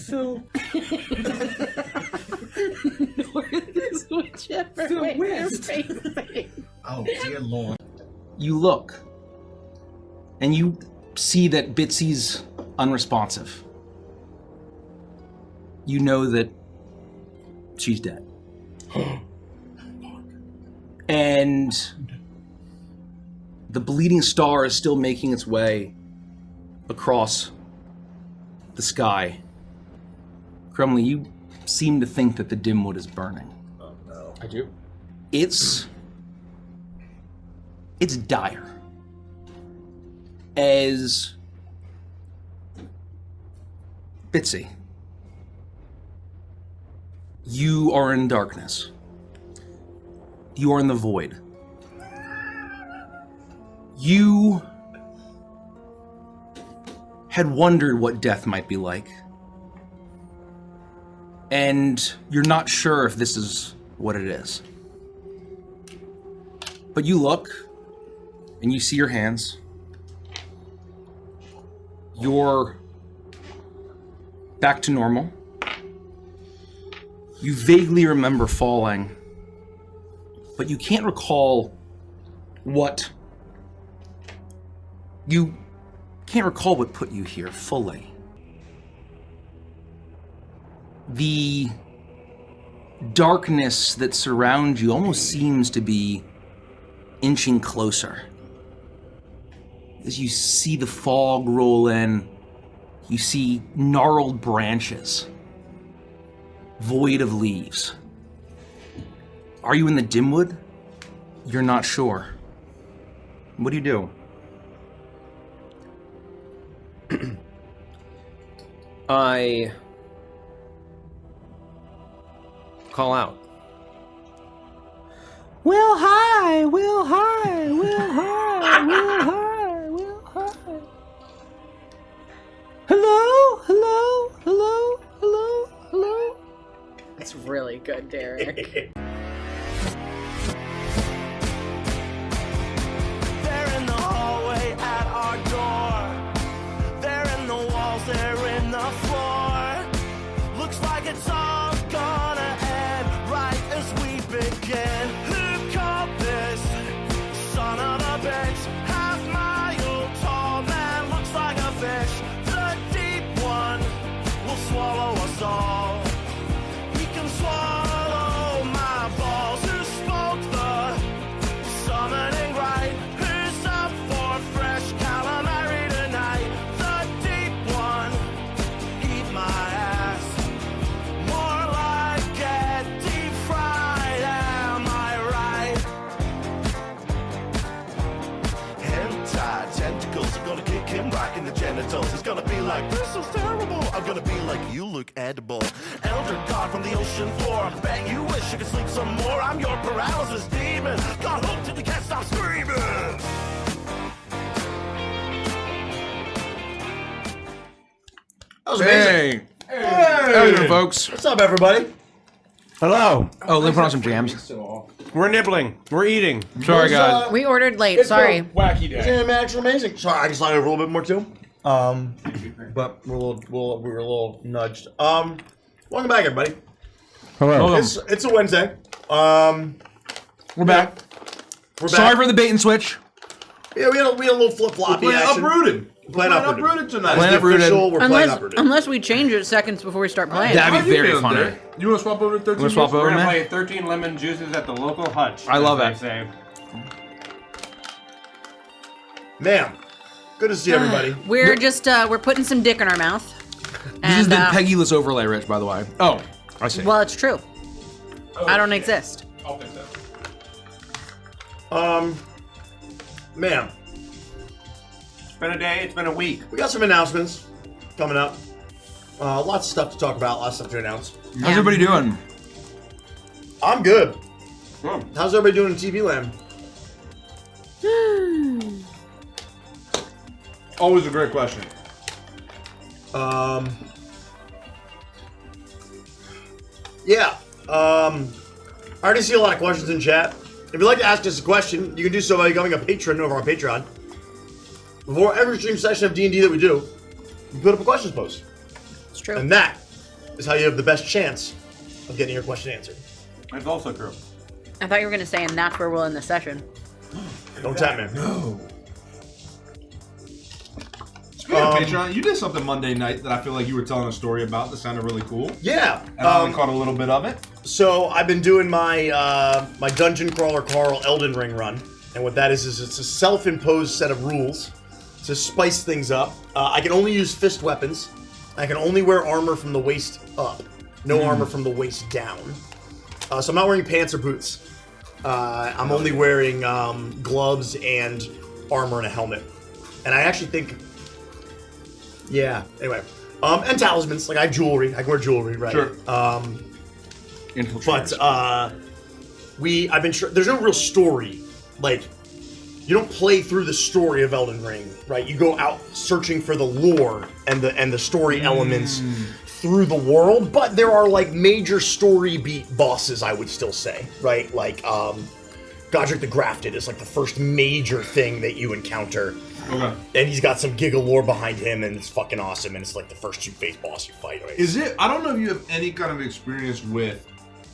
So whichever way you're facing. Oh, dear Lord. You look, and you see that Bitsy's unresponsive. You know that she's dead. And the bleeding star is still making its way across the sky. Crumley, you seem to think that the dimwood is burning. Oh, no. I do. It's dire. As Bitsy, you are in darkness. You are in the void. You had wondered what death might be like. And you're not sure if this is what it is. But you look, and you see your hands. You're back to normal. You vaguely remember falling, but you can't recall what... You can't recall what put you here fully. The darkness that surrounds you almost seems to be inching closer. As you see the fog roll in, you see gnarled branches, void of leaves. Are you in the dimwood? You're not sure. What do you do? I call out. Will hi, Will hi, Will hi, Will hi, Will hi. Hello, hello, hello, hello, hello. That's really good, Derek. They're in the hallway at our door. They're in the walls, they're in the floor. Looks like it's all gonna end right as we begin. Who called this son of a bitch? Half mile tall man looks like a fish. The deep one will swallow us all. He can swallow my balls. Who spoke the summoning right? Who's up for fresh calamari tonight? The deep one, eat my ass. More like get deep fried, am I right? Hentai tentacles are gonna kick him right in the genitals. It's gonna be like, this is terrible. I'm gonna be like, you look edible. Elder God from the ocean floor. I bet you wish you could sleep some more. I'm your paralysis demon. Got hooked and you can't stop screaming. That was amazing. Hey! How you doing, folks? What's up, everybody? Hello. Oh, let me put on some jams. We're nibbling. We're eating. Sorry, guys. We ordered late, It's sorry. Wacky day. It's actually amazing. Sorry, I just thought over a little bit more too. But we were a little nudged. Welcome back, everybody. Hello. It's a Wednesday. We're back. We're Sorry back. for the bait and switch. Yeah, we had a little flip floppy We're playing action. Uprooted. We're playing Uprooted tonight. Playing As the Uprooted. official, we're playing Uprooted. Unless we change it seconds before we start playing. That'd How be you very feeling, funny. Derek? You want to swap over to 13? Wanna swap juice? over? We're gonna man. play 13 lemon juices at the local hutch. I love as it. they say. Man, good to see everybody. We're just we're putting some dick in our mouth. This is the uh, Peggyless overlay, Rich, by the way. Oh, I see. Well, it's true. I don't exist. I'll fix that. Man, It's been a day. It's been a week. we got some announcements coming up. Lots of stuff to talk about, lots of stuff to announce. How's everybody doing? I'm good. Hmm. How's everybody doing in TV land? Always a great question. Yeah. I already see a lot of questions in chat. If you'd like to ask us a question, you can do so by becoming a patron over on Patreon. Before every stream session of D&D that we do, we put up a questions post. It's true. And that is how you have the best chance of getting your question answered. It's also true. I thought you were gonna say, and that's where we'll end the session. Don't tap me. No. Speaking of Patreon, you did something Monday night that I feel like you were telling a story about that sounded really cool. Yeah. And I only caught a little bit of it. So I've been doing my my Dungeon Crawler Carl Elden Ring run, and what that is it's a self-imposed set of rules to spice things up. I can only use fist weapons. I can only wear armor from the waist up, no armor from the waist down. So I'm not wearing pants or boots. I'm only wearing gloves and armor and a helmet. And I actually think, yeah. Anyway, and talismans. Like I have jewelry. I can wear jewelry, right? Sure. Infiltrators. But I've been there's no real story. Like you don't play through the story of Elden Ring, right? You go out searching for the lore and the story elements through the world. But there are like major story beat bosses, I would still say, right? Like Godric the Grafted is like the first major thing that you encounter. Okay. And he's got some giga lore behind him, and it's fucking awesome. And it's like the first two-face boss you fight. Right? Is it? I don't know if you have any kind of experience with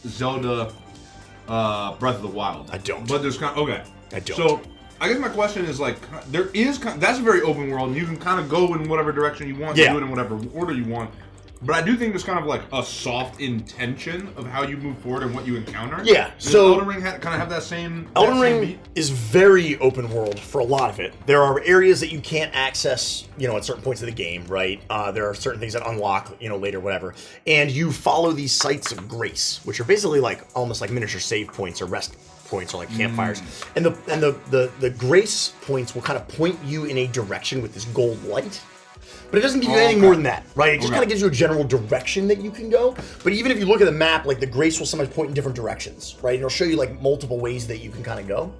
Zelda Breath of the Wild. I don't. But there's kind of, okay. I don't. So I guess my question is like, there is that's a very open world, and you can kind of go in whatever direction you want, Yeah. do it in whatever order you want. But I do think there's kind of like a soft intention of how you move forward and what you encounter. Yeah, Does so- Elden Ring kind of have that same. Elden that same Ring beat? is very open world for a lot of it. There are areas that you can't access, at certain points of the game, right? There are certain things that unlock, later, whatever. And you follow these sites of grace, which are basically like almost like miniature save points or rest points or like campfires. And the grace points will kind of point you in a direction with this gold light. But it doesn't give you anything more than that, right? It just kind of gives you a general direction that you can go. But even if you look at the map, like the grace will sometimes point in different directions, right? And it'll show you like multiple ways that you can kind of go.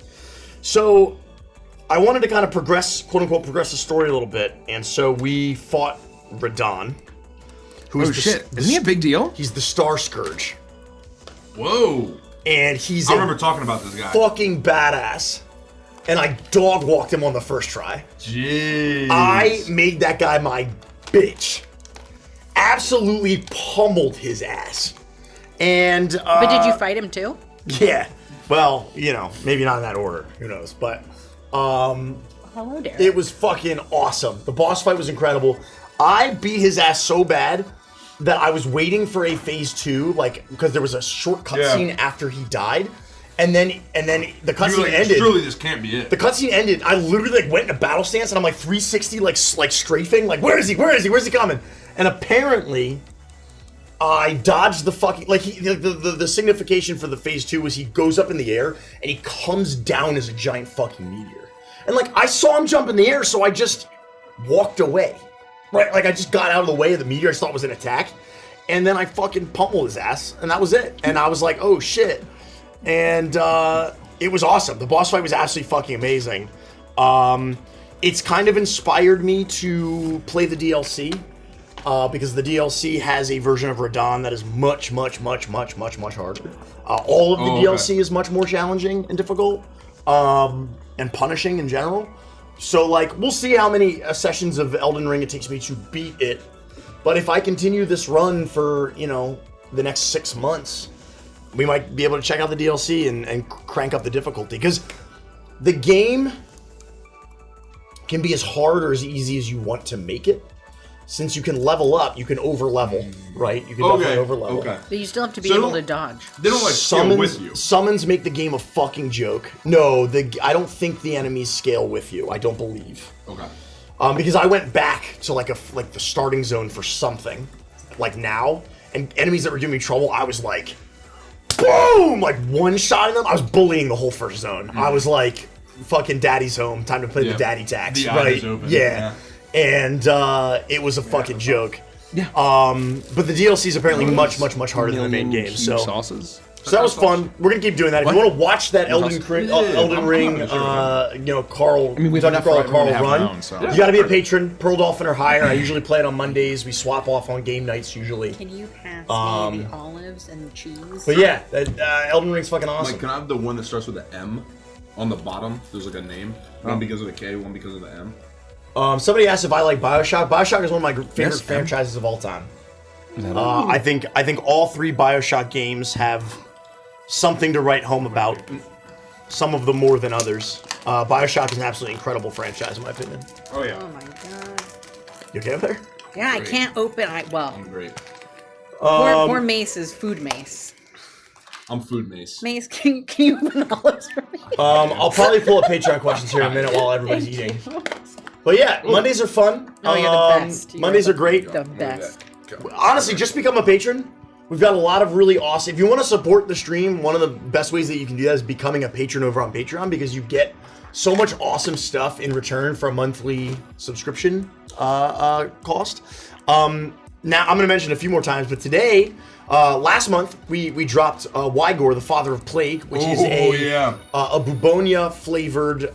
So I wanted to kind of progress, quote unquote, progress the story a little bit. And so we fought Radon, who is Isn't he a big deal? He's the Star Scourge. Whoa. And he's I remember talking about this guy. fucking badass. And I dog walked him on the first try. Jeez. I made that guy my bitch. Absolutely pummeled his ass. And But did you fight him too? yeah. Well, maybe not in that order. Who knows? But Hello, Derek. it was fucking awesome. The boss fight was incredible. I beat his ass so bad that I was waiting for a phase 2, like because there was a short cutscene after he died. And then the cutscene ended. Surely this can't be it. The cutscene ended. I literally went in a battle stance and I'm like 360, like strafing, like where is he? Where is he? Where's he coming? And apparently, I dodged the fucking the signification for the phase 2 was he goes up in the air and he comes down as a giant fucking meteor. And like I saw him jump in the air, so I just walked away. Right? Like I just got out of the way of the meteor I thought was an attack, and then I fucking pummeled his ass, and that was it. And I was like, oh shit. And it was awesome. The boss fight was absolutely fucking amazing. It's kind of inspired me to play the DLC because the DLC has a version of Radon that is much, much, much, much, much, much harder. All of the DLC is much more challenging and difficult and punishing in general. So, like, we'll see how many sessions of Elden Ring it takes me to beat it. But if I continue this run for, the next 6 months, we might be able to check out the DLC and crank up the difficulty. Because the game can be as hard or as easy as you want to make it. Since you can level up, you can over level, right? You can definitely over level. Okay. But you still have to be So able don't- to dodge. They don't like scale with you. Summons make the game a fucking joke. No, I don't think the enemies scale with you. I don't believe. Okay. Because I went back to like the starting zone for something, like now, and enemies that were giving me trouble, I was like, boom, like one shot in them. I was bullying the whole first zone. I was like, fucking daddy's home, time to play the daddy tax, The eye right? is open. Yeah. And it was a fucking joke. Yeah. But the DLC is apparently much harder than the main game. Cube So sauces. that was fun. We're gonna keep doing that. If you want to watch that Elden I'm Ring, not sure. Carl, I mean, we have Dungeon enough Crawler for Carl everyone to have run. their own, so. You got to be a patron, Pearl Dolphin or higher. I usually play it on Mondays. We swap off on game nights usually. Can you pass me the olives and the cheese? But yeah, Elden Ring's fucking Like, awesome. can I have the one that starts with an M on the bottom? There's like a name. One because of the K, one because of the M. Somebody asked if I like BioShock. BioShock is one of my favorite Yes, franchises of all time. I think all 3 BioShock games have something to write home about. Some of them more than others. BioShock is an absolutely incredible franchise, in my opinion. Oh yeah. Oh my god. You okay over there? Yeah, I Great. can't open. I'm great. Poor Mace is food Mace. I'm food mace. Mace, can you open the olives for me? I'll probably pull up Patreon questions here in a minute while everybody's eating. But yeah, Mondays are fun. Oh, you're the best. You're Mondays the- are great. The best. Honestly, just become a patron. We've got a lot of really awesome. If you want to support the stream, one of the best ways that you can do that is becoming a patron over on Patreon, because you get so much awesome stuff in return for a monthly subscription cost. Now I'm going to mention a few more times, but today, last month we dropped Wygor, the Father of Plague, which is a bubonia flavored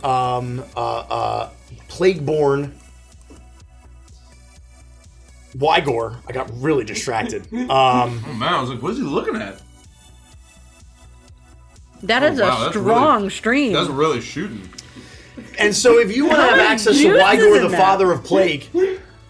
plague-born Wygor. I got really distracted. Oh man, I was like, what is he looking at? That is wow, a that's strong stream. That's really shooting. And so if you want to have access to juice is Wygor, in the that? Father of Plague,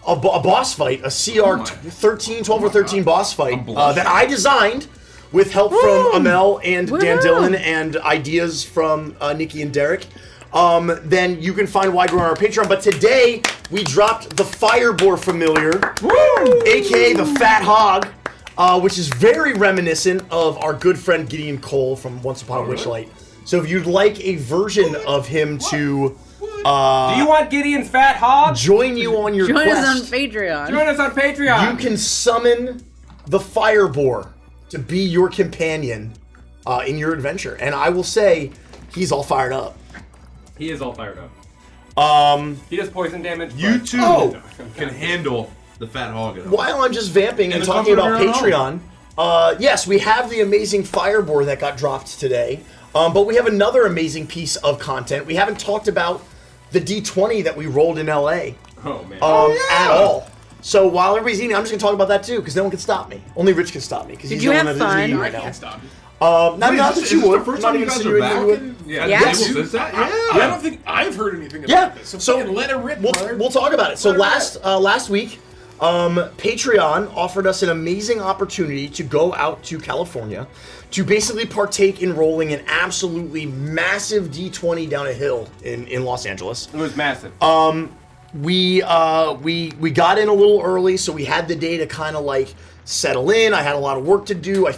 a boss fight, a CR 13, 12 or 13 boss fight I'm blushing. that I designed with help from Amel and Dan Woo! Dillon and ideas from Nikki and Derek, then you can find Wygor on our Patreon. But today, we dropped the Firebore Familiar, aka the Fat Hog, which is very reminiscent of our good friend Gideon Cole from Once Upon a Witchlight. So if you'd like a version of him to Do you want Gideon's fat hog? join you on your Join quest, us on Patreon. Join us on Patreon. you can summon the Firebore to be your companion in your adventure. And I will say, he's all fired up. He is all fired up. He does poison damage. You but- too can handle the fat hog. At all. While I'm just vamping and the talking comfort about of your own Patreon, yes, we have the amazing Firebore that got dropped today. But we have another amazing piece of content. We haven't talked about the D20 that we rolled in LA Oh man. at all. So while everybody's eating, I'm just going to talk about that too, because no one can stop me. Only Rich can stop me, because he's you the one have that is fun? eating I right now. Can't stop. Not Wait, that is you this would. the first Not time you even guys are insinuating back? you would. Yeah. Yes. Table says that? I Yeah. don't think I've heard anything about Yeah, this. So, so fucking let it rip, we'll brother. talk about it. So Let it last week, Patreon offered us an amazing opportunity to go out to California to basically partake in rolling an absolutely massive D20 down a hill in Los Angeles. It was massive. We got in a little early, so we had the day to kind of like settle in. I had a lot of work to do. We had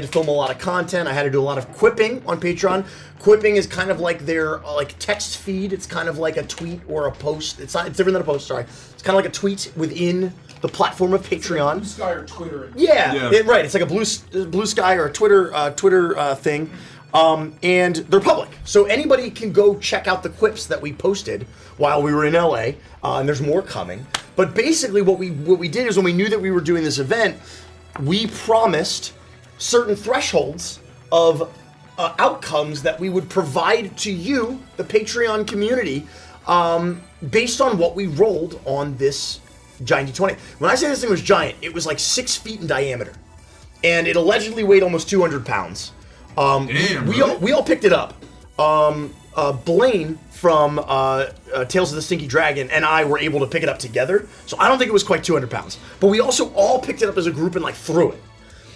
to film a lot of content. I had to do a lot of quipping on Patreon. Quipping is kind of like their like text feed. It's kind of like a tweet or a post. It's different than a post. Sorry, it's kind of like a tweet within the platform of Patreon. Blue Sky or Twitter. Yeah, Yeah. right. It's like a blue sky or a Twitter thing, and they're public, so anybody can go check out the quips that we posted while we were in LA, and there's more coming. But basically, what we did is when we knew that we were doing this event, we promised certain thresholds of outcomes that we would provide to you, the Patreon community, based on what we rolled on this giant D20. When I say this thing was giant, it was like 6 feet in diameter, and it allegedly weighed almost 200 pounds. Damn, We really? all picked it up. Blaine from Tales of the Stinky Dragon and I were able to pick it up together, so I don't think it was quite 200 pounds. But we also all picked it up as a group and like threw it.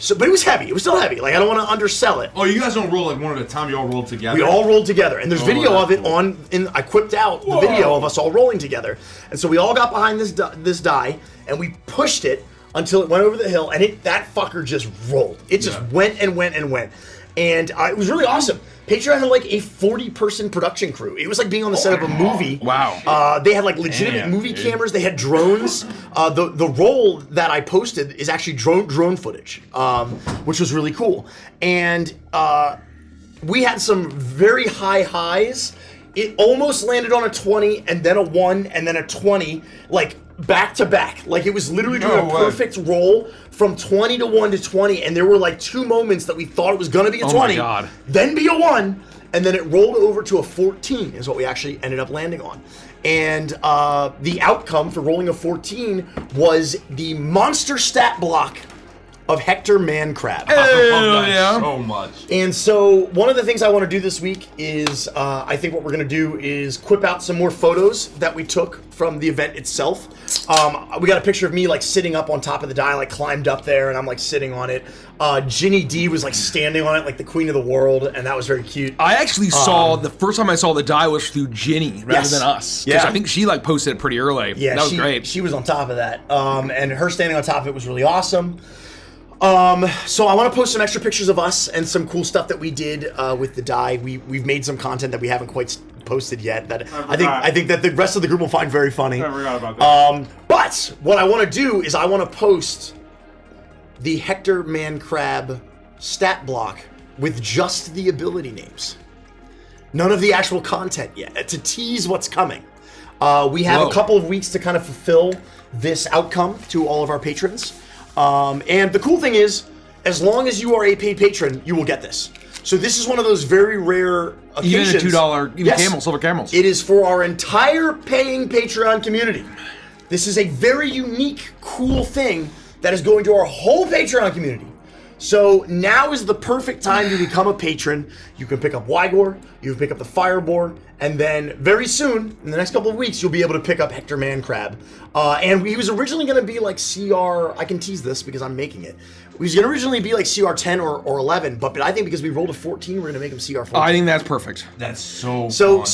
So, but it was heavy. It was still heavy. Like, I don't want to undersell it. Oh, you guys don't roll like one at a time. You all roll together. We all rolled together, and there's video that's of it cool. I quipped out the video of us all rolling together. And so we all got behind this die, and we pushed it until it went over the hill, and that fucker just rolled. It just went and went and went. And it was really awesome. Patreon had like a 40-person production crew. It was like being on the set of a movie. Wow. They had like legitimate movie cameras. They had drones. The roll that I posted is actually drone footage, which was really cool. And we had some very high highs. It almost landed on a 20 and then a 1 and then a 20, like back to back. Like it was literally doing a perfect roll from 20 to 1 to 20, and there were like 2 moments that we thought it was gonna be a 20, my God. then be a 1, and then it rolled over to a 14 is what we actually ended up landing on. And the outcome for rolling a 14 was the monster stat block of Hector Mancrab. I love that so much. And so one of the things I want to do this week is I think what we're going to do is quip out some more photos that we took from the event itself. We got a picture of me like sitting up on top of the die, like climbed up there, and I'm like sitting on it. Ginny D was like standing on it like the queen of the world, and that was very cute. I actually saw, the first time I saw the die was through Ginny rather than us. Yeah. I think she like posted it pretty early. Yeah, that was great. She was on top of that. And her standing on top of it was really awesome. So I want to post some extra pictures of us and some cool stuff that we did with the die. We've made some content that we haven't quite posted yet that I think that the rest of the group will find very funny. I forgot about that. But what I want to do is I want to post the Hector Mancrab stat block with just the ability names. None of the actual content yet, to tease what's coming. We have a couple of weeks to kind of fulfill this outcome to all of our patrons. And the cool thing is, as long as you are a paid patron, you will get this. So this is one of those very rare occasions. Even a $2 silver camels. It is for our entire paying Patreon community. This is a very unique, cool thing that is going to our whole Patreon community. So now is the perfect time to become a patron. You can pick up Wygor, you can pick up the Fireboard, and then very soon, in the next couple of weeks, you'll be able to pick up Hector Mancrab. And he was originally going to be like CR, I can tease this because I'm making it. He was going to originally be like CR 10 or 11, but I think because we rolled a 14, we're going to make him CR 14. I think that's perfect. That's so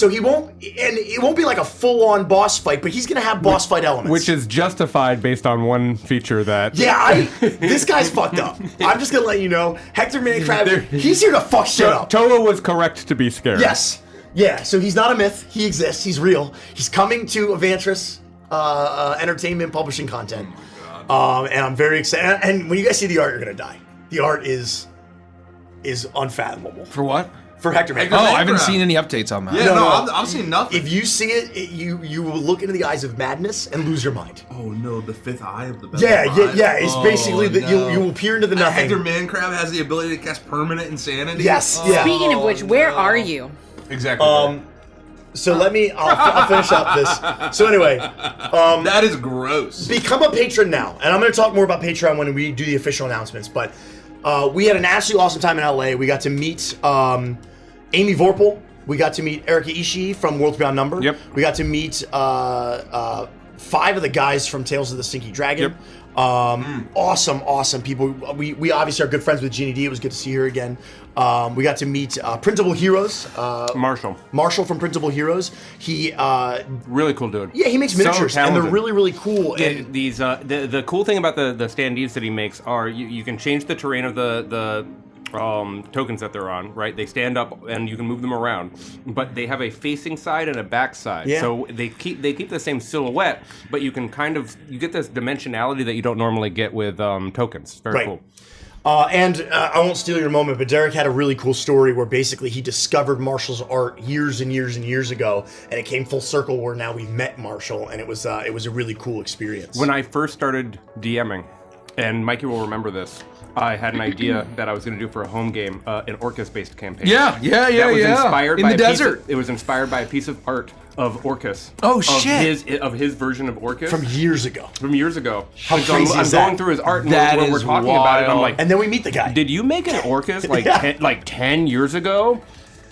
he won't, and it won't be like a full-on boss fight, but he's going to have boss fight elements. Which is justified based on one feature that... Yeah, this guy's fucked up. I'm just going to let you know. Hector Mancrab, he's here to fuck shit up. Toa was correct to be scared. Yes. Yeah, so he's not a myth. He exists. He's real. He's coming to Avantris Entertainment Publishing Content. And I'm very excited. And when you guys see the art, you're going to die. The art is unfathomable. For what? For Hector Mancrab. Oh, I haven't seen any updates on that. Yeah, no, I've seen nothing. If you see it, you will look into the eyes of madness and lose your mind. Oh no, the fifth eye of the Yeah. It's basically that you will peer into the nothing. Hector Mancrab has the ability to cast permanent insanity. Yes. Yeah. Speaking of which, where are you? Exactly. So I'll finish up this. So anyway, that is gross. Become a patron now, and I'm going to talk more about Patreon when we do the official announcements. But we had an absolutely awesome time in LA. We got to meet Amy Vorpal. We got to meet Erika Ishii from Worlds Beyond Number. Yep. We got to meet 5 of the guys from Tales of the Stinky Dragon. Yep. Awesome people. We obviously are good friends with Jeannie D. It was good to see her again. We got to meet Printable Heroes. Marshall from Printable Heroes. He really cool dude. Yeah, he makes miniatures, and they're really, really cool. Yeah, And these the cool thing about the standees that he makes are you can change the terrain of the tokens that they're on, right? They stand up and you can move them around, but they have a facing side and a back side. Yeah. So they keep the same silhouette, but you can you get this dimensionality that you don't normally get with tokens. Very cool. And I won't steal your moment, but Derek had a really cool story where basically he discovered Marshall's art years and years and years ago, and it came full circle where now we've met Marshall, and it was a really cool experience. When I first started DMing, and Mikey will remember this, I had an idea that I was going to do for a home game, an Orcus-based campaign. Yeah. That was inspired in by the desert. It was inspired by a piece of art of Orcus. Oh shit! Of his version of Orcus from years ago. How crazy I'm is that? going through his art, and That we're is talking about it. I'm like, And then we meet the guy. did you make an Orcus like 10 years ago?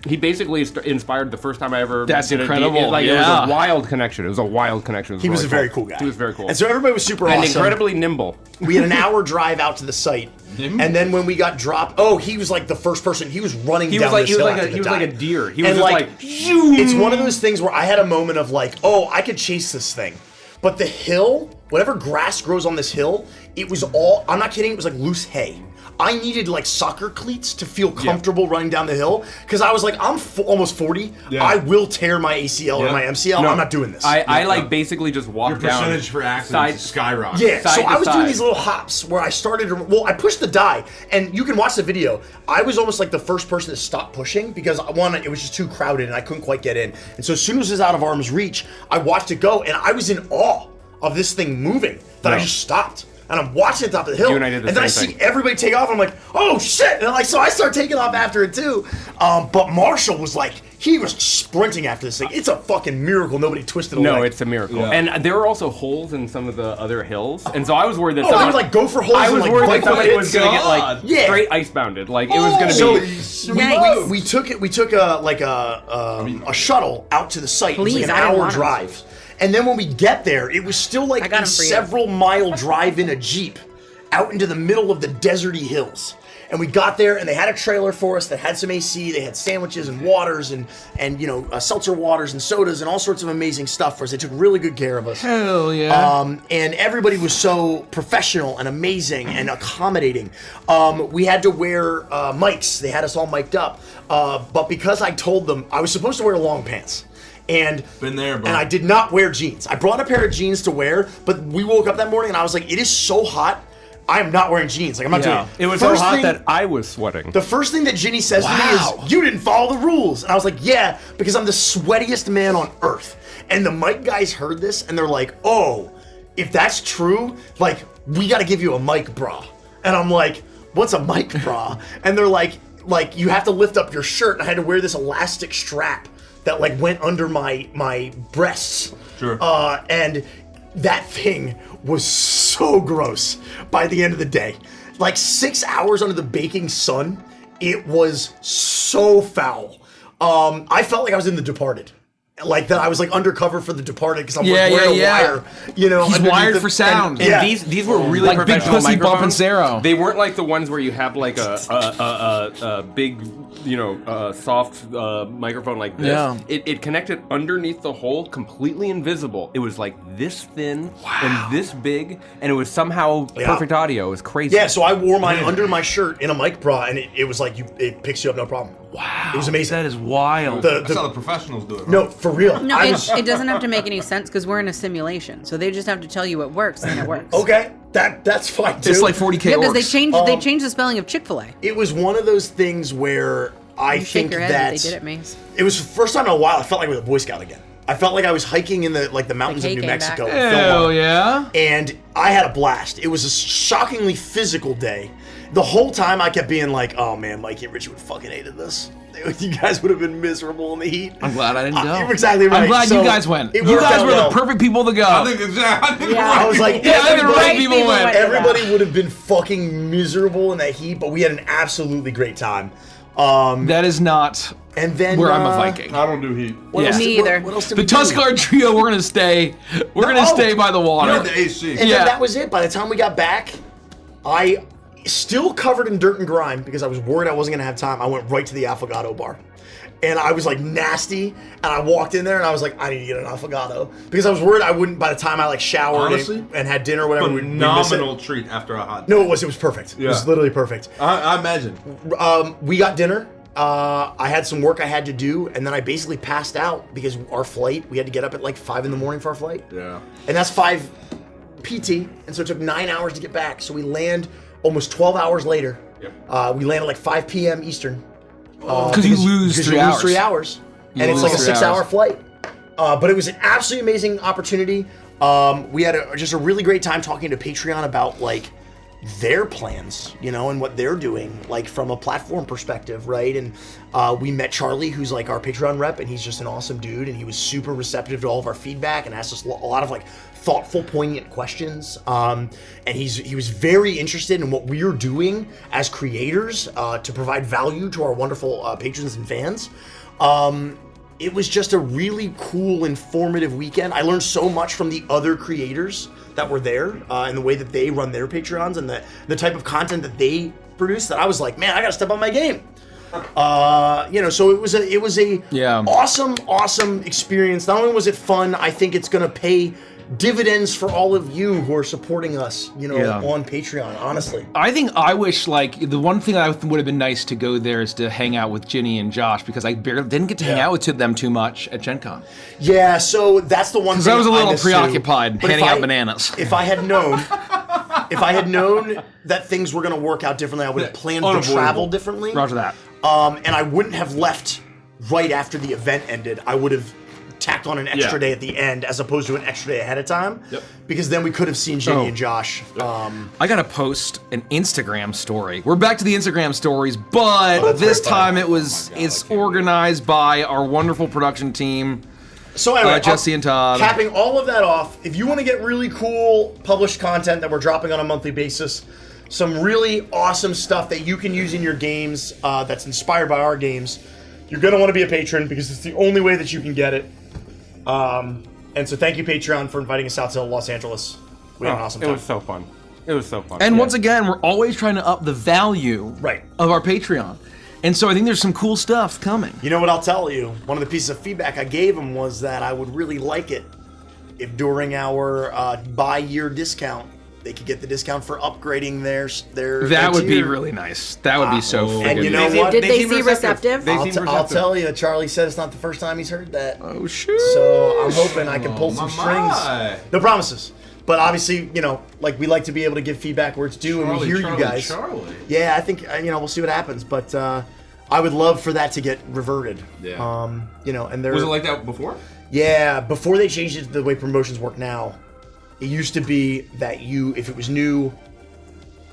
He basically inspired the first time I ever. That's did incredible. It was Yeah. a wild connection. It was a wild connection. He was really a very cool guy. He was very cool. And so everybody was super and awesome. incredibly nimble. We had an hour drive out to the site. And then when we got dropped, he was like the first person. He was running down this hill. He was like a deer. He was And just like it's one of those things where I had a moment of like, I could chase this thing. But the hill, whatever grass grows on this hill, it was all, I'm not kidding, it was like loose hay. I needed like soccer cleats to feel comfortable running down the hill because I was like, I'm almost 40. Yeah. I will tear my ACL or my MCL. No, I'm not doing this. I basically just walked down. Your percentage for accidents skyrockets. Yeah, so I was doing these little hops where I started. I pushed the die, and you can watch the video. I was almost like the first person to stop pushing because it was just too crowded and I couldn't quite get in. And so as soon as it was out of arm's reach, I watched it go, and I was in awe of this thing moving that I just stopped. And I'm watching it top of the hill, you and I did the then I same see thing. everybody take off. And I'm like, "Oh shit!" And so I start taking off after it too. But Marshall was like, he was sprinting after this thing. It's a fucking miracle nobody twisted a leg. No, it's a miracle. Yeah. And there were also holes in some of the other hills, and so I was worried that I would like go for holes. I was and, worried like, that somebody was gonna get like straight icebounded. Like it was gonna be. So we took it. We took a shuttle out to the site. Please, it was like an hour drive. And then when we get there, it was still like a several mile drive in a Jeep out into the middle of the deserty hills. And we got there, and they had a trailer for us that had some AC. They had sandwiches and waters and seltzer waters and sodas and all sorts of amazing stuff for us. They took really good care of us. Hell yeah. And everybody was so professional and amazing and accommodating. We had to wear mics. They had us all mic'd up. But because I told them I was supposed to wear long pants. And been there, bro. And I did not wear jeans. I brought a pair of jeans to wear, but we woke up that morning and I was like, it is so hot. I am not wearing jeans. Like I'm not doing it. It was so hot that I was sweating. The first thing that Ginny says to me is, "You didn't follow the rules." And I was like, "Yeah, because I'm the sweatiest man on earth." And the mic guys heard this and they're like, "Oh, if that's true, like we got to give you a mic bra." And I'm like, "What's a mic bra?" And they're like you have to lift up your shirt. And I had to wear this elastic strap that like went under my breasts. Sure. And that thing was so gross by the end of the day. Like 6 hours under the baking sun, it was so foul. I felt like I was in The Departed. Like that I was like undercover for The Departed because I'm wearing a wire. You know, he's wired for sound. And these were really like Big professional Pussy Bump and microphones. Zero. They weren't like the ones where you have like a big, soft microphone like this. Yeah. It connected underneath the hole, completely invisible. It was like this thin and this big, and it was somehow perfect audio. It was crazy. Yeah, so I wore mine under my shirt in a mic bra, and it was like it picks you up no problem. Wow, it was amazing. That is wild. That's how the professionals do it. Right? No, for real. No, it doesn't have to make any sense because we're in a simulation. So they just have to tell you it works, and it works. Okay, that's fine too. It's like 40K Yeah, because orcs. they changed the spelling of Chick-fil-A. It was one of those things where I You think shake your head that they did it, Mace. it was the first time in a while I felt like I was a Boy Scout again. I felt like I was hiking in the mountains of Like New came Mexico. back. in Hell Philmont. yeah. And I had a blast. It was a shockingly physical day. The whole time I kept being like, "Oh man, Mikey and Richie would fucking hated this. You guys would have been miserable in the heat." I'm glad I didn't go. You're exactly right. I'm glad So you guys went. it You worked guys out were well. the perfect people to go. I think exactly. I was like, Yeah, I think the right everybody, people went. everybody would have been fucking miserable in that heat, but we had an absolutely great time. That is not And then where I'm a Viking. I don't do heat. What else Me did- either. What else did The we do? Tuscar trio, we're gonna stay. We're gonna No. stay by the You water. had the AC. And Yeah. then that was it. By the time we got back, I still covered in dirt and grime because I was worried I wasn't gonna have time. I went right to the Affogato bar. And I was like nasty, and I walked in there and I was like, I need to get an affogato because I was worried I wouldn't by the time I like showered Honestly, and had dinner or whatever. we'd miss it. Phenomenal treat after a hot. No, it was perfect. It was Yeah. literally perfect. I imagine. We got dinner. I had some work I had to do, and then I basically passed out because our flight, we had to get up at like 5 a.m. for our flight. Yeah. And that's 5 PT, and so it took 9 hours to get back. So we land almost 12 hours later. Yep. We land at like 5 p.m. Eastern. Because you lose 3 hours. 3 hours. You And it's lose like a 3 6-hour hours. flight. But it was an absolutely amazing opportunity. We had just a really great time talking to Patreon about like their plans, you know, and what they're doing, like from a platform perspective, right? And we met Charlie, who's like our Patreon rep, and he's just an awesome dude, and he was super receptive to all of our feedback and asked us a lot of like thoughtful, poignant questions. And he was very interested in what we're doing as creators to provide value to our wonderful patrons and fans. It was just a really cool, informative weekend. I learned so much from the other creators that were there and the way that they run their Patreons and the type of content that they produce that I was like, man, I gotta step up my game. You know, so it was a awesome experience. Not only was it fun, I think it's gonna pay dividends for all of you who are supporting us, you know, on Patreon, honestly. I wish, like, the one thing I would have been nice to go there is to hang out with Ginny and Josh, because I barely didn't get to hang out with them too much at Gen Con. Yeah, so that's the one thing I was a little preoccupied handing out bananas. If I had known that things were going to work out differently, I would have planned to travel differently. Roger that. And I wouldn't have left right after the event ended. I would have tacked on an extra day at the end as opposed to an extra day ahead of time. Because then we could have seen Ginny and Josh. I gotta post an Instagram story. We're back to the Instagram stories, but this time it's organized by our wonderful production team. So anyway, Jesse and Todd. Capping all of that off, if you want to get really cool published content that we're dropping on a monthly basis, some really awesome stuff that you can use in your games that's inspired by our games, you're going to want to be a patron because it's the only way that you can get it. And so thank you, Patreon, for inviting us out to Los Angeles. We had an awesome time. It was so fun. It was so fun. And once again, we're always trying to up the value of our Patreon. And so I think there's some cool stuff coming. You know what I'll tell you? One of the pieces of feedback I gave him was that I would really like it if during our by-year discount, they could get the discount for upgrading their That would be tier. really nice. That would be so freaking And you know what? Did they seem receptive? I'll tell you, Charlie said it's not the first time he's heard that. Oh, shoot. So I'm hoping I can pull some strings. No promises. But obviously, you know, like we like to be able to give feedback where it's due, and we hear you guys. Yeah, I think you know, we'll see what happens, but I would love for that to get reverted. Yeah. You know, and Was it like that before? Yeah, before they changed it to the way promotions work now, it used to be that if it was new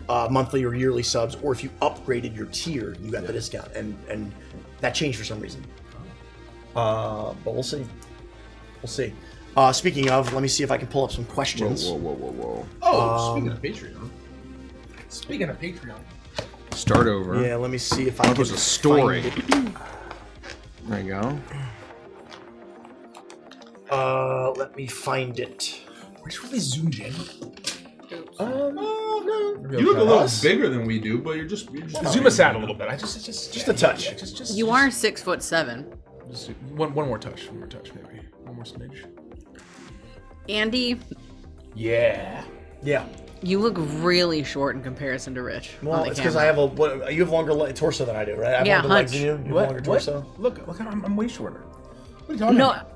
monthly or yearly subs, or if you upgraded your tier, you got the discount, and that changed for some reason. But we'll see. We'll see. Speaking of, let me see if I can pull up some questions. Whoa. Speaking of Patreon. Start over. Yeah, let me see if I can There's a story. find it. There you go. Let me find it. We should really zoomed in. You look a little bigger than we do, but you're just Zoom us out a little bit. Just a touch. Yeah, just You are 6'7". Just one more touch. One more touch, maybe. One more smidge. Andy, Yeah. Yeah. you look really short in comparison to Rich. Well, on the it's because camera. I have you have longer torso than I do, right? I have Yeah, longer legs hunch. than you. You have longer torso. Look, I'm way shorter. What are you talking No, about?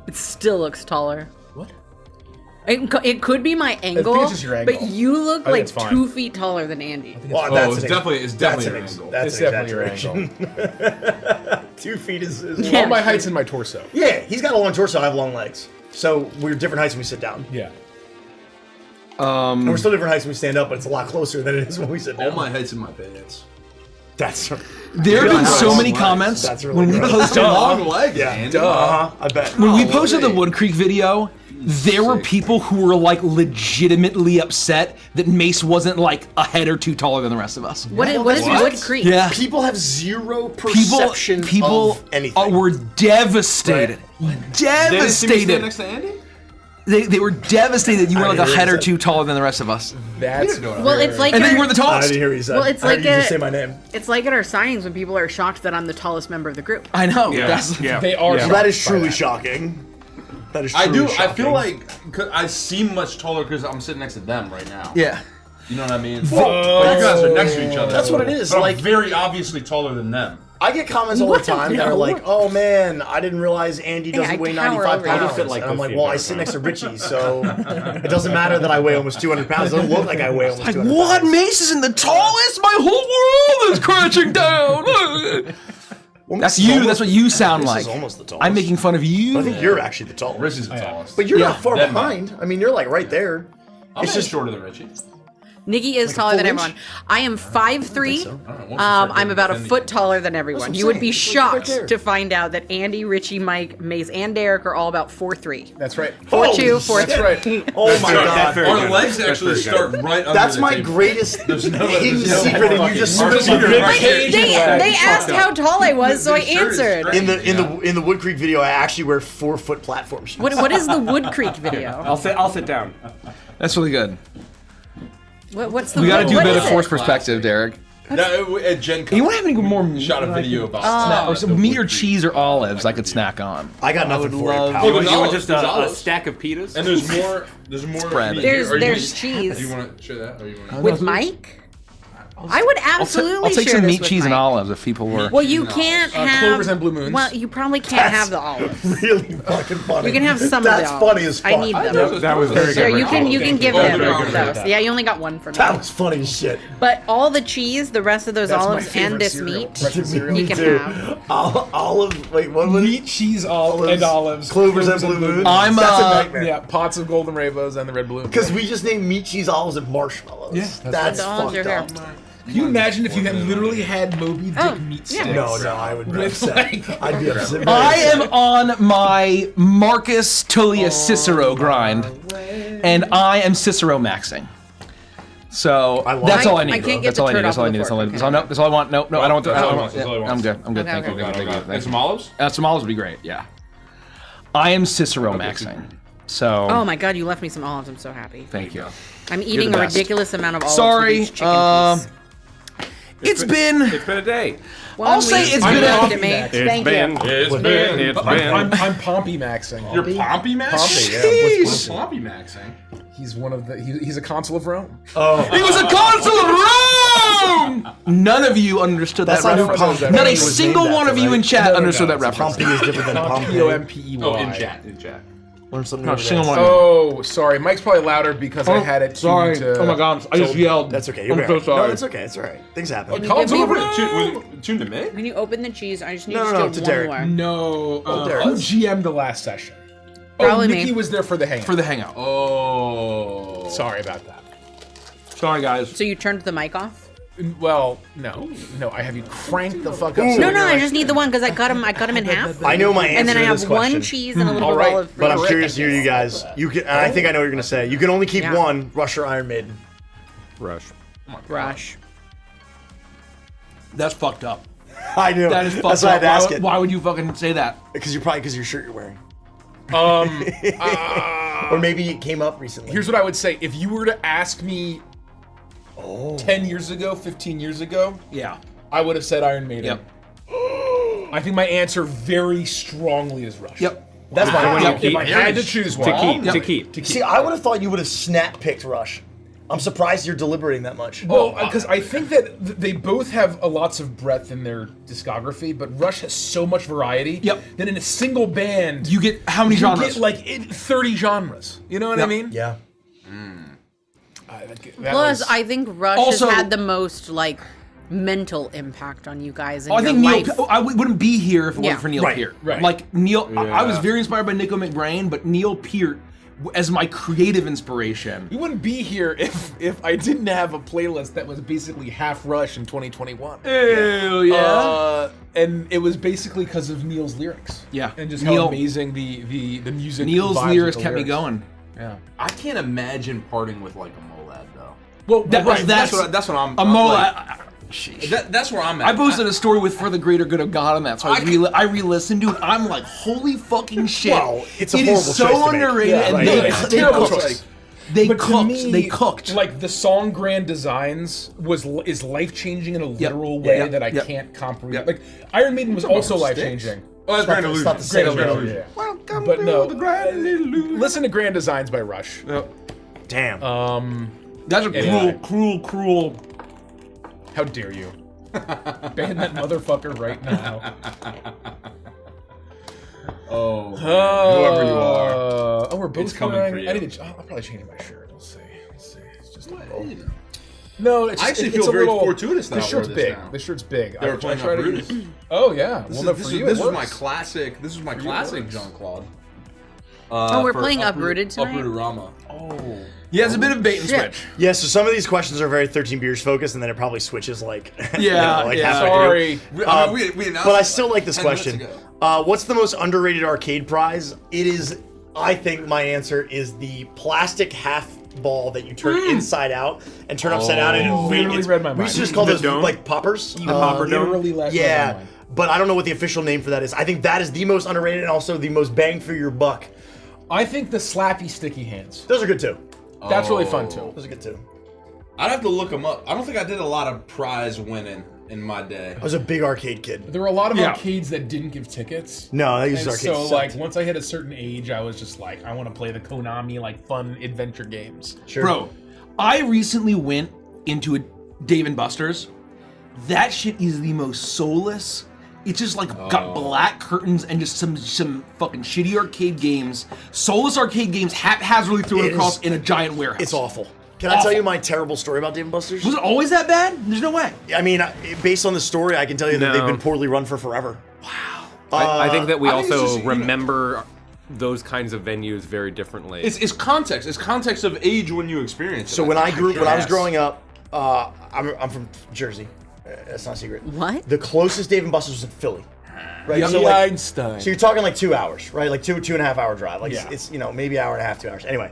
it still looks taller. What? It could be my angle, it's just your angle. but you look I think like it's fine. 2 feet taller than Andy. Well, Oh, it's definitely your angle. That's It's an definitely your exaggeration. 2 feet is Yeah. All my height's in my torso. Yeah, he's got a long torso. I have long legs. So we're different heights when we sit down. Yeah. And we're still different heights when we stand up, but it's a lot closer than it is when we sit down. All my height's in my pants. That's There have been so gross. many comments That's really when we gross. posted Long legs, Yeah. Andy. I bet. when we posted the Golly. Wood Creek video. There were people who were like legitimately upset that Mace wasn't like a head or two taller than the rest of us. What is What? Wood Creek? Yeah. People have zero perception People of anything. were devastated. Devastated. Next to Andy? They were devastated you were I like a didn't hear head what or you two taller than the rest of us. That's Well, it's like And then you our- were the I tallest. didn't hear what you said. Well, it's I like heard you just a- say my name. It's like at our signings when people are shocked that I'm the tallest member of the group. I know. Yeah. That's, They are. Well, that is shocked by truly that. shocking. That is I truly do. shocking. I feel like 'cause I seem much taller because I'm sitting next to them right now. Yeah. You know what I mean? But you guys are next to each other. That's what it is, But like- I'm very obviously taller than them. I get comments all the time that are like, "Oh man, I didn't realize Andy doesn't I weigh tower 95 over pounds." you. Fit like And I'm both like, feet "Well, I there, sit huh? next to Richie, so it doesn't matter that I weigh almost 200 pounds. It doesn't look like I weigh almost 200 What? pounds." Mace isn't the tallest? My whole world is crashing down. Well, That's Mace is you. almost- That's what you sound Mace like. is almost the tallest. I'm making fun of you. I think you're actually the tallest. Rich is the tallest. But you're Yeah. not far That behind. I mean, you're like right there. I'm It's just just shorter than Richie. Nikki is taller than everyone. I am 5'3". I'm about a foot taller than everyone. You would be shocked to find out that Andy, Richie, Mike, Mace, and Derek are all about 4'3". That's right. 4'2", 4'3". That's right. Oh my god. Our legs actually start right under That's the my table. greatest hidden secret, and you just There's spilled no my fucking- They asked how tall I was, so I answered. In the Wood Creek video, I actually wear 4-foot platform shoes. What is the Wood Creek video? I'll sit down. That's really good. What's the? We got to do a what bit is of forced it? perspective, Derek. No, at Gen Con, You want to have any more meat? shot a video about Or some meat or cheese or olives I could snack on. I got nothing for love- you, pal. You want olives, just there's a olives. stack of pitas? And there's more. There's more. Spread. meat There's here. Are you- cheese. Do you want to share that? Or you want to? With Mike? I would absolutely I'll take share some this meat, with cheese, and Mike. olives if people were. Well, you can't have Clovers and Blue Moons. Well, you probably can't have the olives. Really fucking funny. You can have some That's of the funny olives. as fuck. I need them. That was very Sure, good. you can give Oh, them they're good. those. Yeah, you only got one for me. That was funny as shit. But all the cheese, the rest of those That's my olives, favorite and this cereal. meat, Breakfast cereal. you can Dude, have. olive. Wait, what was Meat, cheese, and olives. Clovers and Blue Moons. I'm That's a nightmare. Yeah, pots of golden rainbows and the red balloon. Because we just named meat, cheese, olives, and marshmallows. Yeah, that's The olives fucked are up. here. Can you imagine if you had literally had Moby Dick Oh, meat yeah. sticks? No, I would be With, upset. like- I'd be upset. I am on my Marcus Tullius Cicero grind, and I am Cicero maxing. So I love that's it. all I I need. can't get That's the all I need. turd That's all I off need. of That's the all I fork. need. That's all. No, that's all I want. No, I don't want. That's all I'm I want. good. I'm good. Okay, Thank you. okay. Thank you. Thank you. And some olives? Some olives would be great. Yeah. I am Cicero maxing. So. Oh my god, you left me some olives. I'm so happy. Thank you. I'm eating the a best. ridiculous amount of olives. Sorry, With each chicken piece. It's been. It's been a day. One I'll say week, it's you been a- looked at me. Thank you. It's been. I'm Pompey maxing. You're Pompey maxing? Pompey, yeah. Jeez. What's Pompey maxing? He's one of the. He's a consul of Rome. He was a consul of Rome. None of you understood That's that not who reference. Pompey Not a was single named one of after, you in right? chat No, understood no, that reference. Pompey is different than Pompey. Pompey. Oh, in chat. In chat. Learn something Not a every single day. one. Oh, sorry. Mike's probably louder because I had it. Sorry. tuned to- Oh my god. I just yelled. That's okay. I'm You're so right. sorry. No, it's okay. It's all right. Things happen. Give Consul me of one. Rome. Was it tuned to me? When you open the cheese, I just need No, to no, do to Derek. one more. No. there Who is. GM'd the last session? Probably Nikki me. was there for the hangout. For the hangout. Oh. Sorry about that. Sorry, guys. So you turned the mic off? Well, no. I have you cranked the fuck up. Ooh. so No, you're I like- just need the one because I cut him in half. I know my answer And then I to this have question. one cheese and a little All bit right, of olive. But I'm for curious to hear Rick. you guys. You can, and I think I know what you're gonna say. You can only keep Yeah. one Rush or Iron Maiden. Rush. Rush. That's fucked up. I knew. That is fucked That's why I up. had to ask Why, it. why would you fucking say that? Because your shirt you're wearing. Um, Or maybe it came up recently. here's what I would say. If you were to ask me 10 years ago, 15 years ago, Yeah. I would have said Iron Maiden. Yep. I think my answer very strongly is Rush. Yep. That's my Yep. If I had to choose one. To keep. See, I would have thought you would have snap picked Rush. I'm surprised you're deliberating that much. Well, because I think that they both have lots of breadth in their discography, but Rush has so much variety Yep. that in a single band, You get how many you genres? get like 30 genres. You know what I Yep. mean? Yeah. That Plus, was- I think Rush Also- has had the most like mental impact on you guys. In I your think Neil. life. I wouldn't be here if it Yeah. wasn't for Neil Right, Peart. right. Like Neil, I was very inspired by Nico McBrain, but Neil Peart as my creative inspiration. we wouldn't be here if I didn't have a playlist that was basically half Rush in 2021. Hell yeah! And it was basically because of Neil's lyrics. Yeah. And just Neil- how amazing the music. Neil's vibes with lyrics the kept me lyrics. going. Yeah. I can't imagine parting with like a Molad though. Well, That's That's what I'm. a mo. like, Sheesh. that's where I'm at. I posted a story with "For the Greater Good of God" on that, so I re-listened to it. I'm like, holy fucking shit! Well, it's a It horrible is so choice to make. underrated, Yeah, and right. they, Yeah, it's a they terrible cooked. choice. They But to cooked. me, They cooked. Like the song "Grand Designs" is life changing in a literal way Yep. that I Yep. can't comprehend. Yep. Like Iron Maiden was also Sticks. life changing. Oh, that's Grand It's Illusion. not the same. Grand though. Illusion, yeah. Welcome But to no, the Grand Illusion. listen to "Grand Designs" by Rush. Damn. That's a Yeah. cruel. How dare you? Ban that motherfucker right now. Oh, whoever you are. Oh, we're both It's coming wearing. for you. I need to. I'll probably change my shirt. Let's see. It's just a little. No, it's I actually it's feel a very little, fortuitous that The I shirt's wore this big. now. The shirt's big. They were playing try to Uprooted. use- Oh yeah. This Well, no, is, for this you, is, it this was my works. classic. This was my you, it classic works. Jean Claude. Oh, we're playing Uprooted tonight? Uprooted Rama. Oh, Yeah, it's a bit of bait and Shit. switch. Yeah, so some of these questions are very 13 beers focused, and then it probably switches like. Yeah, yeah. halfway through. Sorry. I mean, we announced But I it still like this 10 minutes question. ago. What's the most underrated arcade prize? It is. I think my answer is the plastic half ball that you turn inside out and turn upside down, and Literally it's, read my we mind. used to just call The those dome? like poppers. The popper dome? Literally read my Yeah, mind. but I don't know what the official name for that is. I think that is the most underrated and also the most bang for your buck. I think the slappy sticky hands. Those are good too. That's really fun too. Those are good too. I'd have to look them up. I don't think I did a lot of prize winning in my day. I was a big arcade kid. There were a lot of Yeah. arcades that didn't give tickets. No, I used And arcades. so, sucked. like, once I hit a certain age, I was just like, I want to play the Konami, like, fun adventure games. Sure. Bro, I recently went into a Dave & Buster's. That shit is the most soulless. It's just like got black curtains and just some fucking shitty arcade games. Soulless arcade games haphazardly thrown It across is- in a giant warehouse. It's awful. Can I tell you my terrible story about Dave & Buster's? Was it always that bad? There's no way. I mean, based on the story, I can tell you that No. they've been poorly run for forever. I think that we I think it's also just, you know- remember those kinds of venues very differently. It's context. It's context of age when you experience it. So when I was Yes. growing up, I'm from Jersey. That's not a secret. What? The closest Dave & Buster's was in Philly. Right. Young So, like, Einstein. so you're talking like 2 hours, right? Like two and a half hour drive. Like Yeah. it's maybe hour and a half, 2 hours. Anyway,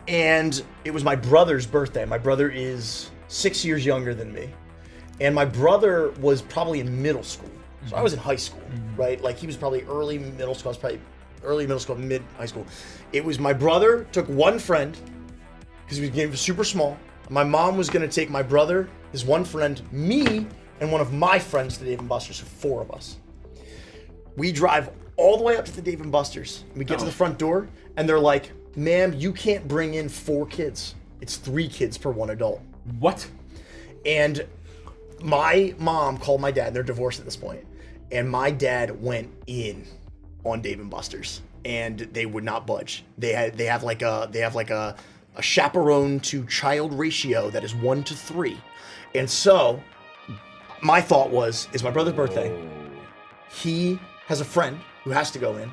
and it was my brother's birthday. My brother is 6 years younger than me, and my brother was probably in middle school. So I was in high school, right? Like he was probably early middle school. I was probably early middle school, mid high school. It was my brother took one friend because he was super small. My mom was gonna take my brother, his one friend, me, and one of my friends to Dave & Buster's. So 4 of us. We drive all the way up to the Dave & Buster's. We get to the front door, and they're like, "Ma'am, you can't bring in 4 kids. It's 3 kids per one adult." What? And my mom called my dad. They're divorced at this point, and my dad went in on Dave & Buster's, and they would not budge. They have like a chaperone to child ratio that is 1 to 3, and so my thought was, it's my brother's birthday. He has a friend who has to go in,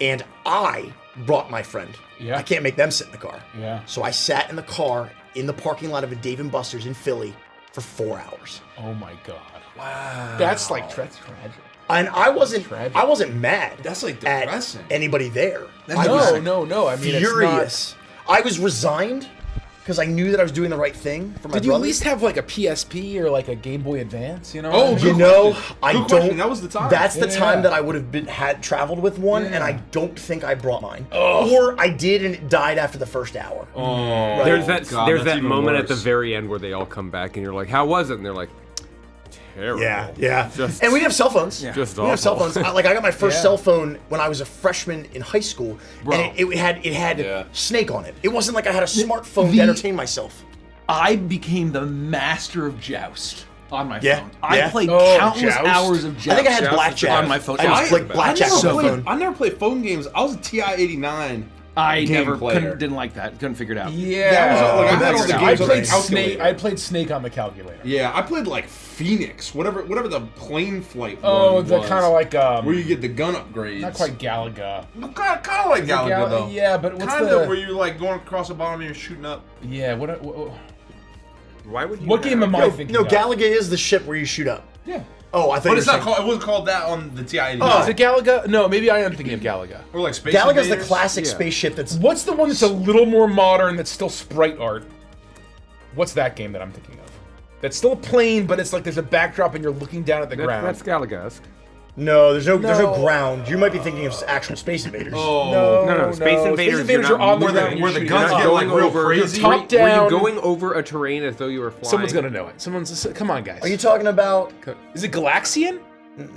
and I brought my friend. Yeah. I can't make them sit in the car. Yeah. So I sat in the car in the parking lot of a Dave & Buster's in Philly for 4 hours. Oh my god. Wow. That's like that's tragic. And I wasn't mad. That's, like, at depressing. anybody there. I was No. I mean, furious. I was resigned because I knew that I was doing the right thing for my Did you brother. at least have like a PSP or like a Game Boy Advance? You know? Oh, You good know, question. I Good don't. question. That was the time. That's the Yeah. time that I would have had traveled with one, and I don't think I brought mine, or I did and it died after the first hour. Oh, There's that God, there's that's that even moment at the worse. very end where they all come back and you're like, "How was it?" And they're like, "Terrible." Yeah. Just- And we didn't have cell phones. Just we didn't have cell awful. phones. I got my first Yeah. cell phone when I was a freshman in high school, Bro. and it had Yeah. Snake on it. It wasn't like I had a smartphone the- to entertain myself. I became the master of Joust on my Yeah, phone. I yeah. played Oh, countless Joust. hours of Joust. I think I had Joust is blackjack on my phone. I just I- played blackjack so on my fun. phone. I never played phone games. I was a TI-89. I game never player. didn't like that. Couldn't figure it out. Yeah. That was like, I had all the I I games on played the Snake. calculator. I played Snake on the calculator. Yeah, I played like Phoenix, whatever the plane flight Oh, one the was, kind of like where you get the gun upgrades. not quite Galaga. Kind of like Galaga though. Yeah, but what's Kind the of where you're like going across the bottom and you're shooting up. yeah? What Why would you? what game am I thinking? No, of? Galaga is the ship where you shoot up. Yeah. Oh, I thought But you it's were not saying- called. It wasn't called that on the TI-89. Oh. Is it Galaga? No, maybe I am thinking of Galaga. Or like Space Galaga's the Invaders? classic Yeah. spaceship that's. What's the one that's a little more modern that's still sprite art? What's that game that I'm thinking of? That's still a plane, but it's like there's a backdrop and you're looking down at the ground. That's Galaga-esque. No, there's no No. ground. You might be thinking of actual Space Invaders. Oh, No, Space Invaders, you're are not on the moving. ground. where the You're guns shooting. get like real over- crazy. Top Were down. you going over a terrain as though you were flying? Someone's gonna know it. Someone's. Come on, guys. Are you talking about? Is it Galaxian?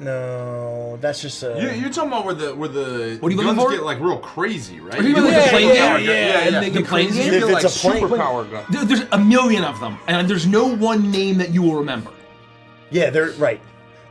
No, that's just a. You're talking about where the What are you guns looking for? get like real crazy, right? Are you looking at the plane game? yeah. The plane You game? get If like it's a plane- superpower gun. There's a million of them, and there's no one name that you will remember. Yeah, they're right.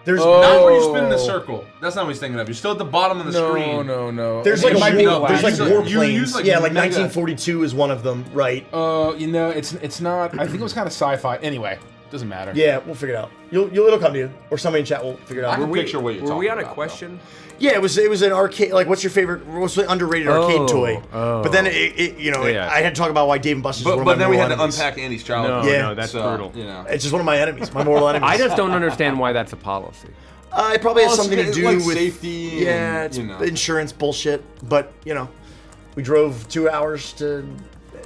There's Not where you spin in a circle. That's not what he's thinking of. You're still at the bottom of the No, screen. no. There's It like might a be war, there's like Galaxian. You use, warplanes. like, Yeah, like mega- 1942 is one of them, right? You know, it's not. I think it was kind of sci-fi. Anyway, Doesn't matter. Yeah, we'll figure it out. It'll come to you, or somebody in chat will figure it out. I can picture what you're talking Were we on a about, question? Yeah, it was an arcade. Like, what's the underrated arcade toy? Oh. But then I had to talk about why Dave and Buster's. But, is one of my then we had moral to enemies. unpack Andy's childhood. No, Yeah. no, that's So, brutal. You know. It's just one of my enemies, my moral enemies. I just don't understand why that's a policy. It probably has Well, something to it's do like with safety. Yeah, and, it's you know. insurance bullshit. But we drove 2 hours to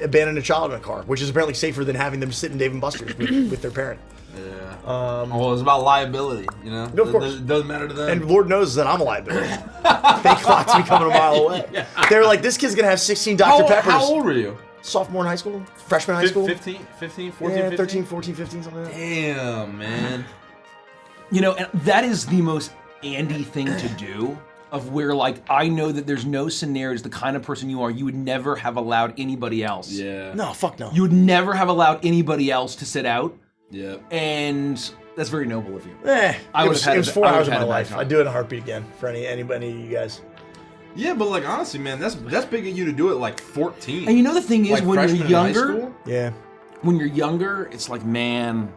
abandon a child in a car, which is apparently safer than having them sit in Dave and Buster's with their parent. Yeah. Well, it's about liability, you know? No, of course. It doesn't matter to them. And Lord knows that I'm a liability. They clocked me coming a mile away. Yeah. They're like, this kid's gonna have 16 Dr. Peppers. How old were you? Sophomore in high school? Freshman in high school? 15, 14, Yeah, 15? 13, 14, 15, something like that. Damn, man. And that is the most Andy thing to do. Of where, like, I know that there's no scenarios, the kind of person you are, you would never have allowed anybody else. Yeah. No, fuck no. You would never have allowed anybody else to sit out. Yeah. And that's very noble of you. It I was, would've had 4 I would've hours of had my a bad life. time. I'd do it in a heartbeat again for anybody of you guys. Yeah, but like honestly, man, that's big of you to do it like 14. And you know the thing is, Like when freshman you're in high younger, school? Yeah. when you're younger, it's like, man,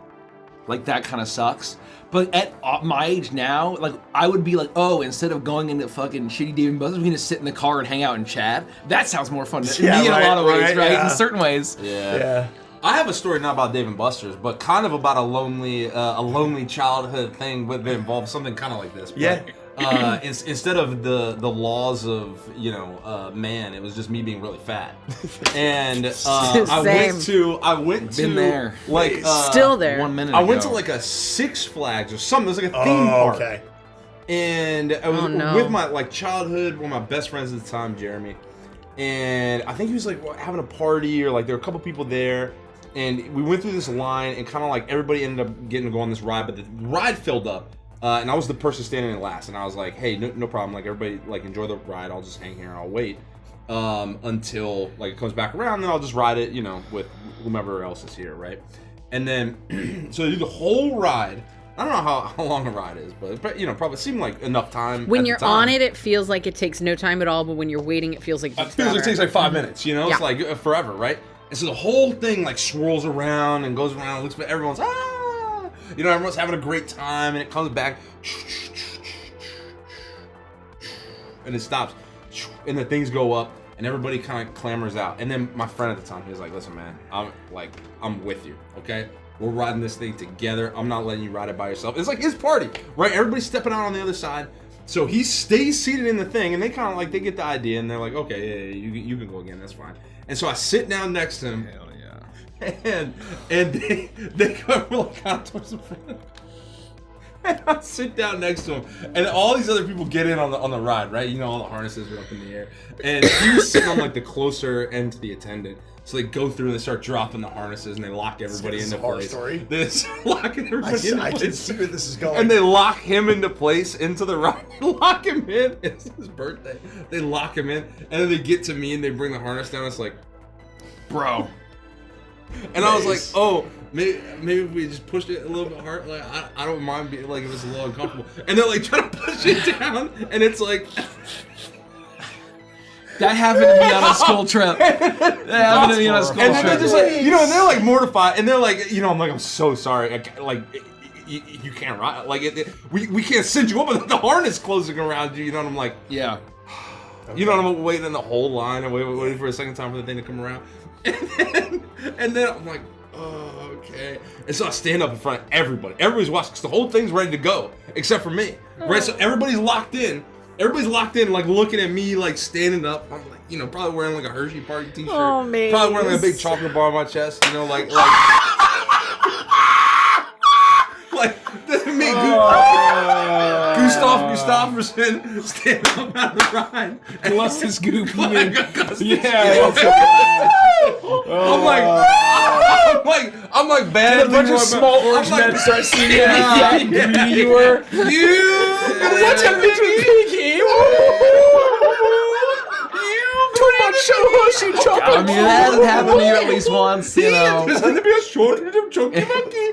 like that kind of sucks. But at my age now, like I would be like, oh, instead of going into fucking shitty Dave and Buster's, we're gonna sit in the car and hang out and chat. That sounds more fun to Yeah, me in right, a lot of ways, right, right? yeah. In certain ways. Yeah. I have a story not about Dave and Buster's, but kind of about a lonely childhood thing that involves something kind of like this. But, Yeah. Instead of the laws of man, it was just me being really fat, and I went to Been there. like Still there. 1 minute I went ago. to like a Six Flags or something. There's like a theme park. Okay. And I was Oh, no. with my childhood, one of my best friends at the time, Jeremy. And I think he was like having a party, or like there were a couple people there. And we went through this line, and kind of like everybody ended up getting to go on this ride, but the ride filled up. And I was the person standing in last, and I was like, "Hey, no problem. Like everybody, like enjoy the ride. I'll just hang here and I'll wait until like it comes back around. Then I'll just ride it, with whomever else is here, right?" And then so they do the whole ride. I don't know how long a ride is, but probably seemed like enough time. When at the you're time. on it, it feels like it takes no time at all, but when you're waiting, it feels like It feels like it takes like 5 minutes, It's Yeah. like forever, right? And so the whole thing like swirls around and goes around and looks, but everyone's everyone's having a great time, and it comes back and it stops, and the things go up, and everybody kind of clamors out. And then my friend at the time, he was like, "Listen, man, I'm with you, okay? We're riding this thing together. I'm not letting you ride it by yourself." It's like his party, right? Everybody's stepping out on the other side. So he stays seated in the thing, and they kind of like, they get the idea, and they're like, "Okay, yeah, you can go again, that's fine." And so I sit down next to him. Hell yeah. And they go like kind of towards the front. And I sit down next to him, and all these other people get in on the ride, right? All the harnesses are up in the air, and he was sitting on like the closer end to the attendant. So they go through and they start dropping the harnesses, and they lock everybody into place. Story. They're locking everybody into I can place. see where this is going. And they lock him into place into the ride. They lock him in. It's his birthday. They lock him in, and then they get to me and they bring the harness down. It's like, Bro. and I was like, oh, maybe if we just pushed it a little bit hard. Like I don't mind being like if it's a little uncomfortable. And they're like trying to push it down, and it's like. That happened to me on a school trip. That happened to me on a school And trip. then they're just like, and they're like mortified, and they're like, I'm like, I'm so sorry. You can't ride. Like, we can't send you up with the harness closing around you. And I'm like, Yeah. and I'm waiting in the whole line and waiting for a second time for the thing to come around. And then I'm like, oh, okay. And so I stand up in front of everybody. Everybody's watching because the whole thing's ready to go, except for me. Right? So everybody's locked in. Everybody's locked in, like looking at me, like standing up. I'm like, probably wearing like a Hershey Party t-shirt. Oh, man. Probably wearing like a big chocolate bar on my chest. Like me, Gustav Gustafsson standing up out of the ride. Plus this goop. I'm like bad. A bunch of small orange men start seeing how greedy you were. What's a big piggy? Too much Hershey chocolate. I mean, that has happened to you at least once, There's gonna be a shortage of chocolate monkey.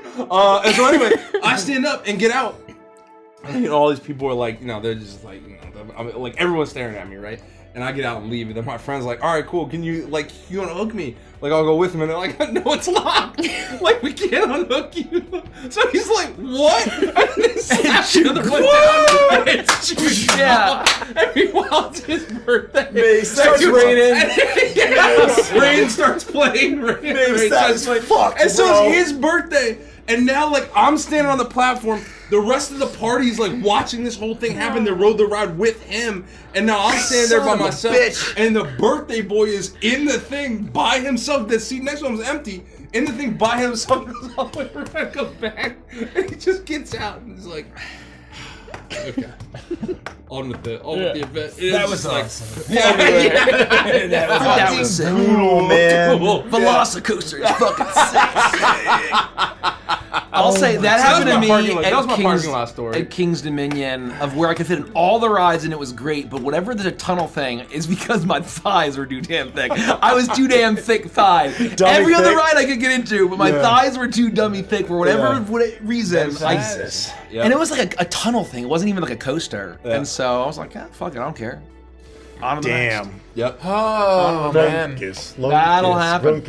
And so anyway, I stand up and get out. And all these people are like, they're just like, like everyone's staring at me, right? And I get out and leave, and then my friend's like, "All right, cool. Can you like you unhook me? Like I'll go with him." And they're like, "No, it's locked. Like we can't unhook you." So he's like, "What?" And they slap the other one down. And it's just And meanwhile, it's his birthday. Starts raining. Rain starts playing. Rain starts playing. Fuck, and so bro. it's his birthday. And now, like, I'm standing on the platform. The rest of the party is, like, watching this whole thing happen. They rode the ride with him. And now I'm standing there by Son of a myself. bitch. And the birthday boy is in the thing by himself. The seat next to him is empty. In the thing by himself. Goes all the way around, goes back. And he just gets out and he's like, okay. On with the event. That was like, awesome. That was sick. Brutal, man. Velocicoaster is fucking sick. I'll say that happened to me That was my parking lot story. at King's Dominion, of where I could fit in all the rides and it was great, but whatever the tunnel thing is because my thighs were too damn thick. I was too damn thick thighs. Every other thick? ride I could get into, but my thighs were too dummy thick for whatever reason. Jesus. And it was like a tunnel thing. It wasn't even like a coaster. And so I was like, fuck it, I don't care. On to the next. Damn. Yep. Oh man. That'll happen.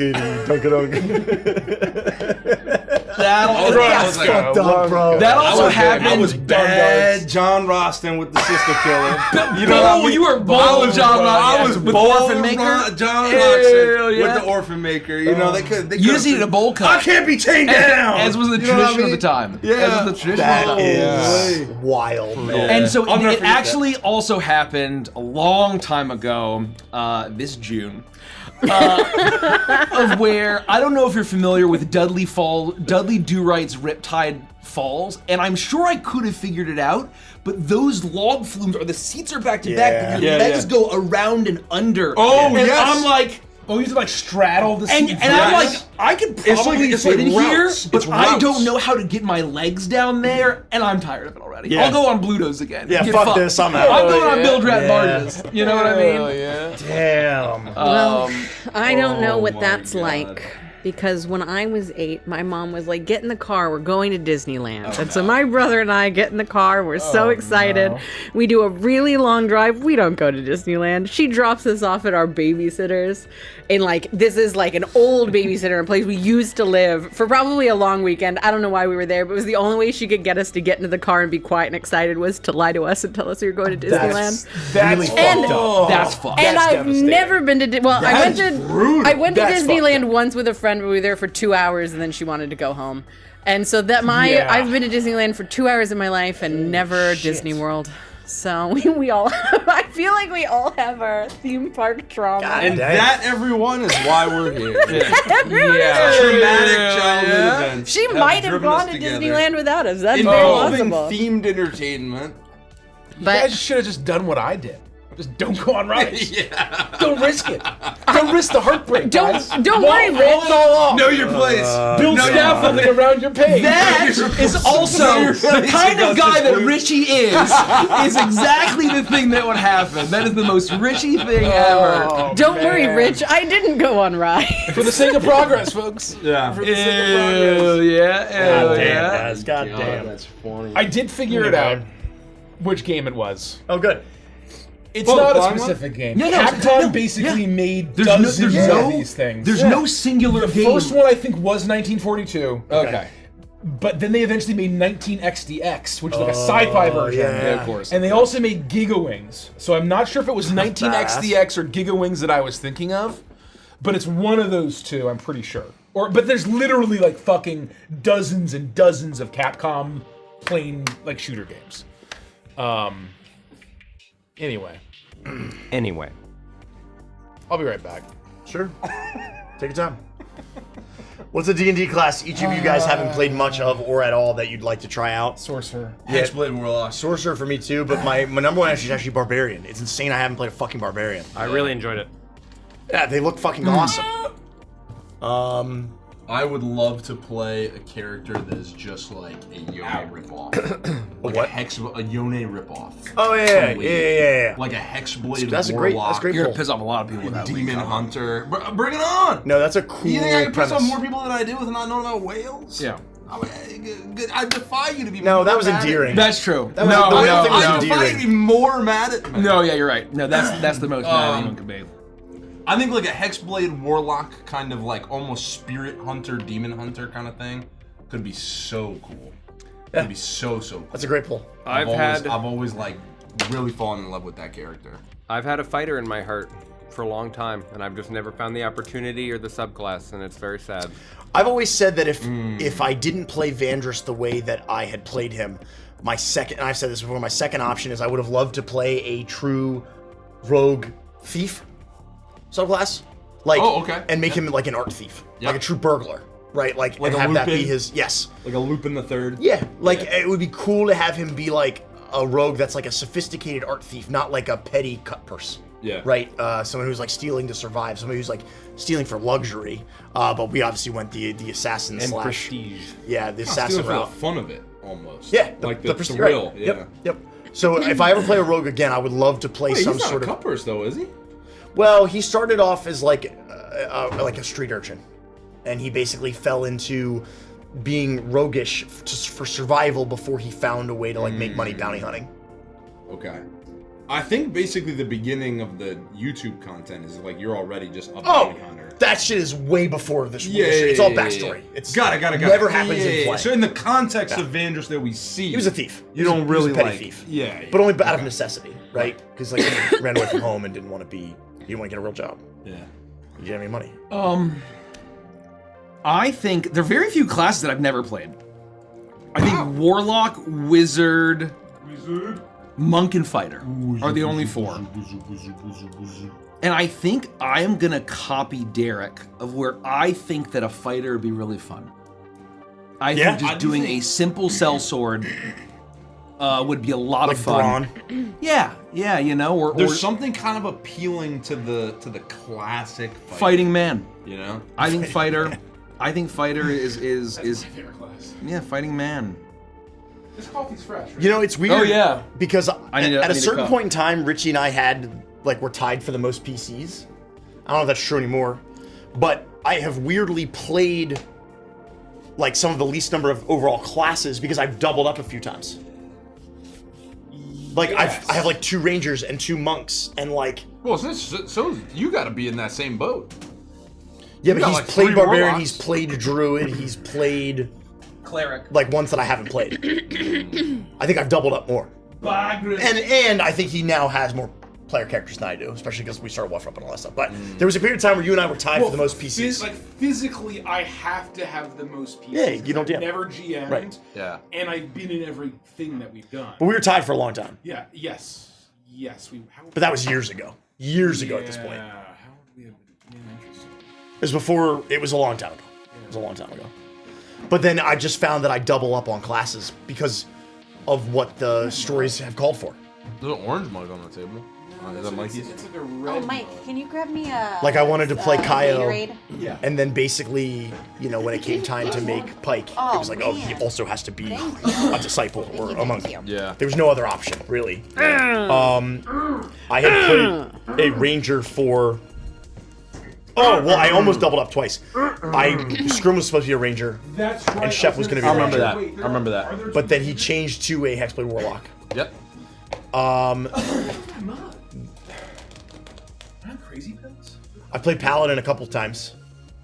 That also happened. I was bad John Roston with the sister killer. You know what I mean? You were bold, John Roston. I was with bold Orphan Maker. John Hell Roston yeah. with the Orphan Maker. You know, they could. You just needed a bowl cut. I can't be chained down. As was the You know what I tradition of mean? the time. Yeah. As was the tradition That of the time. is wild, man. And so I'll never it forget actually also happened a long time ago, this June, of where, I don't know if you're familiar with Dudley Do-Right's Riptide Falls, and I'm sure I could have figured it out, but those log flumes, or the seats are back to back, but your legs go around and under. Oh, and yes. I'm like, Oh, you have to like straddle the seat. and I'm like, I could probably it's fit like in routes. here, but It's I routes. don't know how to get my legs down there, and I'm tired of it already. Yeah. I'll go on Blutos again. Yeah, Get fuck fucked. this, I'm out. I'm going on Bill Drat Yeah. barges. You know what I mean? Damn. Well, I don't know oh what my that's God. like. Because when I was 8, my mom was like, get in the car, we're going to Disneyland. And so my brother and I get in the car, we're so excited. no. We do a really long drive. We don't go to Disneyland. She drops us off at our babysitters. And like, this is like an old babysitter in a place we used to live for probably a long weekend. I don't know why we were there, but it was the only way she could get us to get into the car and be quiet and excited was to lie to us and tell us we were going to Disneyland. That's really And- fucked up. That's fucked. And That's I've devastating. never been to I went to That's fucked Disneyland once with a friend, but we were there for 2 hours and then she wanted to go home. And so that I've been to Disneyland for 2 hours in my life and never Disney World. So we all I feel like we all have our theme park trauma. And Dang. that, everyone, is why we're here. Yeah. Traumatic childhood events. She might have driven us gone to together. Disneyland without us. That's Involving very possible. themed entertainment. You But guys should have just done what I did. Just don't go on rides. Don't risk it. Don't risk the heartbreak. guys. don't worry, Haul Rich. it all off. Know your place. Build scaffolding around your page. That is also the kind of guy that Richie is exactly the thing that would happen. That is the most Richie thing ever. Don't worry, Rich. I didn't go on rides. For the sake of progress, folks. Yeah. For the sake of progress. Ew, yeah, ew, Damn, yeah. guys. God damn. That's funny. I did figure it out which game it was. Oh, good. It's Well, not a flying specific game. No, Capcom basically made dozens of these things. There's no singular The game. first one I think was 1942. Okay. But then they eventually made 19XDX, which is like a sci-fi version. yeah. Of course. And they also made Giga Wings. So I'm not sure if it was 19XDX or Giga Wings that I was thinking of, but it's one of those two, I'm pretty sure. But there's literally like fucking dozens and dozens of Capcom plain like shooter games. Anyway. I'll be right back. Sure. Take your time. What's a D&D class each of you guys haven't played much of or at all that you'd like to try out? Sorcerer. Hexblade Warlock. Sorcerer for me too, but my number one is actually Barbarian. It's insane I haven't played a fucking Barbarian. I really enjoyed it. Yeah, they look fucking awesome. I would love to play a character that is just like a Yone ripoff. Like what? a Yone ripoff. Oh yeah. Like a Hexblade That's Warlock. great. You're pull. gonna piss off a lot of people with that. Demon leak. Hunter. Bring it on! No, that's a cool You think I can piss premise. off more people than I do with not knowing about whales? Yeah. I defy you to be. No, more that was mad at endearing. me. That's true. That was- the real thing was I defy you to be more mad at me. No, yeah, you're right. No, that's the most mad anyone could be. I think like a Hexblade Warlock kind of like almost Spirit Hunter, Demon Hunter kind of thing could be so cool. Could be so cool. That's a great pull. I've always like really fallen in love with that character. I've had a fighter in my heart for a long time, and I've just never found the opportunity or the subclass, and it's very sad. I've always said that if I didn't play Vandross the way that I had played him, my second, and I've said this before, my second option is I would have loved to play a true rogue thief subclass, like, and make him like an art thief, like a true burglar, right? Like and have that be his like a Lupin the Third. Yeah, like it would be cool to have him be like a rogue that's like a sophisticated art thief, not like a petty cut purse. Yeah. Right. Someone who's like stealing to survive. Somebody who's like stealing for luxury. But we obviously went the assassin And slash prestige. Yeah, the assassin Stealing for the route. fun of it, almost. Yeah, like the the prestige. thrill. Right. Yeah. Yep. So if I ever play a rogue again, I would love to play Wait, some he's not sort a of. cut purse though, is he? Well, he started off as like a street urchin, and he basically fell into being roguish for survival before he found a way to like make money bounty hunting. Okay. I think basically the beginning of the YouTube content is like you're already just a Oh, bounty hunter. that shit is way before this. Yeah, it's all backstory. It's got it. Never happens in play. So in the context of Vandross that we see, He was a thief. You don't really he was a petty like, thief. yeah, but only out of necessity, right? Because like he ran away from home and didn't want to be. He didn't want to get a real job. Yeah. He didn't have any money. I think there are very few classes that I've never played. I think Warlock, Wizard, Monk, and Fighter are the only four. And I think I am gonna copy Derek of where I think that a fighter would be really fun. I think just doing a simple sellsword would be a lot of fun. Brawn. Yeah, you know, or There's something kind of appealing to the classic fighting man. You know, I think fighter. I think fighter is my favorite class. yeah, fighting man. This coffee's fresh. Right? You know, it's weird. Oh, yeah. Because I need at a a certain cup. point in time, Richie and I were tied for the most PCs. I don't know if that's true anymore, but I have weirdly played like some of the least number of overall classes because I've doubled up a few times. Like I have like 2 rangers and 2 monks and like. well, so you got to be in that same boat. Yeah, You but got, he's like, played 3 barbarian, warlocks. he's played druid, he's played Cleric. like ones that I haven't played. I think I've doubled up more. And I think he now has more player characters than I do, especially because we started Wolf Up and all that stuff. But there was a period of time where you and I were tied for the most PCs. Like physically, I have to have the most PCs. Yeah, you don't I've DM. never GM'd. Right. Yeah. And I've been in everything that we've done. But we were tied for a long time. Yeah. Yes. But that was years ago. Years ago at this point. Yeah. How would we have been interesting? It was before. It was a long time ago. It was a long time ago. But then I just found that I double up on classes because of what the stories have called for. There's an orange mug on the table. Is that Mikey's? It's like a red. Oh, Mike, can you grab me a? Like I wanted to play Kaio, Gatorade? Yeah. and then basically, you know, when it came time to make Pike, it was like, oh, he man. also has to be a disciple or a monk. Yeah. There was no other option, really. I had played a ranger for. Oh well, I almost doubled up twice. Scrum was supposed to be a ranger, That's right. and Shep was going to be a I remember ranger. that. Wait, I remember that. are there But then he changed to a Hexblade Warlock. Yep. I'm crazy pills. I played Paladin a couple times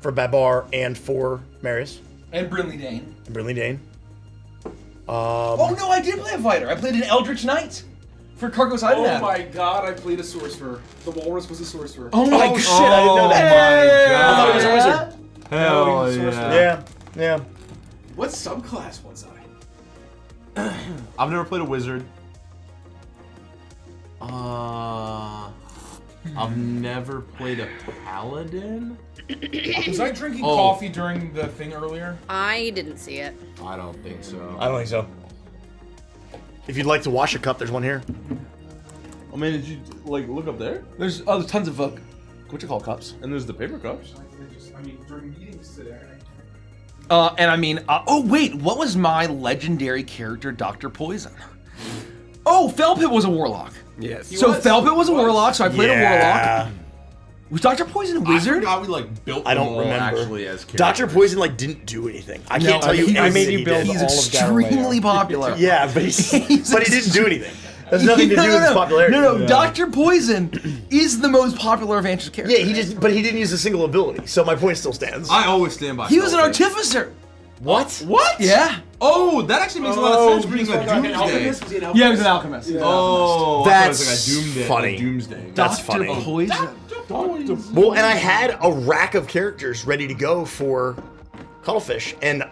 for Babar and for Marius And Brinley Dane. and Brinley Dane. Oh no, I did play a fighter. I played an Eldritch Knight for Cargos Oh Idenab. my god, I played a sorcerer. The walrus was a sorcerer. Oh my Oh shit, I didn't know that. I thought he was a wizard. Hell Yeah, yeah. What subclass was I? I've never played a wizard. I've never played a paladin. Was I drinking coffee during the thing earlier? I didn't see it. I don't think so. I don't think so. If you'd like to wash a cup, there's one here. Oh man, did you like look up there? There's tons of what you call cups. And there's the paper cups. I mean, during meetings today. And I mean, oh wait, what was my legendary character, Dr. Poison? Oh, Felpit was a warlock. Yes. So Felpit was a warlock, so I played a warlock. Was Dr. Poison a I wizard? forgot we like built I them don't all remember. actually as characters. Dr. Poison like didn't do anything. I can't tell you he anything made he you build did. He's all of extremely Galileo. popular. Yeah, but but he didn't do anything. There's nothing to do with his popularity. No, Dr. Poison is the most popular of Vance's characters. Yeah, but he didn't use a single ability. So my point still stands. I always stand by. He was an Phil. artificer. What? What? Yeah. Oh, that actually makes a lot of sense. Being a doomsday. Yeah, he was an alchemist. Oh, That's I thought it was like a doomsday. funny. A doomsday. That's Dr. funny. Poison. Well, and I had a rack of characters ready to go for Cuttlefish, and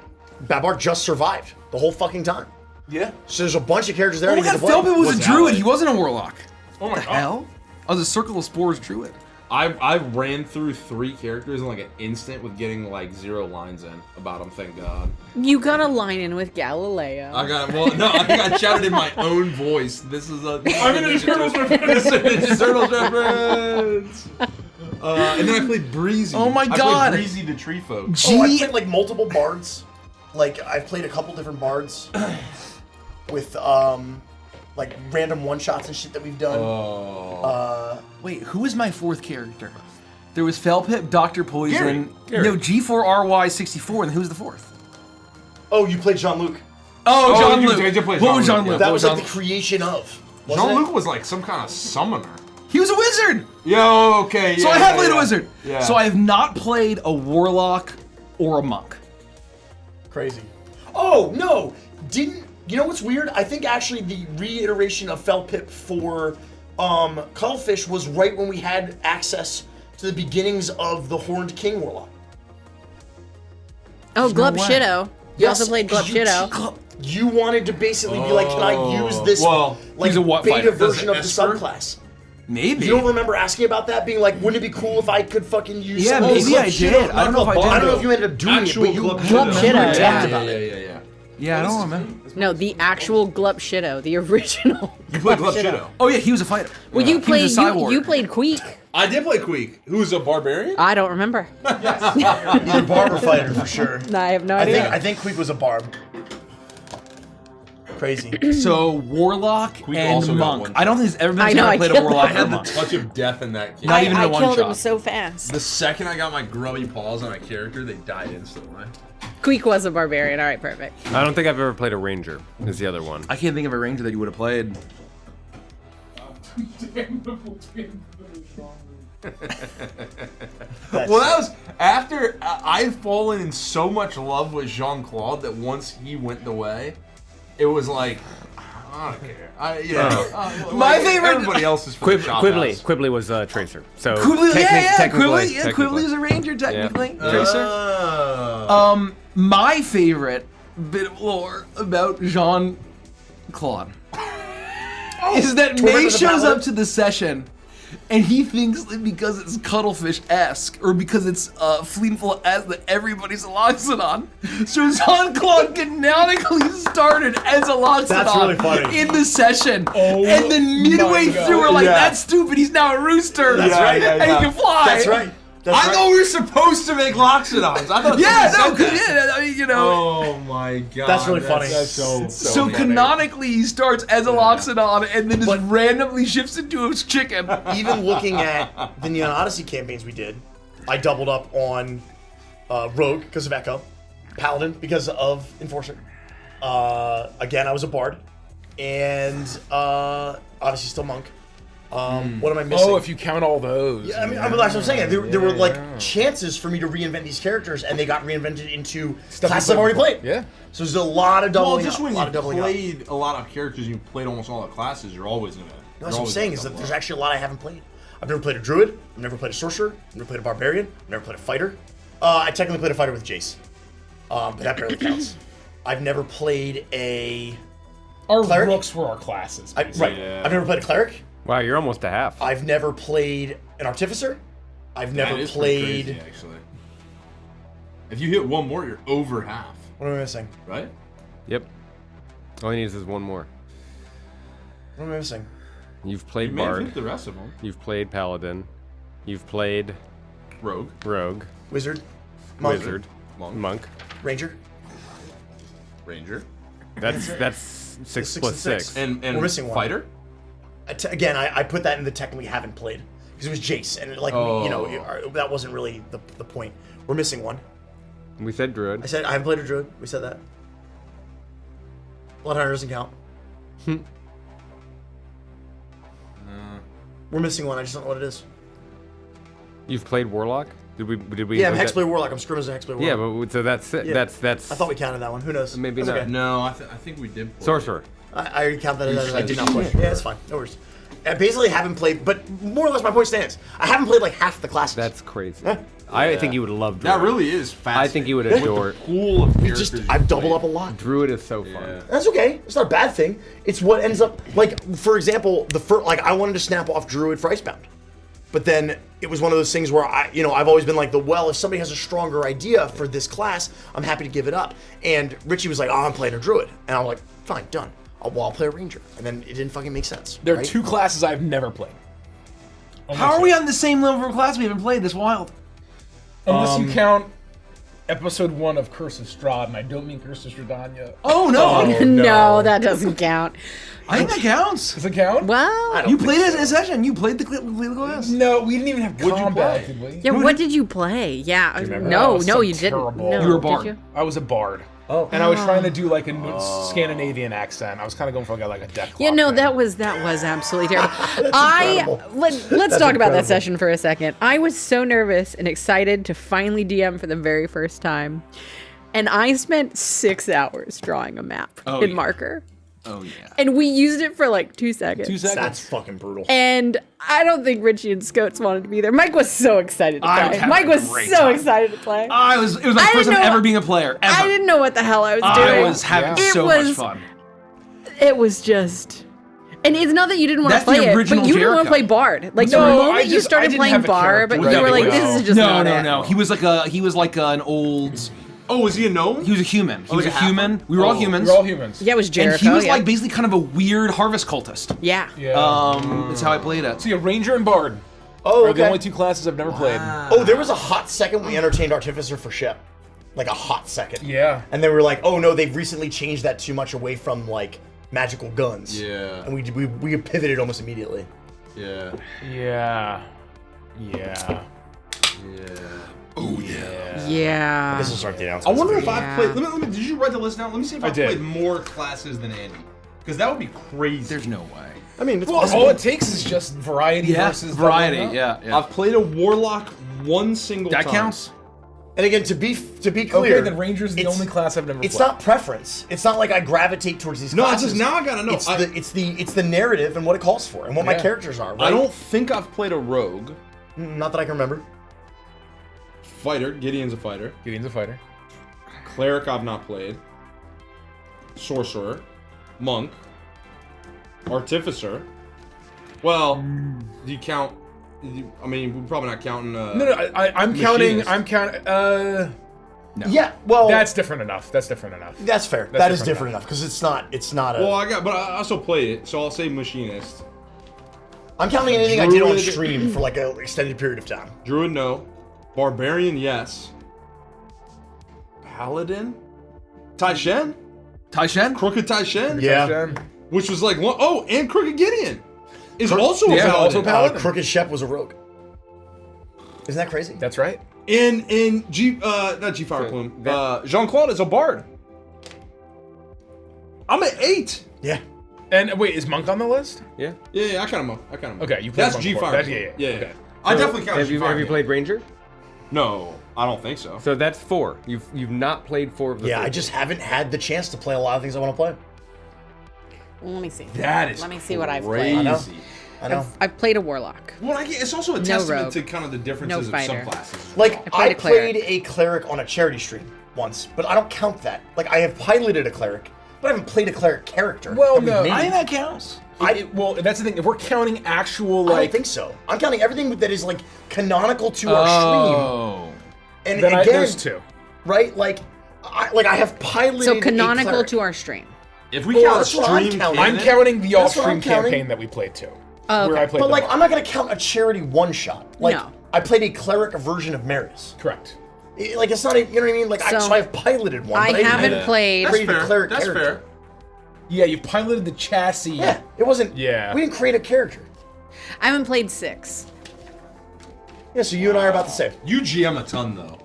Babar just survived the whole fucking time. Yeah. So there's a bunch of characters there. Oh my ready god, to play. Felpin was a What's druid. that He wasn't a warlock. Oh my What the hell? I was a Circle of Spores druid. I ran through 3 characters in like an instant with getting like 0 lines in about them. Thank God. You got a line in with Galileo. I think I shouted in my own voice. This is a. I'm in a Turtles reference. This is a Ninja Turtles reference. And then I played Breezy. Oh my I God. played Breezy the Tree Folk. Oh, I played like multiple bards. Like I've played a couple different bards with like random one shots and shit that we've done. Wait, who was my 4th character? There was Felpip, Dr. Poison. Gary. No, G4RY64, and who's the 4th? Oh, you played Jean-Luc. Oh, you Jean-Luc. did play What was Jean-Luc, Jean-Luc? yeah. That What was like Jean-Luc? the creation of. wasn't Jean-Luc it? was like some kind of summoner. He was a wizard. Yo, okay. So I have played a wizard. Yeah. So I have not played a warlock or a monk. Crazy. Oh no! Didn't you know what's weird? I think actually the reiteration of Felpip for Cuttlefish was right when we had access to the beginnings of the Horned King Warlock. Oh, Glub way. Shitto. You also played Glub 'cause you- Shitto. You wanted to basically be like, can I use this Well, like he's a what beta fighter? version of the Esper? subclass? Maybe. You don't remember asking about that? Being like, wouldn't it be cool if I could fucking use Yeah, some of maybe this I shit? did. I don't know if I did. I don't know if you ended up doing Actual it, but you Glub Glub Shitto. Shitto, talked yeah. about it. Yeah. Yeah, I don't remember. No, the actual Glub Shitto, the original. You played Glub Shitto. Oh yeah, he was a fighter. Well, you He was played a cyborg. you played Queek. I did play Queek. Who's a barbarian? I don't remember. Either barb or fighter for sure. I have no I idea. think Queek was a barb. Crazy. So warlock also and got monk. one. I don't think there's ever been I a know, time I I played a killed warlock I or a had the monk. touch of death in that game. Not even I in a one killed shot. him so fast. The second I got my grubby paws on a character, they died instantly. Queek was a barbarian. All right, perfect. I don't think I've ever played a ranger. Is the other one. I can't think of a ranger that you would have played. Well, that was after I'd fallen in so much love with Jean-Claude that once he went the way, it was like, I don't care. My favorite- Everybody else is from Chop Quibbly. House. Quibbly was a tracer. So Quibbly, technically- Quibbly is a ranger technically. Yeah. Tracer. My favorite bit of lore about Jean-Claude is that May Torment of the shows Paladin? up to the session and he thinks that because it's Cuttlefish-esque or because it's Fleetful-esque that everybody's a Loxodon. So Jean-Claude canonically started as a Loxodon That's really funny. in the session. Oh and then midway my God. through we're like, Yeah. that's stupid, he's now a rooster. That's right. And he can fly. That's right. That's I right. thought we were supposed to make Loxodons. I thought Yeah, somebody no, said that. yeah, I mean, you know. Oh my god. That's really funny. So canonically, he starts as a Loxodon and then just randomly shifts into a chicken. Even looking at the Neon Odyssey campaigns we did, I doubled up on Rogue because of Echo, Paladin because of Enforcer. Again, I was a Bard, and obviously still Monk. What am I missing? Oh, if you count all those. Yeah, I mean, that's what I'm saying. There were like chances for me to reinvent these characters, and they got reinvented into classes I've already played. Yeah. So there's a lot of Well, doubling just up. when A lot you of doubling up. played a lot of characters, you played almost all the classes. You're always gonna. That's what I'm saying is that there's actually a lot I haven't played. I've never played a druid. I've never played a sorcerer. I've never played a barbarian. I've never played a fighter. I technically played a fighter with Jace, but that barely counts. I've never played a Our Cleric? rooks were our classes. right. Yeah. I've never played a cleric. Wow, you're almost a half. I've never played an artificer. I've That never is pretty played. crazy, actually. If you hit one more, you're over half, What am I missing? right? Yep. All he needs is one more. What am I missing? You've played You may have Bard. hit the rest of them. You've played Paladin. You've played Rogue, Rogue. Wizard, monk, Wizard. Monk. Monk. ranger. Ranger, That's 6 6 plus and 6. 6. and We're missing one. fighter. Again, I put that in the technically haven't played because it was Jace, and like you know, that wasn't really the point. We're missing one. We said druid. I said I haven't played a druid. We said that. Bloodhunter doesn't count. We're missing one. I just don't know what it is. You've played warlock? Did we? Yeah, I'm Hexblade Warlock. I'm screwing as a Hexblade Warlock. Yeah, but so that's it. Yeah. That's. I thought we counted that one. Who knows? Maybe That's not. okay. No, I think we did. Play. Sorcerer. I count that as I did not play. Sorcerer. Yeah, it's fine. No worries. I basically haven't played, but more or less my point stands. I haven't played like half the classes. That's crazy. I think you would love druid. That really is fascinating. I think you would adore it. Pool of characters. just I've doubled up a lot. Druid is so fun. Yeah. That's okay. It's not a bad thing. It's what ends up like, for example, the first like I wanted to snap off Druid for Icebound, but then it was one of those things where I've always been like if somebody has a stronger idea for this class, I'm happy to give it up. And Richie was like, oh, I'm playing a Druid, and I'm like, fine, done. I'll play a Ranger, and then it didn't fucking make sense. There are right? 2 classes I've never played. How are we on the same level of class we haven't played? This wild. Unless you count episode 1 of Curse of Strahd, and I don't mean Curse of Strahdanya. Oh no! No, that doesn't count. I think that counts. Does it count? Well, You played it in a session. You played the class. No, we didn't even have What'd you combat, play? did we? yeah. What did you play? Yeah. remember? No, That was no, so you didn't. terrible. No, You were a did bard. you? I was a bard. Oh. And I was trying to do like a Scandinavian accent. I was kind of going for like a deck. Yeah, no, that was absolutely terrible. incredible. Let's talk about that incredible. session for a second. I was so nervous and excited to finally DM for the very first time, and I spent 6 hours drawing a map in marker, Oh yeah. and we used it for like 2 seconds. 2 seconds. That's fucking brutal. And I don't think Richie and Scotes wanted to be there. Mike was so excited to I was play. having Mike a was great so time. excited to play. It was my I first didn't time know- ever being a player. Ever. I didn't know what the hell I was I doing. was having It so much was- fun. It was just. And it's not that you didn't want to That's the play it, original but you didn't want to Jericho. play Bard. Like No, the I moment you just- I started didn't playing have a Bard, but character. you were like, Well, "This is just not it." No. He was like an old. Oh, was he a gnome? He was a human. He was a like a human. halfling? We were all Oh. humans. We're all humans. Yeah, it was Jericho. And he was yeah. like basically kind of a weird harvest cultist. yeah. Yeah. That's how I played it. So yeah, Ranger and Bard Oh, are the okay. only 2 classes I've never played. Oh, there was a hot second we entertained Artificer for Shep. Like a hot second. Yeah. And then we were like, oh no, they've recently changed that too much away from like magical guns. Yeah. And we pivoted almost immediately. Yeah. Yeah. Yeah. Yeah. This will start the I announcements. wonder if Yeah. I've played. Let me. Did you write the list down? Let me see if I I've did. played more classes than Andy. Because that would be crazy. There's no way. I mean, it's Well, possible. all it takes is just variety versus variety. leveling up. Yeah. I've played a warlock one single That time. counts. And again, to be clear, Okay, then Ranger's the it's- only class I've never It's played. not preference. It's not like I gravitate towards these No, it's classes. just now I gotta know. It's the narrative and what it calls for and what my Yeah. characters are. Right? I don't think I've played a rogue. Not that I can remember. Fighter. Gideon's a fighter. Gideon's a fighter. Cleric I've not played. Sorcerer. Monk. Artificer. Well, do you count? I mean, we're probably not counting. No, I'm counting. Machinist. I'm counting. Yeah, well, That's different enough. That's different enough. that's fair. that's That is different different enough because it's not a. Well, but I also played it, so I'll say machinist. I'm counting anything I did on Druid- stream for like an extended period of time. Druid, no. Barbarian, yes. Paladin? Taishen? Taishen? Crooked Taishen? Shen. Which was like, oh, and Crooked Gideon is also a yeah, paladin. also paladin. Crooked Shep was a rogue. Isn't that crazy? That's right. And not G Fire Plume. Jean Claude is a bard. I'm at 8. Yeah. And wait, is Monk on the list? Yeah. Yeah, I count him up. Okay, you played That's Monk G before. Fire. That- Yeah. Okay. I definitely count. Have you G-Fire. played Ranger? No, I don't think so. So that's 4. You've not played 4 of the. Yeah, 13. I just haven't had the chance to play a lot of things I want to play. Let me see. That is Let me see what I've Crazy. played. I know. I've played a warlock. Well, it's also a No testament rogue. to kind of the differences of fighter. subclasses. Like, played I a cleric. played a cleric on a charity stream once, but I don't count that. Like, I have piloted a cleric, but I haven't played a cleric character. Well, that we've no, made. I think that counts. Well, that's the thing. If we're counting actual, I like, don't think so. I'm counting everything that is, like, canonical to our stream. Oh. And then again, there's 2. right? Like I have piloted So a canonical cleric. to our stream. If we Well, count that's what I'm stream counting. I'm canon, counting the That's what I'm off-stream counting. campaign that we played too. Oh, Where okay. I played But, the like, Monk. I'm not going to count a charity one-shot. Like, No. I played a cleric version of Marius. Correct. Like, it's not, you know what I mean? Like, So, so I've piloted one. I but haven't didn't played. That's create a fair. cleric That's character. fair. Yeah, you piloted the chassis. Yeah, it wasn't. Yeah. We didn't create a character. I haven't played 6. Yeah, so you and I are about the same. You GM a ton, though.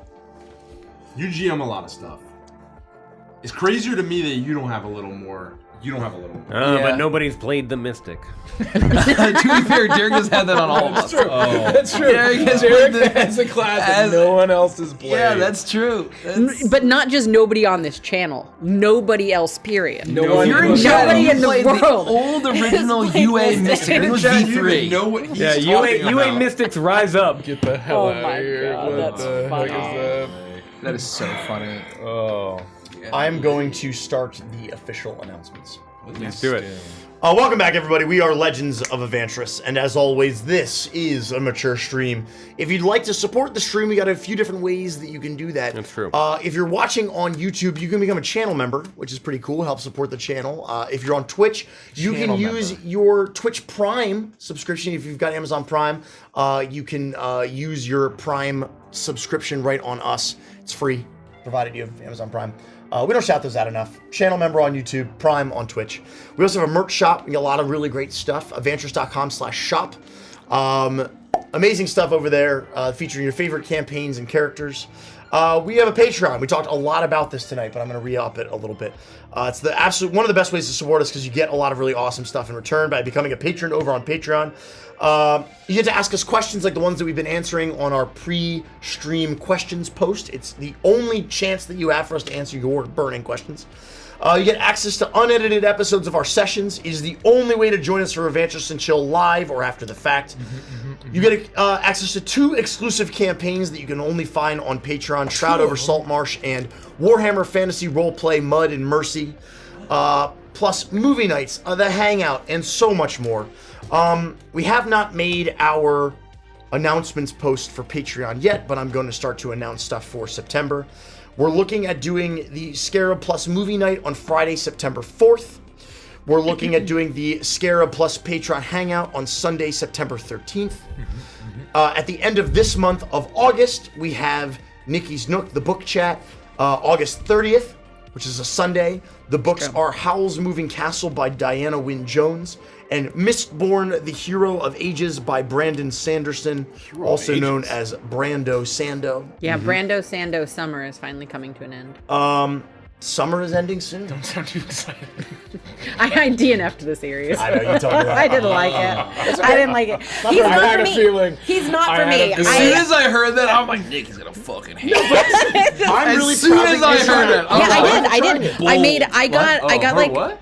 You GM a lot of stuff. It's crazier to me that you don't have a little more. But nobody's played the Mystic. To be fair, Derek has had that on all of us. That's true. Derek has Derek played the- has a class that no one else has played. Yeah, that's true. But not just nobody on this channel. Nobody else, period. No one. You're in Nobody chat. Nobody You in the played world old original has played UA Mystic. Mystic. It was You don't V3. even know what he's Yeah, talking UA about. Mystics rise up. Get the hell Oh out my of here. God, What that's the funny. heck is that? That is so funny. Oh. I'm going to start the official announcements. Let's do it. Welcome back, everybody. We are Legends of Evantris, and as always, this is a mature stream. If you'd like to support the stream, we got a few different ways that you can do that. That's true. If you're watching on YouTube, you can become a channel member, which is pretty cool. Help support the channel. If you're on Twitch, you can use your Twitch Prime subscription. If you've got Amazon Prime, you can use your Prime subscription right on us. It's free, provided you have Amazon Prime. We don't shout those out enough. Channel member on YouTube, Prime on Twitch. We also have a merch shop. We got a lot of really great stuff. Evantris.com/shop. Amazing stuff over there, featuring your favorite campaigns and characters. We have a Patreon. We talked a lot about this tonight, but I'm going to re-up it a little bit. It's the absolute one of the best ways to support us because you get a lot of really awesome stuff in return by becoming a patron over on Patreon. You get to ask us questions like the ones that we've been answering on our pre-stream questions post. It's the only chance that you have for us to answer your burning questions. You get access to unedited episodes of our sessions. It is the only way to join us for Evantris and Chill live or after the fact. You get access to 2 exclusive campaigns that you can only find on Patreon: Shroud over Saltmarsh and Warhammer Fantasy Roleplay Mud and Mercy. Plus movie nights, the Hangout, and so much more. We have not made our announcements post for Patreon yet, but I'm going to start to announce stuff for September. We're looking at doing the Scarab Plus movie night on Friday, September 4th. We're looking at doing the Scarab Plus Patreon Hangout on Sunday, September 13th. At the end of this month of August, we have Nikki's Nook, the book chat, August 30th, which is a Sunday. The books are Howl's Moving Castle by Diana Wynne Jones and Mistborn, the Hero of Ages by Brandon Sanderson, also known as Brando Sando. Yeah, Brando Sando Summer is finally coming to an end. Summer is ending soon. Don't sound too excited. I DNF'd the series. I know, you told me that. I didn't like it. I didn't like it. He's I not had for a me. feeling. He's not I for had me. a As soon as I heard that, I'm like, Nikki's gonna fucking hate it. I'm really As soon proud as that I you heard tried it, I did. I got like what?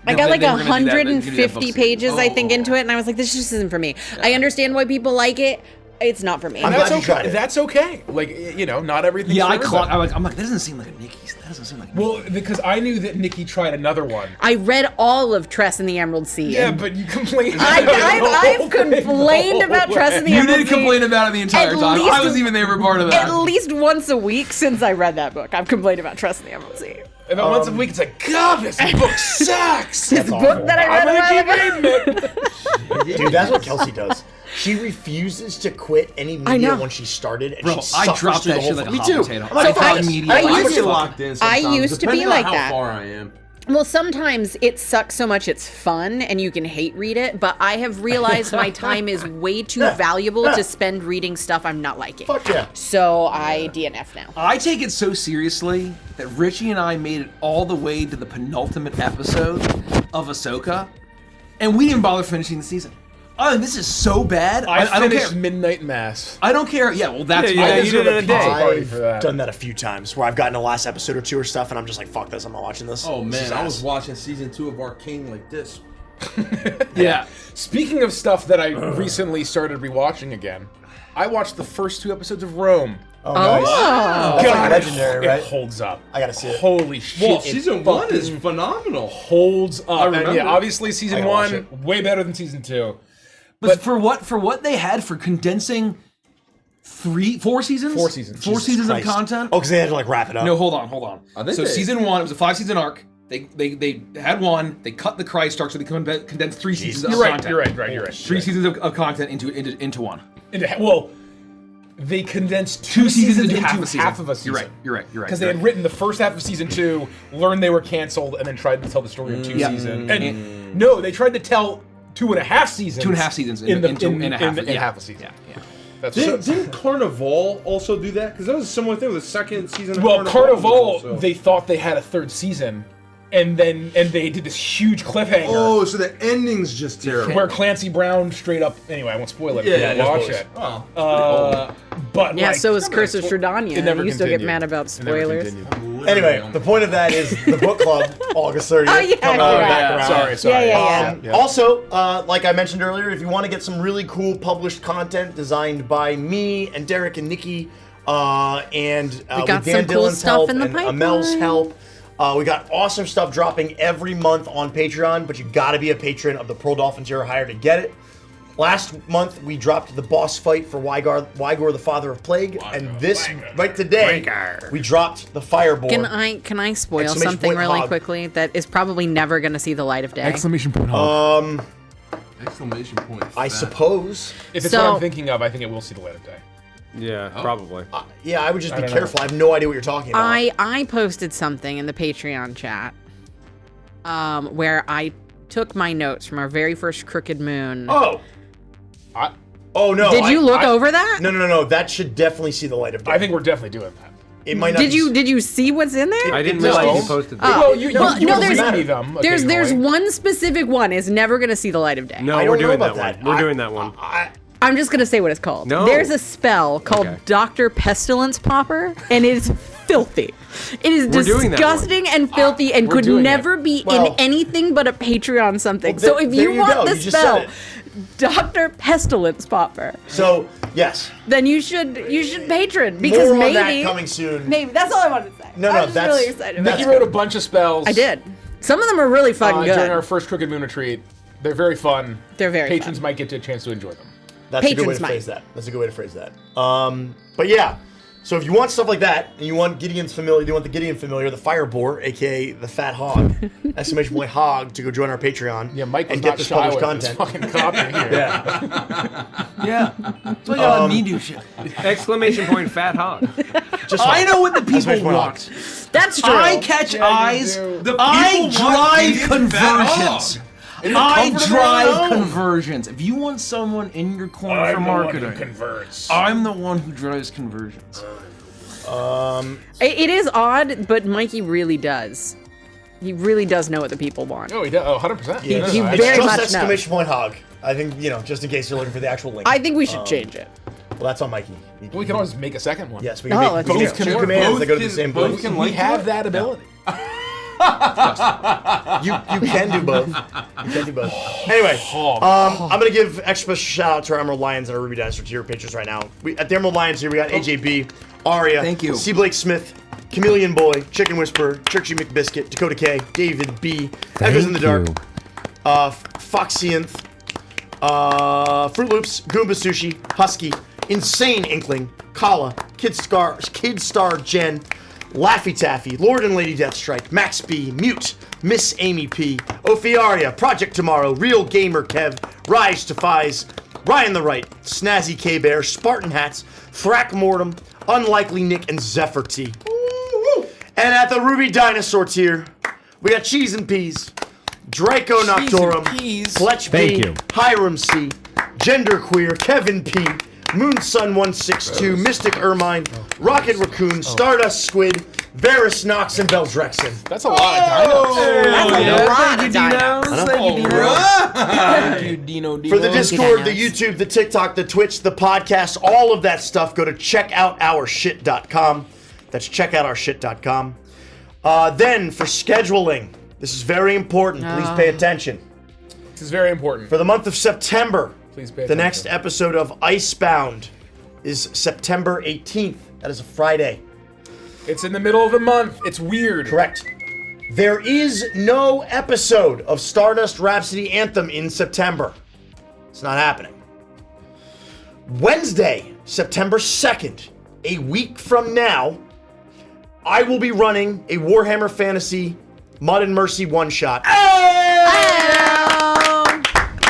I got like They were gonna do that, they're gonna do that 150 book series. pages, I think, into it, and I was like, this just isn't for me. I understand why people like it. It's not for me. I'm That's glad you tried okay. it. That's okay. Like, you know, not everything. Yeah, I'm like, that doesn't seem like a Nikki's. That doesn't seem like. Well, because I knew that Nikki tried another one. I read all of Tress in the Emerald Sea. Yeah, and but you complained. I've complained about Tress in the You Emerald did Sea. complain about it the entire At time. least- I was even there for part of that. At least once a week since I read that book, I've complained about Tress in the Emerald Sea. And then once a week, it's like, God, this book sucks. This book that I read a while I'm ago. gonna keep reading it. Dude, that's what Kelsey does. She refuses to quit any media know. when she started, and Bro, she I suffers dropped through that the whole shit like a thing. hot Me too. potato. I'm like, I fuck, media. I I used get to- locked in I sometimes, used to be depending on like how that. far I am. Well, sometimes it sucks so much it's fun and you can hate read it, but I have realized my time is way too valuable to spend reading stuff I'm not liking. Fuck yeah. So I DNF now. I take it so seriously that Richie and I made it all the way to the penultimate episode of Ahsoka, and we didn't bother finishing the season. Oh, this is so bad. I don't finished care. Midnight Mass. I don't care. Yeah, well, that's Yeah, why. you did it in a day. Party for that. I've done that a few times where I've gotten the last episode or two or stuff, and I'm just like, fuck this, I'm not watching this. Oh This is man, I ass. was watching season 2 of Arcane like this. Yeah. Speaking of stuff that I recently started rewatching again, I watched the first 2 episodes of Rome. Oh, nice. That's like legendary, right? It holds up. I gotta see it. Holy shit! Well, it season 1 is fucking phenomenal. holds up. And remember. yeah, obviously I season gotta watch 1 way better than season 2. But for what they had for condensing 4 seasons? 4 seasons. Four Jesus seasons Christ. of content? Oh, because they had to like wrap it up. No, hold on. I think So they- season 1, it was a 5-season arc. They had one. They cut the Christ arc, so they condensed 3 seasons of You're right. content. You're right. 3 seasons of content into one. Well, they condensed 2 2 seasons into into half of a season. You're right. Because they had written the first half of season 2, learned they were canceled, and then tried to tell the story in 2 Yeah. seasons. And no, they tried to tell 2.5 seasons. 2.5 seasons in half half a season. Yeah. That's Didn't Carnival also do that? Because that was a similar thing with the second season. Of well, Carnival, also. they thought they had a third season, and they did this huge cliffhanger. Oh, so the ending's just terrible. Where Clancy Brown straight up. Anyway, I won't spoil it. Yeah, If you watch it. But Yeah, like, so is Curse of Stradania. it never You still get continued. mad about It never spoilers. continued. Anyway, the point of that is the book club, August 30th. Oh, yeah, coming yeah. back around. Sorry. Yeah. Also, like I mentioned earlier, if you want to get some really cool published content designed by me and Derek and Nikki, and We got with Dan some cool Dillon's stuff help in the and Amel's pipeline. help, we got awesome stuff dropping every month on Patreon, but you got to be a patron of the Pearl Dolphins Hero Hire to get it. Last month, we dropped the boss fight for Wygor the Father of Plague, and this, right today, we dropped the Fireborn. Can I spoil Exclamation something point really hog. quickly that is probably never going to see the light of day? Exclamation point. Exclamation point. I suppose. If it's So- what I'm thinking of, I think it will see the light of day. Yeah, probably. Yeah, I would just be don't know. careful. I have no idea what you're talking about. I posted something in the Patreon chat where I took my notes from our very first Crooked Moon. Oh no! Did you look over that? No. That should definitely see the light of day. I think we're definitely doing that. It might not. Did you see what's in there? I didn't No. realize you posted that. Well, you Well, you no, can there's- read me them. There's occasionally. one specific one is never going to see the light of day. No, I we're don't know doing about that that. one. We're doing that one. I'm just going to say what it's called. No. There's a spell called Okay. Dr. Pestilence Popper, and it is filthy. It is We're doing that disgusting and filthy and We're could doing be in Well- anything but a Patreon something. Well, So there- if there you you want go. the You just said spell, it. Dr. Pestilence Popper, So yes, then you should patron because more on maybe that coming soon. maybe that's all I wanted to say. No, I no, was just that's- really excited about that's Nikki it. wrote a bunch of spells. I did. Some of them are really fucking good. During our first Crooked Moon retreat. They're very fun. They're very Patrons fun. might get a chance to enjoy them. That's a good way Patrons to might. phrase that. That's a good way to phrase that. But yeah, so if you want stuff like that, and you want Gideon's familiar, you want the Gideon familiar, the Firebore, aka the Fat Hog, exclamation point Hog, to go join our Patreon. Yeah, Mike was and not get the shy published with his content. fucking copy here. Yeah. That's why you let me do shit. Exclamation point fat hog. Just I know what the people Exclamation point want. That's true. I catch eyes. do. The I people want drive Gideon's fat conversions. hog. I comfortable drive alone. conversions. If you want someone in your corner for marketing, converts. I'm the one who drives conversions. It is odd, but Mikey really does. He really does know what the people want. Oh, he does. Oh, 100%. He It's very just much exclamation point Hog. I think, just in case you're looking for the actual link. I think we should change it. Well, that's on Mikey. We can always make a second one. Yes, we can Oh, make let's we do can it. two Both commands that go to the can- same both place. can We link have to it? that ability. You can do both. You can do both. Anyway, I'm gonna give extra shout out to our Emerald Lions and our Ruby Dinosaur tier pitchers right now. At the Emerald Lions here, we got AJB, Aria, Thank you. C. Blake Smith, Chameleon Boy, Chicken Whisperer, Churchy McBiscuit, Dakota K, David B, Echoes in the Dark, Foxyanth, Fruit Loops, Goomba Sushi, Husky, Insane Inkling, Kala, Kid Star Jen, Laffy Taffy, Lord and Lady Deathstrike, Max B, Mute, Miss Amy P, Ophiaria, Project Tomorrow, Real Gamer Kev, Rise to Fies, Ryan the Right, Snazzy K Bear, Spartan Hats, Thrackmortem, Unlikely Nick, and Zephyr T. And at the Ruby Dinosaur tier, we got Cheese and Peas, Draco Noctorum, Fletch B, Thank you. Hiram C, Genderqueer, Kevin P, Moonsun162, Mystic Ermine, Rocket Raccoon, Stardust Squid, Varus Knox, and Beldrexen. That's a lot of dinos. That's a lot of dinos. Thank you, Dino. For the Discord, the Dinos. YouTube, the TikTok, the Twitch, the podcast, all of that stuff, go to checkoutOurShit.com. That's checkoutOurShit.com. Then for scheduling, this is very important. Please pay attention. This is very important. For the month of September, Please pay the next attention. episode of Icebound is September 18th. That is a Friday. It's in the middle of the month. It's weird. Correct. There is no episode of Stardust Rhapsody Anthem in September. It's not happening. Wednesday, September 2nd, a week from now, I will be running a Warhammer Fantasy Mud and Mercy one-shot.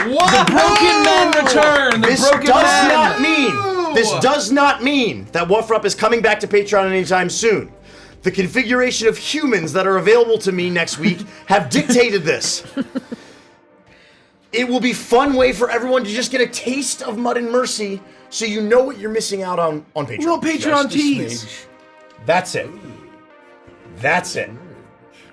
The broken men return. The This broken does men. not mean that Wolfrup is coming back to Patreon anytime soon. The configuration of humans that are available to me next week have dictated this. It will be a fun way for everyone to just get a taste of Mud and Mercy so you know what you're missing out on Patreon. Little Patreon Just a tease. smidge. That's it. That's it.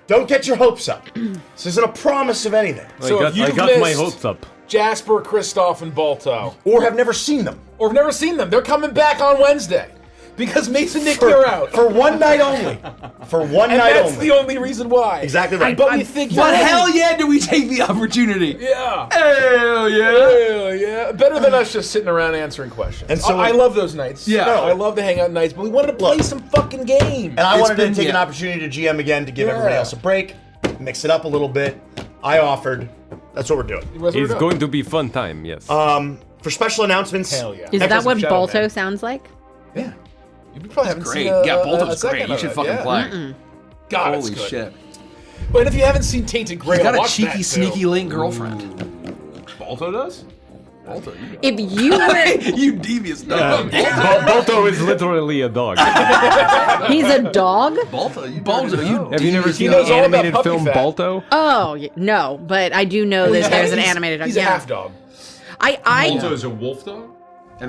Don't get your hopes up. This isn't a promise of anything. So if I you've got my missed hopes up. Jasper, Kristoff, and Balto, Or have never seen them. or have never seen them, they're coming back on Wednesday. Because Mason Nick, they're out. For one night only. For one And night that's only. the only reason why. Exactly right. But we think But you're hell ready. yeah, do we take the opportunity? Yeah. Hell yeah. Hell yeah. Better than us just sitting around answering questions. And so I love those nights. Yeah. No. I love the hangout nights, but we wanted to play some fucking games. And I wanted been- to take an yeah. opportunity to GM again to give Yeah. everybody else a break, mix it up a little bit. I offered. That's what we're doing. That's what we're It's doing. going to be fun time, yes. For special announcements. Hell yeah. Is that Echoes what of Shadow Balto Man. sounds like? Yeah. You probably haven't Great. seen Yeah, a Bolto's second great. You of should it, fucking yeah. play. God, it's Holy good. shit. But if you haven't seen Tainted Grail, He's got a watch cheeky, that too. sneaky link girlfriend. Balto does? Balto, you If you were, You devious dog. Balto is literally a dog. he's a dog. Balto, you Have you never seen knows the all about animated puppy film fat. Balto? Oh no, but I do know that there's an animated dog. He's yeah. a half dog. Balto is a wolf dog?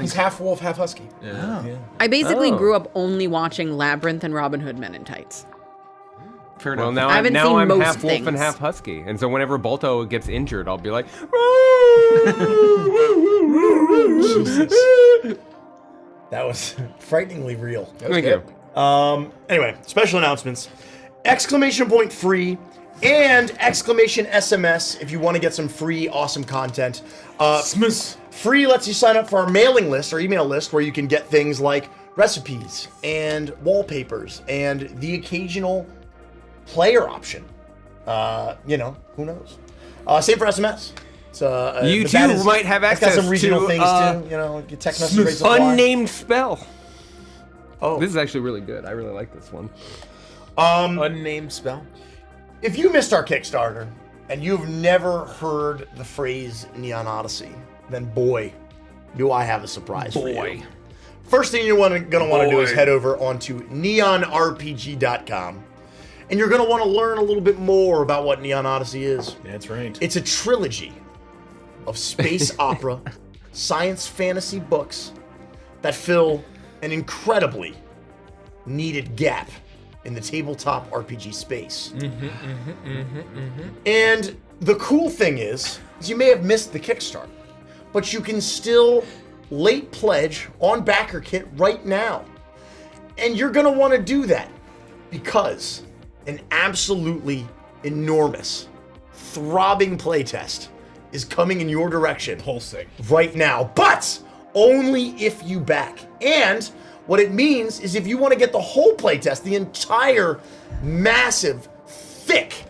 He's half wolf, half husky. I basically Oh. grew up only watching Labyrinth and Robin Hood Men in Tights. Fair Well, enough. now I haven't seen I'm most half wolf and things. half husky, and so whenever Balto gets injured, I'll be like, That was frighteningly real. "Thank you." Anyway, special announcements. Exclamation point free and exclamation SMS if you want to get some free awesome content. Free lets you sign up for our mailing list, our email list, where you can get things like recipes and wallpapers and the occasional player option. Who knows? Same for SMS. So, You but that too might have it's got access some regional to, things too. Your text message rates apply. Unnamed spell. Oh, This is actually really good. I really like this one. Unnamed spell. If you missed our Kickstarter and you've never heard the phrase Neon Odyssey, then boy, do I have a surprise for you. First thing you're gonna want to do is head over onto neonrpg.com, and you're gonna want to learn a little bit more about what Neon Odyssey is. That's right. It's a trilogy of space opera, science fantasy books that fill an incredibly needed gap in the tabletop RPG space. And the cool thing is you may have missed the Kickstarter, but you can still late pledge on BackerKit right now. And you're gonna wanna do that because an absolutely enormous, throbbing playtest is coming in your direction Pulsing. right now, but only if you back. And what it means is if you want to get the whole playtest, the entire massive, thick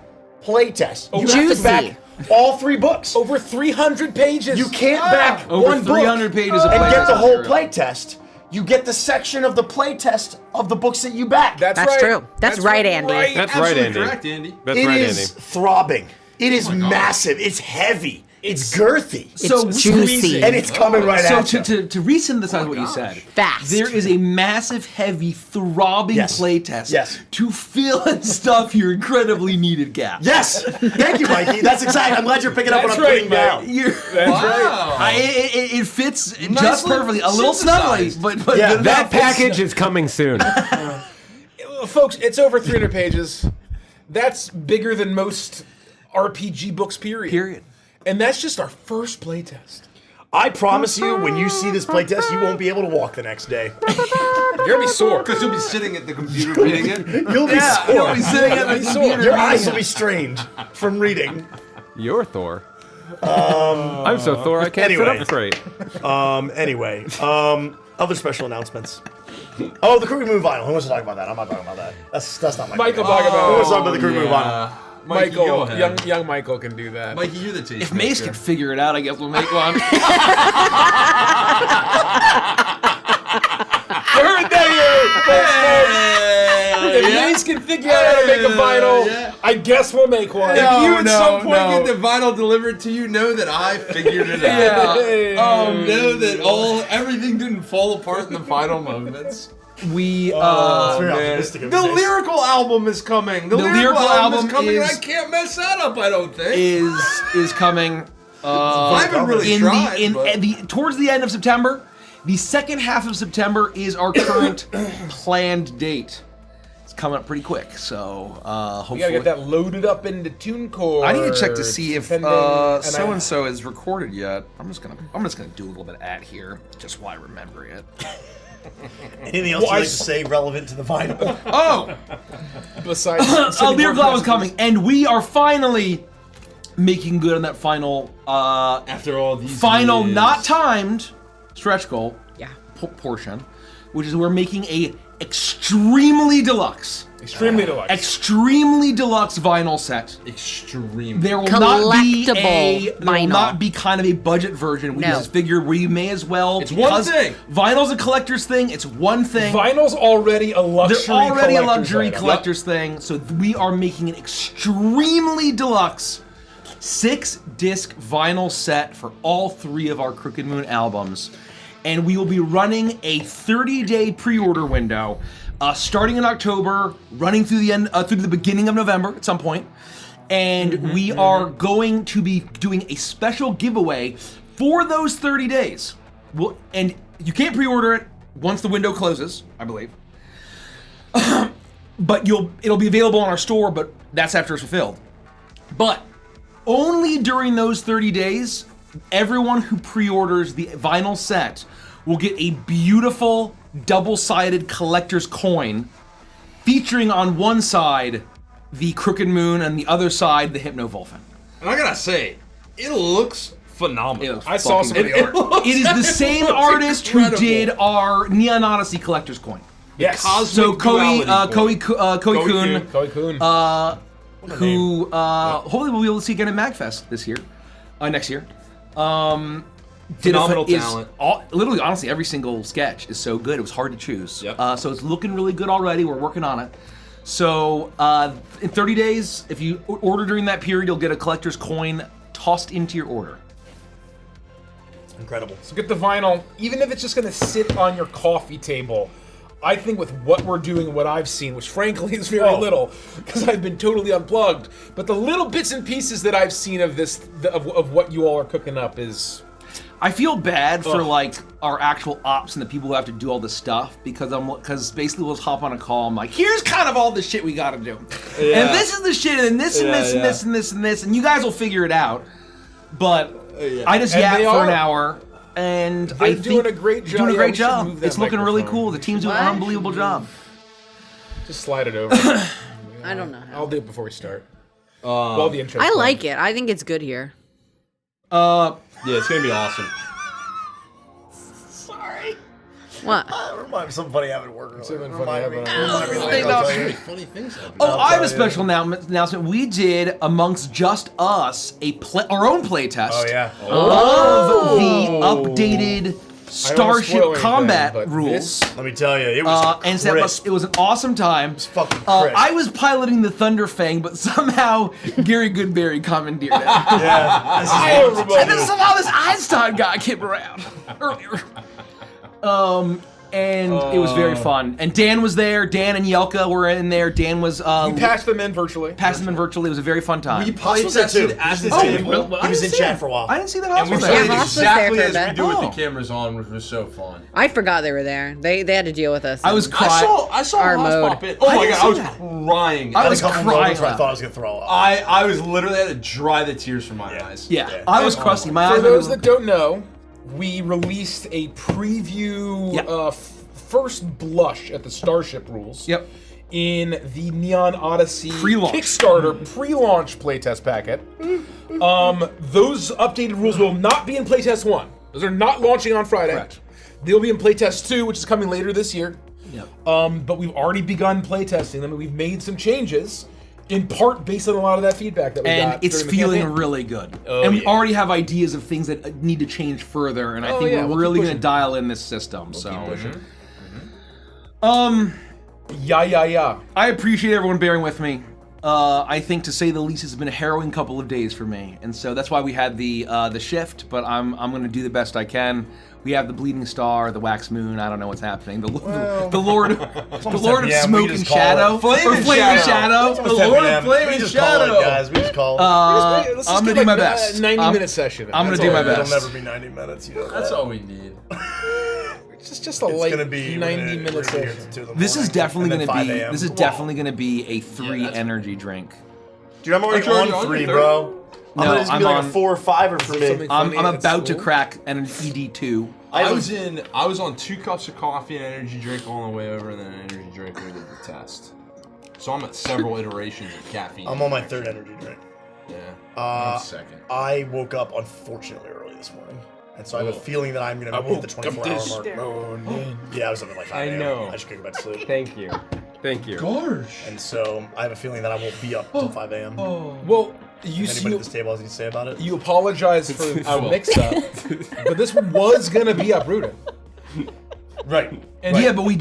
playtest, you have to Juicy. back all 3 books. Over 300 pages. You can't back Over one 300 book pages of and get the playtest whole material. playtest. You get the section of the playtest of the books that you back. That's That's right. true. That's right, Andy. That's right, Absolutely Andy. correct, Andy. That's It right, is Andy. throbbing. It is massive. It's heavy. It's girthy. So It's juicy. And it's coming right So at you. to resynthesize what you said, Fast. there is a massive, heavy, throbbing Yes. playtest Yes. to fill and stuff your incredibly needed gap. Yes. Thank you, Mikey. That's exactly. I'm glad you're picking up what That's I'm putting right, down. You're, That's right. it fits just Nicely perfectly. A little snuggly, synthesized. but Yeah, good That enough. package is coming soon. Folks, it's over 300 pages. That's bigger than most RPG books, period. Period. And that's just our first playtest. I promise you, when you see this playtest, you won't be able to walk the next day. You're gonna be sore. Because you'll be sitting at the computer reading it. You'll be sore. You'll be sitting at the computer. Your eyes will be strained from reading. You're Thor. I'm so Thor I can't sit anyway. up straight. Anyway, other special announcements. Oh, the Crooked Moon vinyl. Who wants to talk about that? I'm not talking about that. That's not my. Michael, thing. talk Who wants to talk about about the Crooked Moon vinyl? Mikey, go Michael. ahead. Young Michael can do that. Mikey, you're the taste If Mace maker. can figure it out, I guess we'll make one. You heard that here, folks. If Mace can figure out how to make a vinyl, I guess we'll make one. If you at no, some point no. get the vinyl delivered to you, know that I figured it out. Know that everything didn't fall apart in the final moments. We It's very optimistic of The you, Mace. lyrical album is coming. The lyrical album is coming, and I can't mess that up. I don't think. is coming. I haven't really in tried. the in but- at the towards the end of September. The second half of September is our current planned date. It's coming up pretty quick, so hopefully. We gotta get that loaded up into TuneCore. I need to check to see if depending- so and so is recorded yet. I'm just gonna do a little bit of ad here, just while I remember it. Anything else you'd like to say relevant to the vinyl? Oh, Besides, Lyric Law was coming, and we are finally making good on that final. After all these final, years. not timed stretch goal. Yeah. Portion, which is we're making a extremely deluxe extremely deluxe. extremely deluxe vinyl set. Extreme. There will Collectible not vinyl. be kind of a budget version. We No. just figured we may as well. It's one because thing. Vinyl's a collector's thing. It's one thing. Vinyl's already a luxury. They're already a collector's luxury item. collector's thing. So we are making an extremely deluxe 6-disc vinyl set for all 3 of our Crooked Moon albums. And we will be running a 30-day pre-order window, starting in October, running through the end, through the beginning of November at some point. And we are going to be doing a special giveaway for those 30 days. And you can't pre-order it once the window closes, I believe. But it'll be available on our store, but that's after it's fulfilled. But only during those 30 days, everyone who pre-orders the vinyl set will get a beautiful double-sided collector's coin featuring on one side the Crooked Moon and the other side the Hypno-Volfin. And I gotta say, it looks phenomenal. I saw some of the art. It is the same artist who did our Neon Odyssey collector's coin. Yes. So Koei Kun, Koei Kun. who hopefully we'll be able to see again at MagFest this year, next year. Phenomenal talent. Literally, honestly, every single sketch is so good. It was hard to choose. Yep. So it's looking really good already. We're working on it. So in 30 days, if you order during that period, you'll get a collector's coin tossed into your order. Incredible. So get the vinyl, even if it's just gonna sit on your coffee table. I think with what we're doing and what I've seen, which frankly is very little, because I've been totally unplugged, but the little bits and pieces that I've seen of this, of what you all are cooking up is... I feel bad for like our actual ops and the people who have to do all this stuff because basically we'll just hop on a call. I'm like, here's kind of all the shit we gotta do, and this is the shit, and this and this and this and this and this, and you guys will figure it out. But I just yap for an hour. And I think doing a great job. Doing a great we should job. move that It's looking really microphone. cool. The team's doing an unbelievable job. Just slide it over. I don't know how. I'll do it before we start. While the intro. I like it. I think it's good here. Yeah, it's gonna be awesome. Sorry. What? Remind me of something funny happened at work. Something funny Remind me. happened at Remind me later, I'll tell you. Funny things happen. Oh, I have a special announcement. We did amongst just us our own playtest. Oh yeah. Of the updated Starship spoil anything, combat but rules. Let me tell you, it was And so crisp. it was an awesome time. fucking crisp. I was piloting the Thunder Fang, but somehow Gary Goodberry commandeered it. Yeah. And then somehow this Einstein guy came around earlier. And it was very fun. And Dan was there. Dan and Yelka were in there. Dan was We passed them in virtually. It was a very fun time. We Haas was there too. playtested at the Oh, table. he was in chat for a while. I didn't see that And Haas we was played there. Yeah, Haas was there exactly for a as we bit. do with Oh. the cameras on, which was so fun. I forgot they were there. They had to deal with us. I was I crying. saw Our Haas mode. pop in. Oh I my didn't god, see I was that. crying. I was a couple crying moments where I up. thought I was gonna throw up. I was literally had to dry the tears from my eyes. Yeah, Yeah. I was crusty. My For eyes those were- that don't know, we released a preview, Yep. first blush at the Starship rules. Yep. In the Neon Odyssey Pre-launch. Kickstarter pre-launch playtest packet. Those updated rules will not be in playtest 1. Those are not launching on Friday. Correct. They'll be in playtest 2, which is coming later this year. Yep. But we've already begun playtesting them, and we've made some changes, in part based on a lot of that feedback that we got. And it's during the feeling campaign. really good. Oh, and we yeah. already have ideas of things that need to change further, and I Oh, think yeah, we're we'll really keep going to pushing. dial in this system. Keep So, pushing. um, Yeah. I appreciate everyone bearing with me. I think, to say the least, has been a harrowing couple of days for me, and so that's why we had the shift. But I'm going to do the best I can. We have the bleeding star, the wax moon. I don't know what's happening. The Lord of Smoke and Shadow, Flaming Shadow. the Lord of Flaming We Shadow. call it, guys. We just call it. Let's just I'm gonna get do my like best. 90-minute session. I'm gonna That's do all my it is. best. It'll never be 90 minutes. You know That's that. all we need. It's just a It's light gonna be 90-minute session. This is definitely going gonna to be. This is definitely gonna be a 3 that's- energy drink. Dude, I'm already Aren't you on already 3, on your bro. No, I'm gonna be like on- a 4 or 5 for me. something- I'm funny at about to school? crack an ED2. I was on 2 cups of coffee and an energy drink on the way over, and then an energy drink when we did the test. So I'm at several iterations of caffeine. I'm on my 3rd energy drink. Yeah. Uh, I'm second. I woke up unfortunately early this morning. And so I have a feeling that I'm going to hit the 24-hour mark. Yeah, I was up at like 5 a.m. I know. I just couldn't go back to sleep. Thank you. Thank you. And so I have a feeling that I won't be up till 5 a.m. Well, Anybody at this table has anything to say about it? you apologize for our mix-up, but this was gonna be Uprooted. Right. And Yeah, but we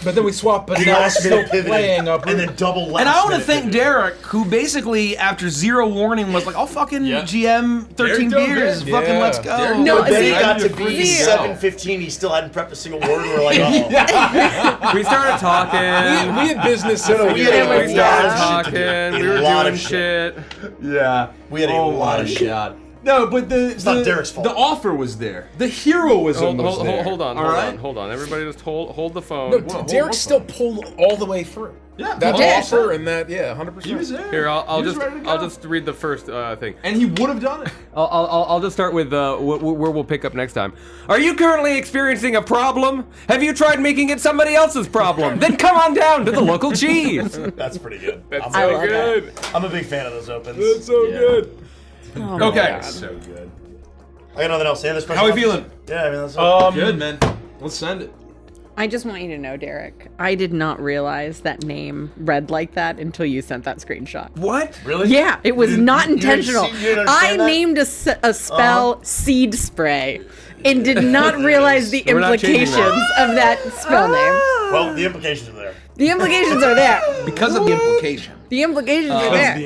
but then we swapped, but The now last it's still minute pivoted, playing Uprooted. and then double last and I want to minute thank pivoted. Derek, who basically, after 0 warning, was like, "I'll fucking GM 13 Derek beers, dove in. fucking Yeah. let's go." Derek No, But then see- it got to See- be see- 7:15. He still hadn't prepped a single word. And we're like, oh. We started talking. we had business. No, no, we had Yeah, a we lot started of shit to do. talking. A We were lot doing of shit. Yeah. We had a lot of shit. God. No, but the not Derek's fault. The offer was there. The hero was almost there. Hold on. All right. Hold on. Everybody just hold the phone. No, Whoa, Derek whoa, still pulled all the way through. Yeah, That He did. offer and that, 100%. He was there. Here, I'll He was just ready to go. I'll just read the first thing. And he would have done it. I'll just start with where we'll pick up next time. Are you currently experiencing a problem? Have you tried making it somebody else's problem? Then come on down to the local cheese. That's pretty good. That's I so love good. I'm a big fan of those opens. That's so good. Oh, Okay. So good. I got nothing else. Any other special How we options? feeling? Yeah, I mean, that's Good, man. Let's send it. I just want you to know, Derek, I did not realize that name read like that until you sent that screenshot. What? really. Yeah, it was not you didn't intentional. see- you didn't I understand that? named a spell seed spray and did not realize the We're not changing implications of that spell name. Well, the implications are there. The implications are there. Because of the implication. The implications are there.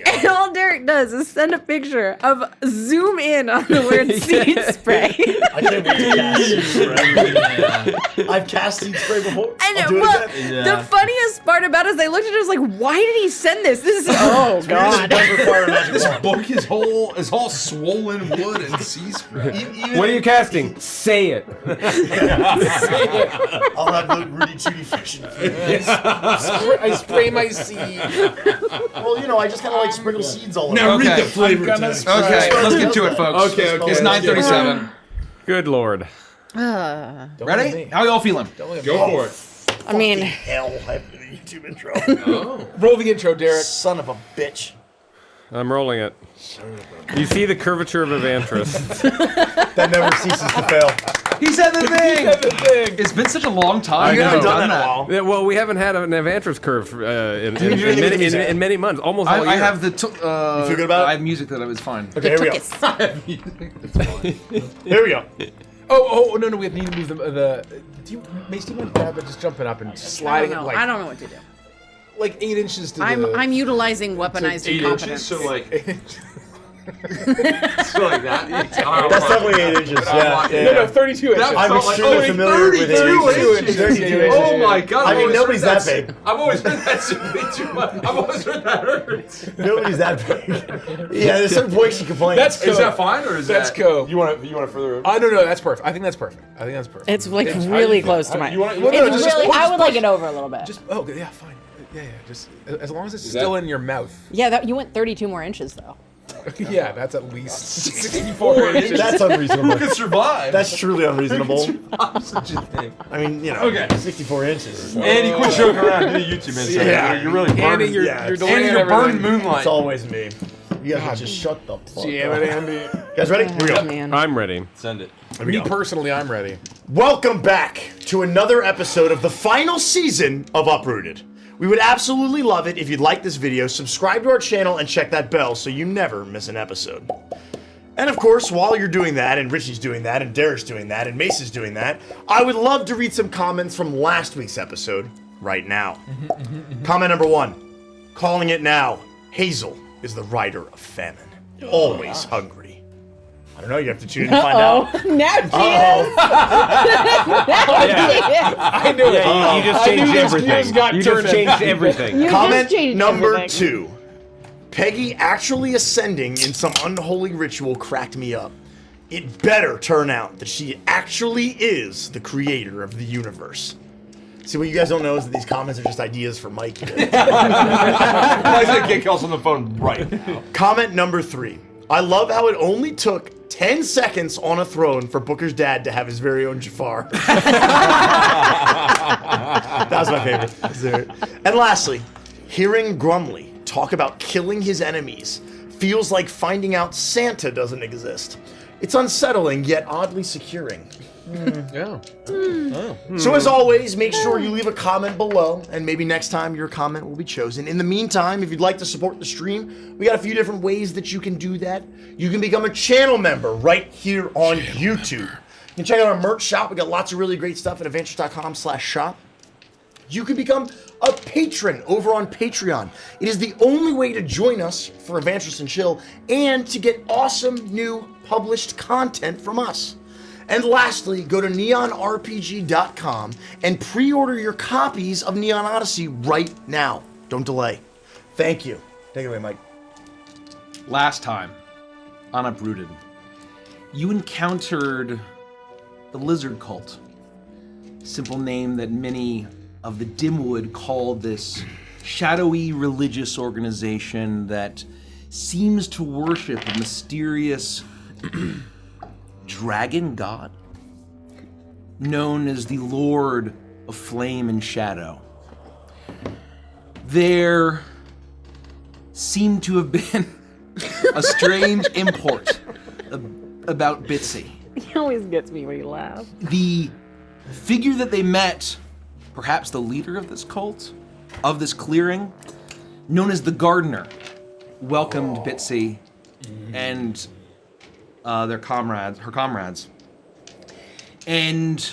And all Derek does is send a picture of zoom in on the word seed spray. I can't wait to cast seed spray. I've cast seed spray before. And I'll do it well, again. the funniest part about it is I looked at it, I was like, why did he send this? This is oh It god. does require a magic This wand. book is all swollen wood and sea spray. Even What are you casting? Say it. I'll have the Rudy Tooty fiction. I spray my seed. Well, you know, I just kind of like sprinkle seeds all over. Now read Okay. the flavor I'm gonna text. Okay, let's get to it, folks. Okay, okay. It's 9:37. Good lord. Ready? How y'all feeling? Go for it. I mean, Hell, I have the YouTube intro. Oh. Roll the intro, Derek. Son of a bitch. I'm rolling it. You see the curvature of Evantris. That never ceases to fail. He said the thing. The thing. It's been such a long time. You since haven't I've done that in a while. Yeah, well, we haven't had an Evantris curve in music? many months. Almost all year. I have the. You feel good about it? I have music that was fine. Okay, here we go. Here we go. Oh, no, we need to move the do you, Mace, do you want to grab it, just jumping up and I sliding don't it know. like, I don't know what to do. like 8 inches to I'm utilizing weaponized 8 incompetence. inches, so like. So like that. That's definitely 8 inches. Yeah. No, 32 inches. That I'm felt like extremely familiar with 32 inches. 32 inches. Oh my god. I I've mean, always nobody's heard that big. I've always heard that simply too much. I've always heard that hurts. Nobody's that big. Yeah, there's some points you complain. That's Is that fine or is That's that? cool. You want to further? I don't know. That's perfect. I think that's perfect. It's like really close to mine. You want? Well, no, It's just really. push- I would like it over a little bit. Just yeah, fine. Yeah. Just as long as it's still in your mouth. Yeah, that you went 32 more inches though. Yeah, that's at least 64 inches. That's unreasonable. Who could survive? That's truly unreasonable. such a thing. I mean, you know, Okay. 64 inches. Andy, quit joking around. Do the YouTube man. Yeah. You're really Andy, burning. you're yeah, delaying Andy, you're everything. burning moonlight. It's always me. You guys just shut the fuck Damn up. it, Andy. Guys ready? Here we go. Oh, man. I'm ready. Send it. Me personally, I'm ready. Welcome back to another episode of the final season of Uprooted. We would absolutely love it if you'd like this video, subscribe to our channel, and check that bell so you never miss an episode. And of course, while you're doing that, and Richie's doing that, and Derek's doing that, and Mace is doing that, I would love to read some comments from last week's episode. right now. Comment number 1. Calling it now. Hazel is the rider of famine. Always hungry. I don't know, you have to tune in to find out. Now she I knew it. You just changed everything. You just changed everything. Comment number 2. Peggy actually ascending in some unholy ritual cracked me up. It better turn out that she actually is the creator of the universe. See, what you guys don't know is that these comments are just ideas for Mike. Mike's gonna get calls on the phone right now. Comment number 3. I love how it only took 10 seconds on a throne for Booker's dad to have his very own Jafar. That was my favorite. And lastly, hearing Grumley talk about killing his enemies feels like finding out Santa doesn't exist. It's unsettling, yet oddly securing. So as always, make sure you leave a comment below, and maybe next time your comment will be chosen. In the meantime, if you'd like to support the stream, we got a few different ways that you can do that. You can become a channel member right here on YouTube. You can check out our merch shop. We got lots of really great stuff at adventures.com/shop. You can become a patron over on Patreon. It is the only way to join us for Adventures and Chill and to get awesome new published content from us. And lastly, go to neonrpg.com and pre-order your copies of Neon Odyssey right now. Don't delay. Thank you. Take it away, Mike. Last time on Uprooted, you encountered the Lizard Cult. Simple name that many of the Dimwood call this shadowy religious organization that seems to worship a mysterious dragon god known as the Lord of Flame and Shadow. There seemed to have been a strange import about Bitsy. He always gets me when he laughs. The figure that they met, perhaps the leader of this cult, of this clearing, known as the Gardener, welcomed Bitsy and her comrades, and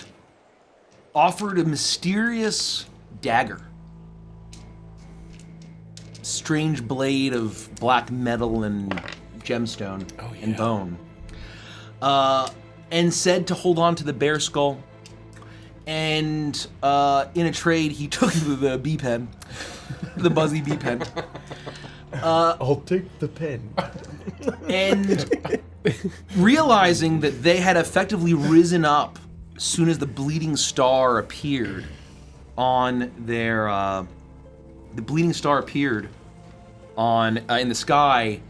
offered a mysterious dagger. Strange blade of black metal and gemstone and bone. And said to hold on to the bear skull. And in a trade, he took the bee pen, the Buzzy bee pen. I'll take the pen. And realizing that they had effectively risen up as soon as the bleeding star appeared on their, the bleeding star appeared on in the sky,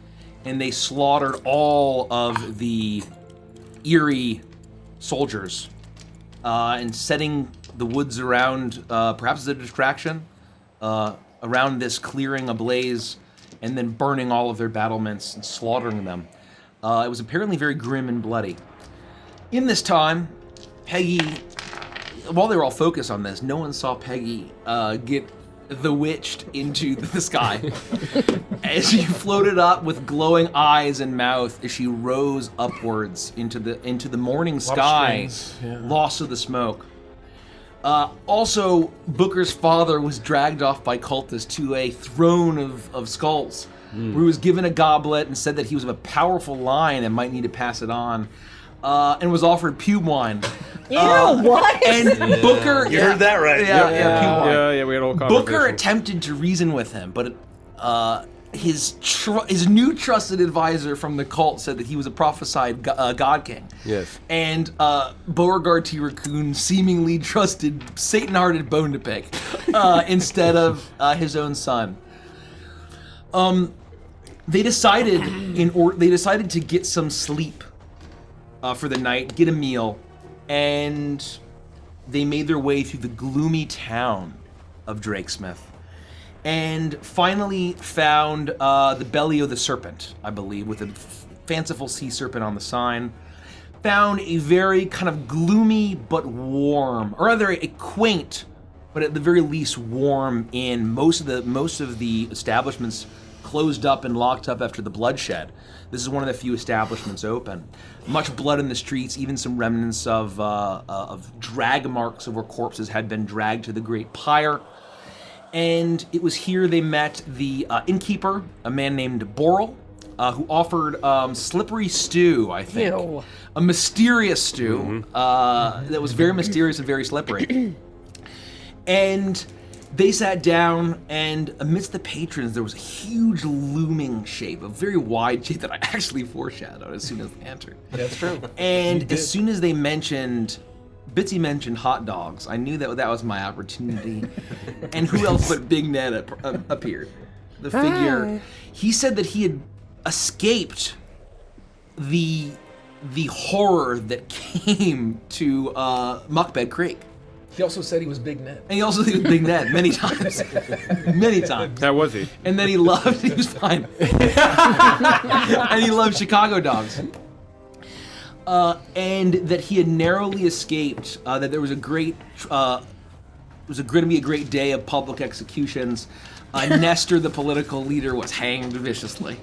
and they slaughtered all of the eerie soldiers, and setting the woods around, perhaps as a distraction, around this clearing ablaze, and then burning all of their battlements and slaughtering them. It was apparently very grim and bloody. In this time, Peggy, while they were all focused on this, no one saw Peggy get the-witched into the sky. As she floated up with glowing eyes and mouth as she rose upwards into the morning sky, lost to the smoke. Also, Booker's father was dragged off by cultists to a throne of skulls, where he was given a goblet and said that he was of a powerful line and might need to pass it on, and was offered pube wine. What? And Booker, You heard that right. pube wine. Yeah, we had a whole conversation. Booker attempted to reason with him, but his new trusted advisor from the cult said that he was a prophesied god king. Yes. And Beauregard T. Raccoon seemingly trusted Satan-hearted Bone to pick instead of his own son. They decided to get some sleep for the night, get a meal, and they made their way through the gloomy town of Drakesmith, and finally found the belly of the serpent, I believe, with a fanciful sea serpent on the sign. Found a very kind of gloomy but warm, or rather a quaint, but at the very least warm inn. Most of the establishments closed up and locked up after the bloodshed. This is one of the few establishments open. Much blood in the streets, even some remnants of drag marks of where corpses had been dragged to the great pyre. And it was here they met the innkeeper, a man named Boral, who offered slippery stew, I think. Ew. A mysterious stew that was very mysterious and very slippery. And they sat down, and amidst the patrons, there was a huge looming shape, a very wide shape that I actually foreshadowed as soon as they entered. That's true. And as soon as they mentioned, Bitsy mentioned hot dogs, I knew that was my opportunity. And who else but Big Ned appeared? The figure. He said that he had escaped the horror that came to Muckbed Creek. He also said he was Big Ned. And he also said he was Big Ned many times. Many times. That was he. And then he was fine. And he loved Chicago dogs. And that he had narrowly escaped, that there was going to be a great day of public executions. Nestor, the political leader, was hanged viciously.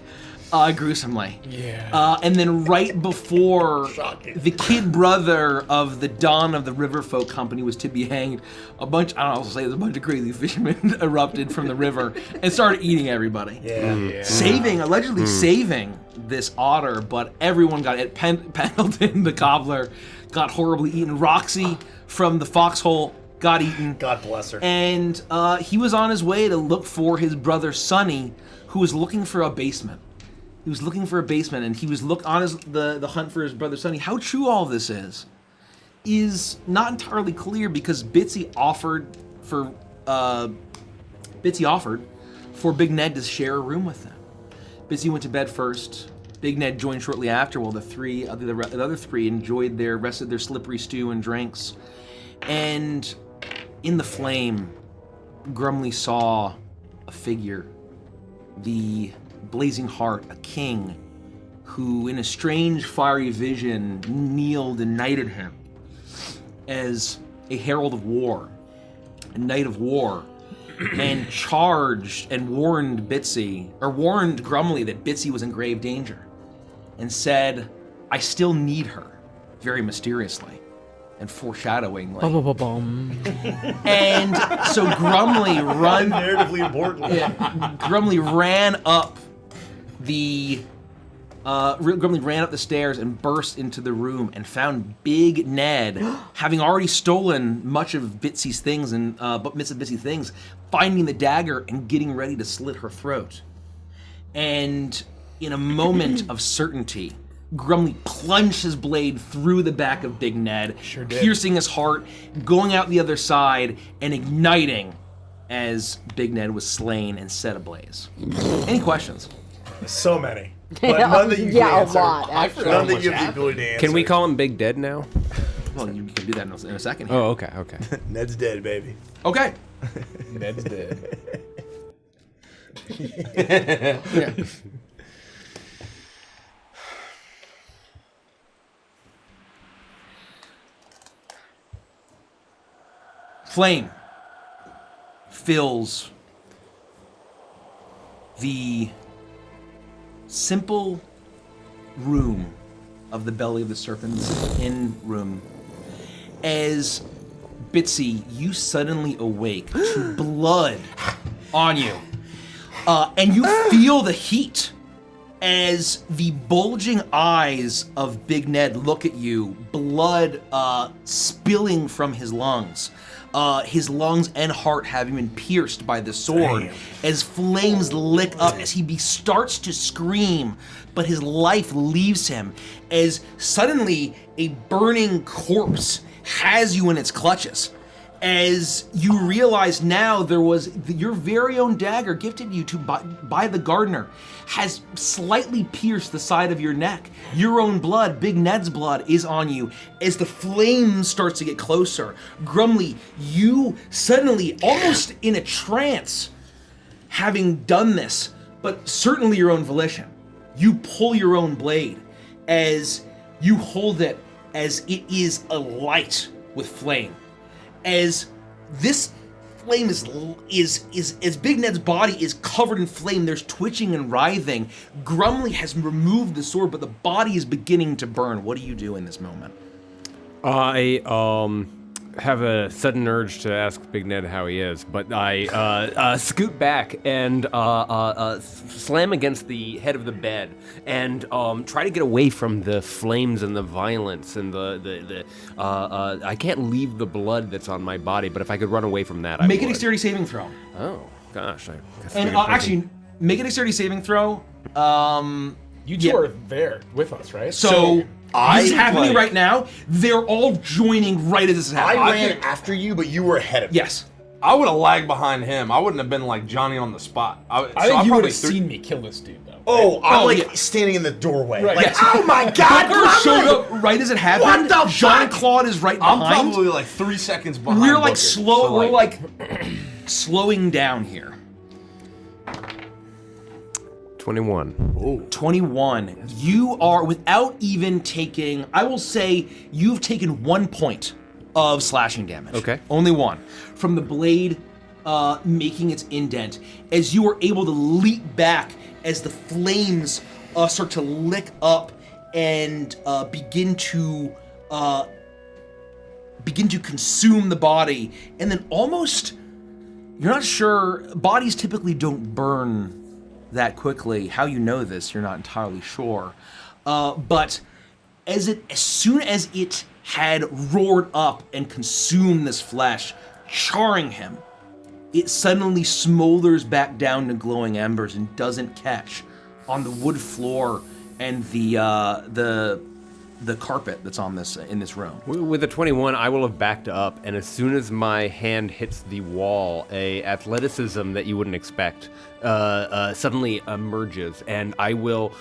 Gruesomely. Yeah. And then right before the kid brother of the Don of the Riverfolk Company was to be hanged, a bunch of crazy fishermen erupted from the river and started eating everybody. Allegedly saving this otter, but everyone got it. Pendleton, the cobbler, got horribly eaten. Roxy from the foxhole got eaten. God bless her. And he was on his way to look for his brother Sonny, who was looking for a basement. He was looking for a basement, and he was on the hunt for his brother Sonny. How true all of this is not entirely clear, because Bitsy offered for Big Ned to share a room with them. Bitsy went to bed first. Big Ned joined shortly after, while the other three enjoyed the rest of their slippery stew and drinks. And in the flame, Grumley saw a figure, the Blazing Heart, a king, who in a strange fiery vision kneeled and knighted him as a herald of war, a knight of war, and charged and warned Grumley that Bitsy was in grave danger, and said, "I still need her," very mysteriously and foreshadowingly. And so Grumley narratively important. Grumley ran up the stairs and burst into the room and found Big Ned, having already stolen much of Bitsy's things finding the dagger and getting ready to slit her throat. And in a moment of certainty, Grumley plunged his blade through the back of Big Ned, piercing his heart, going out the other side, and igniting as Big Ned was slain and set ablaze. Any questions? So many. But none that you can answer. A lot, actually. None that you have the ability to answer. Can we call him Big Dead now? Well, you can do that in a second here. Oh, okay. Ned's dead, baby. Okay. Ned's dead. Yeah. Flame fills the simple room of the belly of the serpent's inn room as Bitsy, you suddenly awake to blood on you. And you feel the heat as the bulging eyes of Big Ned look at you, blood spilling from his lungs and heart having been pierced by the sword. Damn. As flames lick up, as he starts to scream, but his life leaves him, as suddenly a burning corpse has you in its clutches. As you realize now your very own dagger gifted you by the gardener has slightly pierced the side of your neck. Your own blood, Big Ned's blood, is on you. As the flame starts to get closer, Grumley, you suddenly, almost in a trance, having done this, but certainly your own volition, you pull your own blade as you hold it as it is alight with flame. As this flame is Big Ned's body is covered in flame, there's twitching and writhing. Grumley has removed the sword, but the body is beginning to burn. What do you do in this moment? I have a sudden urge to ask Big Ned how he is, but I scoot back and slam against the head of the bed and try to get away from the flames and the violence and the I can't leave the blood that's on my body, but if I could run away from that, I Make would. a dexterity saving throw. Oh, gosh. And actually, make a dexterity saving throw. You two are there with us, right? So this is happening right now. They're all joining right as this is happening. I ran after you, but you were ahead of me. Yes. I would have lagged behind him. I wouldn't have been like Johnny on the spot. I think you would have seen me kill this dude, though. Oh, I'm standing in the doorway. Right. Like, Yes. oh my God! Booker showed up right as it happened. What the Jean-Claude is right I'm behind. probably like 3 seconds behind. We're like Booker, slow. so, We're like slowing down here. 21. 21. You are, without even taking, I will say, you've taken 1 point of slashing damage. Okay. Only 1. From the blade making its indent, as you are able to leap back as the flames start to lick up and begin to consume the body, and then almost, you're not sure, bodies typically don't burn that quickly. How you know this, you're not entirely sure. But as soon as it had roared up and consumed this flesh, charring him, it suddenly smolders back down to glowing embers and doesn't catch on the wood floor and the carpet that's on this in this room. With a 21, I will have backed up, and as soon as my hand hits the wall, a athleticism that you wouldn't expect suddenly emerges, and I will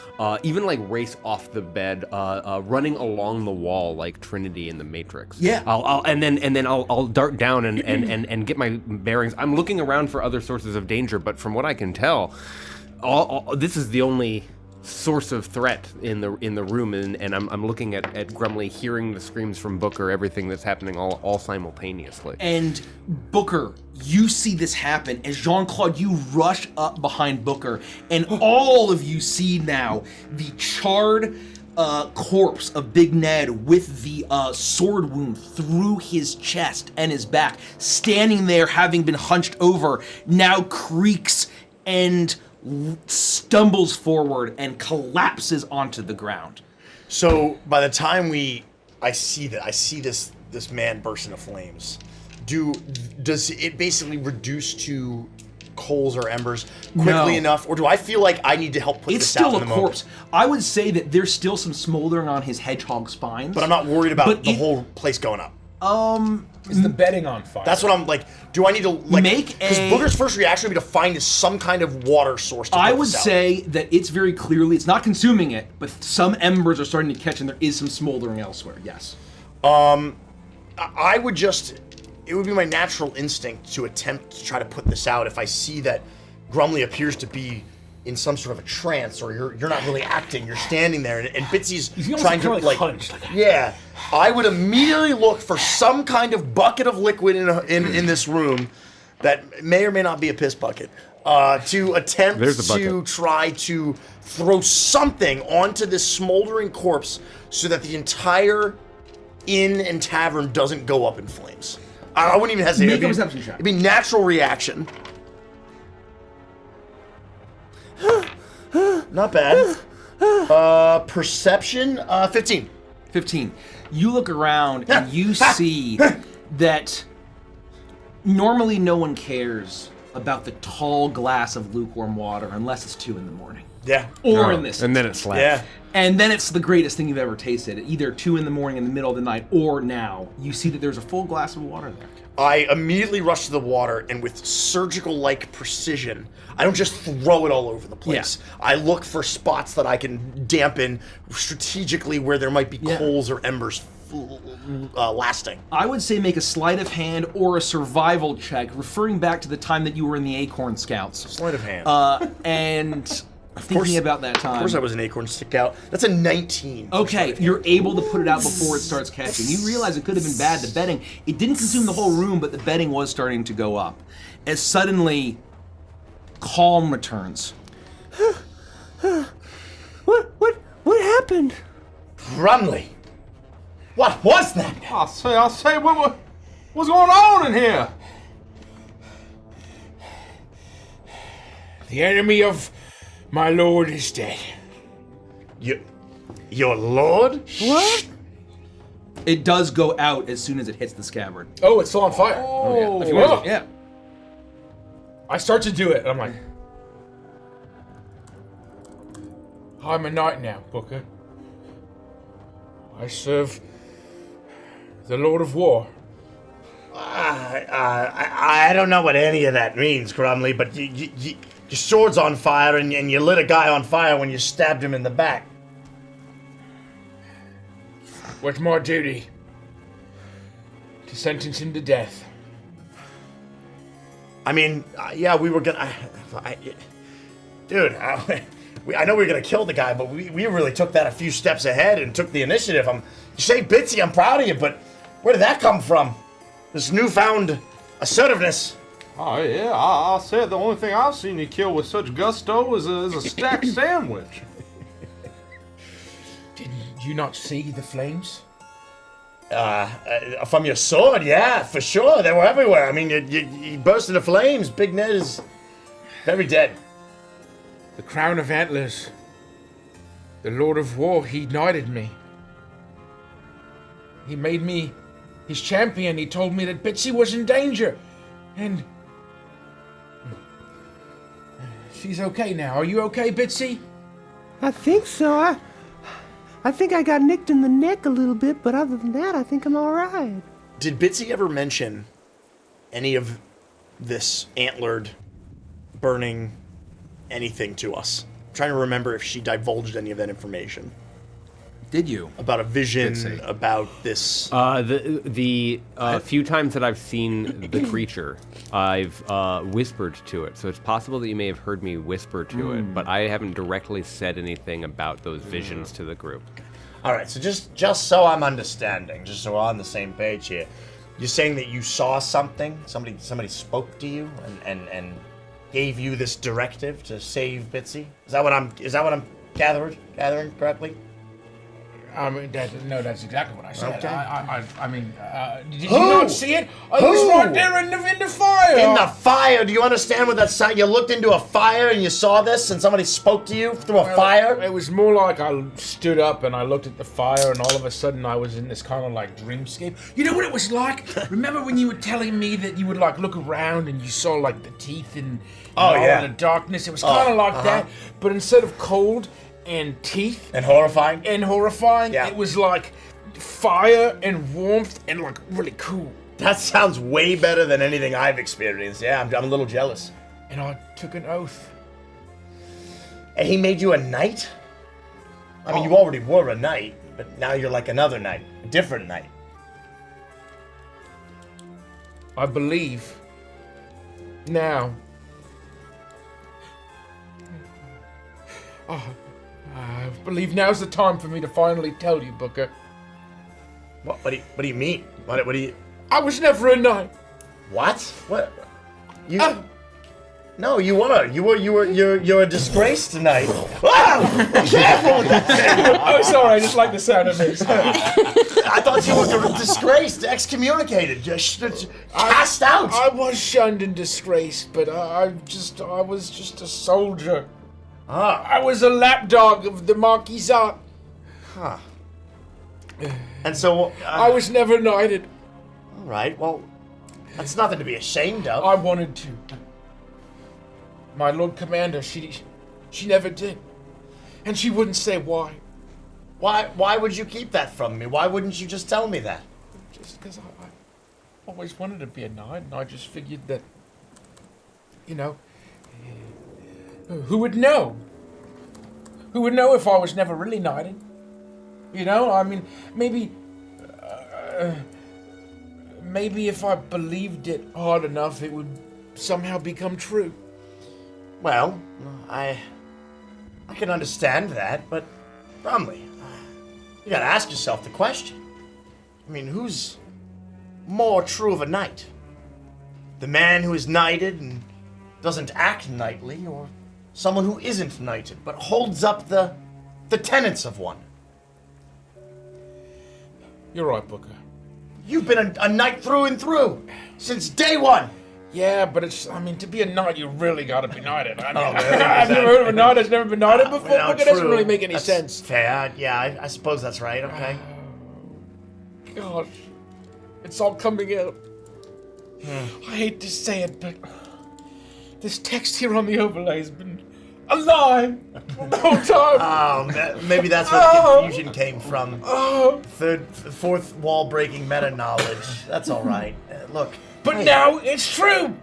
even like race off the bed, running along the wall like Trinity in the Matrix. Yeah. I'll dart down and get my bearings. I'm looking around for other sources of danger, but from what I can tell, this is the only source of threat in the room, and I'm looking at Grumley, hearing the screams from Booker, everything that's happening all simultaneously. And Booker, you see this happen as Jean-Claude, you rush up behind Booker, and all of you see now the charred corpse of Big Ned with the sword wound through his chest and his back, standing there having been hunched over, now creaks and stumbles forward and collapses onto the ground. So by the time I see this man burst into flames, does it basically reduce to coals or embers quickly enough, or do I feel like I need to help put this out in the moment? It's still a corpse. I would say that there's still some smoldering on his hedgehog spines, but I'm not worried about the whole place going up. Is the bedding on fire? That's what I'm like. Do I need to because Booker's first reaction would be to find some kind of water source to I would say that it's very clearly, it's not consuming it, but some embers are starting to catch and there is some smoldering elsewhere, yes. I would it would be my natural instinct to attempt to try to put this out if I see that Grumley appears to be in some sort of a trance, or you're not really acting, you're standing there, and Bitsy's trying to hunched. Yeah, I would immediately look for some kind of bucket of liquid in this room that may or may not be a piss bucket, to attempt to try to throw something onto this smoldering corpse so that the entire inn and tavern doesn't go up in flames. I wouldn't even hesitate. Make a perception check. It'd be natural reaction. Not bad. Perception, 15. 15. You look around and you see that normally no one cares about the tall glass of lukewarm water unless it's 2 in the morning. Yeah. Or in this. And then it slaps. Yeah. And then it's the greatest thing you've ever tasted. Either 2 in the morning in the middle of the night, or now. You see that there's a full glass of water there. I immediately rush to the water, and with surgical-like precision, I don't just throw it all over the place. Yeah. I look for spots that I can dampen strategically where there might be coals or embers lasting. I would say make a sleight of hand or a survival check, referring back to the time that you were in the Acorn Scouts. Sleight of hand. And thinking about that time. Of course I was an Acorn Scout. That's a 19. Okay, you're able to put it out before it starts catching. You realize it could have been bad. The bedding, it didn't consume the whole room, but the bedding was starting to go up. As suddenly, calm returns. What happened? Grumley. What was that? I'll say, what? What's going on in here? The enemy of my lord is dead. Your lord? What? It does go out as soon as it hits the scabbard. Oh, it's still on fire. Oh, yeah. if you want to- yeah. I start to do it, and I'm like, I'm a knight now, Booker. I serve the Lord of War. I don't know what any of that means, Crumley, but your sword's on fire, and you lit a guy on fire when you stabbed him in the back. What's my duty? To sentence him to death. I mean, yeah, we were gonna... Dude, I know we were gonna kill the guy, but we really took that a few steps ahead and took the initiative. You say Bitsy, I'm proud of you, but where did that come from? This newfound assertiveness. Oh, yeah, I'll say it. The only thing I've seen you kill with such gusto is a stacked sandwich. Did you not see the flames? From your sword, yeah, for sure. They were everywhere. I mean, you burst into flames. Big Ned is very dead. The crown of antlers. The Lord of War, he knighted me. He made me his champion. He told me that Bitsy was in danger. And she's okay now. Are you okay, Bitsy? I think so. I think I got nicked in the neck a little bit, but other than that, I think I'm all right. Did Bitsy ever mention any of this antlered burning anything to us? I'm trying to remember if she divulged any of that information. Did you? About a vision, Bitsy. about this... The few times that I've seen the creature, I've whispered to it. So it's possible that you may have heard me whisper to it, but I haven't directly said anything about those visions to the group. All right, so just so I'm understanding, just so we're on the same page here, you're saying that you saw something, somebody spoke to you and gave you this directive to save Bitsy? Is that what I'm gathering correctly? I mean, that's exactly what I said. Okay. I mean, did you not see it? I was right there in the fire. In the fire? Do you understand what that sound? You looked into a fire and you saw this, and somebody spoke to you through a fire? It was more like I stood up and I looked at the fire, and all of a sudden I was in this kind of like dreamscape. You know what it was like? Remember when you were telling me that you would like look around and you saw like the teeth and all in the darkness? It was kind of like that, but instead of cold and teeth and horrifying, it was like fire and warmth and like really cool. That sounds way better than anything I've experienced. Yeah, I'm a little jealous. And I took an oath. And he made you a knight? I mean, you already were a knight, but now you're like another knight, a different knight. I believe now. I believe now's the time for me to finally tell you, Booker. What do you mean? What do you... I was never a knight. What? What? You... No, you were. You're a disgrace tonight. Ah! Careful with that thing! Oh, sorry, I just like the sound of this. I thought you were disgraced, excommunicated, just cast out. I was shunned and disgraced, but I was just a soldier. I was a lapdog of the Marquisate. Huh. And so... I was never knighted. All right, well, that's nothing to be ashamed of. I wanted to. My Lord Commander, she never did. And she wouldn't say why. Why would you keep that from me? Why wouldn't you just tell me that? Just because I always wanted to be a knight, and I just figured that, you know, who would know? Who would know if I was never really knighted? You know, I mean, maybe if I believed it hard enough, it would somehow become true. Well, I can understand that, but Bromley, you gotta ask yourself the question. I mean, who's more true of a knight? The man who is knighted and doesn't act knightly, or someone who isn't knighted but holds up the tenets of one? You're right, Booker. You've been a knight through and through since day one. Yeah, but it's, I mean, to be a knight, you really gotta be knighted. I mean, really? I've never heard of a knight that's never been knighted before. Well, Look, it doesn't true. really make any That's sense. Fair. Yeah, I suppose that's right. Okay. Gosh, it's all coming out. I hate to say it, but this text here on the overlay has been a lie the whole time. Oh, maybe that's where the confusion came from. Fourth wall breaking meta knowledge. That's all right. Look. But now it's true.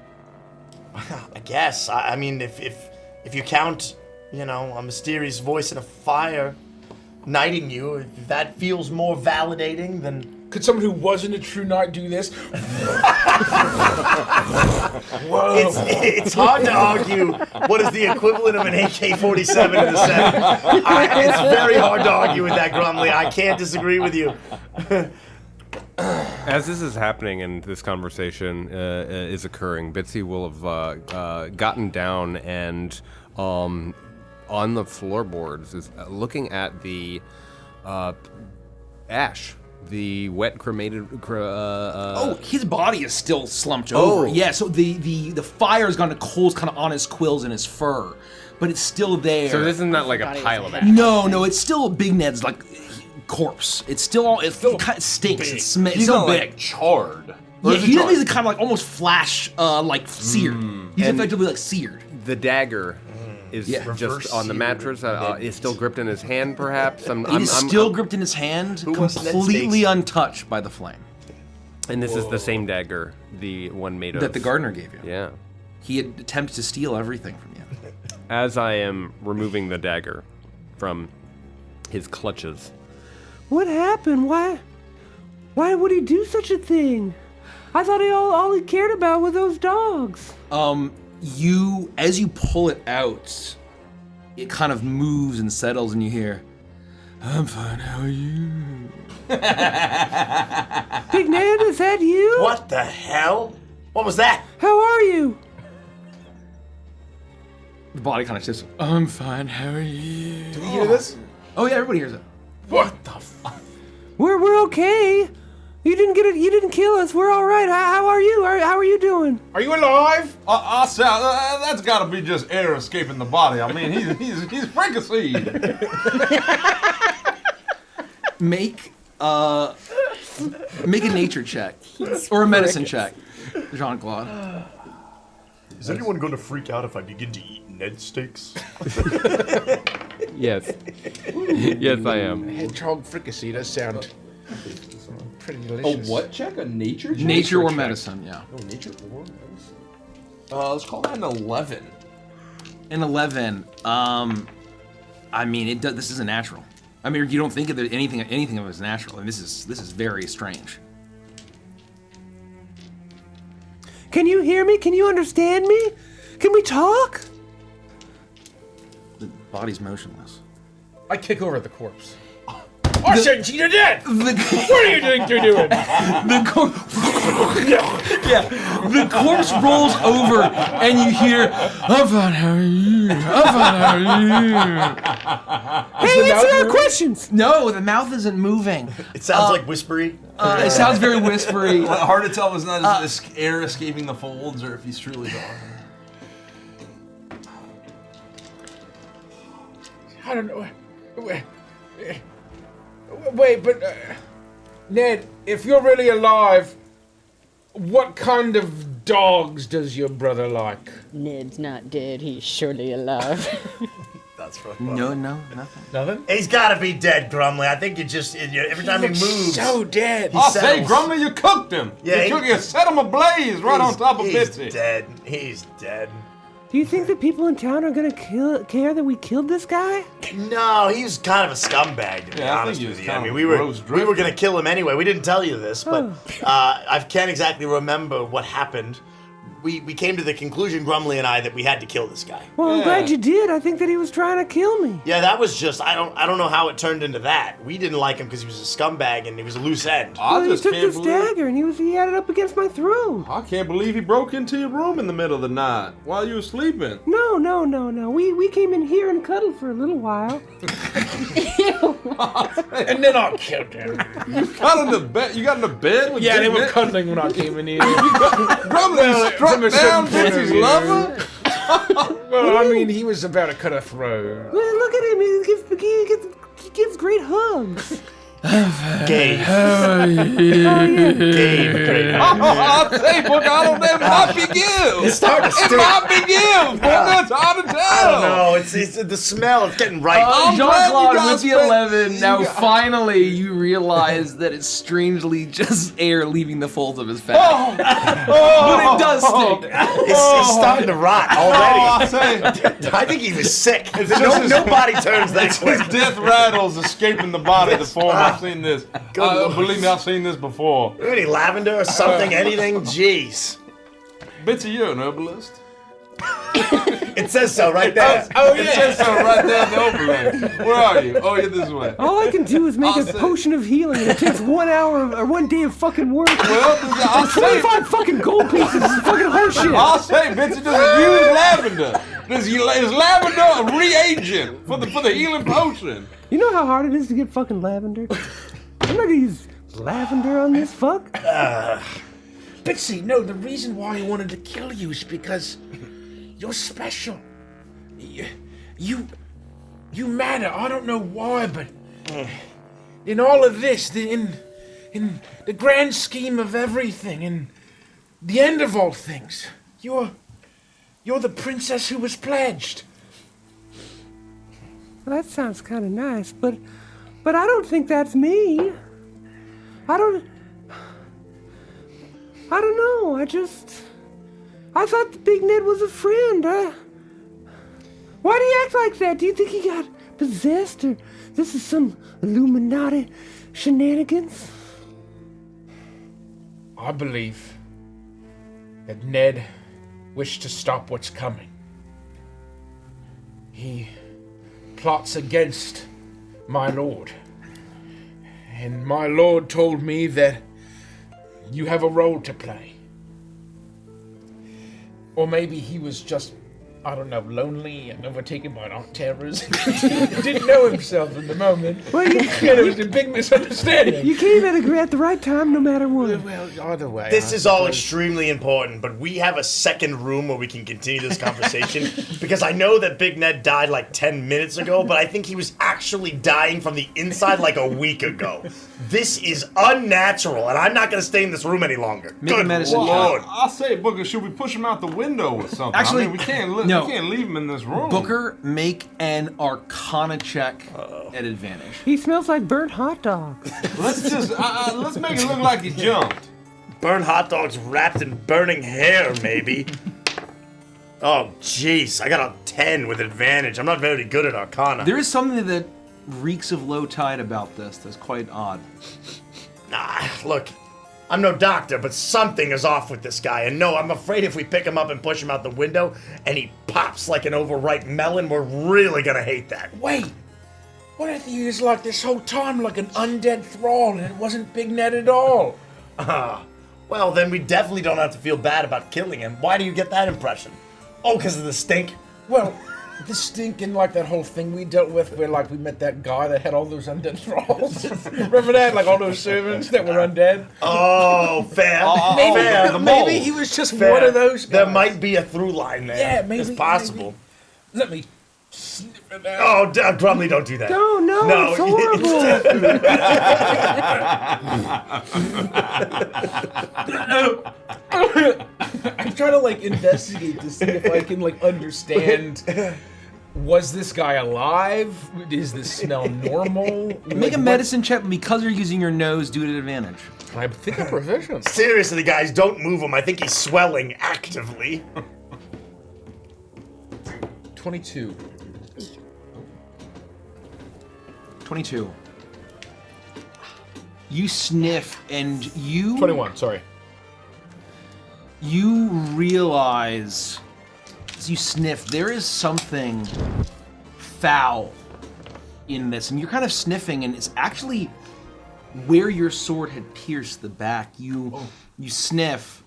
I guess. I mean, if you count, a mysterious voice in a fire knighting you, if that feels more validating than. Could someone who wasn't a true knight do this? Whoa. It's hard to argue what is the equivalent of an AK-47 in the set. It's very hard to argue with that, Grumley. I can't disagree with you. As this is happening and this conversation is occurring, Bitsy will have gotten down and on the floorboards is looking at the ash. The wet cremated. His body is still slumped over. Yeah, so the fire's gone to coals kind of on his quills and his fur, but it's still there. So this is not like a pile of ash. No, it's still Big Ned's corpse. It kind of stinks. Big. It smells. He's so not, big. Charred. Yeah, he's kind of like almost flash, seared. He's And effectively seared. The dagger is Yeah. just on the mattress. Is still gripped in his hand, perhaps. It is still gripped in his hand, wants Ned completely steaks? untouched by the flame. And this is the same dagger, the one made of That the gardener gave you. Yeah. He had attempted to steal everything from you. As I am removing the dagger from his clutches, What happened? Why would he do such a thing? I thought all he cared about were those dogs. As you pull it out, it kind of moves and settles, and you hear, "I'm fine. How are you?" Big Ned, is that you? What the hell? What was that? How are you? The body kind of shifts. "I'm fine. How are you?" Do we hear this? Oh yeah, everybody hears it. What the fuck? We're okay. You didn't get it. You didn't kill us. We're all right. How are you? How are you doing? Are you alive? I say, that's got to be just air escaping the body. I mean, he's fricasseed. Make a nature check or a medicine check, Jean-Claude. Is anyone going to freak out if I begin to eat Ned steaks? yes, yes, I am. Hedgehog fricassee does sound pretty A delicious. what check? A nature check? Nature or check. medicine, yeah. Oh, nature or medicine. Let's call that an 11. An 11. I mean, this isn't natural. I mean, you don't think of anything of it as natural, and this is very strange. Can you hear me? Can you understand me? Can we talk? The body's motionless. I kick over the corpse. Oh shit, you're dead! What are you doing? You're doing? The corpse rolls over, and you hear, "I'm fine, how are you? I'm fine, how are you?" Hey, answer our questions. No, the mouth isn't moving. It sounds like whispery. It sounds very whispery. Hard to tell if it's not air escaping the folds or if he's truly gone. I don't know. Wait, but Ned, if you're really alive, what kind of dogs does your brother like? Ned's not dead. He's surely alive. That's right. No, nothing. Nothing? He's got to be dead, Grumley. I think every time he moves. So dead. I say, settles. Grumbly, you cooked him. Yeah, you set him ablaze right on top of He's Bitsy. dead. He's dead. Do you think that people in town are gonna care that we killed this guy? No, he was kind of a scumbag, to be Yeah, I think honest he with was you. I kind mean, of we were gross going to kill him anyway. We didn't tell you this, but I can't exactly remember what happened. We came to the conclusion, Grumley and I, that we had to kill this guy. Well, I'm glad you did. I think that he was trying to kill me. Yeah, that was just I don't know how it turned into that. We didn't like him because he was a scumbag and he was a loose end. Well, he took this dagger and he had it up against my throat. I can't believe he broke into your room in the middle of the night while you were sleeping. No. We came in here and cuddled for a little while. And then I killed him. You got in the bed. You got in the bed with Yeah, they Big were Ned? cuddling when I came in here. Grumbling struck down Betsy's lover. Well, I mean, he was about to cut her throat. Look at him. He gives great hugs. Gabe. Gabe. I'll say, book, I don't know. It might be give. It's starting to It stink. might be give. Book, it's hard to tell. I don't know. It's the smell. It's getting right. I'm glad Jean-Claude you guys with the spent- 11. Now you- finally you realize that it's strangely just air leaving the folds of his fat. Oh, But it does stink. It's starting to rot I'll already. say. I think he was sick. just- No body turns that His quick. death rattles escaping the body to form. I've seen this. Lord. Believe me, I've seen this before. Any lavender or something, anything? Jeez. Bitsy, you're an herbalist. It says so right there. Oh, It says so right there in the overlay. Where are you? Oh, you're this way. All I can do is make I'll a say- potion of healing. It takes 1 hour or 1 day of fucking work. Well, I'll say, 25 fucking gold pieces is fucking horseshit. I'll say, Bitsy doesn't use lavender. Is lavender a reagent for the healing potion? You know how hard it is to get fucking lavender? I'm not gonna use lavender on this fuck. Bitsy, no, the reason why he wanted to kill you is because you're special. You matter. I don't know why, but in all of this, in the grand scheme of everything, in the end of all things, you're the princess who was pledged. Well, that sounds kind of nice, but I don't think that's me. I don't know. I thought the Big Ned was a friend. Why do you act like that? Do you think he got possessed, or this is some Illuminati shenanigans? I believe that Ned wished to stop what's coming. He plots against my lord. And my lord told me that you have a role to play. Or maybe he was just, I don't know, lonely and overtaken by dark terrors. Didn't know himself in the moment. Well, It was a big misunderstanding. You came at the right time, no matter what. Well, either way. This is all extremely important, but we have a second room where we can continue this conversation because I know that Big Ned died like 10 minutes ago, but I think he was actually dying from the inside like a week ago. This is unnatural, and I'm not going to stay in this room any longer. Make a Good medicine Lord. I'll say, Booker, should we push him out the window or something? Actually, I mean, we can't leave him in this room. Booker, make an Arcana check at advantage. He smells like burnt hot dogs. Let's just let's make it look like he jumped. Burn hot dogs wrapped in burning hair, maybe. Oh, jeez. I got a 10 with advantage. I'm not very good at Arcana. There is something that reeks of low tide about this that's quite odd. Look, I'm no doctor, but something is off with this guy. And no, I'm afraid if we pick him up and push him out the window and he pops like an overripe melon, we're really gonna hate that. Wait! What if he was like this whole time like an undead thrall and it wasn't Big Ned at all? Well, then we definitely don't have to feel bad about killing him. Why do you get that impression? Oh, because of the stink? Well, the stink and like that whole thing we dealt with where like we met that guy that had all those undead thralls. Remember that? Like all those servants that were undead? Oh, fair. Maybe, fair. maybe he was just Fair. one of those guys. There might be a through line there. Yeah, maybe. It's possible. Let me sniff it out. Oh, Grumley, don't do that. No, it's horrible. I'm trying to like investigate to see if I can like understand. Was this guy alive? Is this smell normal? Make a medicine check, but because you're using your nose, do it at advantage. I think I'm proficient. Seriously, guys, don't move him. I think he's swelling actively. 22. 22. You sniff and you... 21, sorry. You realize, as you sniff, there is something foul in this. And you're kind of sniffing, and it's actually where your sword had pierced the back. You sniff,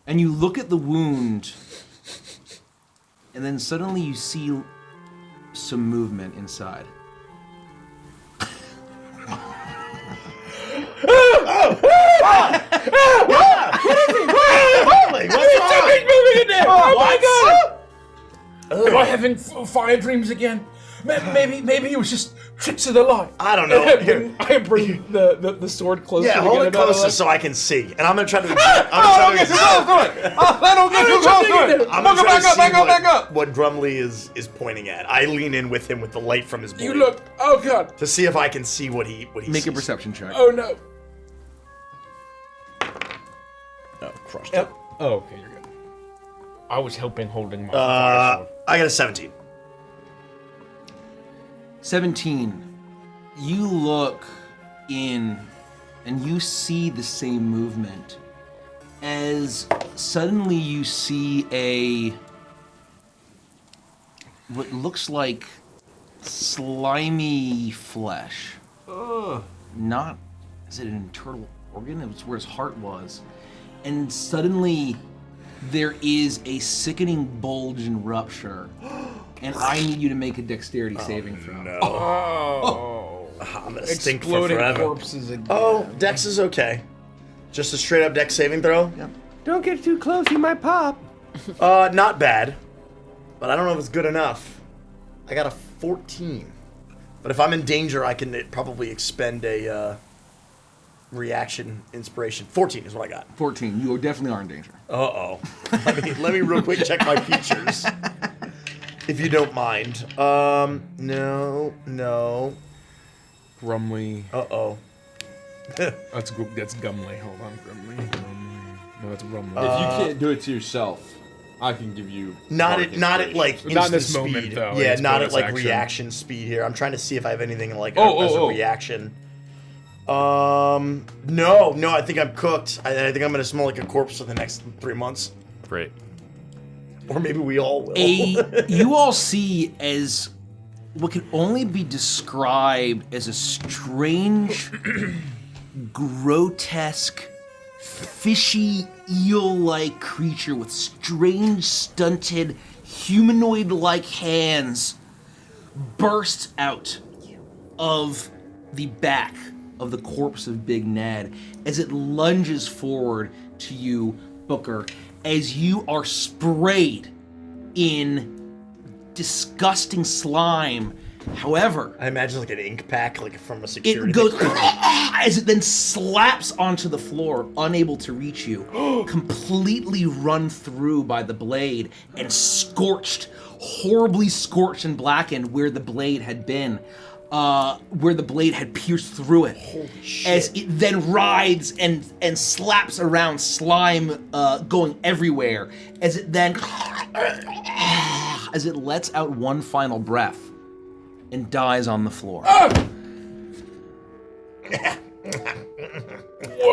and you look at the wound, and then suddenly you see some movement inside. Something's moving in there! Oh my god! Am I Ugh. having fire dreams again? Maybe it was just tricks of the light. I don't know. I bring the sword closer. Yeah, to hold get it about closer like- so I can see. And I'm gonna try to. Don't get too close to it. Don't get too close to it. I'm gonna try to see Back up. what Grumley is pointing at. I lean in with him with the light from his blade. You look. Oh god. To see if I can see what he Make sees. a perception check. Oh no. Oh, crushed Yep. it. Oh, okay, you're good. I was helping holding my fire sword. I got a 17. 17. You look in and you see the same movement as suddenly you see what looks like slimy flesh. Not, is it an internal organ? It was where his heart was. And suddenly there is a sickening bulge and rupture. And I need you to make a dexterity saving throw. No. Oh. I'm gonna stink for Exploding forever. corpses again. Oh, Dex is okay. Just a straight up Dex saving throw? Yep. Don't get too close, you might pop. Not bad. But I don't know if it's good enough. I got a 14. But if I'm in danger, I can probably expend a reaction inspiration. 14 is what I got. 14. You definitely are in danger. Uh-oh. Let me real quick check my features. If you don't mind. No. Grumly. Uh-oh. That's Gumley. Hold on, Grumly. No, that's Grumly. If you can't do it to yourself, I can give you. Not dark at like inspiration. Not in instant this moment, speed. though. Yeah, It's not at bonus like action. reaction speed here. I'm trying to see if I have anything like Oh, as a oh. reaction. No, I think I'm cooked. I think I'm gonna smell like a corpse for the next 3 months. Great. Or maybe we all will. You all see as what can only be described as a strange, grotesque, fishy, eel-like creature with strange, stunted, humanoid-like hands burst out of the back of the corpse of Big Ned as it lunges forward to you, Booker, as you are sprayed in disgusting slime. However, I imagine like an ink pack, like from a security. it goes as it then slaps onto the floor, unable to reach you, completely run through by the blade and scorched, horribly scorched and blackened where the blade had been. Where the blade had pierced through it. Holy shit. As it then writhes and slaps around, slime going everywhere. As it then, as it lets out one final breath and dies on the floor.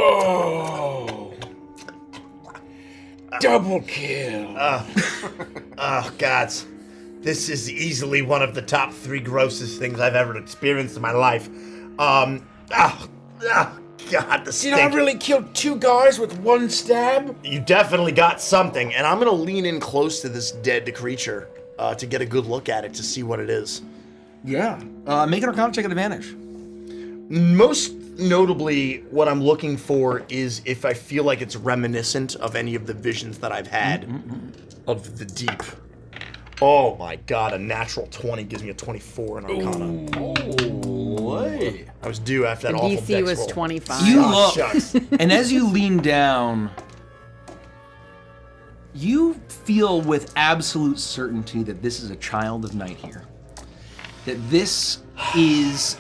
Whoa! Double kill. Oh, gods. This is easily one of the top 3 grossest things I've ever experienced in my life. God, the stink. Did I really kill 2 guys with 1 stab? You definitely got something, and I'm gonna lean in close to this dead creature to get a good look at it to see what it is. Yeah. Make an Arcana check at advantage. Most notably, what I'm looking for is if I feel like it's reminiscent of any of the visions that I've had of the deep. Oh my god, a natural 20 gives me a 24 in Arcana. Wait. I was due after that The awful DC dex was roll. 25. You Oh, look, shucks. and as you lean down, you feel with absolute certainty that this is a child of night here. That this is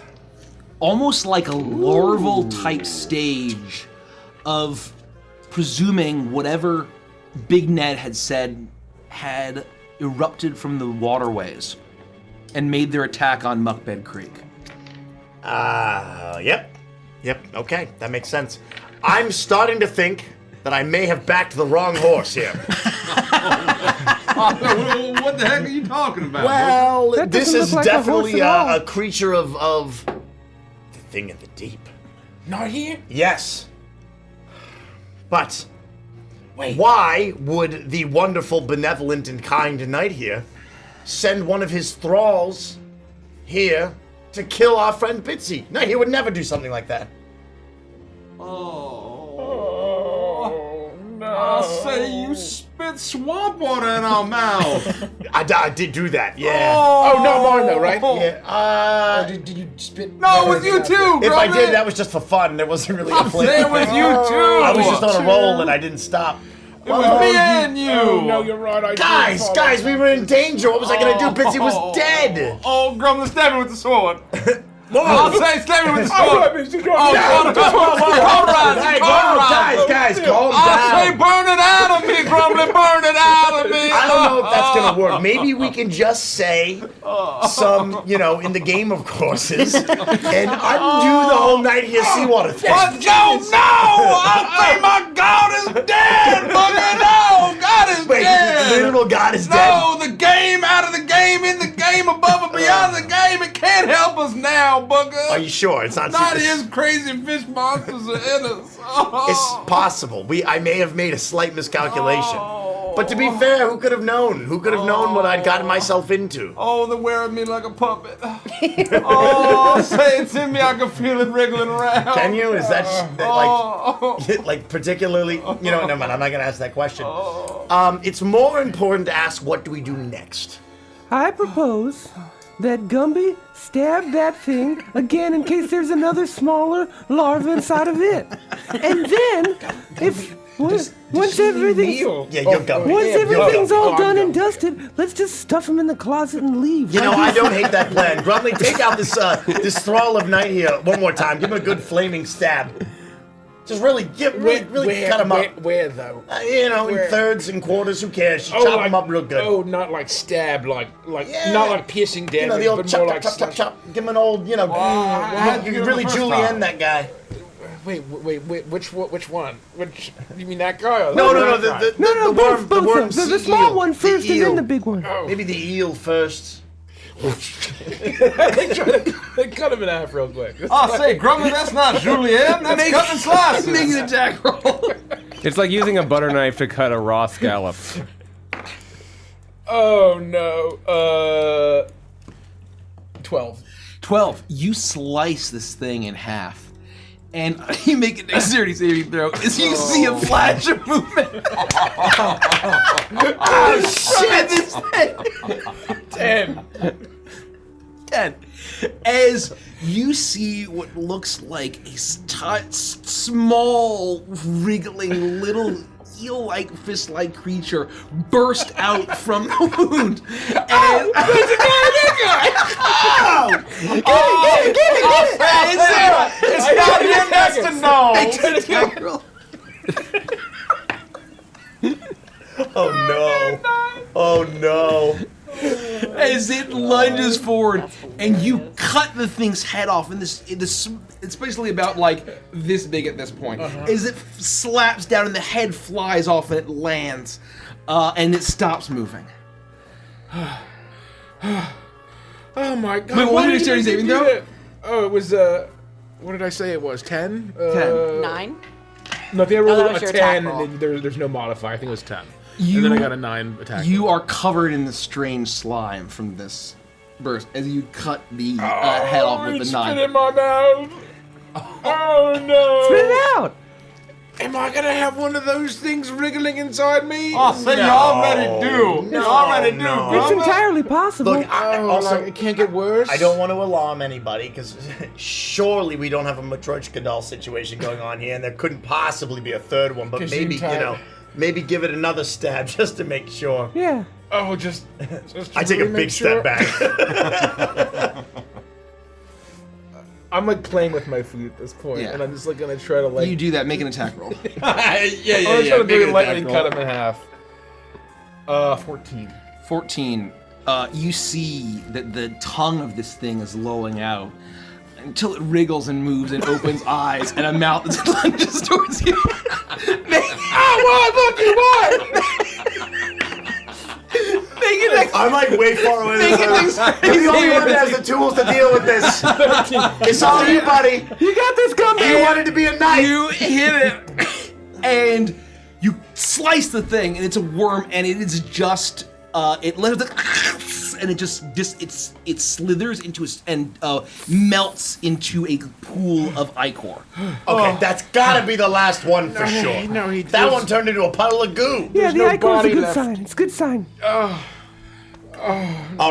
almost like a larval type stage of presuming whatever Big Ned had said had erupted from the waterways and made their attack on Muckbed Creek. Yep, okay, that makes sense. I'm starting to think that I may have backed the wrong horse here. What the heck are you talking about? Well, That this doesn't is look like a horse definitely at all. a creature of the thing in the deep. Not here? Yes. But Wait. why would the wonderful, benevolent, and kind knight here send one of his thralls here to kill our friend Bitsy? No, he would never do something like that. Oh, no. I say you spit swamp water in our mouth. I did do that, yeah. Oh, not mine though, right? Yeah. Did you spit? No, with you too, If I Grumpy. did, that was just for fun. There wasn't really a I'm plan. saying with you too. I was just on a roll and I didn't stop. It was me and you. Oh, no, you're right. I Guys, we were in danger. What was I gonna do? Bitsy was dead. Oh, Grumpy, stab me with the sword. Whoa. I'll say stab me with the Oh, sword. Mr. Oh, Hey, guys, calm I say down. burn it out of me, Grumpy, burn it out of me. I don't know if that's gonna work. Maybe we can just say some, in the game of courses and undo the whole night here seawater thing. But no! I say my God is dead, bugger! No! God is Wait, dead! the literal God is dead. No, the game, out of the game, in the game, above and beyond the game, it can't help us now, bugger! Are you sure? It's not his crazy fish monsters are in us. It's possible. I may have made a slight miscalculation. But to be fair, who could have known? Who could have known what I'd gotten myself into? Oh, they're wearing me like a puppet. Oh, say it to me, I can feel it wriggling around. Can you? Is that like particularly? Never mind. I'm not gonna ask that question. It's more important to ask what do we do next. I propose that Gumby stab that thing again in case there's another smaller larva inside of it. And then, once everything's Yeah, you're Gumby. Once everything's all done I'm and dusted, let's just stuff him in the closet and leave. I don't hate that plan. Grumley, take out this thrall of night here one more time. Give him a good flaming stab. Just really cut him up. Where though? In thirds and quarters. Who cares? Just chop him up real good. Oh, not like stab, not like piercing damage, The old but chop, more chop, like chop, chop, chop. Give him an old, you really julienne that guy. Wait, which one? You mean that guy? Or No, that the both worm, the worm, the small one first and then the big one. Maybe the eel first. They cut him in half real quick. I say, Grumpy, that's not julienne, that's cutting slices. Make an attack roll. It's like using a butter knife to cut a raw scallop. Oh no. 12. 12. You slice this thing in half. And you make a dexterity saving throw as you see a flash of movement. Oh shit! This thing. 10. As you see what looks like a small, wriggling little eel-like, fish-like creature burst out from the wound. And It's not your next to know. Oh no! As it lunges forward, and you cut the thing's head off, and it's basically about like this big at this point. As it slaps down, and the head flies off, and it lands, and it stops moving. Oh my god. Wait, what why did you did say you saving do throw? that? Oh, it was what did I say it was? 10? 10. 9? No, I think I rolled that was a your 10 attack and roll. then there's no modifier. I think it was 10. And You- then I got a 9 attack. You are covered in the strange slime from this burst as you cut the head off with the Spit knife. in my mouth. Oh no. Spit it out. Am I gonna have one of those things wriggling inside me? I say you already do. You already do, no. It's Grumpy. entirely possible. Look, Also, it can't get worse. I don't want to alarm anybody because surely we don't have a Matryoshka doll situation going on here, and there couldn't possibly be a third one. But maybe maybe give it another stab just to make sure. Yeah. Oh, just I take a really big make sure. step back. I'm like playing with my food at this point, Yeah. and I'm just like gonna try to like. You do that, make an attack roll. I'm trying to very lightly cut him in half. 14. 14. You see that the tongue of this thing is lolling out until it wriggles and moves and opens eyes and a mouth that lunges towards you. I'm like way far away. You're the only one that has the tools to deal with this. It's all you, buddy. You got this, Gumby. You wanted to be a knight. You hit it, and you slice the thing, and it's a worm, and it is just it lives and it it slithers into and melts into a pool of ichor. Okay, that's gotta be the last one for sure. No, that one turned into a puddle of goo. Yeah, the no ichor's a body good left. sign. It's a good sign. All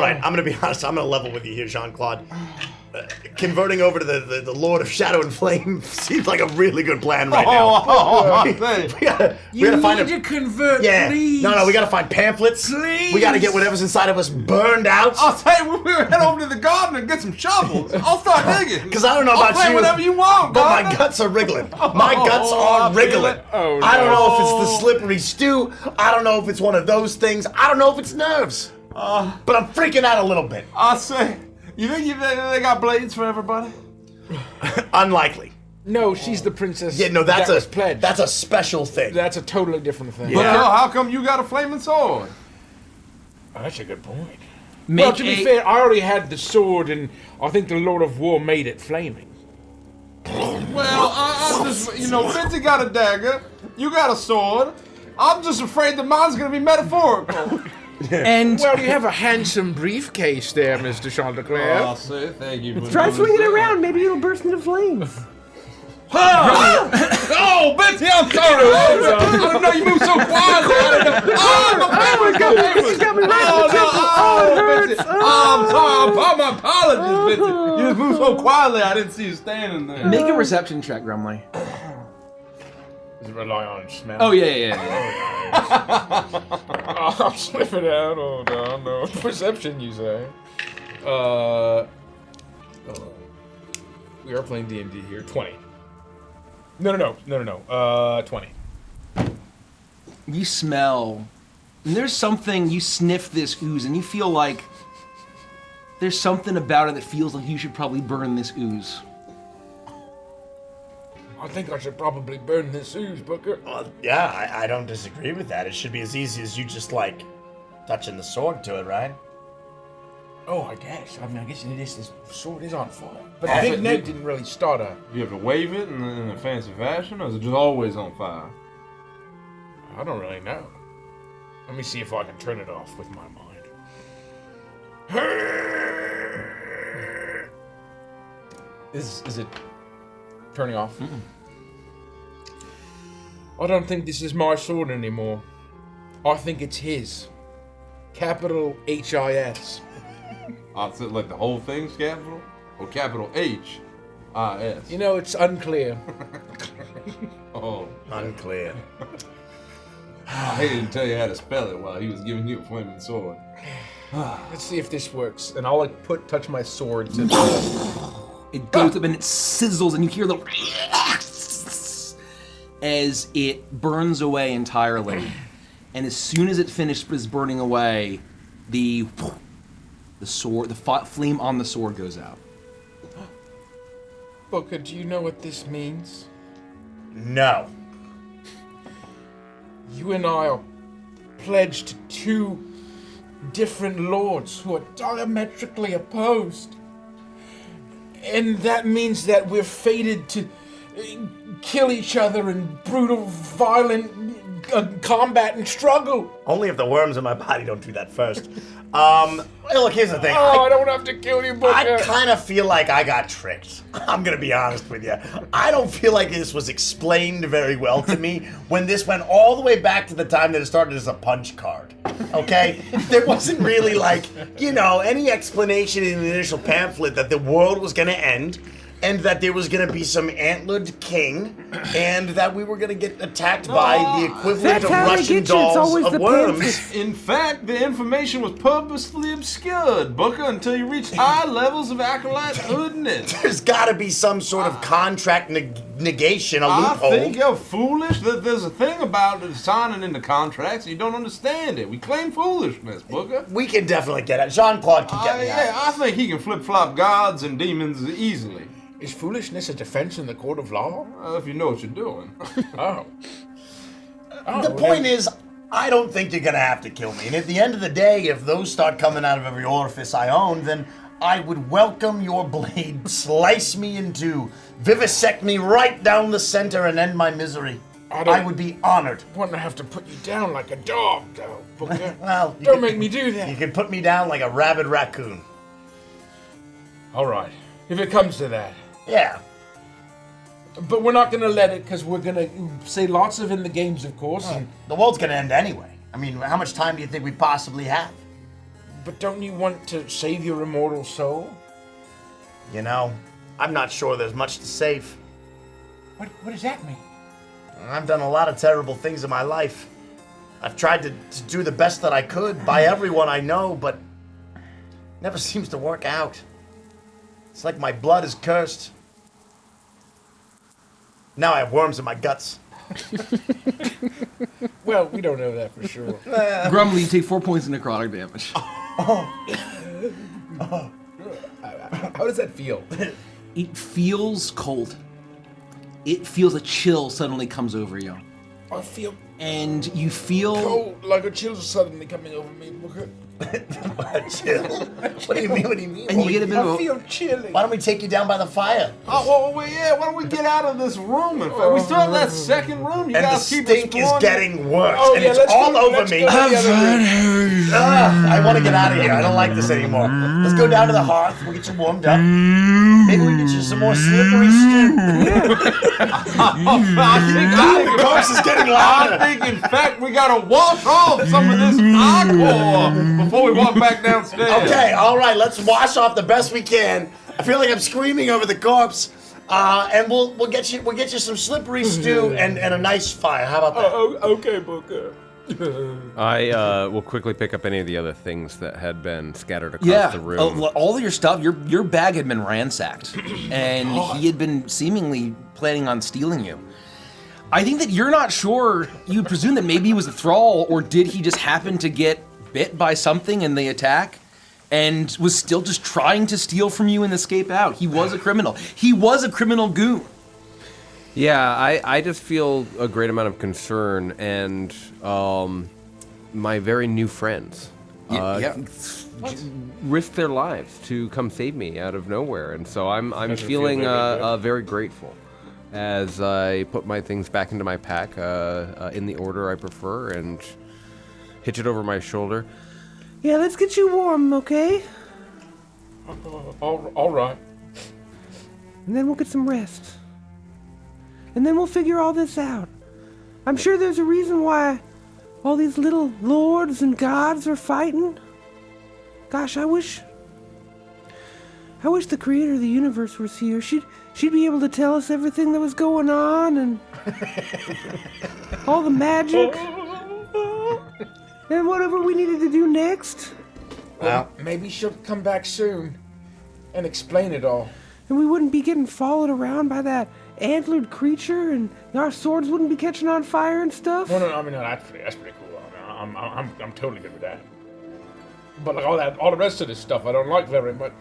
right, I'm gonna be honest. I'm gonna level with you here, Jean-Claude. Converting over to the Lord of Shadow and Flame seems like a really good plan right now. We gotta find to convert, Yeah. please. No, we gotta find pamphlets. Please. We gotta get whatever's inside of us burned out. I'll tell you, we'll head over to the garden and get some shovels. I'll start digging. Because I don't know I'll about play you, whatever you want, but my gardener. guts are wriggling. My guts are I feel wriggling. it. Oh, I don't no. know if it's the slippery stew. I don't know if it's one of those things. I don't know if it's nerves. But I'm freaking out a little bit. I say, you think they got blades for everybody? Unlikely. No, she's the princess. Yeah, no, that's that was a pledged. that's a special thing. That's a totally different thing. But no, how come you got a flaming sword? Oh, that's a good point. Make Well, to be fair, I already had the sword, and I think the Lord of War made it flaming. Well, I'm just, Vinci got a dagger, you got a sword. I'm just afraid that mine's gonna be metaphorical. And Well, you have a handsome briefcase there, Mr. Chantecler. I'll say thank you. For Try swinging it noticing. around. Maybe it'll burst into flames. Oh, Betsy, I'm sorry. I didn't know you moved so quietly. Oh, it got me right in the temple. Oh, it hurts. I'm sorry. My apologies, Betsy. You just moved so quietly, I didn't see you standing there. make a reception check, Grumley. Does it rely on smell? Oh yeah. I'll sniff it out. Hold on. No. Perception, you say? We are playing D&D here. 20. No. 20. You smell, and there's something. You sniff this ooze, and you feel like there's something about it that feels like you should probably burn this ooze. I think I should probably burn this ooze, Booker. Yeah, I don't disagree with that. It should be as easy as you just like touching the sword to it, right? Oh, I guess. I guess it is. This sword is on fire. But Oh, Big so Ned you- didn't really start a... You have to wave it in a fancy fashion, or is it just always on fire? I don't really know. Let me see if I can turn it off with my mind. Is it turning off? I don't think this is my sword anymore. I think it's his. Capital H-I-S. So like the whole thing's capital? Or capital H-I-S? You know, it's unclear. Oh, Unclear. I didn't tell you how to spell it while he was giving you a flaming sword. Let's see if this works. And I'll like touch my sword to the... It goes up and it sizzles, and you hear the as it burns away entirely. And as soon as it is burning away, the flame on the sword goes out. Booker, do you know what this means? No. You and I are pledged to two different lords who are diametrically opposed. And that means that we're fated to kill each other in brutal, violent combat and struggle. Only if the worms in my body don't do that first. Look, here's the thing. Oh, I don't have to kill you, Booker. I kind of feel like I got tricked. I'm gonna be honest with you. I don't feel like this was explained very well to me when this went all the way back to the time that it started as a punch card. Okay? There wasn't really like, any explanation in the initial pamphlet that the world was gonna end and that there was gonna be some antlered king and that we were gonna get attacked by the equivalent That's of how they Russian get you. It's dolls always of the worms. pamphlet. In fact, the information was purposefully obscured, Booker, until you reached high levels of acolyte hoodness. There's gotta be some sort of contract negation, a I loophole. think you're foolish. There's a thing about signing into contracts, and you don't understand it. We claim foolishness, Booker. We can definitely get it. Jean-Claude can get me Yeah, out. I think he can flip-flop gods and demons easily. Is foolishness a defense in the court of law? If you know what you're doing. Oh. The point is, I don't think you're gonna have to kill me. And at the end of the day, if those start coming out of every orifice I own, then I would welcome your blade, slice me in two, vivisect me right down the center, and end my misery. I would be honored. Want to have to put you down like a dog, though, Booker. Well, don't make me do that. You can put me down like a rabid raccoon. All right, if it comes to that. Yeah. But we're not gonna let it, because we're gonna say lots of in the games, of course. And the world's gonna end anyway. I mean, how much time do you think we possibly have? But don't you want to save your immortal soul? You know, I'm not sure there's much to save. What does that mean? I've done a lot of terrible things in my life. I've tried to do the best that I could by everyone I know, but never seems to work out. It's like my blood is cursed. Now I have worms in my guts. Well, we don't know that for sure. Grumbly, you take 4 points of necrotic damage. How does that feel? It feels cold. It feels a chill suddenly comes over you. I feel and you feel cold, like a chill suddenly coming over me. Booker. Chill? What do you mean? What do you mean? And you get a bit of I feel chilly. Why don't we take you down by the fire? Oh, well, yeah, why don't we get out of this room? We still have that second room. You And the guys keep stink is exploring. getting worse, Oh, and yeah, it's let's all go- over let's me. go to the other room. I want to get out of here. I don't like this anymore. Let's go down to the hearth. We'll get you warmed up. Maybe we can get you some more slippery stew. The corpse is getting louder. I think, in fact, we gotta wash off some of this alcohol before we walk back downstairs. Okay, all right. Let's wash off the best we can. I feel like I'm screaming over the corpse. And we'll get you some slippery stew and a nice fire. How about that? Okay, Booker. I will quickly pick up any of the other things that had been scattered across the room. all of your stuff. Your bag had been ransacked, and he had been seemingly planning on stealing you. I think that you're not sure. You presume that maybe he was a thrall, or did he just happen to get bit by something in the attack, and was still just trying to steal from you and escape out. He was a criminal. He was a criminal goon. Yeah, I just feel a great amount of concern, and my very new friends risked their lives to come save me out of nowhere, and so I'm feeling very grateful as I put my things back into my pack in the order I prefer and hitch it over my shoulder. Yeah, let's get you warm, okay? All right. And then we'll get some rest. And then we'll figure all this out. I'm sure there's a reason why all these little lords and gods are fighting. Gosh, I wish the creator of the universe was here. She'd be able to tell us everything that was going on and all the magic and whatever we needed to do next. Well, maybe she'll come back soon and explain it all. And we wouldn't be getting followed around by that antlered creature, and our swords wouldn't be catching on fire and stuff. No, I mean, no, that's pretty cool. I'm totally good with that. But like all the rest of this stuff, I don't like very much.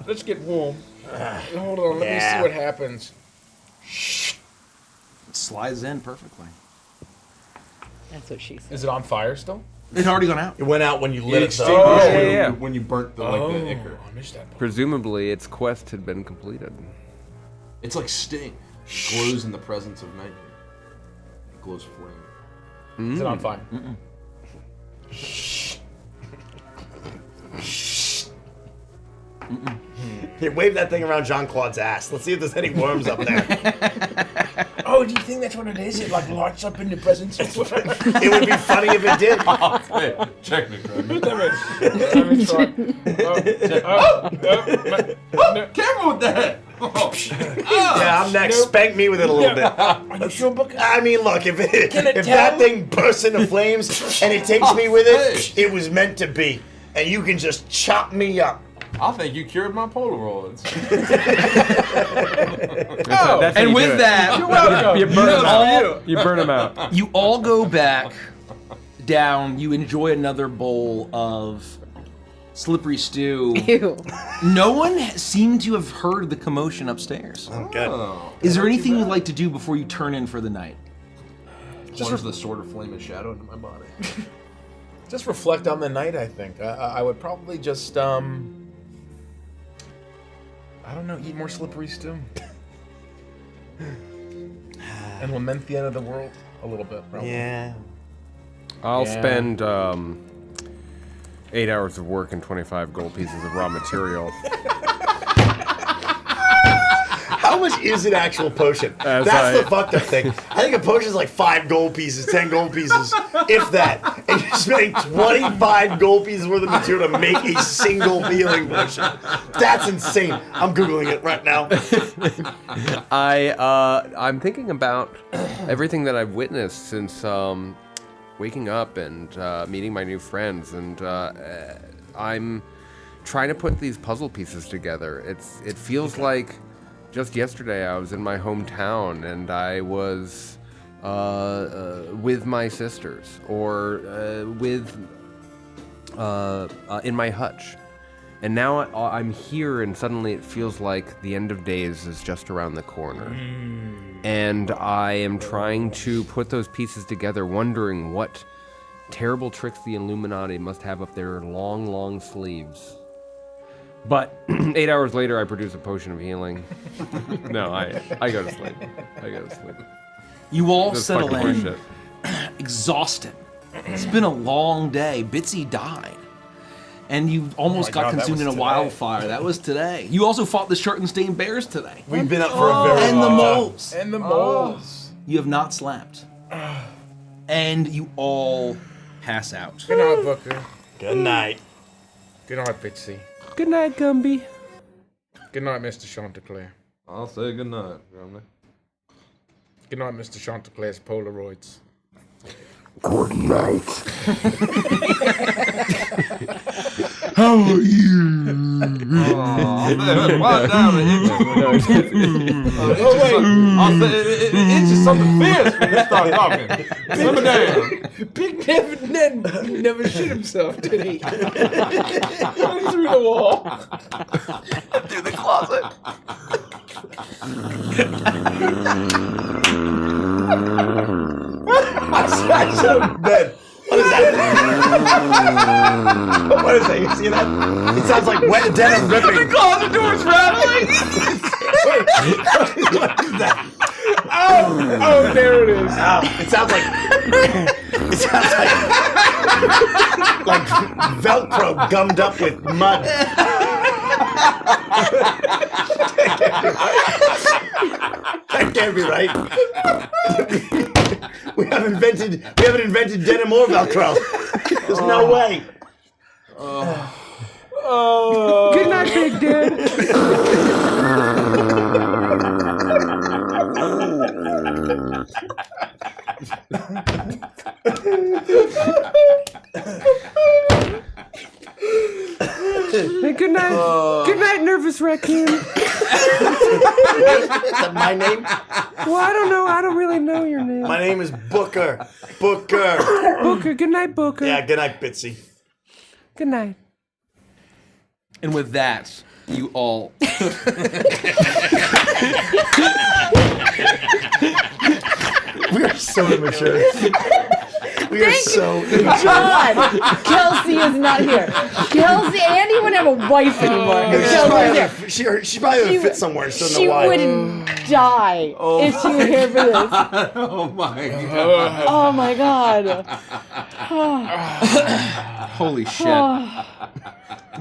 Let's get warm. Hold on, let me see what happens. It slides in perfectly. That's what she said. Is it on fire still? It's already gone out. It went out when you lit it. Yeah. When you burnt the the ichor. I missed that part. Presumably, its quest had been completed. It's like Sting. It glows in the presence of night. It glows flame. Is it on fire? Here, wave that thing around Jean-Claude's ass. Let's see if there's any worms up there. Oh, do you think that's what it is? It like lights up in the presence of It would be funny if it did. Technically. Let me try. Careful with that! Yeah, I'm next. Spank me with it a little bit. Are you sure, Booker? I mean, look, if tell? that thing bursts into flames and it takes me with it, it was meant to be. And you can just chop me up. I think you cured my Polaroids. That's And with that, you burn them out. You burn them out. you all go back down. You enjoy another bowl of slippery stew. Ew. No one seemed to have heard the commotion upstairs. Good. Is there anything you'd like to do before you turn in for the night? Plunge the sword of flame and shadow into my body. Just reflect on the night, I think. I would probably just, I don't know, eat more slippery stew. And lament the end of the world a little bit, probably. Yeah. I'll spend 8 hours of work and 25 gold pieces of raw material. How much is an actual potion? That's the fucked up thing. I think a potion is like 5 gold pieces, 10 gold pieces, if that. And you're spending 25 gold pieces worth of material to make a single healing potion. That's insane. I'm Googling it right now. I'm thinking about everything that I've witnessed since waking up and meeting my new friends, and I'm trying to put these puzzle pieces together. It feels like just yesterday I was in my hometown and I was with my sisters, or in my hutch. And now I'm here, and suddenly it feels like the end of days is just around the corner. And I am trying to put those pieces together, wondering what terrible tricks the Illuminati must have up their long, long sleeves. But 8 hours later, I produce a potion of healing. No, I go to sleep. I go to sleep. You all That's settle fucking in, bullshit. exhausted. It's been a long day. Bitsy died. And you almost got consumed in a wildfire. That was today. You also fought the shirt and stained bears today. We've been up for a very And the long moles. And the moles. You have not slept. And you all pass out. Good night, Booker. Good night. Good night, Bitsy. Good night, Gumby. Good night, Mr. Chanticleer. I'll say good night, family. Good night, Mr. Chanticleer's Polaroids. Good night. How are you? It's just something fierce when they start talking. Simmer down. Big Ned never shit himself, did he? Going through the wall. Through the closet. I said bed. What is that? What is that? You see that? It sounds like wet denim ripping. The closet door's rattling. Wait, what is that? Oh, there it is. It sounds like Velcro gummed up with mud. That can't be right. We haven't invented denim or Velcro. There's no way. Good night, Big Dad. Hey, good night. Good night, nervous raccoon. Is that my name? Well, I don't know. I don't really know your name. My name is Booker. Booker. Booker. Good night, Booker. Yeah, good night, Bitsy. Good night. And with that, you all... We are so immature. We are so immature. God, Kelsey is not here. Kelsey, Andy wouldn't have a wife anymore. if Kelsey was here. She probably would fit somewhere. So She know why. would die if she were here for this. Oh my god. Oh my god. Holy shit.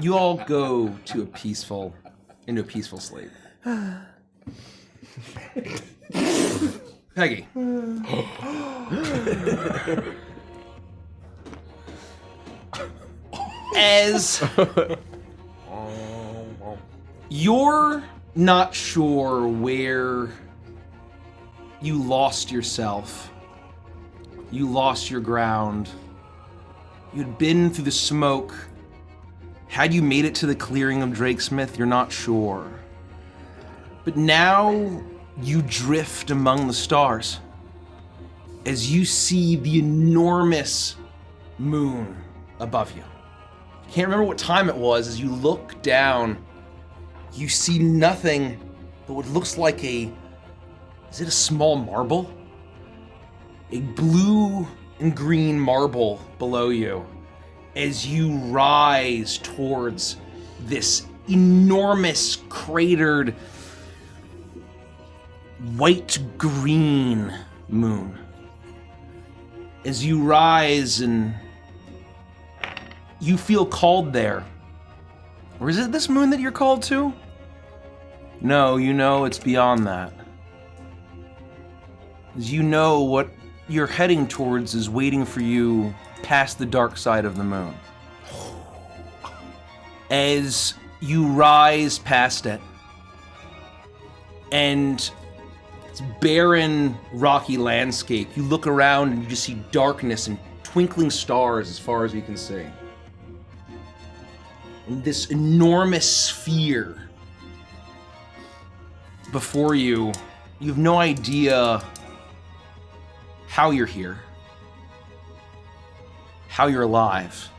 You all go into a peaceful sleep. Peggy. As you're not sure where you lost yourself, you lost your ground, you'd been through the smoke. Had you made it to the clearing of Drakesmith, you're not sure. But now you drift among the stars as you see the enormous moon above you. Can't remember what time it was. As you look down, you see nothing but what looks like is it a small marble? A blue and green marble below you as you rise towards this enormous cratered white-green moon. As you rise and you feel called there. Or is it this moon that you're called to? No, you know it's beyond that. As you know what you're heading towards is waiting for you past the dark side of the moon. As you rise past it, and it's barren, rocky landscape, you look around and you just see darkness and twinkling stars as far as you can see. And this enormous sphere before you, you have no idea how you're here, how you're alive.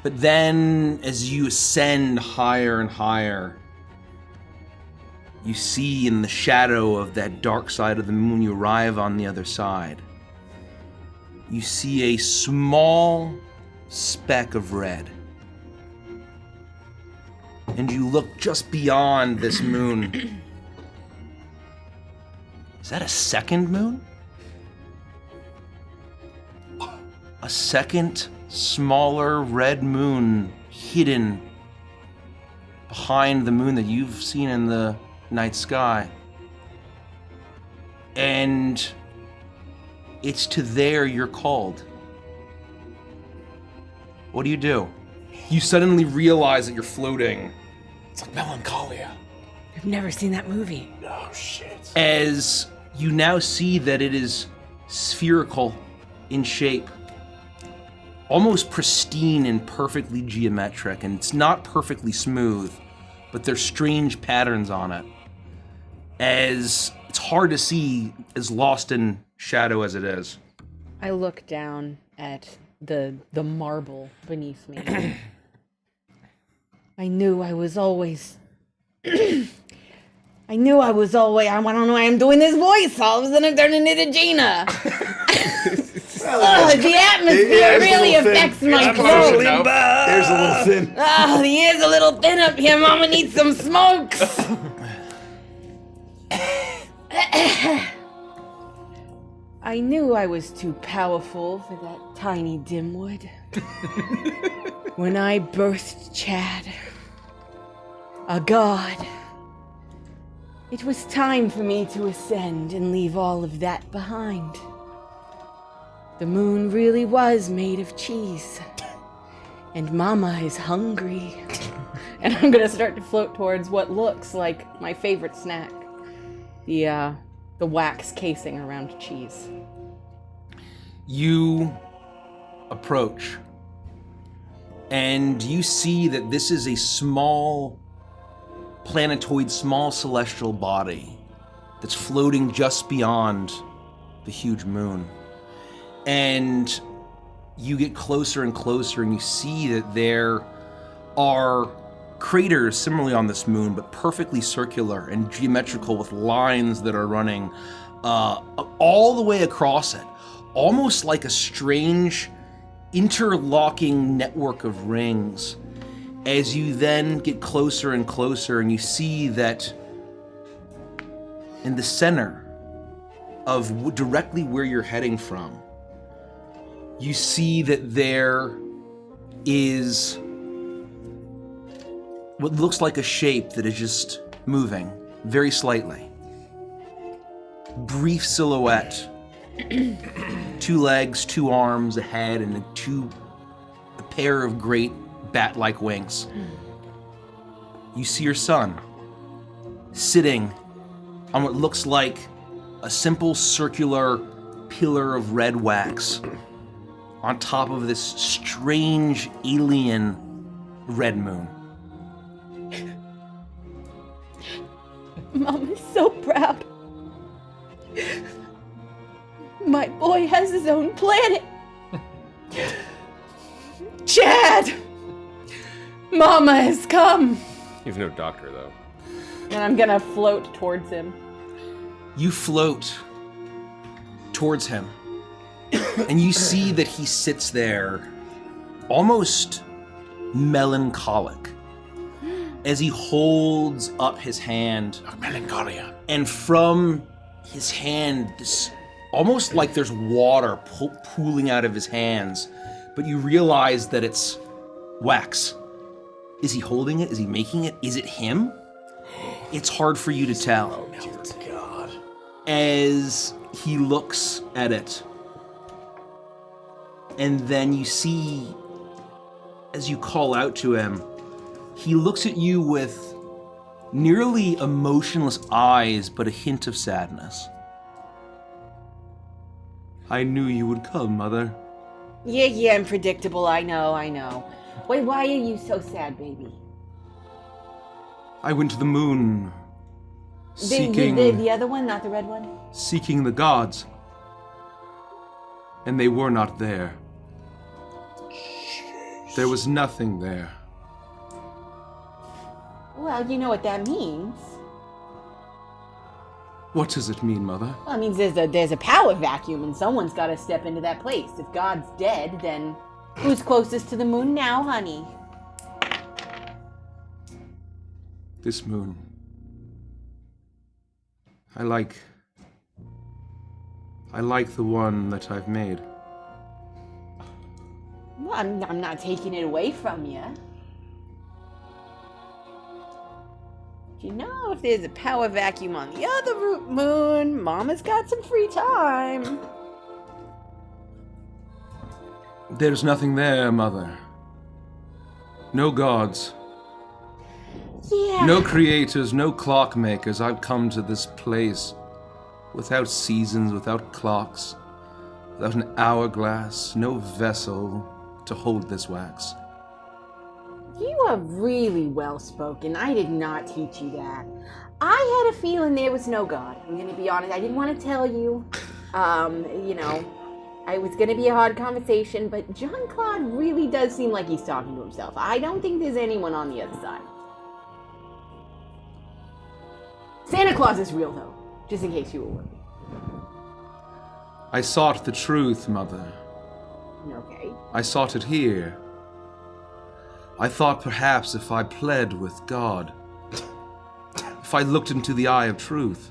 But then, as you ascend higher and higher, you see in the shadow of that dark side of the moon, you arrive on the other side. You see a small speck of red. And you look just beyond this moon. Is that a second moon? A second, smaller red moon hidden behind the moon that you've seen in the night sky. And it's to there you're called. What do? You suddenly realize that you're floating. It's like Melancholia. I've never seen that movie. Oh, shit. As you now see that it is spherical in shape, almost pristine and perfectly geometric, and it's not perfectly smooth, but there's strange patterns on it. As it's hard to see, as lost in shadow as it is. I look down at the marble beneath me. I knew I was always. I don't know why I'm doing this voice. All of a sudden I'm turning into Gina. The atmosphere really affects my clothes. There's a little thin. Oh, the air's a little thin up here. Mama needs some smokes. I knew I was too powerful for that tiny dimwit. When I birthed Chad, a god, it was time for me to ascend and leave all of that behind. The moon really was made of cheese. And Mama is hungry. And I'm gonna start to float towards what looks like my favorite snack. The wax casing around cheese. You approach, and you see that this is a small planetoid, small celestial body that's floating just beyond the huge moon. And you get closer and closer, and you see that there are craters similarly on this moon, but perfectly circular and geometrical with lines that are running all the way across it, almost like a strange interlocking network of rings. As you then get closer and closer, and you see that in the center of directly where you're heading from, you see that there is what looks like a shape that is just moving very slightly. Brief silhouette. 2 legs, 2 arms, a head, and a pair of great bat-like wings. You see your son sitting on what looks like a simple circular pillar of red wax on top of this strange alien red moon. Mom is so proud. My boy has his own planet. Chad! Mama has come. He's no doctor, though. And I'm gonna float towards him. You float towards him, and you see that he sits there almost melancholic as he holds up his hand. Melancholia. And from his hand, almost like there's water pooling out of his hands, but you realize that it's wax. Is he holding it? Is he making it? Is it him? It's hard for you to tell. Oh, dear God. As he looks at it, and then you see, as you call out to him, he looks at you with nearly emotionless eyes, but a hint of sadness. I knew you would come, Mother. Yeah, I'm predictable. I know. Wait, why are you so sad, baby? I went to the moon, seeking... The other one, not the red one? Seeking the gods. And they were not there. There was nothing there. Well, you know what that means. What does it mean, Mother? Well, it means there's a power vacuum and someone's got to step into that place. If God's dead, then who's closest to the moon now, honey? This moon. I like the one that I've made. Well, I'm not taking it away from you. You know, if there's a power vacuum on the other moon, Mama's got some free time. There's nothing there, Mother. No gods. Yeah. No creators, no clockmakers. I've come to this place without seasons, without clocks, without an hourglass, no vessel to hold this wax. You are really well-spoken. I did not teach you that. I had a feeling there was no God. I'm going to be honest. I didn't want to tell you. It was going to be a hard conversation, but John Claude really does seem like he's talking to himself. I don't think there's anyone on the other side. Santa Claus is real, though, just in case you were worried. I sought the truth, Mother. Okay. I sought it here. I thought perhaps if I pled with God, if I looked into the eye of truth,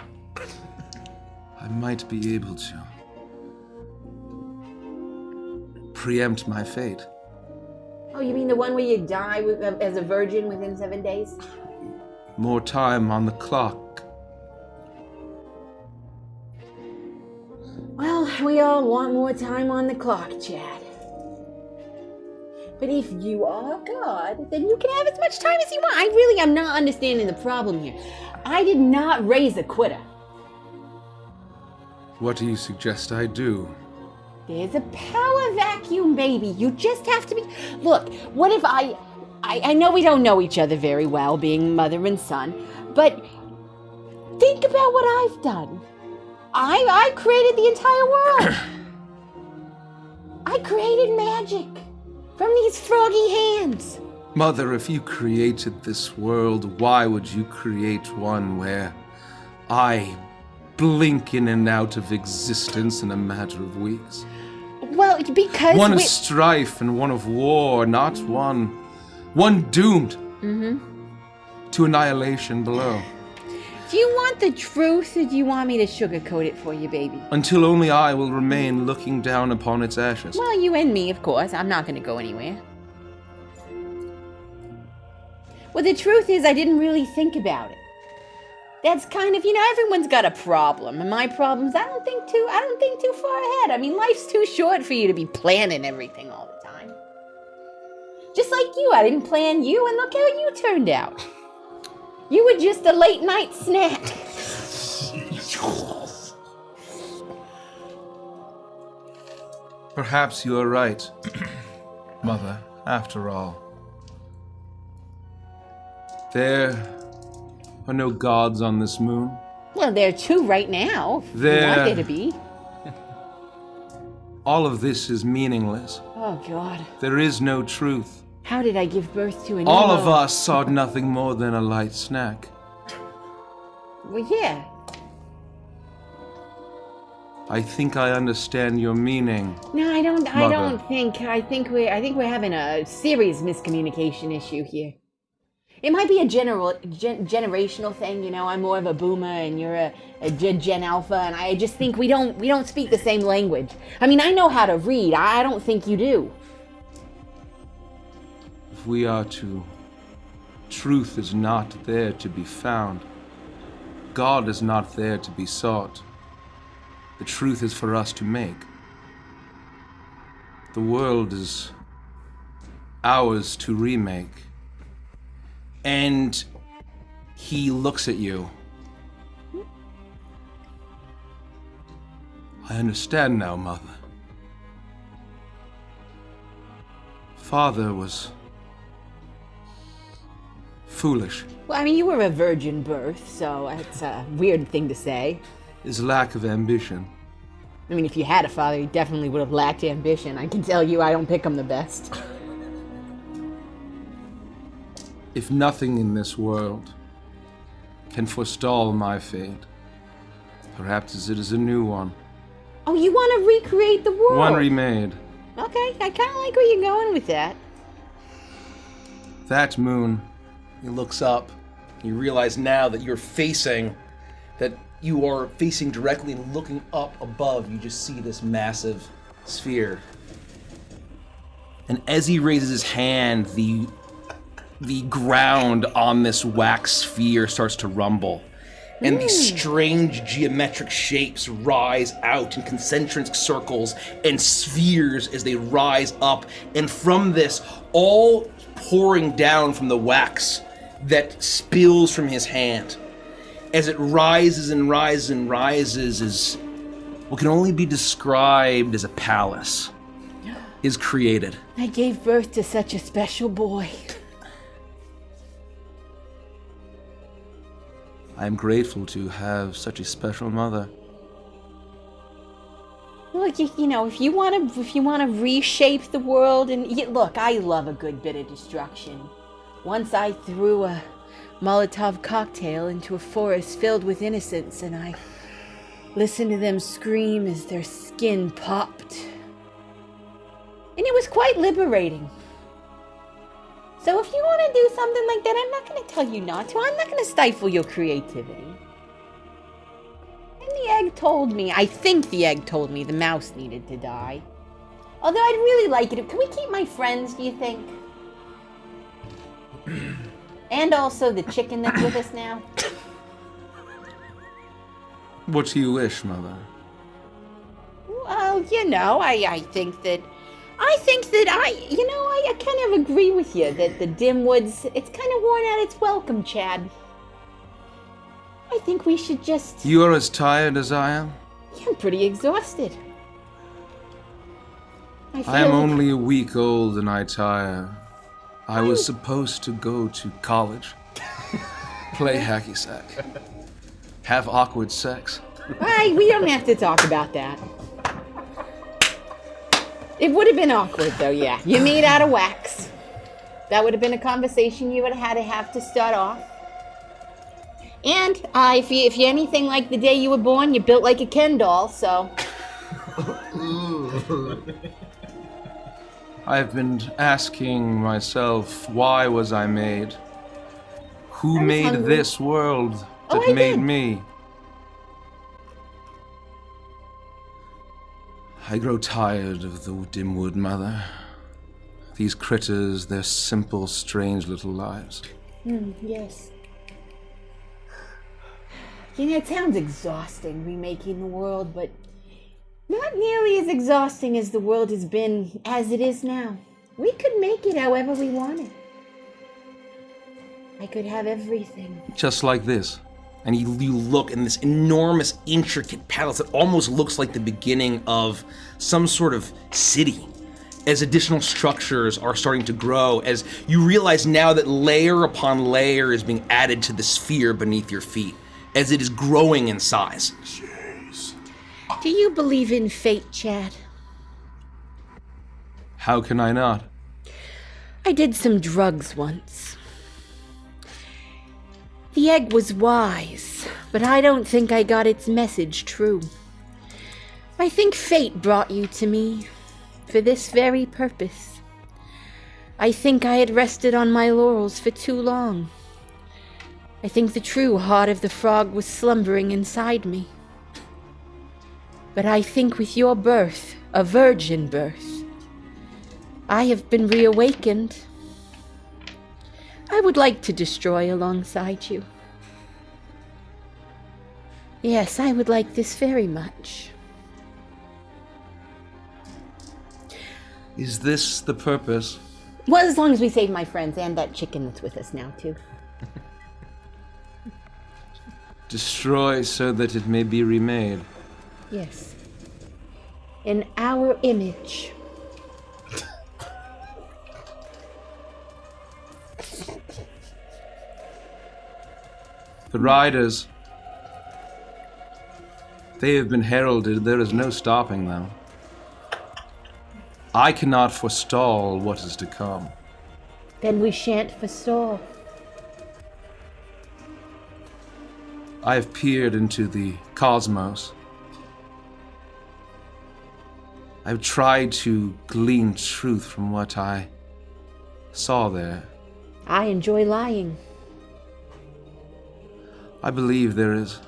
I might be able to preempt my fate. Oh, you mean the one where you die as a virgin within 7 days? More time on the clock. Well, we all want more time on the clock, Chad. But if you are God, then you can have as much time as you want. I really am not understanding the problem here. I did not raise a quitter. What do you suggest I do? There's a power vacuum, baby. You just have to be... Look, what if I know we don't know each other very well, being mother and son, but think about what I've done. I created the entire world. I created magic from these froggy hands. Mother, if you created this world, why would you create one where I blink in and out of existence in a matter of weeks? Well, because one of strife and one of war, not one doomed to annihilation below. Do you want the truth, or do you want me to sugarcoat it for you, baby? Until only I will remain looking down upon its ashes. Well, you and me, of course. I'm not going to go anywhere. Well, the truth is, I didn't really think about it. That's kind of, everyone's got a problem. And my problems, I don't think too far ahead. I mean, life's too short for you to be planning everything all the time. Just like you, I didn't plan you, and look how you turned out. You were just a late night snack. Perhaps you are right, Mother, after all. There are no gods on this moon. Well, there are two right now. If you want there to be. All of this is meaningless. Oh, God. There is no truth. How did I give birth to an All emo? of us sought nothing more than a light snack. Well, yeah. I think I understand your meaning. No, I don't. Mother. I don't think. I think we're having a serious miscommunication issue here. It might be a generational thing, you know. I'm more of a boomer and you're a Gen Alpha, and I just think we don't speak the same language. I mean, I know how to read. I don't think you do. If we are to... Truth is not there to be found. God is not there to be sought. The truth is for us to make. The world is ours to remake. And he looks at you. I understand now, Mother. Father was foolish. Well, I mean, you were a virgin birth, so it's a weird thing to say. His lack of ambition. I mean, if you had a father, he definitely would have lacked ambition. I can tell you, I don't pick him the best. If nothing in this world can forestall my fate, perhaps it is a new one. Oh, you want to recreate the world? One remade. Okay, I kind of like where you're going with that. That moon. He looks up. You realize now that you are facing directly and looking up above. You just see this massive sphere. And as he raises his hand, the ground on this wax sphere starts to rumble. And these strange geometric shapes rise out in concentric circles and spheres as they rise up. And from this, all pouring down from the wax that spills from his hand, as it rises and rises and rises, is what can only be described as a palace, is created. I gave birth to such a special boy. I am grateful to have such a special mother. Look, you know, if you want to reshape the world, and look, I love a good bit of destruction. Once I threw a Molotov cocktail into a forest filled with innocents, and I listened to them scream as their skin popped. And it was quite liberating. So if you want to do something like that, I'm not going to tell you not to. I'm not going to stifle your creativity. And the egg told me, I think the egg told me the mouse needed to die. Although I'd really like it. Can we keep my friends, do you think? And also the chicken that's with us now. What do you wish, Mother? Well, you know, I think that I kind of agree with you that the dim woods, it's kind of worn out its welcome, Chad. I think we should just... You are as tired as I am? Yeah, I'm pretty exhausted. I am only a week old and I tire. I was supposed to go to college, play hacky sack, have awkward sex. We don't have to talk about that. It would have been awkward, though, yeah. You made out of wax. That would have been a conversation you would have had to start off. And if you're anything like the day you were born, you're built like a Ken doll, so... I've been asking myself, why was I made? Who made hungry. this world that I made did. me? I grow tired of the Dimwood, Mother. These critters, their simple, strange little lives. Yes. You know, it sounds exhausting, remaking the world, but not nearly as exhausting as the world has been as it is now. We could make it however we wanted. I could have everything. Just like this. And you look in this enormous, intricate palace that almost looks like the beginning of some sort of city. As additional structures are starting to grow, as you realize now that layer upon layer is being added to the sphere beneath your feet, as it is growing in size. Jeez. Do you believe in fate, Chad? How can I not? I did some drugs once. The egg was wise, but I don't think I got its message true. I think fate brought you to me for this very purpose. I think I had rested on my laurels for too long. I think the true heart of the frog was slumbering inside me. But I think with your birth, a virgin birth, I have been reawakened. I would like to destroy alongside you. Yes, I would like this very much. Is this the purpose? Well, as long as we save my friends and that chicken that's with us now, too. Destroy so that it may be remade. Yes. In our image. The riders, they have been heralded. There is no stopping them. I cannot forestall what is to come. Then we shan't forestall. I have peered into the cosmos. I've tried to glean truth from what I saw there. I enjoy lying. I believe there is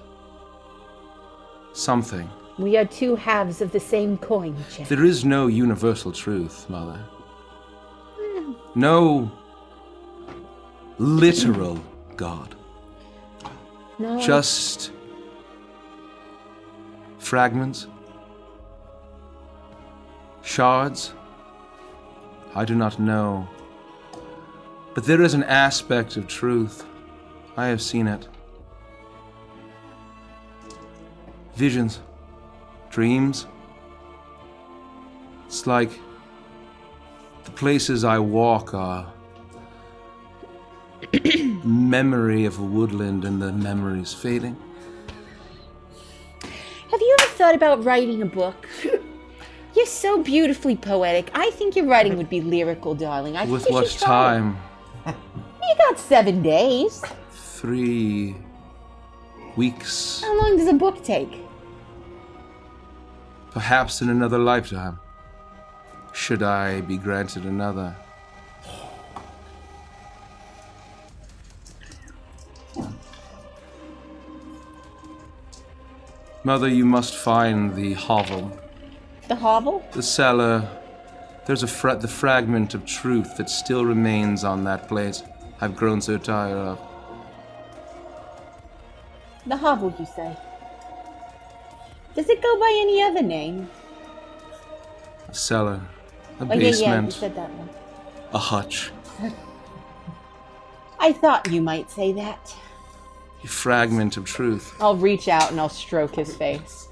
something. We are two halves of the same coin, Chad. There is no universal truth, Mother. No literal God. No. Just fragments, shards. I do not know. But there is an aspect of truth. I have seen it. Visions, dreams. It's like the places I walk are memory of Woodland and the memories fading. Have you ever thought about writing a book? You're so beautifully poetic. I think your writing would be lyrical, darling. I With think you what should try. time? You got 7 days. 3 weeks. How long does a book take? Perhaps in another lifetime. Should I be granted another. Mother, you must find the hovel. The hovel? The cellar. There's the fragment of truth that still remains on that place I've grown so tired of. The hovel, you say? Does it go by any other name? A cellar. A Oh, yeah, basement. you said that one. A hutch. I thought you might say that. A fragment of truth. I'll reach out and I'll stroke his face.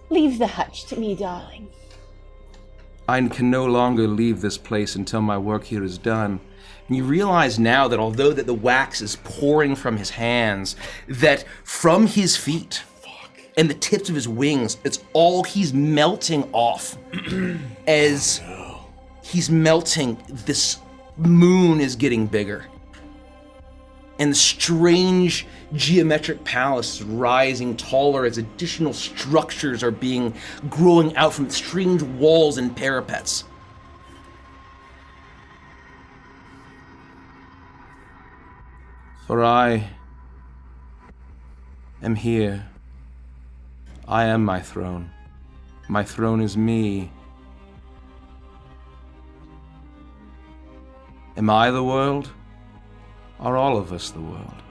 Leave the hutch to me, darling. I can no longer leave this place until my work here is done. And you realize now that although that the wax is pouring from his hands, that from his feet and the tips of his wings, it's all he's melting off. As he's melting, this moon is getting bigger. And the strange geometric palace is rising taller as additional structures are growing out from strange walls and parapets. For I am here. I am my throne. My throne is me. Am I the world? Are all of us the world?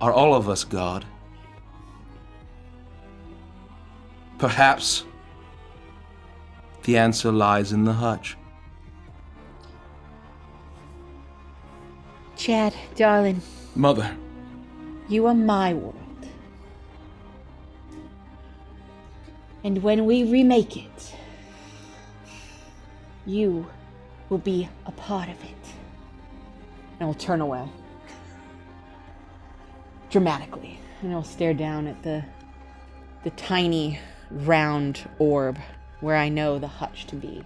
Are all of us God? Perhaps the answer lies in the hutch. Chad, darling. Mother. You are my world. And when we remake it, you will be a part of it. And I'll turn away. Dramatically. And I'll stare down at the tiny, round orb where I know the hutch to be.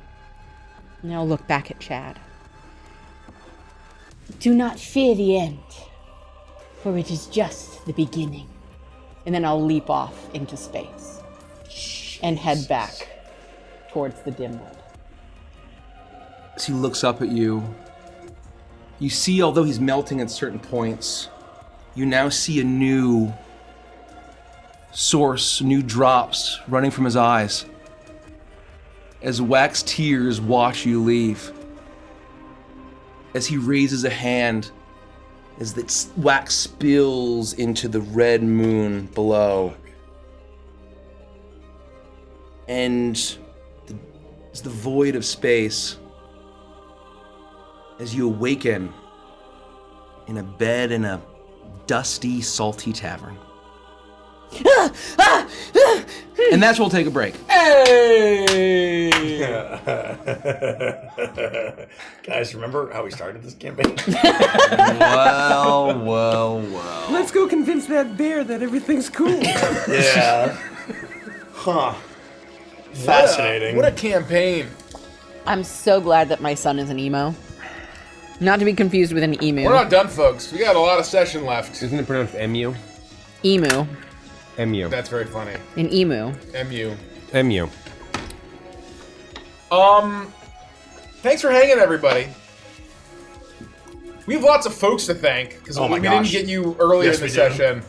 And I'll look back at Chad. Do not fear the end, for it is just the beginning. And then I'll leap off into space. And head back towards the dim world. as he looks up at you, you see, although he's melting at certain points, you now see a new source, new drops running from his eyes as wax tears wash you leave. As he raises a hand, as the wax spills into the red moon below. And as the void of space, as you awaken in a bed in a dusty, salty tavern. And that's where we'll take a break. Hey! Guys, remember how we started this campaign? Well. Let's go convince that bear that everything's cool. Yeah. Huh. Fascinating. What a campaign. I'm so glad that my son is an emo. Not to be confused with an emu. We're not done, folks. We got a lot of session left. Isn't it pronounced emu? Emu. Emu. That's very funny. An emu. MU. Emu. Thanks for hanging, everybody. We have lots of folks to thank because we didn't get you earlier in the session.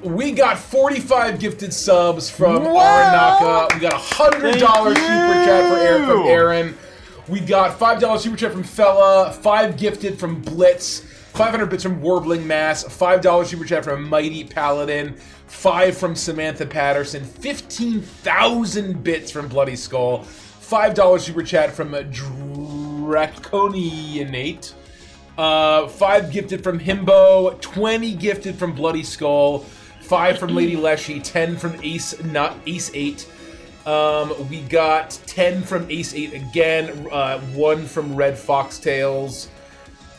We got 45 gifted subs from Aranaka. We got a $100 super chat from Aaron. We got $5 super chat from Fella, 5 gifted from Blitz, 500 bits from Warbling Mass, $5 super chat from Mighty Paladin, 5 from Samantha Patterson, 15,000 bits from Bloody Skull, $5 super chat from Draconianate, 5 gifted from Himbo, 20 gifted from Bloody Skull, 5 from Lady Leshy, 10 from Ace 8. We got 10 from Ace 8 again, 1 from Red Foxtails,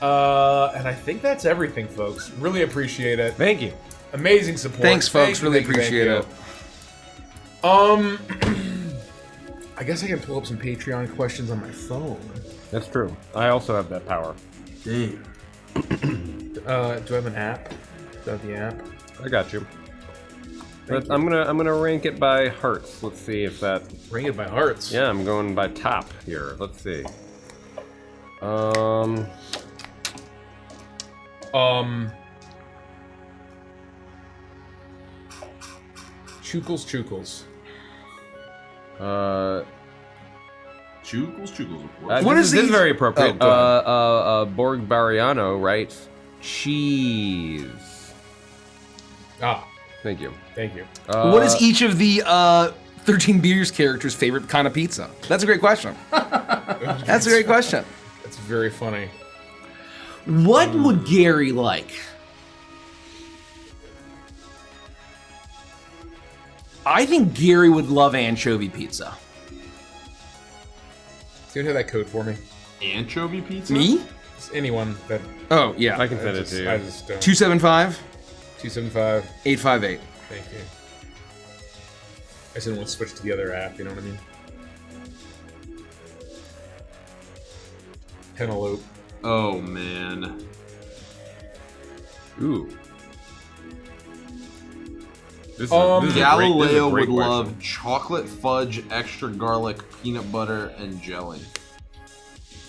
and I think that's everything, folks. Really appreciate it. Thank you. Amazing support. Thanks, folks. Really appreciate it. I guess I can pull up some Patreon questions on my phone. That's true. I also have that power. Damn. Do I have an app? Do I have the app? I got you. I'm gonna rank it by hearts. Let's see if that. Rank it by hearts. Yeah, I'm going by top here. Let's see. Chukles. Chukles. What this is very appropriate. Borg Bariano writes cheese. Thank you. What is each of the 13 Beers characters' favorite kind of pizza? That's a great question. That's a great question. That's very funny. What would Gary like? I think Gary would love anchovy pizza. Do you have that code for me? Anchovy pizza? Me? It's anyone that. Oh, yeah. I can send it to you. I just don't. 275 275 858. Thank you. I just didn't want to switch to the other app, you know what I mean? Penelope. Oh, man. Ooh. This is Galileo a great would question. love chocolate fudge, extra garlic, peanut butter, and jelly.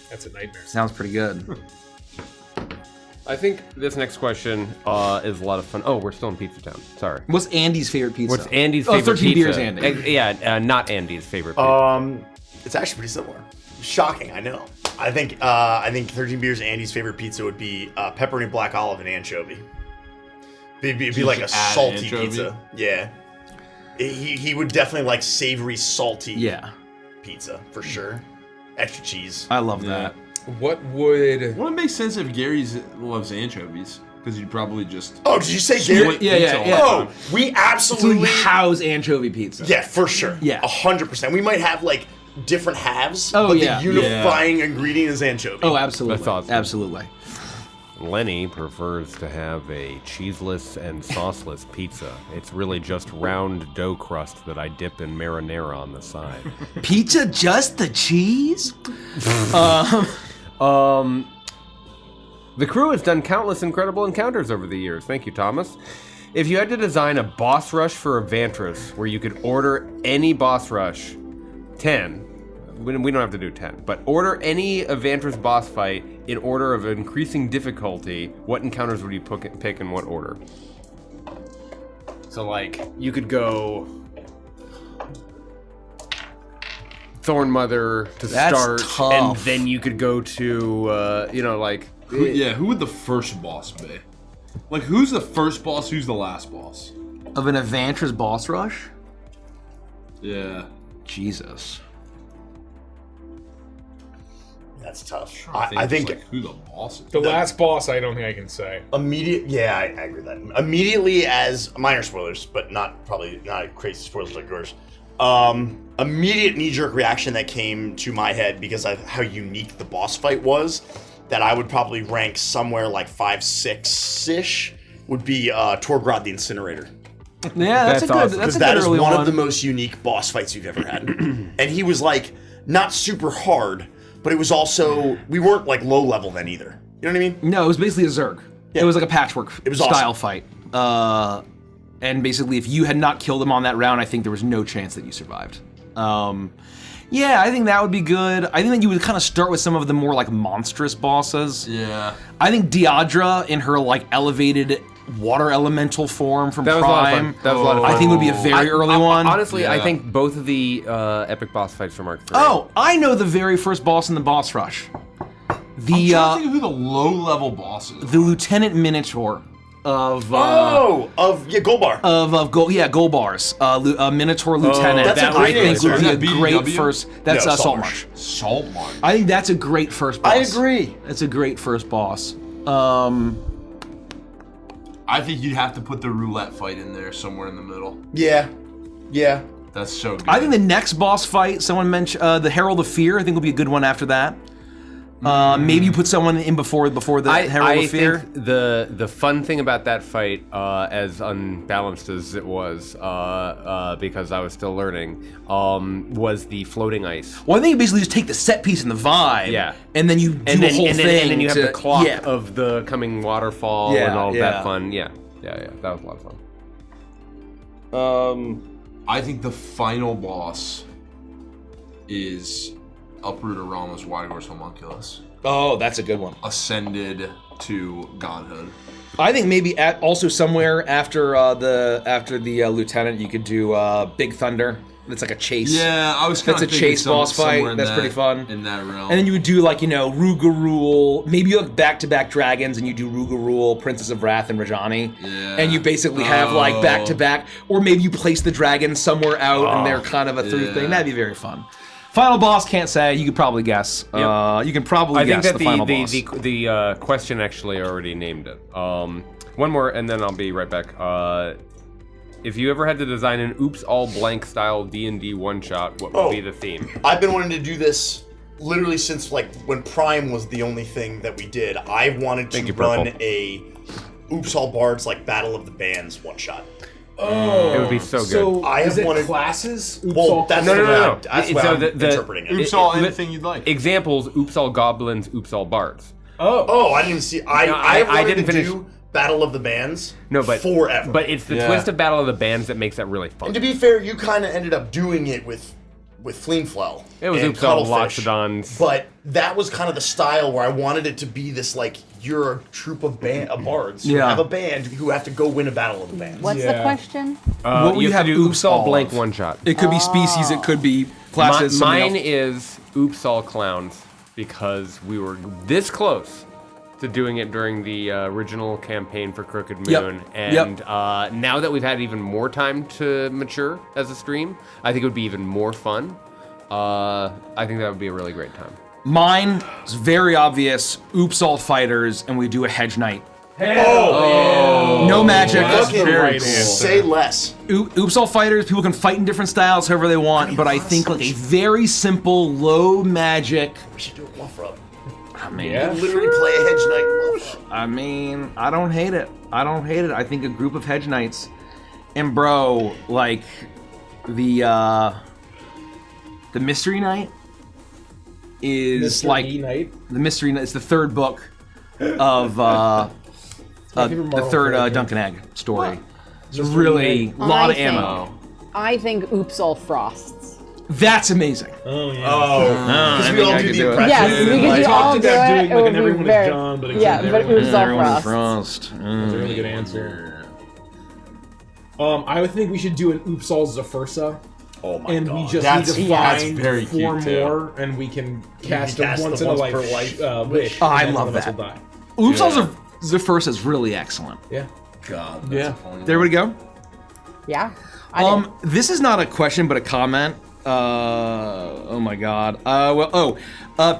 That's a nightmare. Sounds pretty good. I think this next question is a lot of fun. Oh, we're still in Pizza Town. Sorry. What's Andy's favorite pizza? What's Andy's favorite 13 pizza? Beers, Andy. Not Andy's favorite pizza. It's actually pretty similar. Shocking, I know. I think 13 Beers Andy's favorite pizza would be pepperoni, black olive, and anchovy. It'd be like a salty anchovy? pizza. Yeah. He would definitely like savory, salty pizza, for sure. Extra cheese. I love that. What would... Well, it makes sense if Gary's loves anchovies, because you'd probably just... Oh, did you say Gary? Yeah. Oh, we absolutely... house anchovy pizza. Yeah, for sure. Yeah. 100%. We might have like different halves, Oh, but yeah. the unifying ingredient is anchovy. Oh, absolutely. That's awesome. Absolutely. Lenny prefers to have a cheeseless and sauceless pizza. It's really just round dough crust that I dip in marinara on the side. Pizza, just the cheese? The crew has done countless incredible encounters over the years. Thank you, Thomas. If you had to design a boss rush for Evantris where you could order any boss rush, 10, we don't have to do 10, but order any Evantress boss fight in order of increasing difficulty. What encounters would you pick in what order? So, like, you could go Thorn Mother to start, tough. and then you could go to, Who would the first boss be? Like, who's the first boss? Who's the last boss? Of an Evantress boss rush? Yeah. Jesus. That's tough. I I think like, who the boss is. The last boss, I don't think I can say. Yeah, I agree with that. Immediately as minor spoilers, but not crazy spoilers like yours. Immediate knee-jerk reaction that came to my head because of how unique the boss fight was, that I would probably rank somewhere like 5-6-ish, would be Torgrad the Incinerator. Yeah, that's a good. awesome. That's a That good is early one one of the most unique boss fights you've ever had. And he was like not super hard, but it was also, we weren't like low level then either. You know what I mean? No, it was basically a Zerg. Yeah. It was like a patchwork was style awesome. fight. And basically, if you had not killed him on that round, I think there was no chance that you survived. Yeah, I think that would be good. I think that you would kind of start with some of the more like monstrous bosses. Yeah. I think Diadra in her like elevated water elemental form from That was a lot of Prime. fun. That was a lot of fun. I think would be a very early one. Honestly, I Yeah. think both of the epic boss fights from Arc 3. Oh, I know the very first boss in the boss rush. I'm trying The to think of who the low-level boss is. the Lieutenant Minotaur of Golbar. Golbars, Minotaur Lieutenant. That's a that great I think answer. would be a Is that great BDW? first. That's No, Saltmarsh. Saltmarsh. I think that's a great first boss. I agree. That's a great first boss. I think you'd have to put the roulette fight in there somewhere in the middle. Yeah. That's so good. I think the next boss fight, someone mentioned the Herald of Fear. I think will be a good one after that. Maybe you put someone in before the Herald of Fear. think the fun thing about that fight, as unbalanced as it was, because I was still learning, was the floating ice. Well, I think you basically just take the set piece and the vibe, Yeah. and then you do the whole thing. And then you have the clock yeah. of the coming waterfall Yeah, and all of yeah. that fun. Yeah, that was a lot of fun. I think the final boss is Uprooted Rama's Wide Horse Homunculus. Oh, that's a good one. Ascended to godhood. I think maybe also somewhere after the Lieutenant, you could do Big Thunder. That's like a chase. Yeah, I was kind That's a chase boss fight. That's pretty fun. In that realm. And then you would do like, Rugarul. Maybe you look back-to-back dragons and you do Rugarul, Princess of Wrath, and Rajani. Yeah. And you basically have like back-to-back. Or maybe you place the dragons somewhere out and they're kind of a through thing. That'd be very fun. Final boss, can't say. You could probably guess. You can probably guess I think the final boss. the question actually already named it. One more, and then I'll be right back. If you ever had to design an Oops All Blank style D&D one-shot, what would be the theme? I've been wanting to do this literally since like when Prime was the only thing that we did. I wanted to run a Oops All Bards like Battle of the Bands one-shot. Oh, It would be so good. So I have is it wanted classes? Oops, Well, all that's classes? No. That's what So I'm interpreting it. Oops all anything you'd like. Examples: Oops All Goblins, Oops All Bards. Oh, I didn't even see. I I wanted didn't to finish- do Battle of the Bands. No, but forever. But it's the twist of Battle of the Bands that makes that really fun. And to be fair, you kind of ended up doing it with Fleamflow. It was and Oops All Cuttlefish. Loxodons. But that was kind of the style where I wanted it to be this like you're a troop of bards who Yeah. have a band who have to go win a Battle of the Bands. What's the question? What would you you have have to do Oops Oops All All Blank of? one-shot. It could be species, it could be classes. something Mine else. is Oops All Clowns because we were this close to doing it during the original campaign for Crooked Moon, and now that we've had even more time to mature as a stream, I think it would be even more fun. I think that would be a really great time. Mine is very obvious. Oops All Fighters, and we do a Hedge Knight. No magic. Fucking right answer. say less. Oops All Fighters, people can fight in different styles however they want, but I think like a very simple, low magic. We should do a Wolf Rub. I mean, Yeah. Literally play a Hedge Knight Wolf Rub. I mean, I don't hate it. I think a group of Hedge Knights, and bro, like the Mystery Knight is Mr. like E. Knight? the Mystery Knight. It's the third book of the Marvel third character. Duncan Egg story. It's Mr. really Knight. a lot of I think- ammo. I think Oops All Frosts. That's amazing. Oh, yeah. Because we all do the impression. Yes, because you all do about it. doing It like would an be everyone very. is John, but Yeah, but it was all Everyone Frost. Frost. That's a really good answer. I would think we should do an Oops All Zephyr. Oh my and god. we just That's need to that's find very 4 cute, too. more, and we can cast a cast once the in a once per life life wish. Oh, I and then love one of us that. will die. Oops, also Zephyr is really excellent. Yeah. God. That's Yeah. a funny There we go. Yeah. I did. This is not a question, but a comment. Oh my god.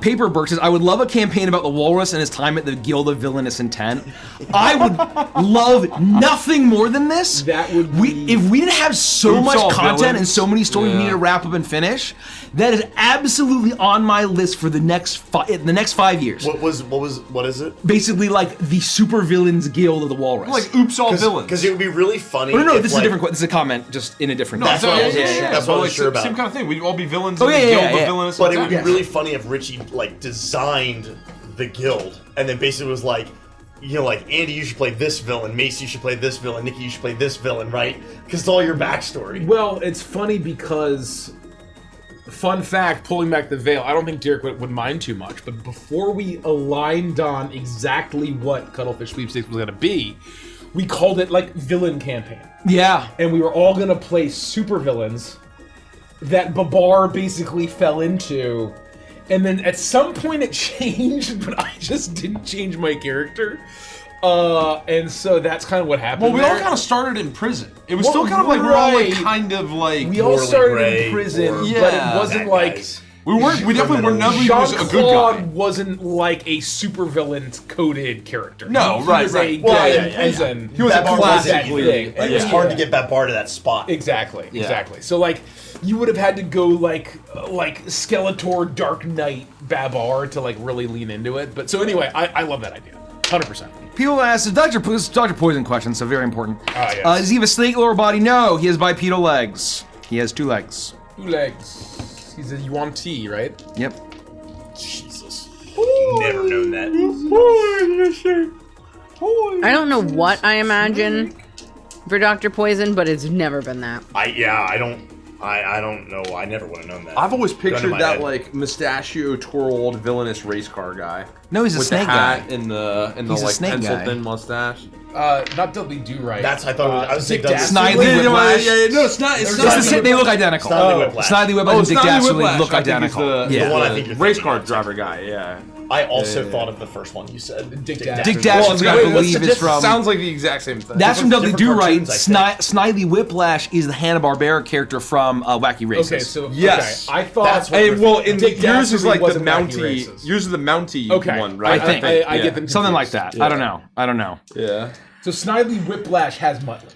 Paper Burke says, I would love a campaign about the walrus and his time at the Guild of Villainous Intent. I would love nothing more than this. That would if we didn't have so Oops, much all content villains. and so many stories we need to wrap up and finish, that is absolutely on my list for the next 5 years. What is it? Basically, like the super villains guild of the walrus. Like Oops All Villains. Because it would be really funny. Oh, no, if, this is a different. This is a comment, just in a different. That's what I was That's what I like was sure about. same kind of thing. We'd all be villains. Oh, in yeah, the yeah, Guild yeah. of Villainous But it would be Intent. really funny if Richie like designed the guild and then basically was like, you know, like Andy, you should play this villain. Mace, you should play this villain. Nikki, you should play this villain, right? Because it's all your backstory. Well, it's funny because, fun fact, pulling back the veil, I don't think Derek would mind too much, but before we aligned on exactly what Cuttlefish Sweepstakes was going to be, we called it like villain campaign. Yeah. And we were all going to play super villains that Babar basically fell into. And then at some point it changed, but I just didn't change my character. And so that's kind of what happened. Well, we all there. kind of started in prison. It was Well, still kind of like we're all like right. kind of like We all Morally started gray in prison, or but Yeah, it wasn't bad like guys. we weren't. We definitely were. Nobody was a good Jean-Claude guy. wasn't like a supervillain coded character. No, He right, was right. a Well, guy yeah, in yeah, prison. He was a That classically. thing. Like, it was Yeah. hard to get Babar to that spot. Exactly, exactly. So like, you would have had to go like Skeletor, Dark Knight, Babar to like really lean into it. But so anyway, I love that idea, 100%. People ask, Dr. Poison question, so very important. Yes. Does he have a snake lower body? No, he has bipedal legs. He has 2 legs. 2 legs. He's a Yuan Ti, right? Yep. Jesus. Never known that. I don't know what I imagine for Dr. Poison, but it's never been that. I don't know. I never would have known that. I've always Gun in pictured my that head. like mustachio twirled villainous race car guy. No, he's a with snake the hat guy. and the He's a like snake pencil guy. thin mustache. Not Dudley Do Right. That's I thought I was Dick thinking Dastardly. Snidely Whiplash. No, it's not. It's It's the same, they look identical. Snidely Whiplash. Snidely Whiplash Oh, and Dick Snidely Dastardly Whiplash, look I think is identical. the Yeah. The one I think you're race thinking car of. driver guy. Yeah. I also thought of the first one you said. Dick Dick Dastardly. Dastardly, I Well, believe, is from... Sounds like the exact same thing. That's from Dudley different Do Right. cartoons, I think. Snidely Whiplash is the Hanna-Barbera character from Wacky Races. Okay, so Yes. okay, I thought That's what Hey, well, in Dick yours is Dastardly like the wasn't Wacky Mountie. Races. Yours is the Mountie Okay, one, right? I think. I Yeah. get them Something like confused. that. I don't know. Yeah. So Snidely Whiplash has Muttley.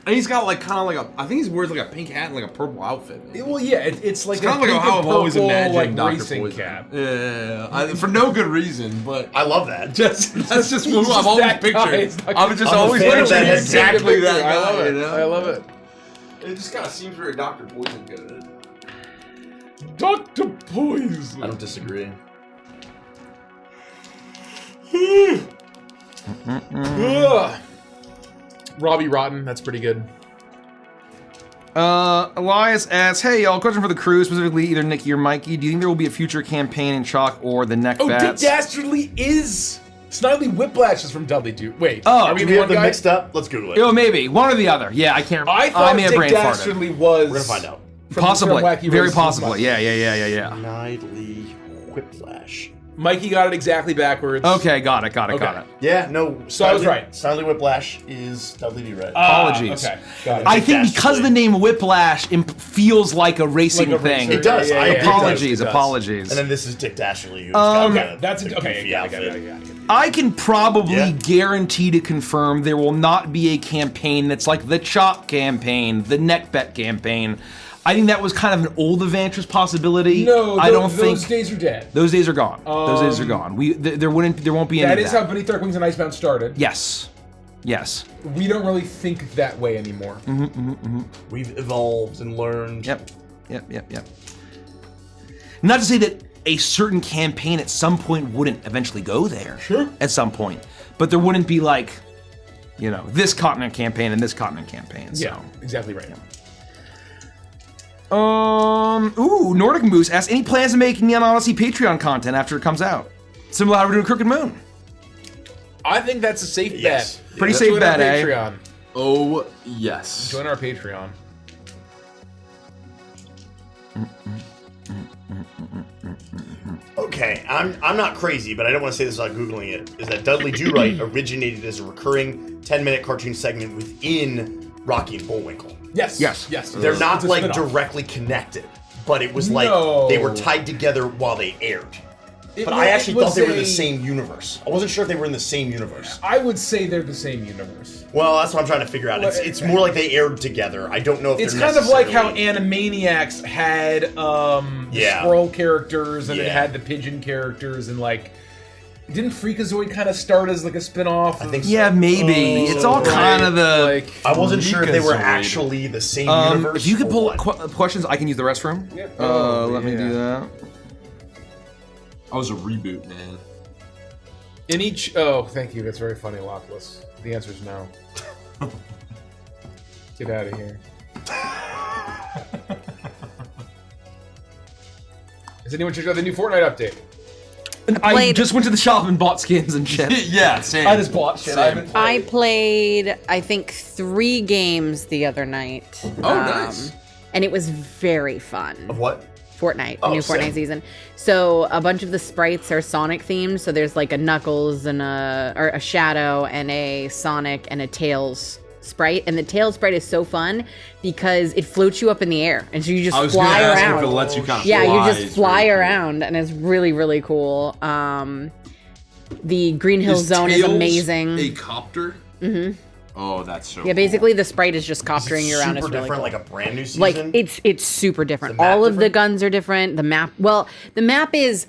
And he's got like kind of like a. I think he wears like a pink hat and like a purple outfit. Well, yeah, it's like It's kind of like pink how and I've always purple, imagined like Dr. racing Poison. cap. Yeah, for no good reason, but I love that. that's just He's who I've just always that guy. pictured. It's not- I was just I'm a always fan of picturing that. exactly that guy. I love it. you know? I love it. It just kind of seems very Dr. Poison good. Dr. Poison. I don't disagree. Ugh. Robbie Rotten, that's pretty good. Elias asks, hey y'all, question for the crew, specifically either Nikki or Mikey. Do you think there will be a future campaign in Chalk or the Neck Oh, Dick Bats? Dastardly is Snidely Whiplash is from Dudley Do. Wait, Oh, are we Do the we one have them guy? mixed up? Let's Google it. Oh, maybe. One or the other. Yeah, I can't I thought may have Dick brain farted. Dastardly was. We're gonna find out. Possibly. Wacky Very Races possibly. Mikey. Yeah. Snidely Whiplash. Mikey got it exactly backwards. Okay, got it. Okay. Yeah, no. So I was right. Snidely Whiplash is Dudley Do Right. Apologies. Okay, got it. I think Dastardly. because the name Whiplash feels like a racing Like a thing. racer. It does. Yeah, I yeah, agree. yeah. Apologies, It does. apologies. And then this is Dick Dastardly. Who's Okay, got That's the okay. goofy Yeah, outfit. I can probably Yeah. guarantee to confirm there will not be a campaign that's like the Chop campaign, the Neck Bet campaign. I think that was kind of an old Evantress possibility. No, I don't those think days are dead. those days are gone. Those days are gone. There won't be any. That of is that. how Beneath Dark Wings and Icebound started. Yes. We don't really think that way anymore. We've evolved and learned. Yep. Not to say that a certain campaign at some point wouldn't eventually go there. Sure. At some point. But there wouldn't be like, this continent campaign and this continent campaign. So. Yeah, exactly right. Nordic Moose asks, any plans to make Neon Odyssey Patreon content after it comes out? Similar to how we're doing Crooked Moon. I think that's a safe bet. Pretty safe bet, eh? Patreon. Oh, yes. Join our Patreon. Okay, I'm not crazy, but I don't want to say this without Googling it. Is that Dudley Do-Right originated as a recurring 10-minute cartoon segment within Rocky and Bullwinkle? Yes. Yes. Yes. They're not It's a like spin-off. directly connected, but it was like they were tied together while they aired. But I actually thought they were in the same universe. I wasn't sure if they were in the same universe. I would say they're the same universe. Well, that's what I'm trying to figure out. It's more like they aired together. I don't know if It's they're kind of like how necessarily- Animaniacs had the squirrel characters and it had the pigeon characters and like didn't Freakazoid kind of start as like a spin-off? I think so. Yeah, maybe. It's all kind of the... like I wasn't sure if they were Freakazoid. actually the same universe. If you could or pull what. questions, I can use the restroom. Yeah. Let me do that. I was a reboot, man. in each. Oh, thank you. That's very funny, Lockless. The answer is no. Get out of here. Has anyone checked out the new Fortnite update? And I just went to the shop and bought skins and shit. Yeah, same. I just bought shit. I played, I think, 3 games the other night. Oh, nice. And it was very fun. Of what? Fortnite, Oh, new sick. Fortnite season. So a bunch of the sprites are Sonic themed. So there's like a Knuckles and a Shadow and a Sonic and a Tails sprite. And the Tails sprite is so fun because it floats you up in the air, and so you just I was fly gonna ask around. if it lets you kind of yeah, fly. you just fly around, and it's really really cool. The Green Hill Zone is Tails amazing. A copter? Mm-hmm. Oh, that's so. Yeah, basically the sprite is just coptering you around. Super It's really different, cool. like a brand new season. Like it's super different. The map All of the different? guns are different. The map, well, the map is,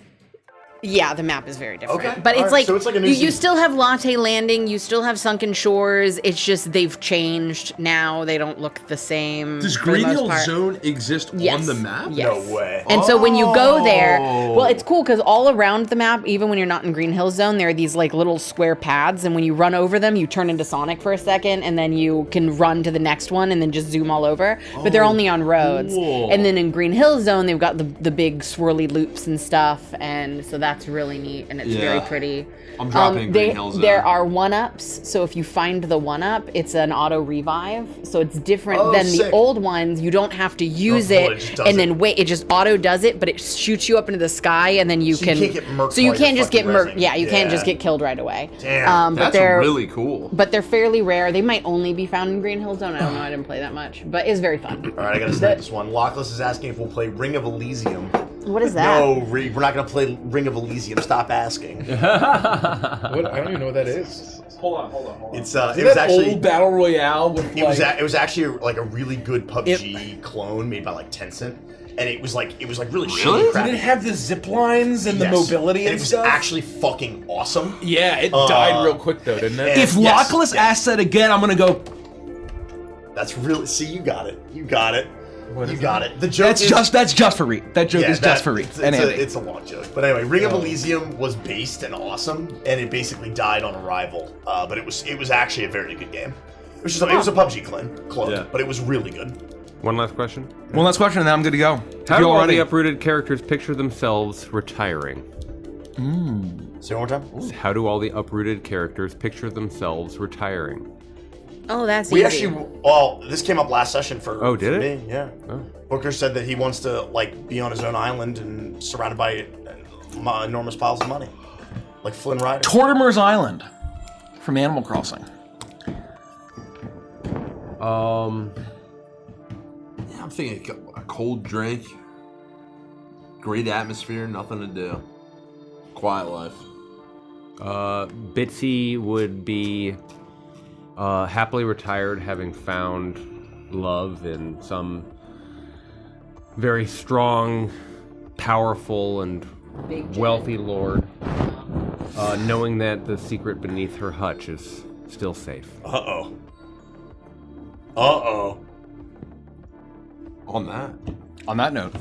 yeah, the map is very different. Okay, But it's alright, like, so it's like a new you season. still have Latte Landing, you still have Sunken Shores. It's just they've changed now. They don't look the same. Does for the Green most Hill part. Zone exist Yes. on the map? Yes. No way. And so when you go there, Oh. well, it's cool because all around the map, even when you're not in Green Hill Zone, there are these like little square paths, and when you run over them, you turn into Sonic for a second, and then you can run to the next one and then just zoom all over. But they're only on roads. cool. And then in Green Hill Zone, they've got the big swirly loops and stuff, and so that's really neat, and it's very Yeah. pretty. I'm dropping Green Hill Zone. There are 1-ups, so if you find the 1-up, it's an auto revive, so it's different Oh, than sick. the old ones. You don't have to use pull it, it it just does and it. then wait. It just auto does it, but it shoots you up into the sky, and then you So you can. can't get murked so you while you're can't just get fucking murked. rezzing. Yeah, you can't just Yeah. get killed right away. Damn, but That's they're really cool. but they're fairly rare. They might only be found in Green Hill Zone. I don't know. I didn't play that much, but it's very fun. All right, I gotta snap this one. Lockless is asking if we'll play Ring of Elysium. What is that? No, we're not gonna play Ring of Elysium. Stop asking. What? I don't even know what that is. Hold on. It's Is it it was that actually old battle royale with like, it was actually like a really good PUBG clone made by like Tencent, and it was like really shitty. Did crappy. it have the zip lines and the Yes. mobility and it was stuff? actually fucking awesome. Yeah, it died real quick though, didn't it? If Yes, Lockless yes. asks that again, I'm gonna go. That's really you got it. You got it. What You is got it. The joke That's just for Reed. That joke yeah, is just for Reed. It's, And it's, Andy. it's a long joke, but anyway, Ring of Elysium was based and awesome, and it basically died on arrival. But it was actually a very good game. It was just it was a PUBG clone, Yeah. but it was really good. One last question. One last question, and then I'm good to go. How You do all ready? the uprooted characters picture themselves retiring? Say it one more time. Ooh. How do all the uprooted characters picture themselves retiring? Oh, that's We easy. actually, well, this came up last session for Oh, did for it? me, yeah. Oh. Booker said that he wants to like be on his own island and surrounded by enormous piles of money, like Flynn Rider. Tortimer's Island from Animal Crossing. Yeah, I'm thinking a cold drink, great atmosphere, nothing to do, quiet life. Bitsy would be happily retired, having found love in some very strong, powerful, and wealthy lord, knowing that the secret beneath her hutch is still safe. Uh-oh. Uh-oh. On that note,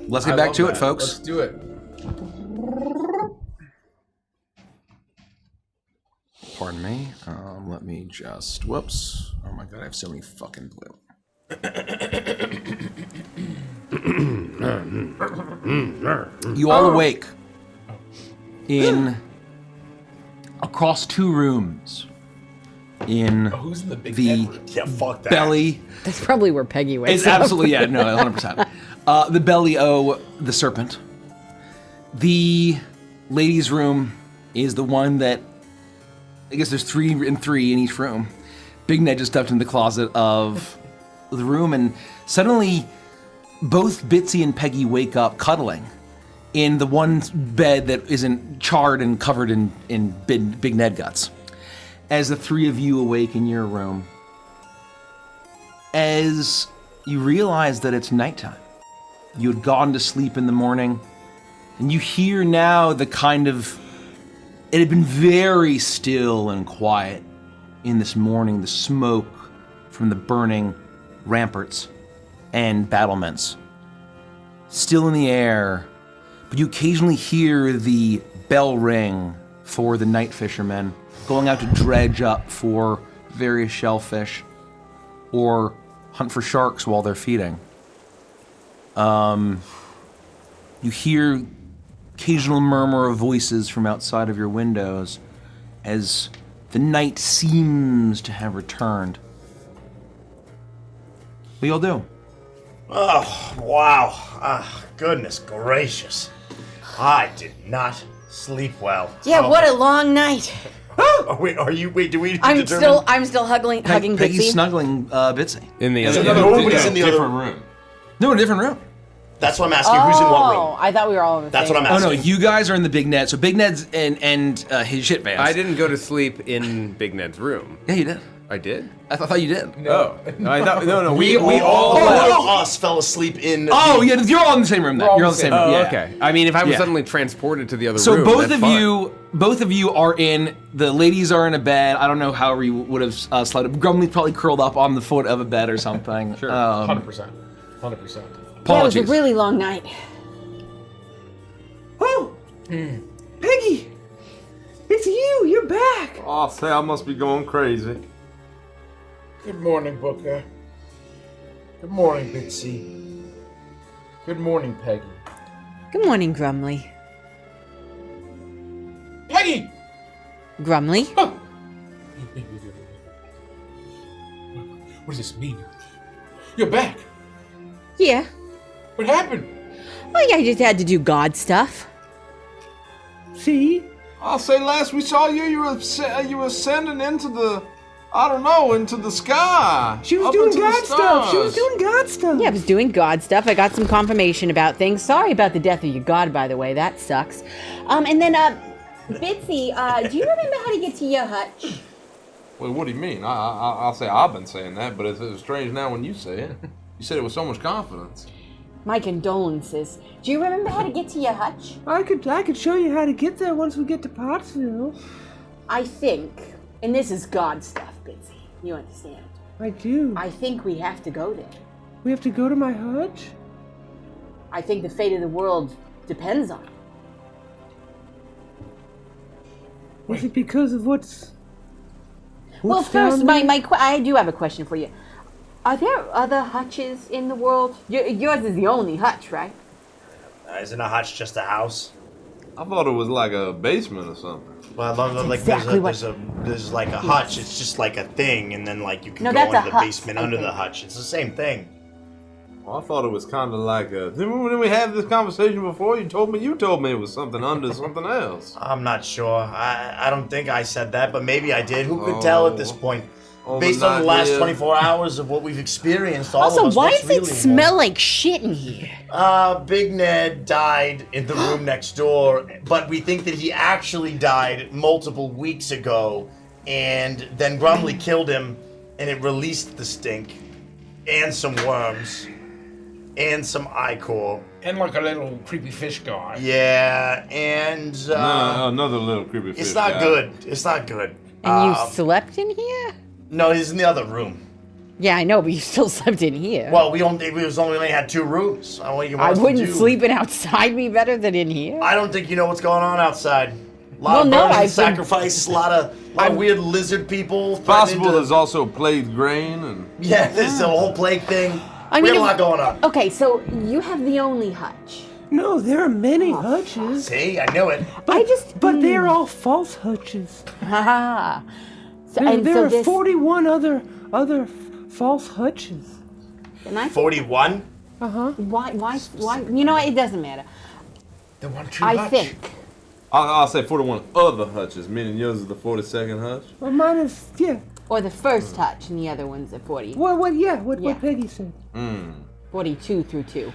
let's get I back love to that. it, folks. Let's do it. Pardon me. Let me just. Whoops. Oh my god, I have so many fucking blue. You all awake in across 2 rooms in Who's in the big the Yeah, fuck that. belly. That's probably where Peggy wakes It's up. absolutely, yeah, no, 100%. The belly o the serpent. The ladies' room is the one that, I guess there's 3 and 3 in each room. Big Ned just stepped in the closet of the room, and suddenly both Bitsy and Peggy wake up cuddling in the one bed that isn't charred and covered in Big Ned guts. As the 3 of you awake in your room, as you realize that it's nighttime. You had gone to sleep in the morning, and you hear now the kind of... It had been very still and quiet in this morning, the smoke from the burning ramparts and battlements. Still in the air, but you occasionally hear the bell ring for the night fishermen going out to dredge up for various shellfish or hunt for sharks while they're feeding. You hear occasional murmur of voices from outside of your windows as the night seems to have returned. What do y'all do? Oh, wow. Goodness gracious. I did not sleep well. Yeah, Oh. what a long night. Oh, wait, do we I'm determine? still hugging Peggy's Bitsy. snuggling Bitsy. In the other Nobody's in the other different room. No, in a different room. That's what I'm asking. Who's in what room? I thought we were all in the That's same what I'm Oh asking. no, you guys are in the Big Ned. So Big Ned's and his shit vans. I didn't go to sleep in Big Ned's room. Yeah, you did. I did. I thought you did. Oh, no, I thought no. We all all of us fell asleep in. Oh yeah, you're all in the same room then. You're all in the same room. Oh, Yeah. okay. I mean, if I was Yeah. suddenly transported to the other So room, both that's of fine. you are in. The ladies are in a bed. I don't know how you would have slept. Grumley's probably curled up on the foot of a bed or something. Sure. 100%. 100%. That was a Apologies. really long night. Oh, Peggy, it's you. You're back. Oh, say I must be going crazy. Good morning, Booker. Good morning, Bitsy. Good morning, Peggy. Good morning, Grumley. Peggy! Grumley? What does this mean? You're back. Yeah. What happened? Well, I just had to do God stuff. See? I'll say last we saw you, you were ascending into the, I don't know, into the sky. She was Up doing into the God stuff. She was stars. doing God stuff. Yeah, I was doing God stuff. I got some confirmation about things. Sorry about the death of your God, by the way. That sucks. And then, Bitsy, do you remember how to get to your hutch? Well, what do you mean? I'll say I've been saying that, but it's strange now when you say it. You said it with so much confidence. My condolences. Do you remember how to get to your hutch? I could show you how to get there once we get to Pottsville. I think, and this is God stuff, Bitsy. You understand? I do. I think we have to go there. We have to go to my hutch? I think the fate of the world depends on it. Is it because of what's Well, first, down there? I do have a question for you. Are there other hutches in the world? Yours is the only hutch, right? Isn't a hutch just a house? I thought it was like a basement or something. Well, like exactly there's like a hutch. It's just like a thing, and then like you can No, go that's a into the hut, basement I under think. the hutch. It's the same thing. Well, I thought it was kind of like a. Didn't we have this conversation before? You told me it was something under something else. I'm not sure. I don't think I said that, but maybe I did. Who could tell at this point? Oh, Based but on the not last yet. 24 hours of what we've experienced, all Also, of us. why what's does it really smell like shit in here? Big Ned died in the room next door, but we think that he actually died multiple weeks ago, and then Grumley killed him, and it released the stink, and some worms, and some ichor. And like a little creepy fish guy. Yeah, and Another little creepy fish. it's not guy. good. It's not good. And you slept in here? No, he's in the other room. Yeah, I know, but you still slept in here. Well, we only had 2 rooms. What do you want I us to wouldn't do? sleeping outside be better than in here. I don't think you know what's going on outside. Lot of no, burning, I've been- sacrifice, a lot of weird lizard people. Possible threatening there's also plague grain and. Yeah, there's a whole plague thing. I We mean, have a lot going on. Okay, so you have the only hutch. No, there are many hutches. See, I knew it. But they're all false hutches. Ha. So, There are this, 41 other false hutches. and I 41? why? You know what? It doesn't matter. The one true I hutch. think. I'll say 41 other hutches, meaning yours is the 42nd hutch. Well, mine is, yeah. Or the first hutch, and the other one's at 40. What Yeah. Peggy said. 42 through 2.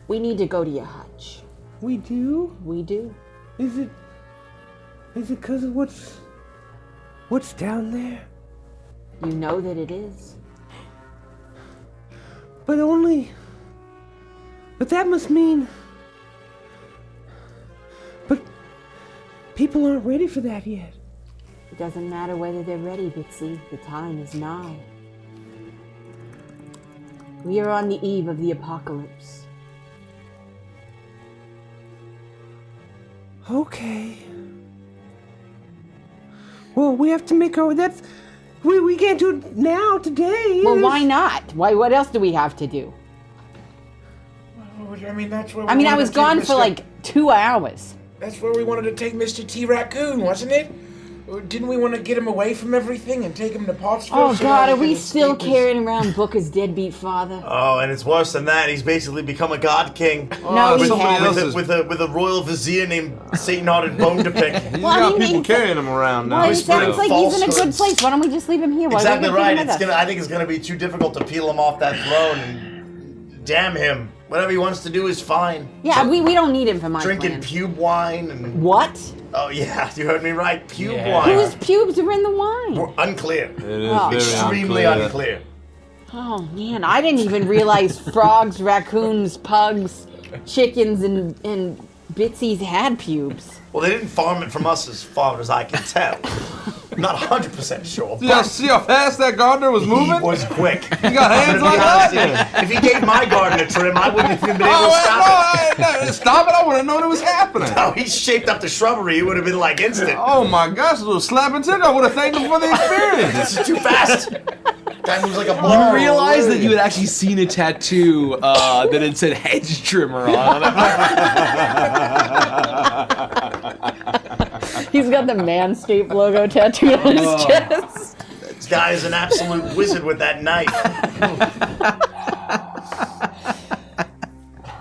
We need to go to your hutch. We do? We do. Is it because of what's down there? You know that it is. But that must mean, but people aren't ready for that yet. It doesn't matter whether they're ready, Bitsy. The time is nigh. We are on the eve of the apocalypse. Okay. Well, we have to make our, we can't do it now, today. Well, why not? Why? What else do we have to do? I mean, that's where. I mean, I was gone for like 2 hours. That's where we wanted to take Mr. T. Raccoon, wasn't it? Or didn't we want to get him away from everything and take him to Pottsville? Oh so God, that are we can still escape his- carrying around Booker's deadbeat father? Oh, and it's worse than that. He's basically become a god king. No, he with, hasn't. with a royal vizier named Satan-hearted Bone to Pick. He's Well, I got mean, people it's- carrying him around now. Well, it Whispering sounds like he's in a good falsehoods. place. Why don't we just leave him here? Why Exactly are we right. gonna take him with I think it's gonna be too difficult to peel him off that throne. And damn him. Whatever he wants to do is fine. us? Yeah, we don't need him for my Drinking plan. pube wine and What? oh yeah, you heard me right. Pube Yeah. wine. Whose pubes are in the wine? Unclear. It is Oh. very Extremely unclear. Oh man, I didn't even realize frogs, raccoons, pugs, chickens, and Bitsy's had pubes. Well, they didn't farm it from us as far as I can tell. I'm not 100% sure. See how, see how fast that gardener was moving? He was quick. He got hands like that. If he gave my garden a trim, I wouldn't have even been able Oh, to stop no, stop it! I would have known it was happening. it. No, he shaped up the shrubbery. It would have been like instant. Oh my gosh, a little slap and tick. I would have thanked him for the experience. This is too fast. Guy moves like a You ball. realize that you had actually seen a tattoo that had said hedge trimmer on it. He's got the Manscaped logo tattooed on his chest. This guy is an absolute wizard with that knife.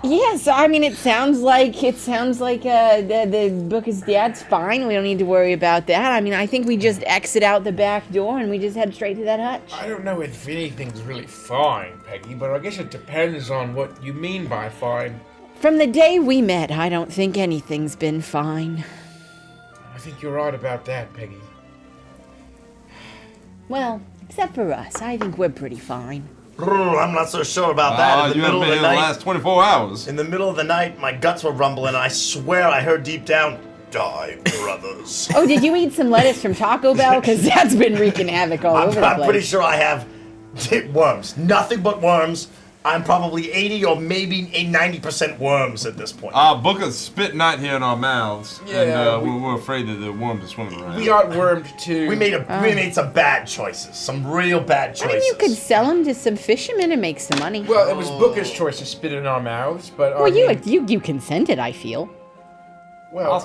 Yeah, so I mean, it sounds like the book is dad's fine. We don't need to worry about that. I mean, I think we just exit out the back door and we just head straight to that hutch. I don't know if anything's really fine, Peggy, but I guess it depends on what you mean by fine. From the day we met, I don't think anything's been fine. I think you're right about that, Peggy. Well, except for us, I think we're pretty fine. I'm not so sure about that. In You the haven't middle been of here the the night, last 24 hours. in the middle of the night, my guts were rumbling, and I swear I heard deep down, "Die, brothers." Oh, did you eat some lettuce from Taco Bell? Because that's been wreaking havoc all over the I'm place. pretty sure I have worms. Nothing but worms. I'm probably 80 or maybe 90% worms at this point. Booker's spitting out here in our mouths, Yeah, and we're afraid that the worms are swimming around. We got wormed too. we made some bad choices. Some real bad choices. I mean, you could sell them to some fishermen and make some money. Well, it was Booker's choice to spit in our mouths, but Well, you consented, I feel. we I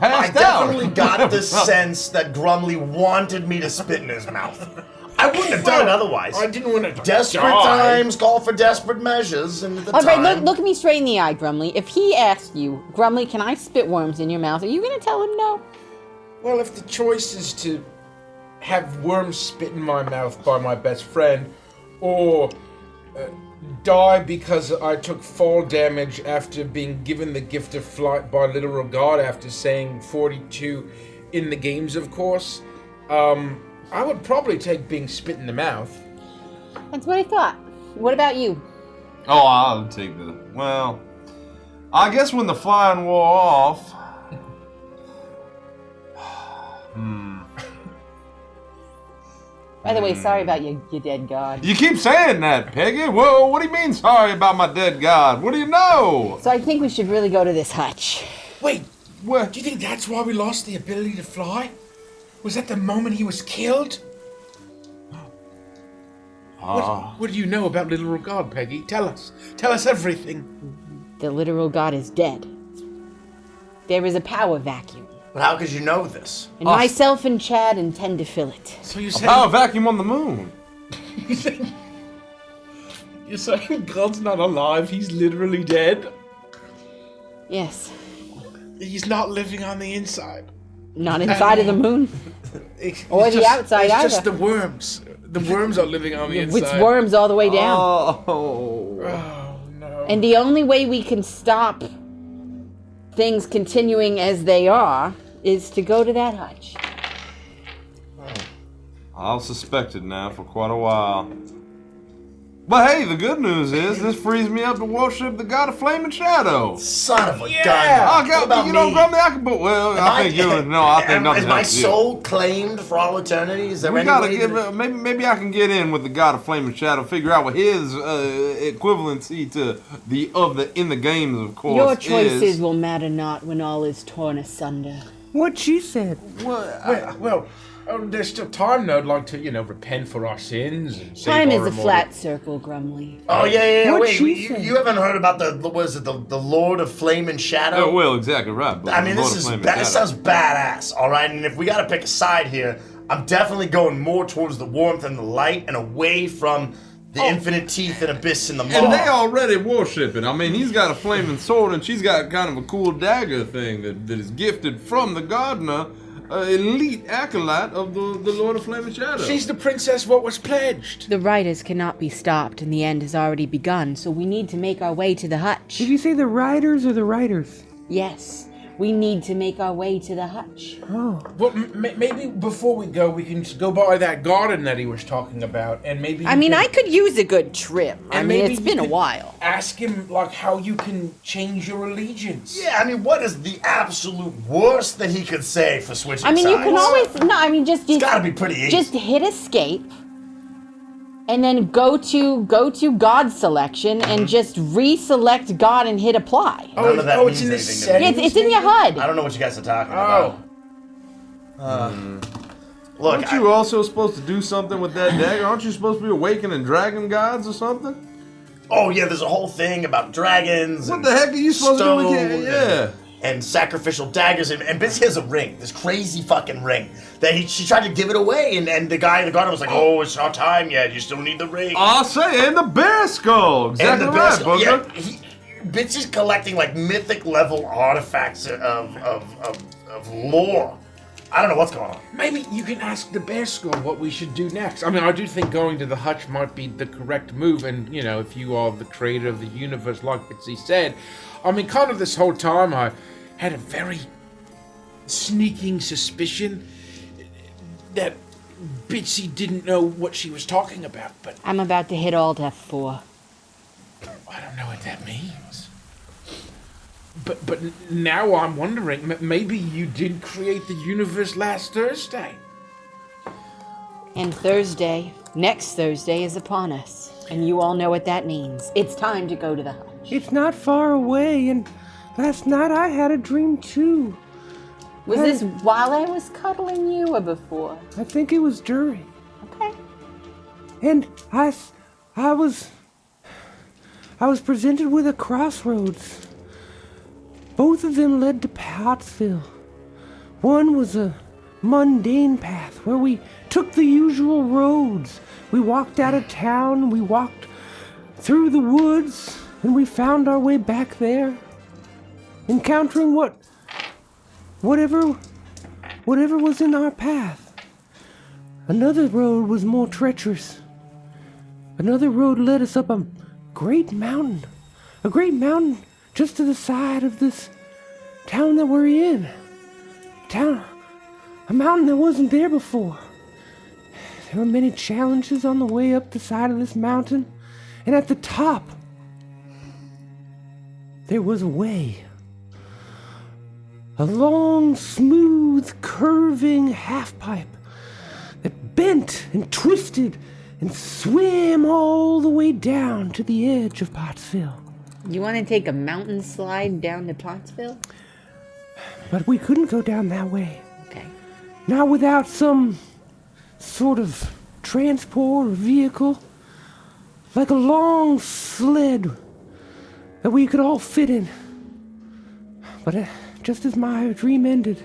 passed definitely out. got the sense that Grumley wanted me to spit in his mouth. I wouldn't have done it otherwise. I didn't want to Desperate die. times call for desperate measures, and at the All right, time... look me straight in the eye, Grumley. If he asked you, Grumley, can I spit worms in your mouth? Are you going to tell him no? Well, if the choice is to have worms spit in my mouth by my best friend, or die because I took fall damage after being given the gift of flight by literal God after saying 42 in the games, of course, I would probably take being spit in the mouth. That's what I thought. What about you? Oh, I'll take the. Well, I guess when the flying wore off. By the way, sorry about your dead god. You keep saying that, Peggy. Whoa, what do you mean sorry about my dead god? What do you know? So I think we should really go to this hutch. Wait, Where? Do you think that's why we lost the ability to fly? Was that the moment he was killed? What do you know about literal God, Peggy? Tell us. Tell us everything. The literal God is dead. There is a power vacuum. But how could you know this? And myself and Chad intend to fill it. So you A say power vacuum on the moon. you're saying God's not alive? He's literally dead. Yes. He's not living on the inside. Not inside of the moon. Or the outside it's either. just the worms. The worms are living on the inside. With worms all the way down. Oh, no. And the only way we can stop things continuing as they are is to go to that hutch. I've suspected now for quite a while. But hey, the good news is this frees me up to worship the god of flame and shadow. Son of a gun. I What about you know, me? Grumpy, I can put. Well, I think you. No, I think nothing. Is my else, soul claimed for all eternity? Is there we any gotta way give. that- Maybe I can get in with the god of flame and shadow. Figure out what his equivalency to in the games, of course. Your choices is. will matter not when all is torn asunder. What she said. Well, there's still time, though. I'd like to, repent for our sins. And save Time is our a immortal- flat circle, Grumly. Oh, yeah. What'd Wait, she say? you haven't heard about the Lord of Flame and Shadow? Oh, well, exactly right. But I mean, Lord this of is Flame and this Shadow. sounds badass, all right? And if we gotta pick a side here, I'm definitely going more towards the warmth and the light and away from the infinite teeth and abyss and the maw. And they already worship it. I mean, he's got a flaming sword, and she's got kind of a cool dagger thing that is gifted from the gardener, elite acolyte of the Lord of Flame and Shadow. She's the princess what was pledged. The riders cannot be stopped, and the end has already begun, so we need to make our way to the hutch. Did you say the riders or the writers? Yes, we need to make our way to the hutch. Oh. Well, maybe before we go, we can just go by that garden that he was talking about, and maybe. I mean, I could use a good trim. I mean, it's been a while. Ask him how you can change your allegiance. Yeah, I mean, what is the absolute worst that he could say for switching I mean, you can sides? always It's gotta be pretty easy. Just hit escape, and then go to God selection and just reselect God and hit apply. None of that it's means in the anything to me. settings. It's in your HUD. I don't know what you guys are talking Oh. about. Look, Aren't you also supposed to do something with that dagger? Aren't you supposed to be awakening dragon gods or something? oh yeah, there's a whole thing about dragons. What and the heck are you supposed to do with stone it? Yeah. and sacrificial daggers, and Bitsy has a ring, this crazy fucking ring that she tried to give it away, and the guy, the gardener was like, "Oh, it's not time yet. You still need the ring." I'll say, and the bear skull. Exactly and the right, best, Booker. Bitsy's collecting like mythic level artifacts of lore. I don't know what's going on. Maybe you can ask the bear skull what we should do next. I mean, I do think going to the hutch might be the correct move, and if you are the creator of the universe, like Bitsy said, I mean, kind of this whole time I had a very sneaking suspicion that Bitsy didn't know what she was talking about, but I'm about to hit Alt F4. I don't know what that means. But now I'm wondering, maybe you did create the universe last Thursday. And next Thursday is upon us. And you all know what that means. It's time to go to the hutch. It's not far away, and last night I had a dream too. Was this while I was cuddling you or before? I think it was during. Okay. And I was presented with a crossroads. Both of them led to Pottsville. One was a mundane path where we took the usual roads. We walked out of town, we walked through the woods, and we found our way back there, encountering whatever was in our path. Another road was more treacherous. Another road led us up a great mountain just to the side of this town that we're in. A mountain that wasn't there before. There were many challenges on the way up the side of this mountain, and at the top, there was a way. A long, smooth, curving half-pipe that bent and twisted and swam all the way down to the edge of Pottsville. You want to take a mountain slide down to Pottsville? But we couldn't go down that way. Okay. Not without some sort of transport or vehicle. Like a long sled that we could all fit in. But just as my dream ended,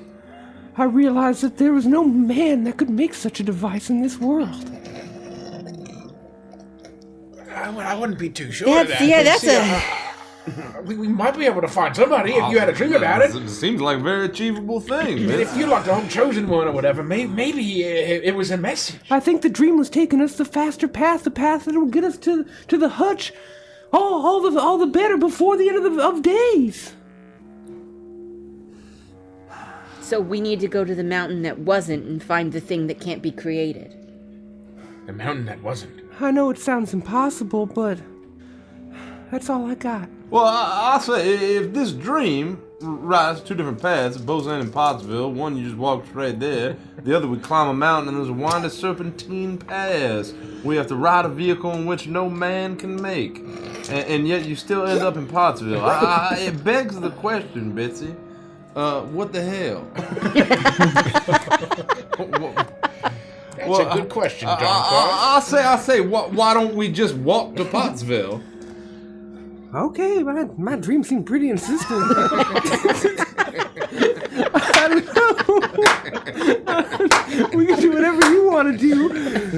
I realized that there was no man that could make such a device in this world. I wouldn't be too sure of that. We might be able to find somebody if you had a dream about it. It seems like a very achievable thing. And if you're like the home chosen one or whatever, maybe it was a message. I think the dream was taking us the faster path, the path that will get us to the hutch all the better before the end of days. So we need to go to the mountain that wasn't and find the thing that can't be created. The mountain that wasn't. I know it sounds impossible, but that's all I got. Well, I'll say, if this dream rides two different paths, both end in Pottsville, one you just walk straight there, the other we climb a mountain and there's a winding serpentine pass. We have to ride a vehicle in which no man can make. And yet you still end up in Pottsville. It begs the question, Betsy, what the hell? That's a good question, John. I say, why don't we just walk to Pottsville? Okay, my dream seemed pretty insistent. I don't know. We can do whatever you want to do.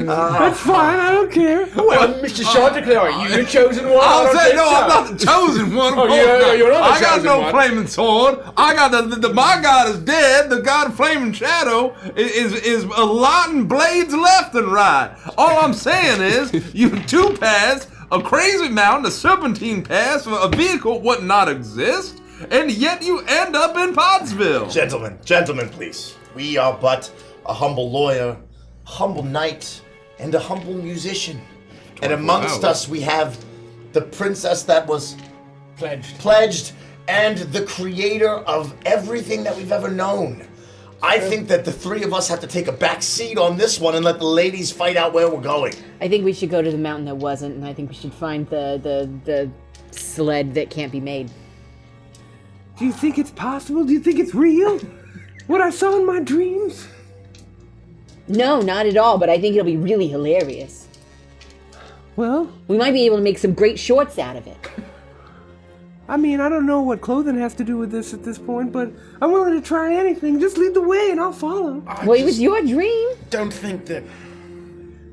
That's fine, I don't care. Well, Mr. Chanticleer, are you the chosen one? I'll say, no, I'm not the chosen one. You're not the I got chosen no one. flaming sword. I got my God is dead. The God of Flaming Shadow is a lot and blades left and right. All I'm saying is, you two paths, a crazy mountain, a serpentine pass, a vehicle would not exist, and yet you end up in Pottsville. Gentlemen, please. We are but a humble lawyer, a humble knight, and a humble musician. And amongst us we have the princess that was pledged, and the creator of everything that we've ever known. I think that the three of us have to take a back seat on this one and let the ladies fight out where we're going. I think we should go to the mountain that wasn't, and I think we should find the sled that can't be made. Do you think it's possible? Do you think it's real? What I saw in my dreams? No, not at all, but I think it'll be really hilarious. Well, we might be able to make some great shorts out of it. I mean, I don't know what clothing has to do with this at this point, but I'm willing to try anything. Just lead the way and I'll follow. Well, it was your dream. Don't think that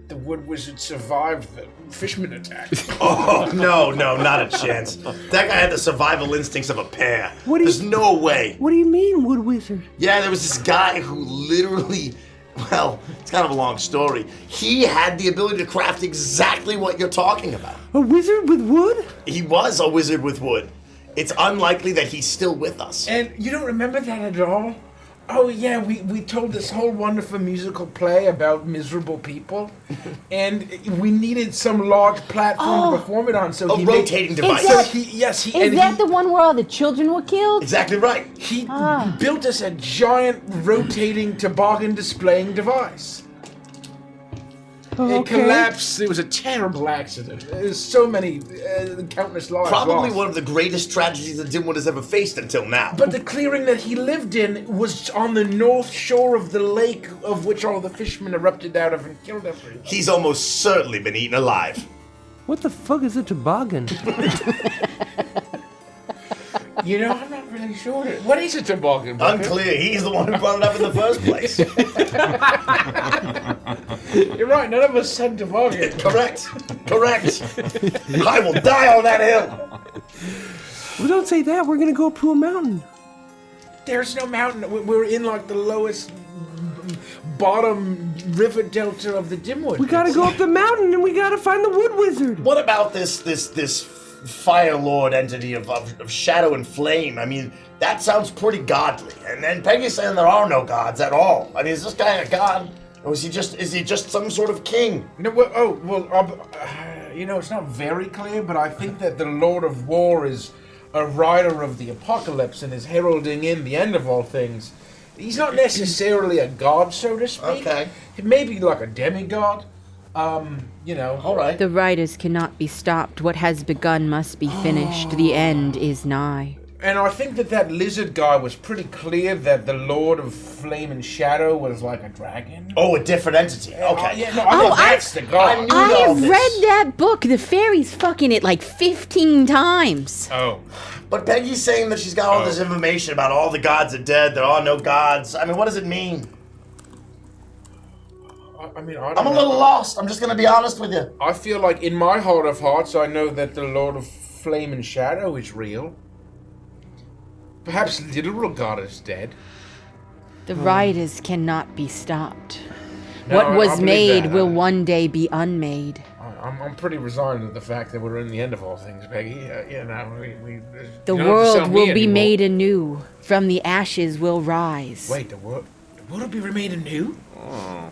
the wood wizard survived the fishman attack. Oh, no, not a chance. That guy had the survival instincts of a bear. There's no way. What do you mean, wood wizard? Yeah, there was this guy who literally, well, it's kind of a long story. He had the ability to craft exactly what you're talking about. A wizard with wood? He was a wizard with wood. It's unlikely that he's still with us. And you don't remember that at all? Oh yeah, we told this whole wonderful musical play about miserable people, and we needed some large platform to perform it on. So a rotating device. Is that the one where all the children were killed? Exactly right. He built us a giant rotating toboggan displaying device. It collapsed. It was a terrible accident. There's so many, countless lives Probably lost. one of the greatest tragedies that Dimwood has ever faced until now. But the clearing that he lived in was on the north shore of the lake of which all the fishermen erupted out of and killed everyone. He's almost certainly been eaten alive. What the fuck is a toboggan? You know, I'm not really sure. What is a toboggan? Unclear. He's the one who brought it up in the first place. You're right. None of us said toboggan. Correct. I will die on that hill. Well, don't say that. We're gonna go up to a mountain. There's no mountain. We're in like the lowest bottom river delta of the Dimwood. We gotta go up the mountain and we gotta find the wood wizard. What about this Fire Lord entity of shadow and flame? I mean, that sounds pretty godly. And then Peggy's saying there are no gods at all. I mean, is this guy a god? Or is he just some sort of king? No, you know, it's not very clear, but I think that the Lord of War is a rider of the apocalypse and is heralding in the end of all things. He's not necessarily a god, so to speak. Okay. He may be like a demigod. You know. All right. The riders cannot be stopped. What has begun must be finished. The end is nigh. And I think that lizard guy was pretty clear that the Lord of Flame and Shadow was like a dragon. Oh, a different entity. Okay. Yeah, no, I think that's the guy. I have read that book. The fairy's fucking it like 15 times. Oh. But Peggy's saying that she's got all this information about all the gods are dead. There are no gods. I mean, what does it mean? I mean, I don't I'm a little lost. I'm just going to be honest with you. I feel like in my heart of hearts, I know that the Lord of Flame and Shadow is real. Perhaps literal God is dead. The riders cannot be stopped. No, What I was believe made that. will one day be unmade. I'm pretty resigned to the fact that we're in the end of all things, Peggy. You know, The you don't have to world sell me will be anymore. made anew. From the ashes will rise. Wait, the world will be remade anew? Oh.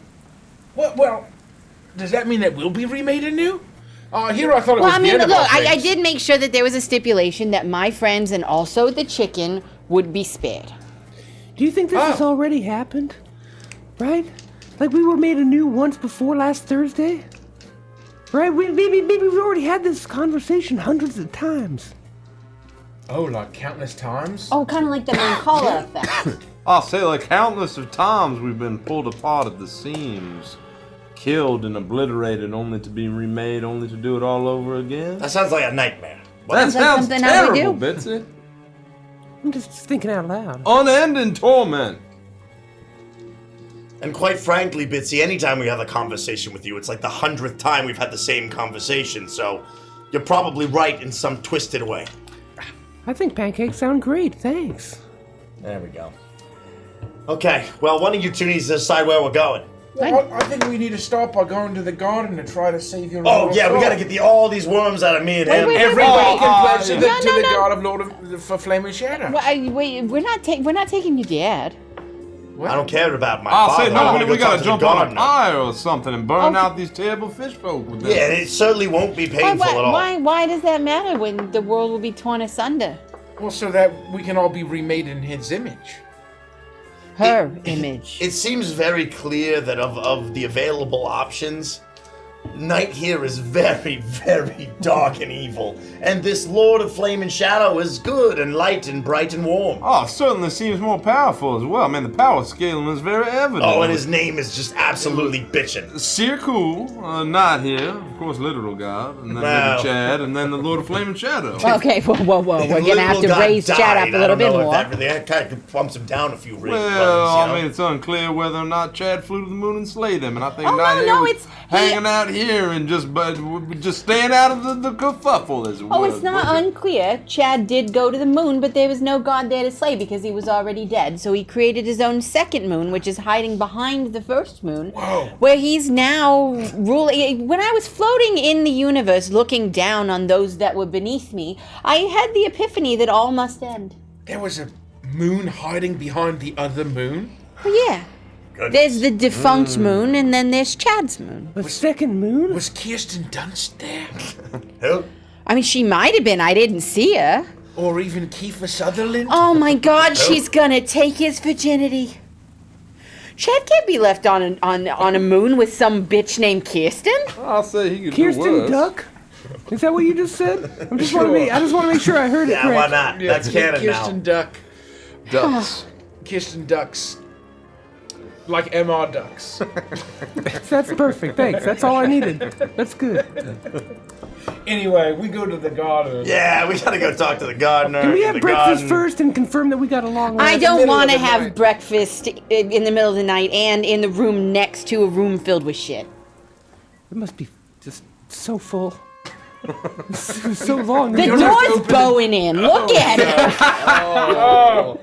Well, does that mean that we'll be remade anew? Here I thought it Well, was I the mean, end look, of all I things. did make sure that there was a stipulation that my friends and also the chicken would be spared. Do you think this has already happened? Right? Like we were made anew once before last Thursday? Right? Maybe we've already had this conversation hundreds of times. Oh, like countless times? Oh, kind of like the Mancala effect. I'll say like countless of times we've been pulled apart at the seams, killed and obliterated, only to be remade, only to do it all over again. That sounds like a nightmare. That sounds something I would terrible, do. Bitsy. I'm just thinking out loud. Unending torment. And quite frankly, Bitsy, anytime we have a conversation with you, it's like the 100th time we've had the same conversation, so you're probably right in some twisted way. I think pancakes sound great, thanks. There we go. Okay, well, one of you two needs to decide where we're going. Well, I think we need to start by going to the garden to try to save your Oh, Lord yeah, of we Thor. gotta get all these worms out of me and him. Everybody can pledge to the, No, to no, the no. God of Lord of for Flame and Shadow. Wait, we're not taking your dad. I don't care about my I'll father. say I wanna no, go we talk gotta to the jump on a gardener. pyre or something and burn out these terrible fish folk with them. Yeah, it certainly won't be painful at all. Why does that matter when the world will be torn asunder? Well, so that we can all be remade in his image. Her image. It seems very clear that of the available options, Night here is very, very dark and evil, and this Lord of Flame and Shadow is good and light and bright and warm. Oh, it certainly seems more powerful as well. I mean, the power scaling is very evident. Oh, and his name is just absolutely bitchin'. Seer Cool, not here, of course, literal God, and then Wow. maybe Chad, and then the Lord of Flame and Shadow. Okay, whoa. We're If gonna have Literal to God raise Chad up died, a I little don't bit know if more. That really kind of bumps him down a few rungs, Well, you know? I mean, it's unclear whether or not Chad flew to the moon and slayed him, and I think Oh, Night here no, was it's- hanging out here and just staying out of the kerfuffle, as it Oh, was. it's not unclear. Chad did go to the moon, but there was no god there to slay because he was already dead. So he created his own second moon, which is hiding behind the first moon, where he's now ruling. When I was floating in the universe, looking down on those that were beneath me, I had the epiphany that all must end. There was a moon hiding behind the other moon? Oh, yeah. There's the defunct moon, and then there's Chad's moon. The second moon? Was Kirsten Dunst there? Who? I mean, she might have been. I didn't see her. Or even Kiefer Sutherland? Oh my God, she's gonna take his virginity. Chad can't be left on a moon with some bitch named Kirsten. I'll say he could Kirsten do worse. Duck? Is that what you just said? I just want to make sure I heard it Yeah, correct. why not? That's canon Kirsten now. Ducks. Kirsten Ducks. Like MR Ducks. That's perfect. Thanks. That's all I needed. That's good. Anyway, we go to the garden. Yeah, we gotta go talk to the gardener. Can we in have the breakfast garden. first and confirm that we got along? I right? don't middle want to of the have night. breakfast in the middle of the night and in the room next to a room filled with shit. It must be just so full. It was so long. The don't have to door's open bowing in. Look at it.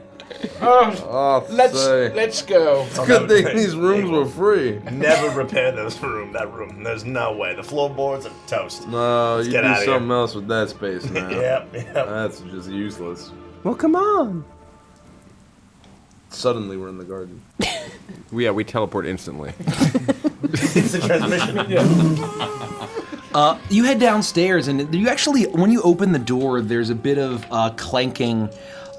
Let's go. Good thing these rooms were free. Never repair that room. There's no way. The floorboards are toast. No, you get do outta here. something else with that space now. Yep. That's just useless. Well, come on. Suddenly we're in the garden. We teleport instantly. It's a transmission. You head downstairs, and you actually, when you open the door, there's a bit of clanking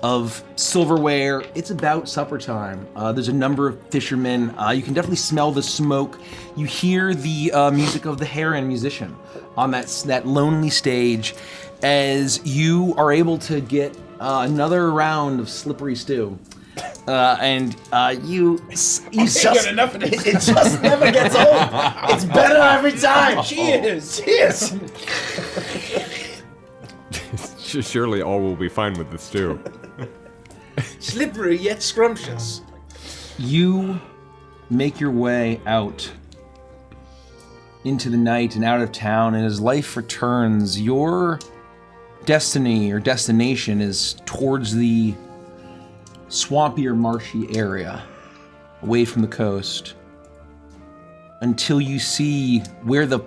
of silverware. It's about supper time. There's a number of fishermen. You can definitely smell the smoke. You hear the music of the heron musician on that lonely stage as you are able to get Another round of slippery stew. And you got enough of this. It just never gets old. It's better every time. Cheers. Cheers. Surely all will be fine with the stew. Slippery yet scrumptious. You make your way out into the night and out of town, and as life returns, your destiny or destination is towards the swampier, marshy area, away from the coast, until you see where the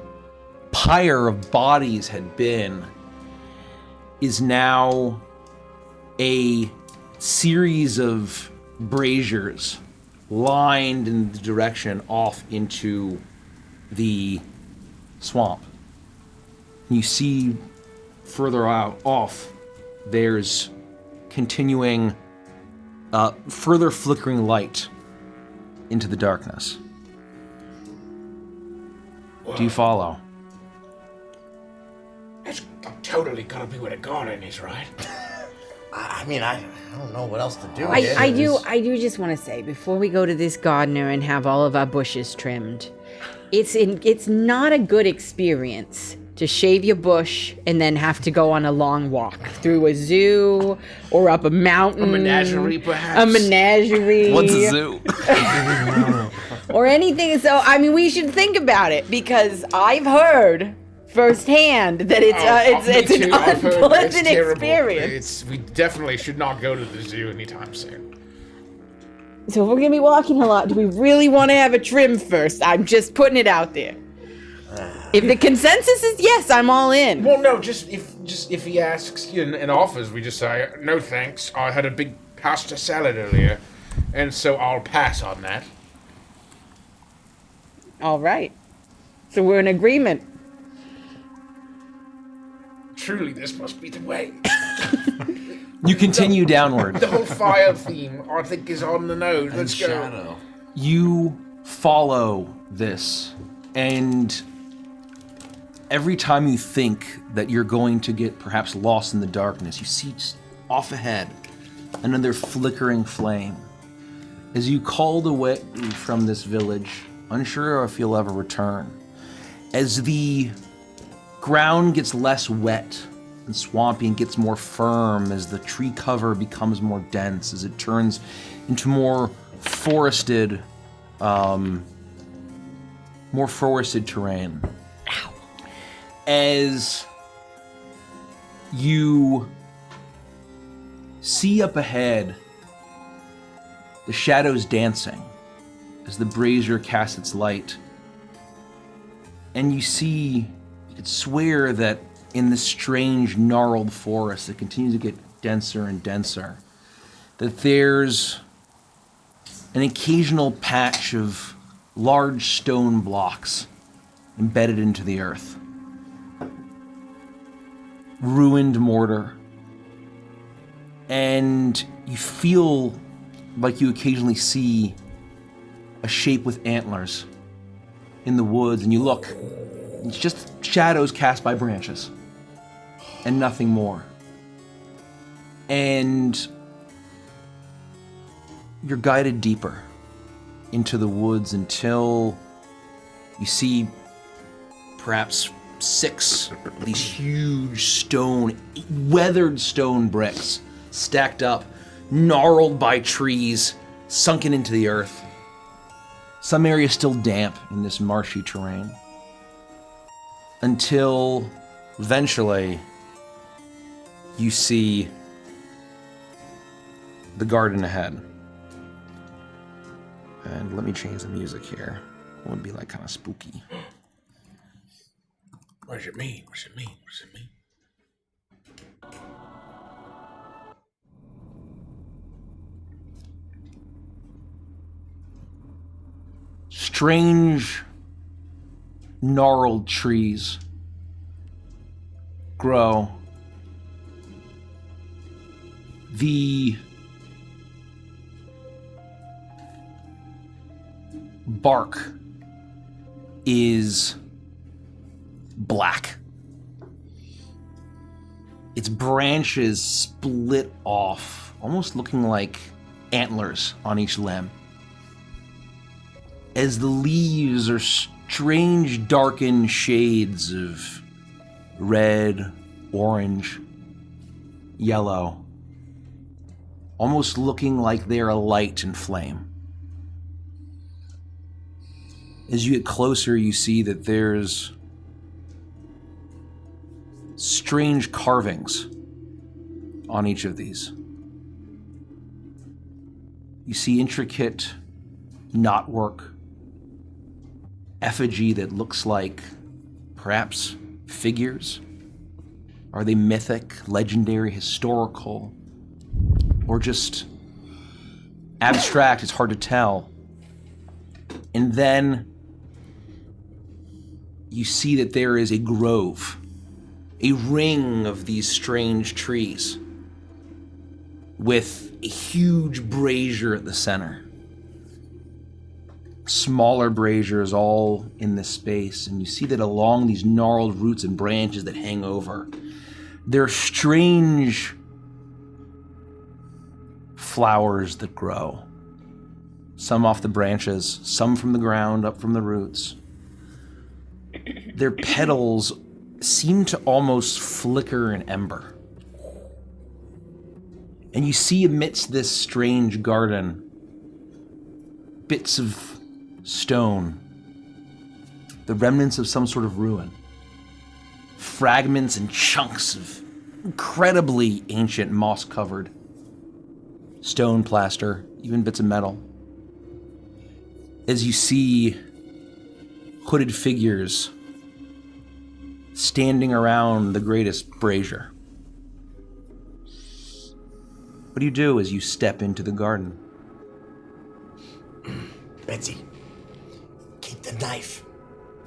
pyre of bodies had been is now a series of braziers lined in the direction off into the swamp. You see further out off, there's continuing further flickering light into the darkness. Do you follow? That's totally gotta be where the garden is, right? I mean, I don't know what else to do. I do just want to say, before we go to this gardener and have all of our bushes trimmed, it's not a good experience to shave your bush and then have to go on a long walk through a zoo or up a mountain. A menagerie, perhaps. A menagerie. What's a zoo? Or anything. So, I mean, we should think about it, because I've heard firsthand that it's an unpleasant experience. We definitely should not go to the zoo anytime soon. So if we're gonna be walking a lot, do we really want to have a trim first? I'm just putting it out there. If the consensus is yes, I'm all in. Well, no, just if he asks and offers, we just say no thanks. I had a big pasta salad earlier, and so I'll pass on that. All right. So we're in agreement. Truly, this must be the way. You continue downward. The whole fire theme, I think, is on the nose. Let's go. Shadow. You follow this, and every time you think that you're going to get perhaps lost in the darkness, you see just off ahead another flickering flame. As you called away from this village, unsure if you'll ever return, as the ground gets less wet and swampy and gets more firm, as the tree cover becomes more dense, as it turns into more forested terrain. Ow. As you see up ahead the shadows dancing as the brazier casts its light, and you see, you could swear that in this strange gnarled forest that continues to get denser and denser, that there's an occasional patch of large stone blocks embedded into the earth. Ruined mortar. And you feel like you occasionally see a shape with antlers in the woods, and you look, it's just shadows cast by branches and nothing more. And you're guided deeper into the woods until you see perhaps 6 of these huge weathered stone bricks stacked up, gnarled by trees, sunken into the earth. Some areas still damp in this marshy terrain. Until eventually you see the garden ahead. And let me change the music here. It would be like kind of spooky. What does it mean? What does it mean? What does it mean? Strange, gnarled trees grow. The bark is black. its branches split off, almost looking like antlers on each limb. As the leaves are strange darkened shades of red, orange, yellow, almost looking like they're alight in flame. As you get closer, you see that there's strange carvings on each of these. You see intricate knotwork, effigy that looks like perhaps figures. Are they mythic, legendary, historical, or just abstract? It's hard to tell. And then you see that there is a grove, a ring of these strange trees with a huge brazier at the center. Smaller braziers all in this space, and you see that along these gnarled roots and branches that hang over, there are strange flowers that grow. Some off the branches, some from the ground, up from the roots. Their petals seem to almost flicker in ember. And you see amidst this strange garden bits of stone, the remnants of some sort of ruin, fragments and chunks of incredibly ancient moss-covered stone plaster, even bits of metal. As you see hooded figures standing around the greatest brazier. What do you do as you step into the garden? Betsy, keep the knife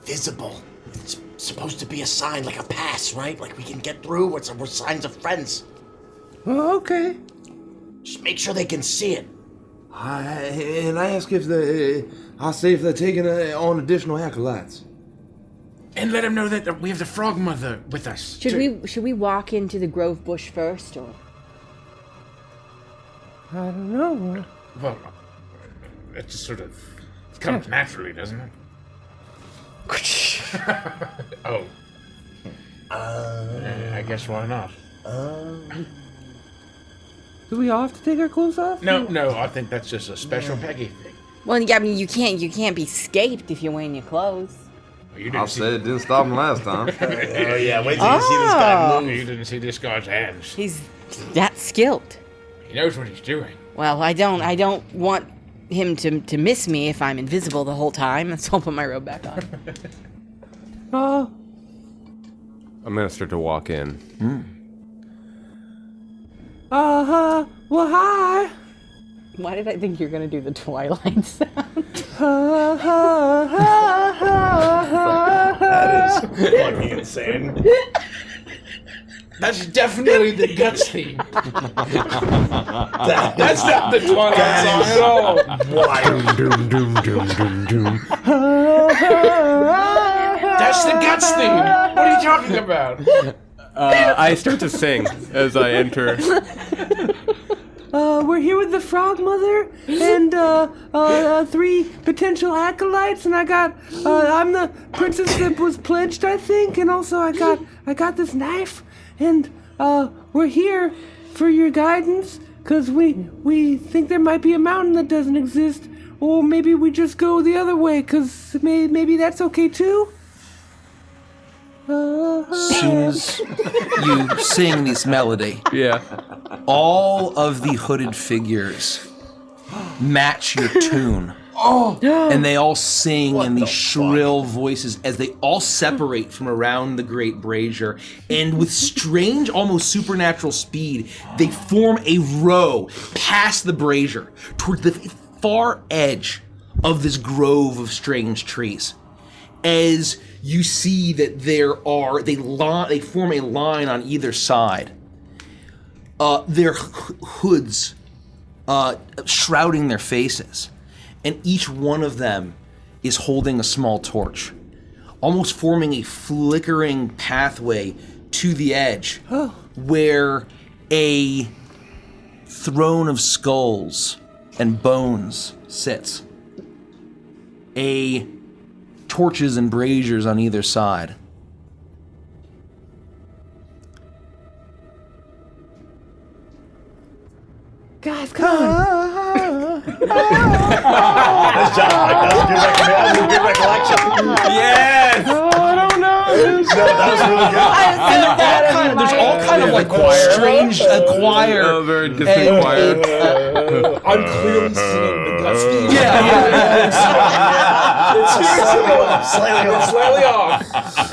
visible. It's supposed to be a sign, like a pass, right? Like we can get through. We're signs of friends. Oh, okay. Just make sure they can see it. And I ask if I'll say if they're taking on additional acolytes. And let him know that we have the frog mother with us. Should we walk into the grove bush first, or? I don't know. Well, it just sort of comes naturally, doesn't it? Oh. I guess why not? Do we all have to take our clothes off? No, I think that's just a special Peggy thing. Well, yeah, I mean, you can't be scaped if you're wearing your clothes. Well, I'll say it didn't stop him last time. Oh yeah, wait till you see this guy move. You didn't see this guy's hands. He's that skilled. He knows what he's doing. Well, I don't want him to miss me if I'm invisible the whole time, so I'll put my robe back on. Oh. I'm gonna start to walk in. Well, hi. Why did I think you were gonna do the Twilight sound? That is fucking insane. That's definitely the Guts theme. That's not the Twilight song at all. Wild. That's the Guts theme. What are you talking about? I start to sing as I enter. We're here with the Frog Mother and 3 potential acolytes, and I'm the princess that was pledged, I think, and also I got this knife, and we're here for your guidance, because we think there might be a mountain that doesn't exist, or maybe we just go the other way, because maybe that's okay too. As soon as you sing this melody, Yeah. all of the hooded figures match your tune. And they all sing in these shrill voices as they all separate from around the great brazier. And with strange, almost supernatural speed, they form a row past the brazier toward the far edge of this grove of strange trees. As you see that they form a line on either side. Their hoods shrouding their faces. And each one of them is holding a small torch, almost forming a flickering pathway to the edge, where a throne of skulls and bones sits. Torches and braziers on either side. Guys, come on. Nice job, Mike. That was a good recollection. Yes! Oh, I don't know. No, that was really good. There's all kind of like strange choir. Oh, very distant choir. I'm clearly singing the Gusty. Slightly Slightly off.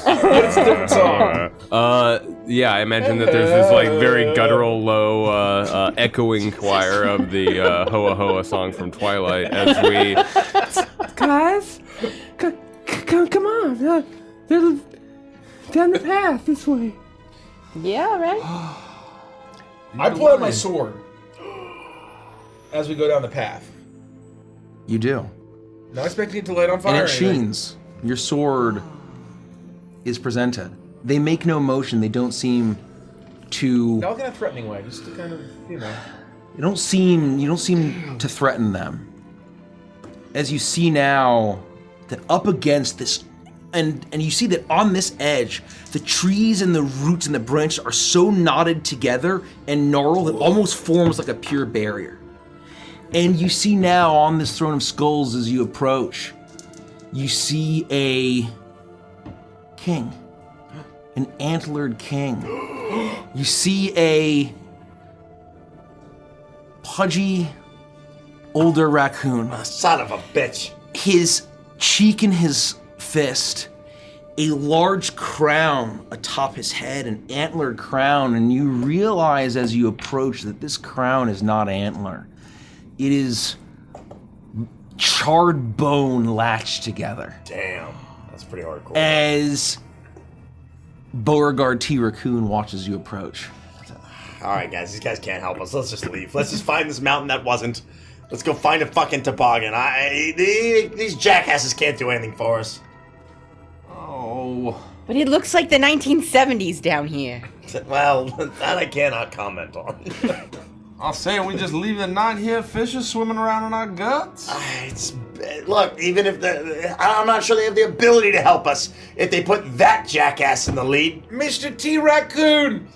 But it's a different song. Yeah, I imagine that there's this like very guttural, low, echoing choir of the Hoa Hoa song from Twilight as we. Guys, come on. They're down the path this way. Yeah, right. I pull out my sword as we go down the path. You do. Not expecting it to light on fire. And it or anything. sheens. Your sword is presented. They make no motion. They don't seem to. Not in a threatening way, just to kind of, you know. You don't seem to threaten them. As you see now that up against this, and you see that on this edge, the trees and the roots and the branches are so knotted together and gnarled it almost forms like a pure barrier. And you see now on this throne of skulls as you approach, you see a king. An antlered king. You see a pudgy, older raccoon. Son of a bitch. His cheek in his fist, a large crown atop his head, an antlered crown, and you realize as you approach that this crown is not antler. It is charred bone latched together. Damn, that's pretty hardcore. As Beauregard T. Raccoon watches you approach. All right, guys, these guys can't help us. Let's just leave. Let's just find this mountain that wasn't. Let's go find a fucking toboggan. These jackasses can't do anything for us. Oh. But it looks like the 1970s down here. Well, that I cannot comment on. I'll say we just leave the night here, fishes swimming around in our guts. Look, even if I'm not sure they have the ability to help us if they put that jackass in the lead. Mr. T. Raccoon!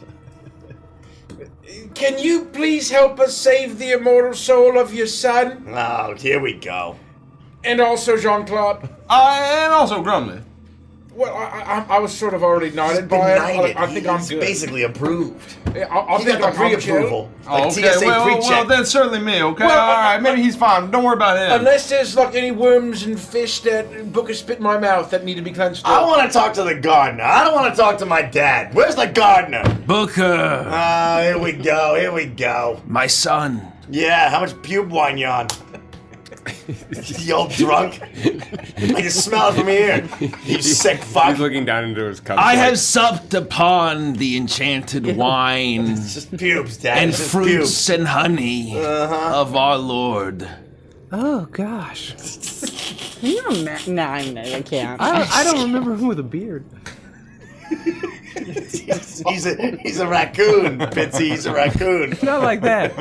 Can you please help us save the immortal soul of your son? Oh, here we go. And also Jean-Claude. And also Grumley. Well, I was sort of already nodded by it. I think I'm He's good. basically approved. I'll He think got the I'm pre-approval. Like Okay, TSA well, pre-check. that's certainly me, okay? Well, all right, maybe he's fine. Don't worry about him. Unless there's like any worms and fish that Booker spit in my mouth that need to be cleansed I up. want to talk to the gardener. I don't want to talk to my dad. Where's the gardener? Booker! Here we go. Here we go. My son. Yeah, how much pube wine you on? You all drunk? I can smell it from here. You sick fuck. He's looking down into his cup. I have supped upon the enchanted wine It's just pubes, Dad. and It's just fruits pubes. and honey of our Lord. Oh, gosh. No, I can't. I don't remember him with a beard. He's a raccoon, Bitsy. He's a raccoon. Not like that.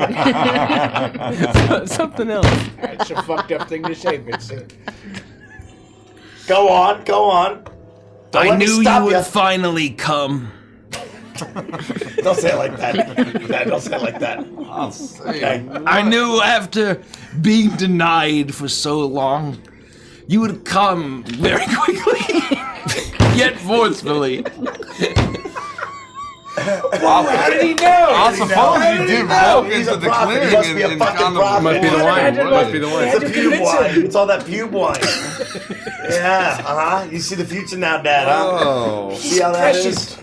Something else. It's a fucked up thing to say, Vincent. Go on, go on. Don't I let me knew you stop would ya. finally come. Don't say it like that. Dad, don't say it like that. I'll say Okay. I knew after being denied for so long, you would come very quickly, yet forcefully. How did he know? I suppose you did walk He's into a the prophet. clearing He must be a and fucking kind of prophet. Must be the wine. Must be the wine. It's a to pube convince wine. him. It's all that pube wine. Yeah, You see the future now, Dad, huh? Oh. See how that Precious. is?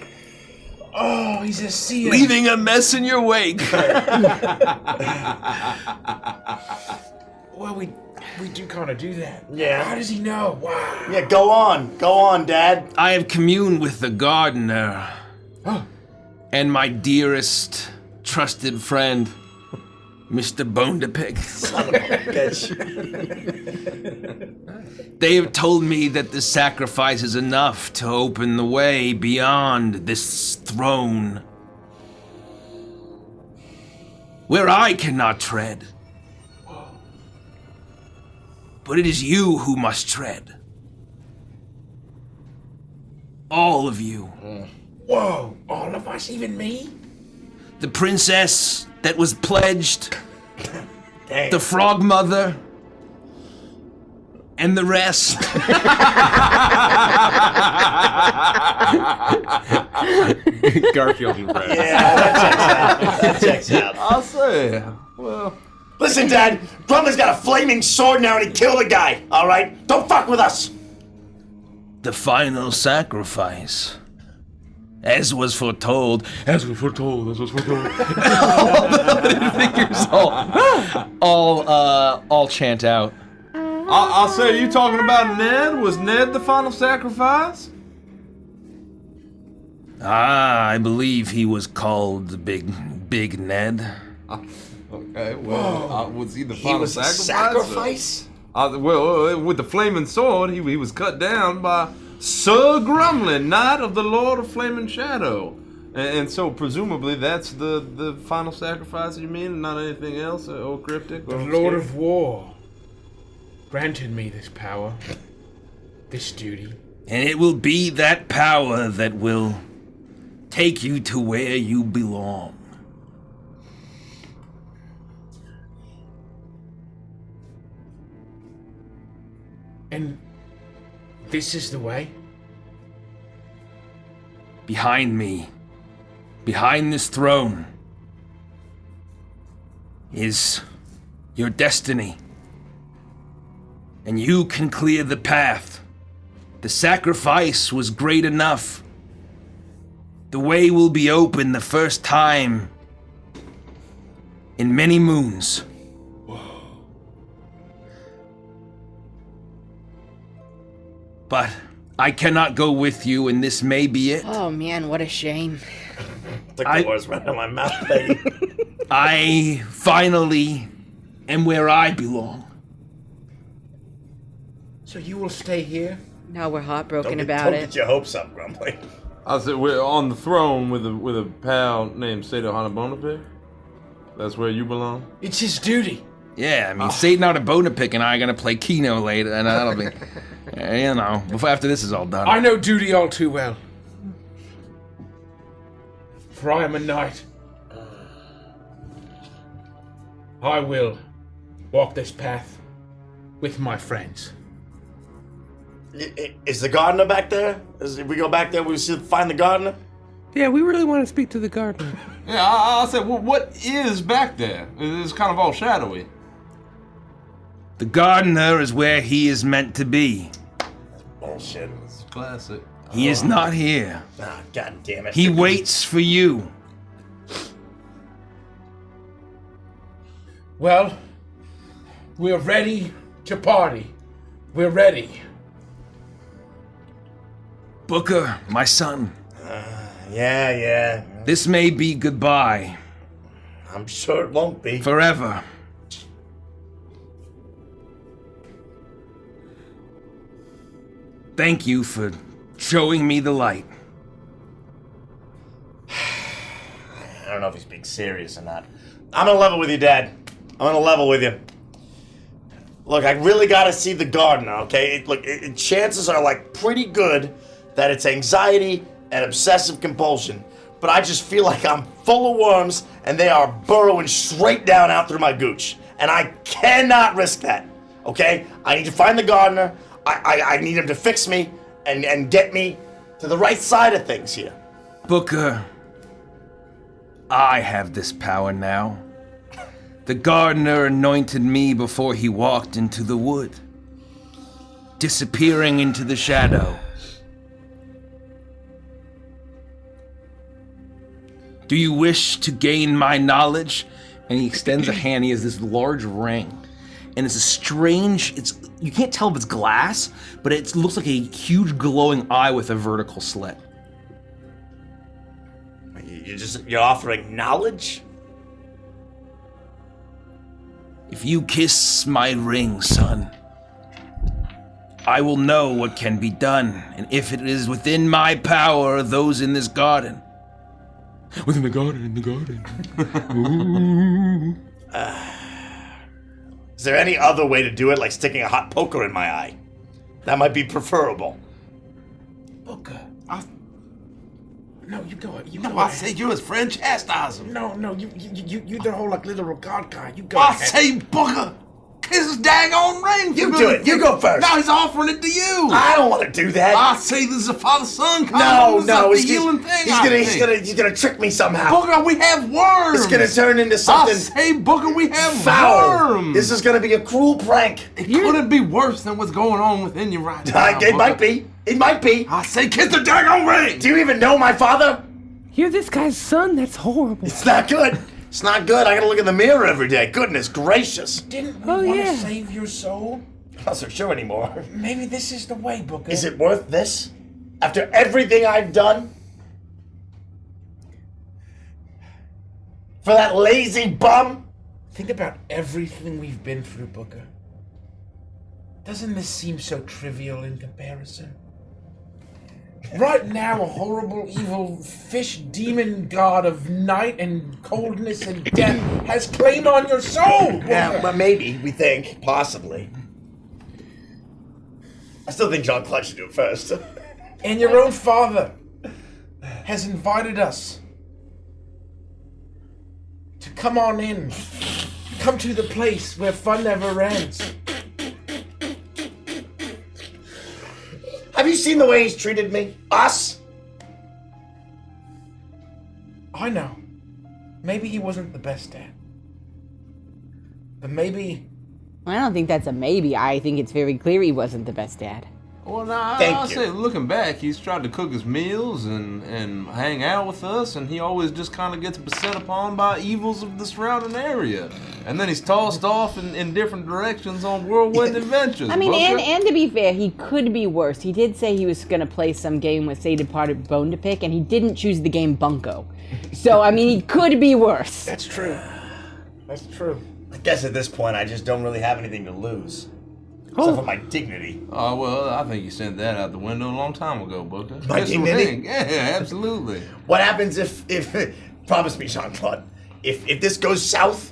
Oh, he's a seer. Leaving a mess in your wake. Well, we do kind of do that. Yeah. How does he know? Wow. Yeah, go on, Dad. I have communed with the gardener and my dearest, trusted friend, Mr. Bone to Pick. Son of a bitch. They have told me that the sacrifice is enough to open the way beyond this throne where I cannot tread. But it is you who must tread. All of you. Whoa, all of us, even me? The princess that was pledged, Dang. the frog mother, and the rest. Garfield and Fred. Yeah, that checks out. I'll say, well, Listen, Dad, Grumbly's got a flaming sword now and he killed a guy, alright? Don't fuck with us! The final sacrifice. As was foretold. As was foretold. As was foretold. all chant out. I'll say, you talking about Ned? Was Ned the final sacrifice? I believe he was called Big Ned. Okay, well, was he the final was a sacrifice? Well, with the flaming sword, he was cut down by Sir Grumlin, Knight of the Lord of Flaming Shadow. And so presumably that's the final sacrifice you mean, not anything else, or cryptic? The Lord of War granted me this power, this duty. And it will be that power that will take you to where you belong. And this is the way? Behind me, behind this throne, is your destiny. And you can clear the path. The sacrifice was great enough. The way will be open the first time in many moons. But I cannot go with you, and this may be it. Oh man, what a shame. Took the words right out of my mouth, baby. I finally am where I belong. So you will stay here? No, we're heartbroken Don't about get it. your hopes up, Grumbly. I said we're on the throne with a pal named Sato Hanabonapig. That's where you belong. It's his duty. Yeah, I mean, Satan out of Bonapic and I are gonna play Keno later, and that'll be, you know, before after this is all done. I know duty all too well. For I am a knight. I will walk this path with my friends. Is the gardener back there? If we go back there, we find the gardener? Yeah, we really want to speak to the gardener. Yeah, I'll say, well, what is back there? It's kind of all shadowy. The gardener is where he is meant to be. Bullshit. It's classic. He is not here. Ah, god damn it. He waits for you. Well, we're ready to party. We're ready. Booker, my son. Yeah. This may be goodbye. I'm sure it won't be. Forever. Thank you for showing me the light. I don't know if he's being serious or not. I'm gonna level with you, Dad. I'm gonna level with you. Look, I really gotta see the gardener, okay? Chances are, like, pretty good that it's anxiety and obsessive compulsion. But I just feel like I'm full of worms and they are burrowing straight down out through my gooch. And I cannot risk that, okay? I need to find the gardener. I need him to fix me and get me to the right side of things here. Booker, I have this power now. The gardener anointed me before he walked into the wood, disappearing into the shadow. Do you wish to gain my knowledge? And he extends a hand. He has this large ring. And it's a strange, you can't tell if it's glass, but it looks like a huge glowing eye with a vertical slit. You're offering knowledge? If you kiss my ring, son, I will know what can be done, and if it is within my power or those in this garden. Within the garden, in the garden. Is there any other way to do it, like sticking a hot poker in my eye? That might be preferable. Booker. No, you go. I said you his friend, chastise him. No, you the whole like literal god guy. You go. I say, Booker, kiss his daggone ring. You do it. You go first. Now he's offering it to you. I don't want to do that. I say this is a father-son No, it's a healing thing. He's gonna trick me somehow. Booker, we have worms. It's gonna turn into something. I say, Booker, we have foul. worms. This is gonna be a cruel prank. It couldn't be worse than what's going on within you right now. It might be. It might be. I say, kiss the daggone ring. Do you even know my father? You're this guy's son? That's horrible. It's not good. It's not good. I gotta look in the mirror every day. Goodness gracious. Didn't we want to save your soul? I'm not so sure anymore. Maybe this is the way, Booker. Is it worth this? After everything I've done? For that lazy bum? Think about everything we've been through, Booker. Doesn't this seem so trivial in comparison? Right now, a horrible, evil fish demon god of night and coldness and death has claim on your soul! Yeah, but maybe, we think, possibly. I still think Jean-Claude should do it first. And your own father has invited us to come on in. Come to the place where fun never ends. Have you seen the way he's treated me? Us? I know. Maybe he wasn't the best dad. But maybe... I don't think that's a maybe. I think it's very clear he wasn't the best dad. Well, now I'll say, looking back, he's tried to cook his meals and hang out with us, and he always just kind of gets beset upon by evils of the surrounding area. And then he's tossed off in different directions on whirlwind adventures. I mean, Booker. and to be fair, he could be worse. He did say he was going to play some game with Say Departed Bone to Pick, and he didn't choose the game Bunko. So, I mean, he could be worse. That's true. That's true. I guess at this point, I just don't really have anything to lose. Except for my dignity. Oh, well, I think you sent that out the window a long time ago, Booker. My Kiss the dignity? ring. Yeah, absolutely. What happens if promise me, Jean-Claude, if this goes south,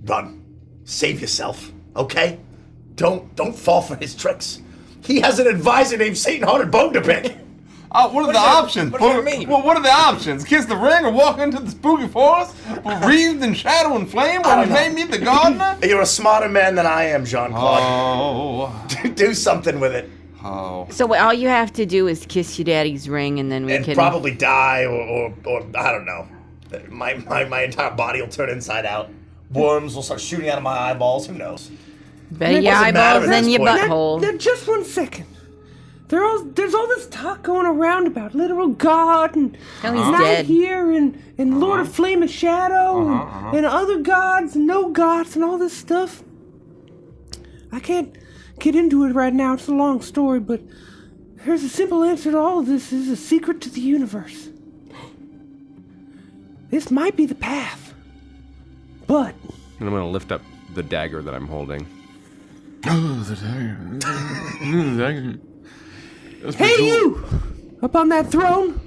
run. Save yourself, okay? Don't fall for his tricks. He has an advisor named Satan-Hearted Bone to Pick. What are the options? What does that mean? Well, what are the options? Kiss the ring or walk into the spooky forest, wreathed in shadow and flame, or you made me the gardener? You're a smarter man than I am, Jean-Claude. Oh. Do something with it. Oh. So all you have to do is kiss your daddy's ring, and then we And can probably die, or I don't know. My entire body will turn inside out. Worms will start shooting out of my eyeballs. Who knows? better your eyeballs than your butthole. Now, just 1 second. There's all this talk going around about literal God and Oh, he's Night dead. here and Lord of Flame and Shadow and other gods and no gods and all this stuff. I can't get into it right now. It's a long story, but there's a simple answer to all of this. This is a secret to the universe. This might be the path, but... And I'm going to lift up the dagger that I'm holding. Oh, the dagger. The dagger. Hey, you! Up on that throne?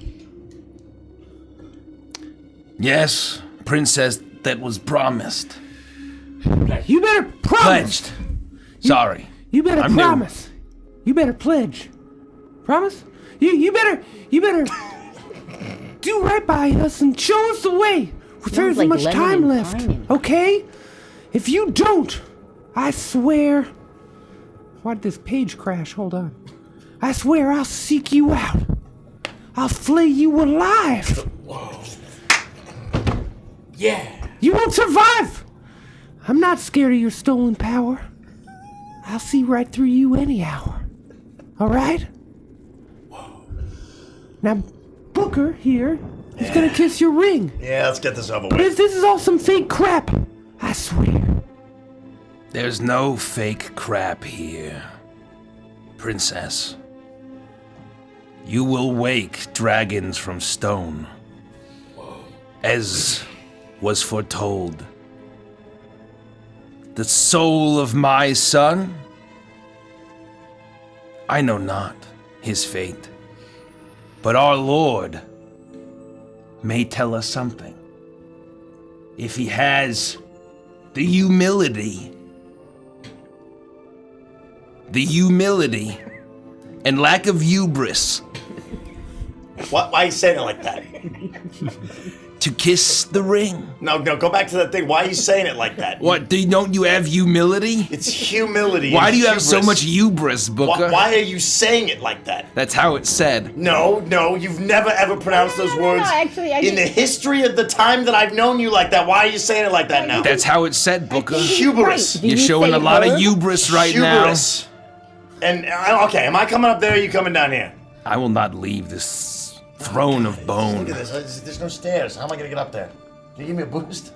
Yes, princess that was promised. You better promise. Pledged. Sorry. You better I'm new. promise. You better pledge. Promise? You better do right by us and show us the way. There isn't much time left. Okay? If you don't, I swear. Why did this page crash? Hold on. I swear I'll seek you out. I'll flay you alive. Whoa. Yeah. You won't survive. I'm not scared of your stolen power. I'll see right through you any hour. All right? Whoa. Now, Booker here is gonna kiss your ring. Yeah, let's get this over But with. if this is all some fake crap, I swear. There's no fake crap here. Princess. You will wake dragons from stone. As was foretold. The soul of my son? I know not his fate, but our Lord may tell us something. If he has the humility and lack of hubris Why are you saying it like that? to kiss the ring. No, go back to that thing. Why are you saying it like that? What, don't you have humility? It's humility. Why and do you have so hubris. much hubris, Booker? Why are you saying it like that? That's how it's said. No, you've never ever pronounced those words actually, I in the history of the time that I've known you like that. Why are you saying it like that now? That's how it's said, Booker. Hubris. You're showing a lot of hubris right Hubris. And, okay, am I coming up there or are you coming down here? now. I will not leave this throne of bone. Look at this. There's no stairs. How am I going to get up there? Can you give me a boost?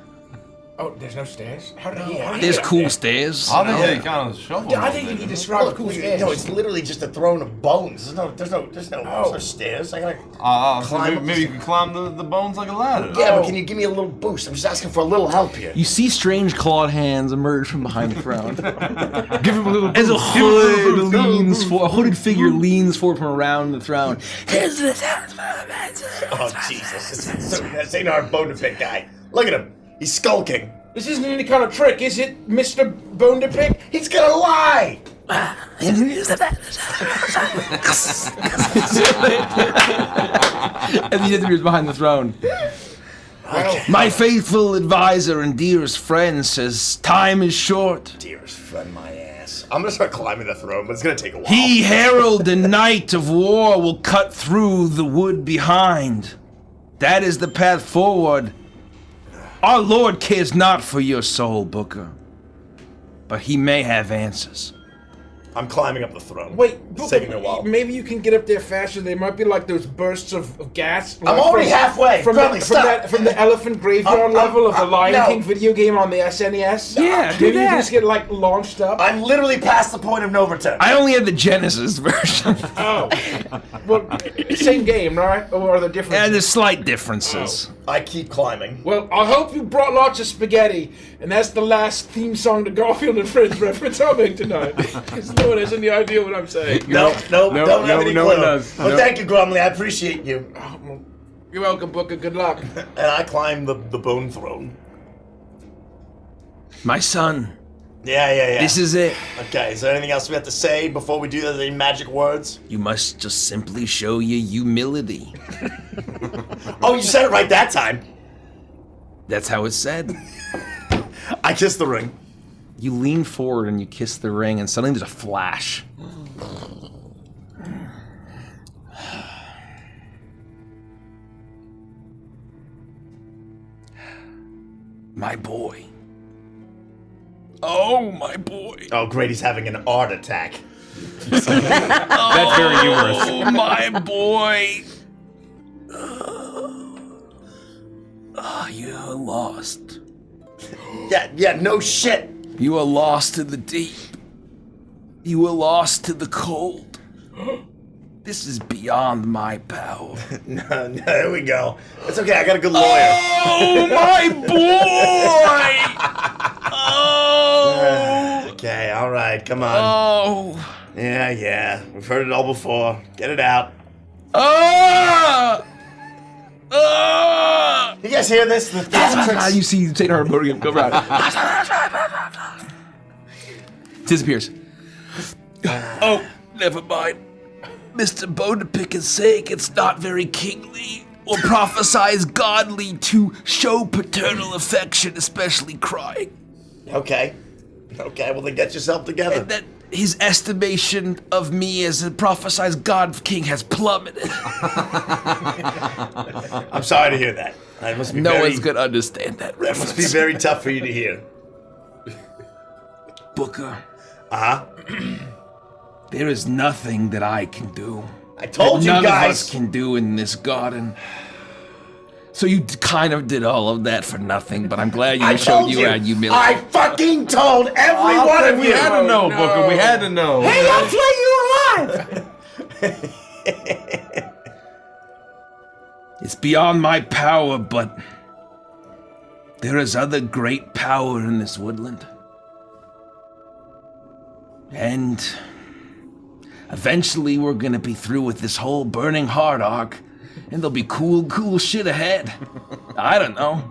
Oh, there's no stairs? How did he There's cool stairs. I think they kind of shuffle. I think you need to describe cool stairs. No, it's literally just a throne of bones. There's no stairs. I gotta climb. Maybe you can climb the bones like a ladder. Yeah, but can you give me a little boost? I'm just asking for a little help here. You see strange clawed hands emerge from behind the throne. Give him a little. As a hooded figure leans forward from around the throne. Oh, Jesus. This ain't our bone to pick guy. Look at him. He's skulking. This isn't any kind of trick, is it, Mr. Bone to Pick? He's gonna lie! And he disappears behind the throne. My faithful advisor and dearest friend says time is short. Dearest friend, my ass. I'm gonna start climbing the throne, but it's gonna take a while. He, herald and knight of war, will cut through the wood behind. That is the path forward. Our Lord cares not for your soul, Booker, but he may have answers. I'm climbing up the throne. Wait, It's taking me a while. maybe you can get up there faster. There might be like those bursts of gas. I'm already halfway. Bradley, stop. From the elephant graveyard level of the Lion King video game on the SNES. Yeah, do maybe you that. can just get like launched up. I'm literally past the point of no return. I only had the Genesis version. Oh, well, same game, right? Or are there differences? And there's slight differences. I keep climbing. Well, I hope you brought lots of spaghetti, and that's the last theme song to Garfield and Friends reference I'll make tonight. Because no one has any idea what I'm saying. No, don't have any no clue. one does. Well, thank you, Grumley. I appreciate you. You're welcome, Booker. Good luck. And I climb the bone throne. My son, Yeah. this is it. Okay, is there anything else we have to say before we do that? Any magic words? You must just simply show your humility. Oh, you said it right that time. That's how it's said. I kissed the ring. You lean forward and you kiss the ring, and suddenly there's a flash. My boy. Oh, my boy. Oh, great, he's having an art attack. That's very humorous. Oh, my boy. You're lost. Yeah, no shit. You are lost to the deep. You are lost to the cold. This is beyond my power. No, there we go. It's okay, I got a good lawyer. Oh, my boy! Oh! Okay, all right, come on. Oh! Yeah, we've heard it all before. Get it out. Ah! Ah! You guys hear this? The theatrics? You see St. Harborian go around. Disappears. Oh, never mind. Mr. Bonepicker's sake, it's not very kingly or prophesies godly to show paternal affection, especially crying. Okay, well then get yourself together. And that his estimation of me as a prophesied god king has plummeted. I'm sorry to hear that. That must be No very, one's gonna understand that That must be reference. very tough for you to hear. Booker, Uh-huh. there is nothing that I can do. I told that you none of guys. us can do in this garden. So you kind of did all of that for nothing, but I'm glad I you showed told you you. had humility. I fucking told every one of We you. had to know, Booker. We had to know. Hey, I'll flay you alive! It's beyond my power, but there is other great power in this woodland. And eventually we're gonna be through with this whole Burning Heart arc, and there'll be cool shit ahead. I don't know.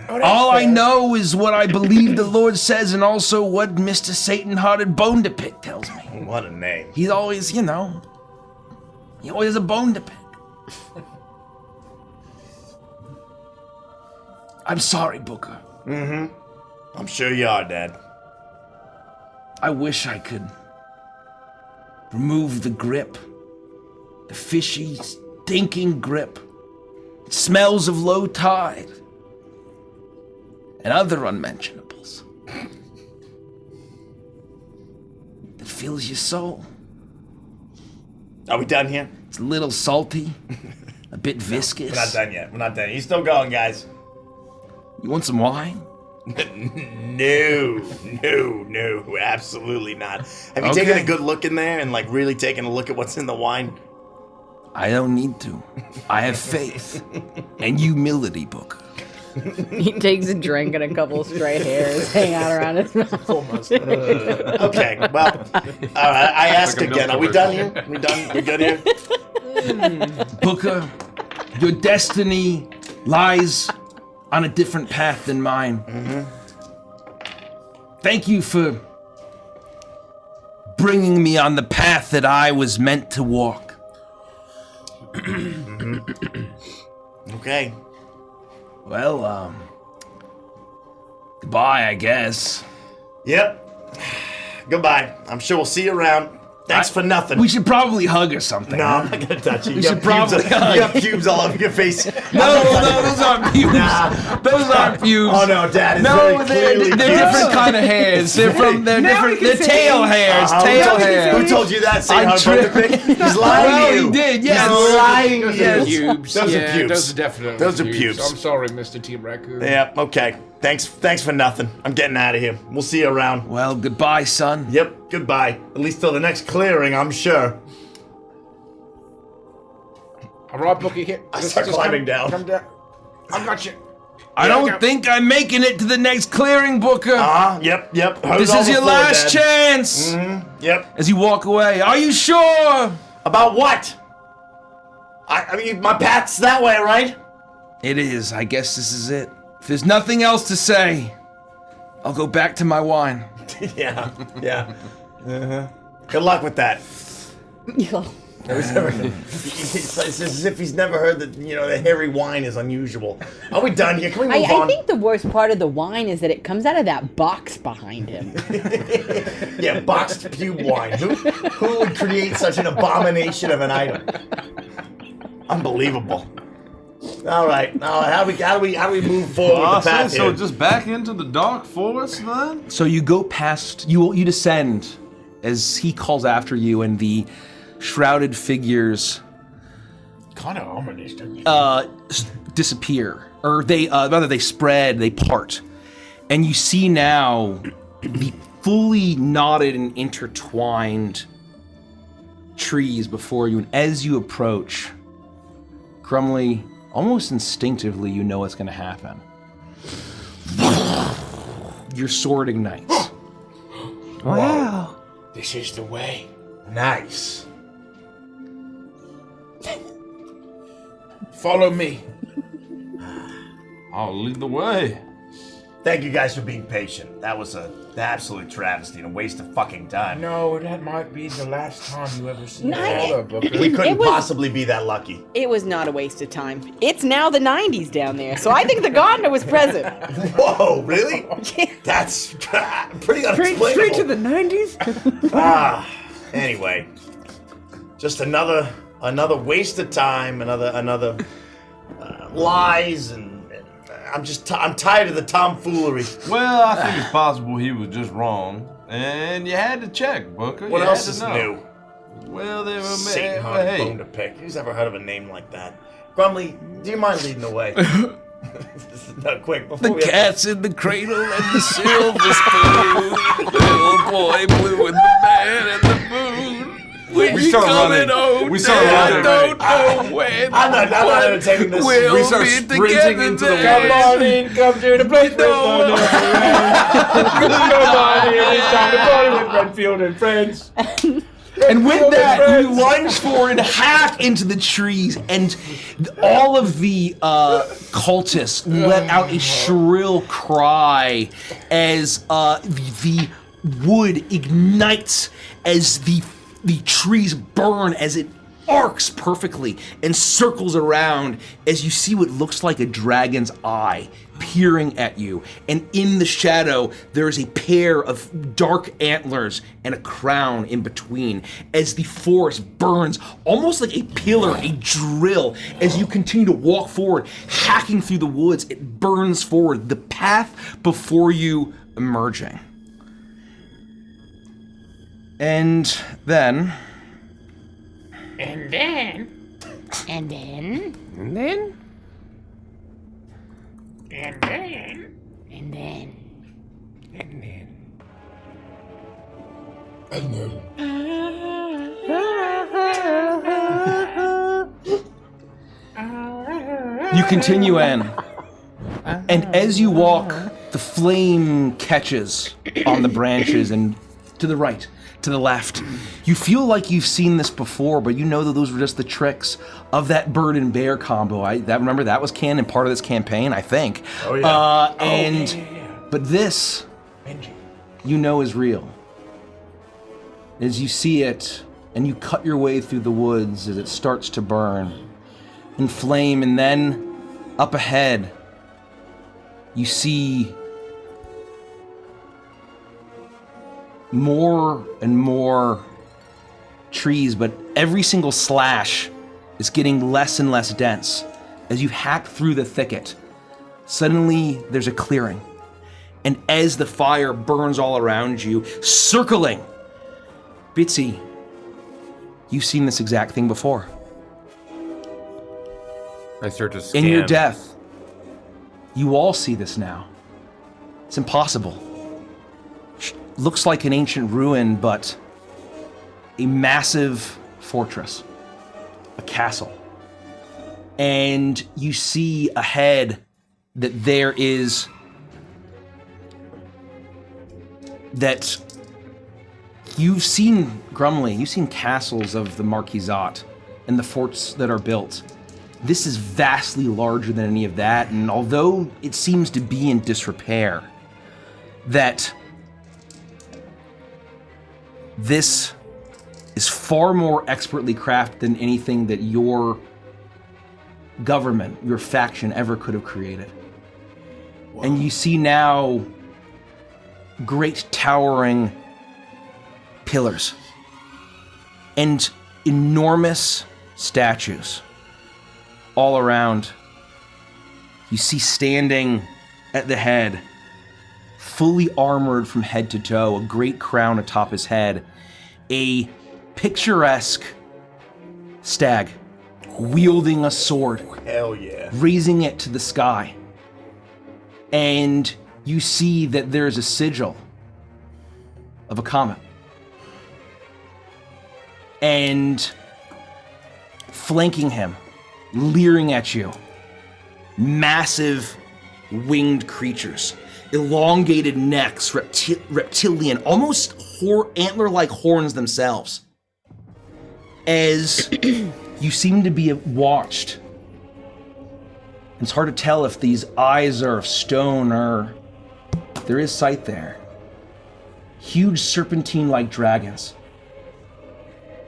All I know is what I believe the Lord says, and also what Mr. Satan-hearted Bone to Pick tells me. What a name. He's always, he always has a bone to pick. I'm sorry, Booker. Mm-hmm. I'm sure you are, Dad. I wish I could remove the grip. The fishy, stinking grip. It smells of low tide. And other unmentionables. That fills your soul. Are we done here? It's a little salty. A bit viscous. We're not done yet. We're not done. He's still going, guys. You want some wine? No, absolutely not. Have you taken a good look in there and like really taken a look at what's in the wine? I don't need to. I have faith and humility, Booker. He takes a drink and a couple of stray hairs hang out around his mouth. Okay, well, all right. I ask again. Are we done here? We done? We good here? Booker, your destiny lies on a different path than mine. Mm-hmm. Thank you for bringing me on the path that I was meant to walk. Okay. Well, goodbye, I guess. Yep. Goodbye. I'm sure we'll see you around. Thanks for nothing. We should probably hug or something. No, I'm not gonna touch you. We should probably hug. You got pubes all over your face. No, those aren't pubes. Nah. Those aren't pubes. Oh no, Dad is No, very clearly they're different kind of hairs. They're different. They're tail hairs. Tail hairs. Who told you that? Say how to pick. He's lying Well, to you. he did. Yes. He's lying to Those you. are pubes. Those are pubes. Those are definitely Those are pubes. I'm sorry, Mr. Team Raccoon. Yeah. Okay. Thanks for nothing. I'm getting out of here. We'll see you around. Well, goodbye, son. Yep. Goodbye. At least till the next clearing, I'm sure. All right, Bookie, here. I start climbing down. Come down. I got you. I don't think I'm making it to the next clearing, Booker. Yep. Heard This it all is your before, last Dad. chance. Mm-hmm. Yep. As you walk away, are you sure? About what? I mean, my path's that way, right? It is. I guess this is it. If there's nothing else to say, I'll go back to my wine. Yeah. Uh-huh. Good luck with that. It's as if he's never heard that, the hairy wine is unusual. Are we done here? Can we move on? I think the worst part of the wine is that it comes out of that box behind him. Yeah, boxed pube wine. Who would create such an abomination of an item? Unbelievable. All right. Now, how do we move forward with the path So here? just back into the dark forest then? So you go past, you descend as he calls after you, and the shrouded figures Kind of ominous, don't you? disappear, or they spread, they part, and you see now the fully knotted and intertwined trees before you, and as you approach, Crumley, almost instinctively, you know what's going to happen. Your sword ignites. Wow. This is the way. Nice. Follow me. I'll lead the way. Thank you guys for being patient. That was an absolute travesty and a waste of fucking time. No, that might be the last time you ever see No, your father, Booker. We couldn't It was- possibly be that lucky. It was not a waste of time. It's now the 90s down there, so I think the gardener was present. Whoa, really? That's pretty unexplainable. Straight to the 90s? Anyway, just another waste of time, another lies, and I'm tired of the tomfoolery. Well, I think it's possible he was just wrong, and you had to check, Booker. What You else had is to know. new? Well, they were Satan well, hard hey. bone to pick. Who's ever heard of a name like that? Grumley, do you mind leading the way? No, quick, before The we have cat's in the cradle and the silver spoon. Little boy blue and the man and the moon. When We you start coming running. home, We start Dad, running. I don't know when. I'm not entertaining this. We'll We start be sprinting together into the then. woods. Come on in, come to the place. Come on in, it's time to party with Renfield and friends. And with that, you lunge forward and hack into the trees, and all of the cultists let out a shrill cry as the wood ignites, as the trees burn, as it arcs perfectly and circles around, as you see what looks like a dragon's eye peering at you. And in the shadow, there is a pair of dark antlers and a crown in between, as the forest burns almost like a pillar, a drill. As you continue to walk forward, hacking through the woods, it burns forward, the path before you emerging. And then... And then. And then. And then? And then. And then. And then. You continue in, and as you walk, the flame catches on the branches, and to the right, to the left. You feel like you've seen this before, but you know that those were just the tricks of that bird and bear combo. Remember, that was canon, part of this campaign, I think. Oh, yeah. But this, you know, is real. As you see it, and you cut your way through the woods as it starts to burn and flame, and then up ahead, you see more and more trees, but every single slash is getting less and less dense. As you hack through the thicket, suddenly there's a clearing. And as the fire burns all around you, circling, Bitsy, you've seen this exact thing before. I start to scan. In your death, you all see this now. It's impossible. Looks like an ancient ruin, but a massive fortress, a castle. And you see ahead that there is that you've seen Grumley, you've seen castles of the Marquisate and the forts that are built. This is vastly larger than any of that, and although it seems to be in disrepair, that this is far more expertly crafted than anything that your government, your faction ever could have created. Wow. And you see now great towering pillars and enormous statues all around. You see standing at the head, fully armored from head to toe, a great crown atop his head, a picturesque stag wielding a sword. Hell yeah. Raising it to the sky. And you see that there's a sigil of a comet. And flanking him, leering at you, massive winged creatures, elongated necks, reptilian, almost antler-like horns themselves. As you seem to be watched. It's hard to tell if these eyes are of stone or there is sight there. Huge serpentine-like dragons.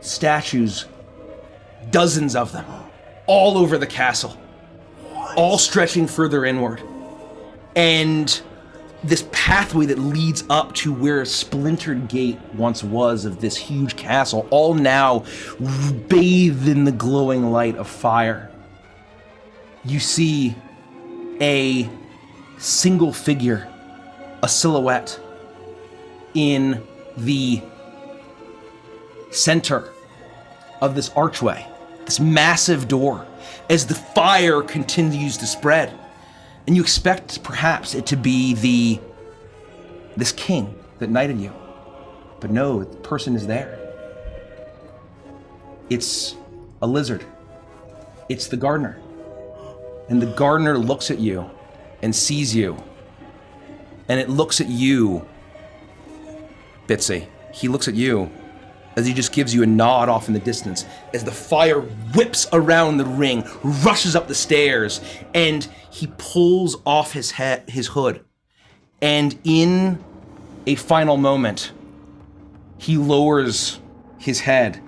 Statues, dozens of them, all over the castle, all stretching further inward. And this pathway that leads up to where a splintered gate once was of this huge castle, all now bathed in the glowing light of fire. You see a single figure, a silhouette, in the center of this archway, this massive door, as the fire continues to spread. And you expect perhaps it to be this king that knighted you. But no, the person is there. It's a lizard. It's the gardener. And the gardener looks at you and sees you. And it looks at you, Bitsy. He looks at you as he just gives you a nod off in the distance, as the fire whips around the ring, rushes up the stairs, and he pulls off his hood. And in a final moment, he lowers his head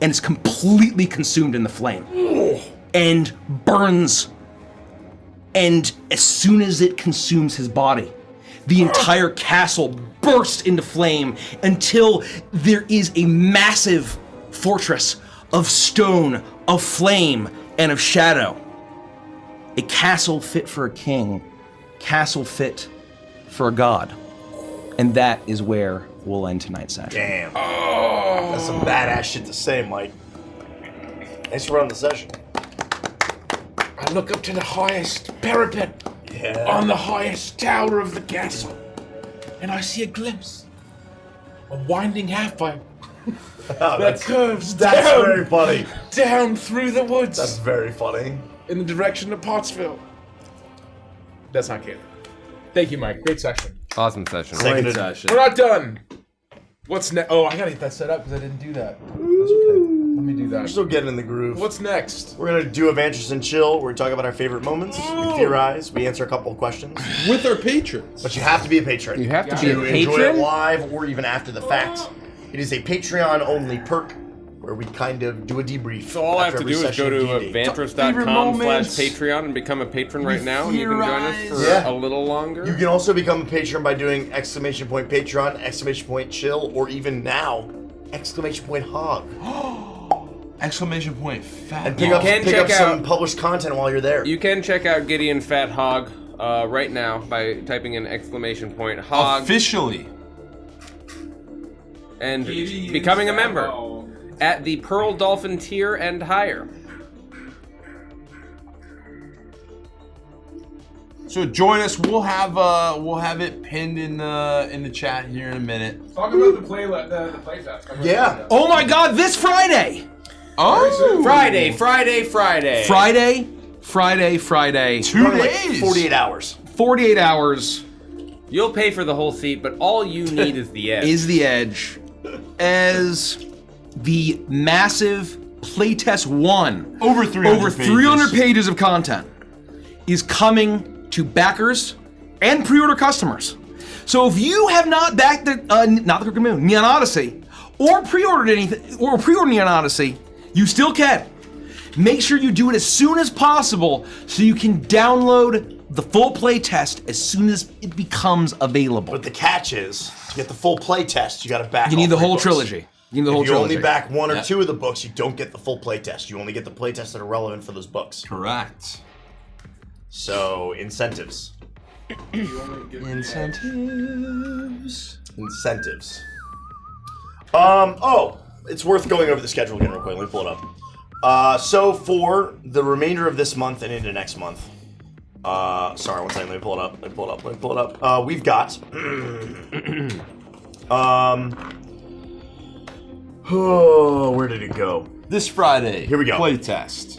and is completely consumed in the flame and burns. And as soon as it consumes his body, the entire castle bursts into flame until there is a massive fortress of stone, of flame, and of shadow. A castle fit for a king, castle fit for a god. And that is where we'll end tonight's session. Damn. That's some badass shit to say, Mike. Thanks for running the session. I look up to the highest parapet on the highest tower of the castle, and I see a glimpse, a winding half-pipe that curves That's down, very funny. down through the woods. That's very funny. In the direction of Pottsville. That's not good. Thank you, Mike. Great session. Awesome session. Seconded. We're not done. What's next? Oh, I gotta get that set up because I didn't do that. That's okay. Let me do that. We're still getting in the groove. What's next? We're gonna do Adventures and Chill. We're gonna talk about our favorite moments. We theorize. We answer a couple of questions. With our patrons. But you have to be a patron. You have to be a enjoy it patron? live or even after the fact. It is a Patreon-only perk where we kind of do a debrief. So all I have after to do every is go session to of D&D. avantras.com/Patreon and become a patron right now, and you can join us for Yeah. a little longer. You can also become a patron by doing !Patreon, !Chill, or even now, !Hog. Exclamation point fat. And pick You up, can pick check up some out- published content while you're there. You can check out Gideon Fat Hog right now by typing in !Hog Officially. and becoming a member at the Pearl Dolphin tier and higher. So join us. We'll have it pinned in the chat here in a minute. Talk about the playtest. Yeah. Oh my god, this Friday! Oh, Friday. 2 days. 48 hours. 48 hours You'll pay for the whole seat, but all you need is the edge. is the edge as the massive playtest 1 Over 300 pages of content is coming to backers and pre-order customers. So if you have not backed not the Crooked Moon, Neon Odyssey, or pre-ordered anything, or pre-ordered Neon Odyssey, you still can. Make sure you do it as soon as possible so you can download the full playtest as soon as it becomes available. But the catch is, to get the full playtest, you gotta back You need all the 3 whole books. trilogy. You need the whole If you trilogy. only back 1 or 2 of the books, you don't get the full playtest. You only get the playtests that are relevant for those books. Correct. So, incentives. Incentives. Oh, it's worth going over the schedule again real quick. Let me pull it up. So for the remainder of this month and into next month, sorry, one second. Let me pull it up. We've got, oh, where did it go? This Friday. Here we go. Playtest.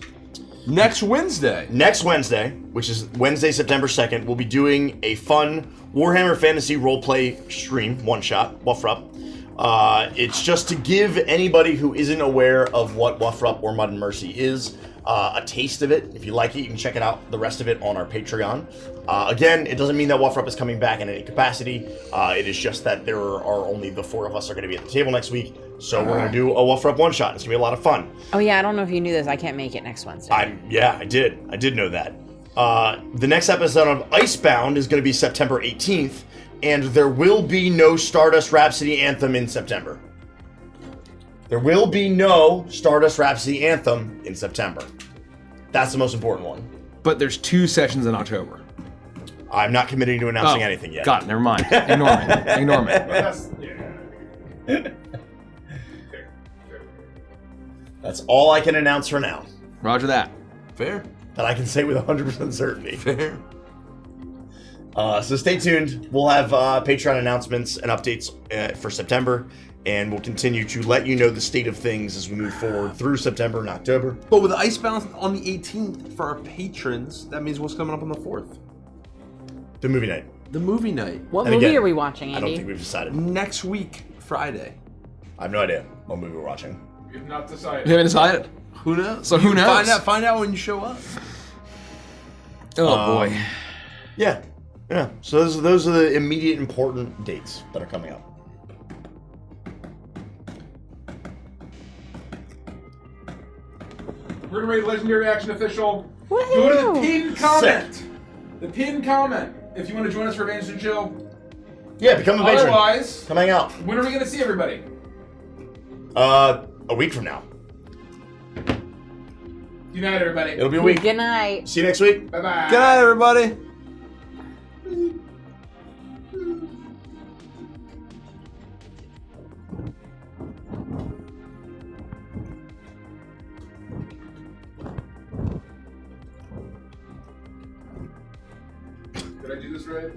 Next Wednesday. Next Wednesday, which is Wednesday, September 2nd, we'll be doing a fun Warhammer Fantasy roleplay stream, one-shot, Wuffrup. It's just to give anybody who isn't aware of what Wuffrup or Mud and Mercy is a taste of it. If you like it, you can check it out, the rest of it, on our Patreon. Again, it doesn't mean that Wuffrup is coming back in any capacity. It is just that there are only the 4 of us are going to be at the table next week. So we're going to do a Wuffrup one-shot. It's going to be a lot of fun. Oh yeah, I don't know if you knew this. I can't make it next Wednesday. I did know that. The next episode of Icebound is going to be September 18th, and there will be no Stardust Rhapsody Anthem in September. There will be no Stardust Rhapsody Anthem in September. That's the most important one. But there's 2 sessions in October. I'm not committing to announcing anything yet. Got it, never mind. Ignore me. That's all I can announce for now. Roger that. Fair. That I can say with 100% certainty. Fair. So stay tuned. We'll have Patreon announcements and updates for September, and we'll continue to let you know the state of things as we move forward through September and October. But with Icebound on the 18th for our patrons, that means what's coming up on the 4th? The movie night. The movie night. What And movie again, are we watching, I Andy? don't think we've decided. Next week, Friday. I have no idea what movie we're watching. We have not decided. We haven't decided. Who knows? So who knows? Find out when you show up. Oh boy. Yeah. So those are the immediate important dates that are coming up. We're gonna rate Legendary Action Official. Woohoo! Go to the pinned comment. The pinned comment. If you want to join us for Advantage and Chill. Yeah, become a patron. Otherwise, come hang out. When are we gonna see everybody? A week from now. Good night, everybody. It'll be a week. Good night. See you next week. Bye bye. Good night, everybody. Did I do this right?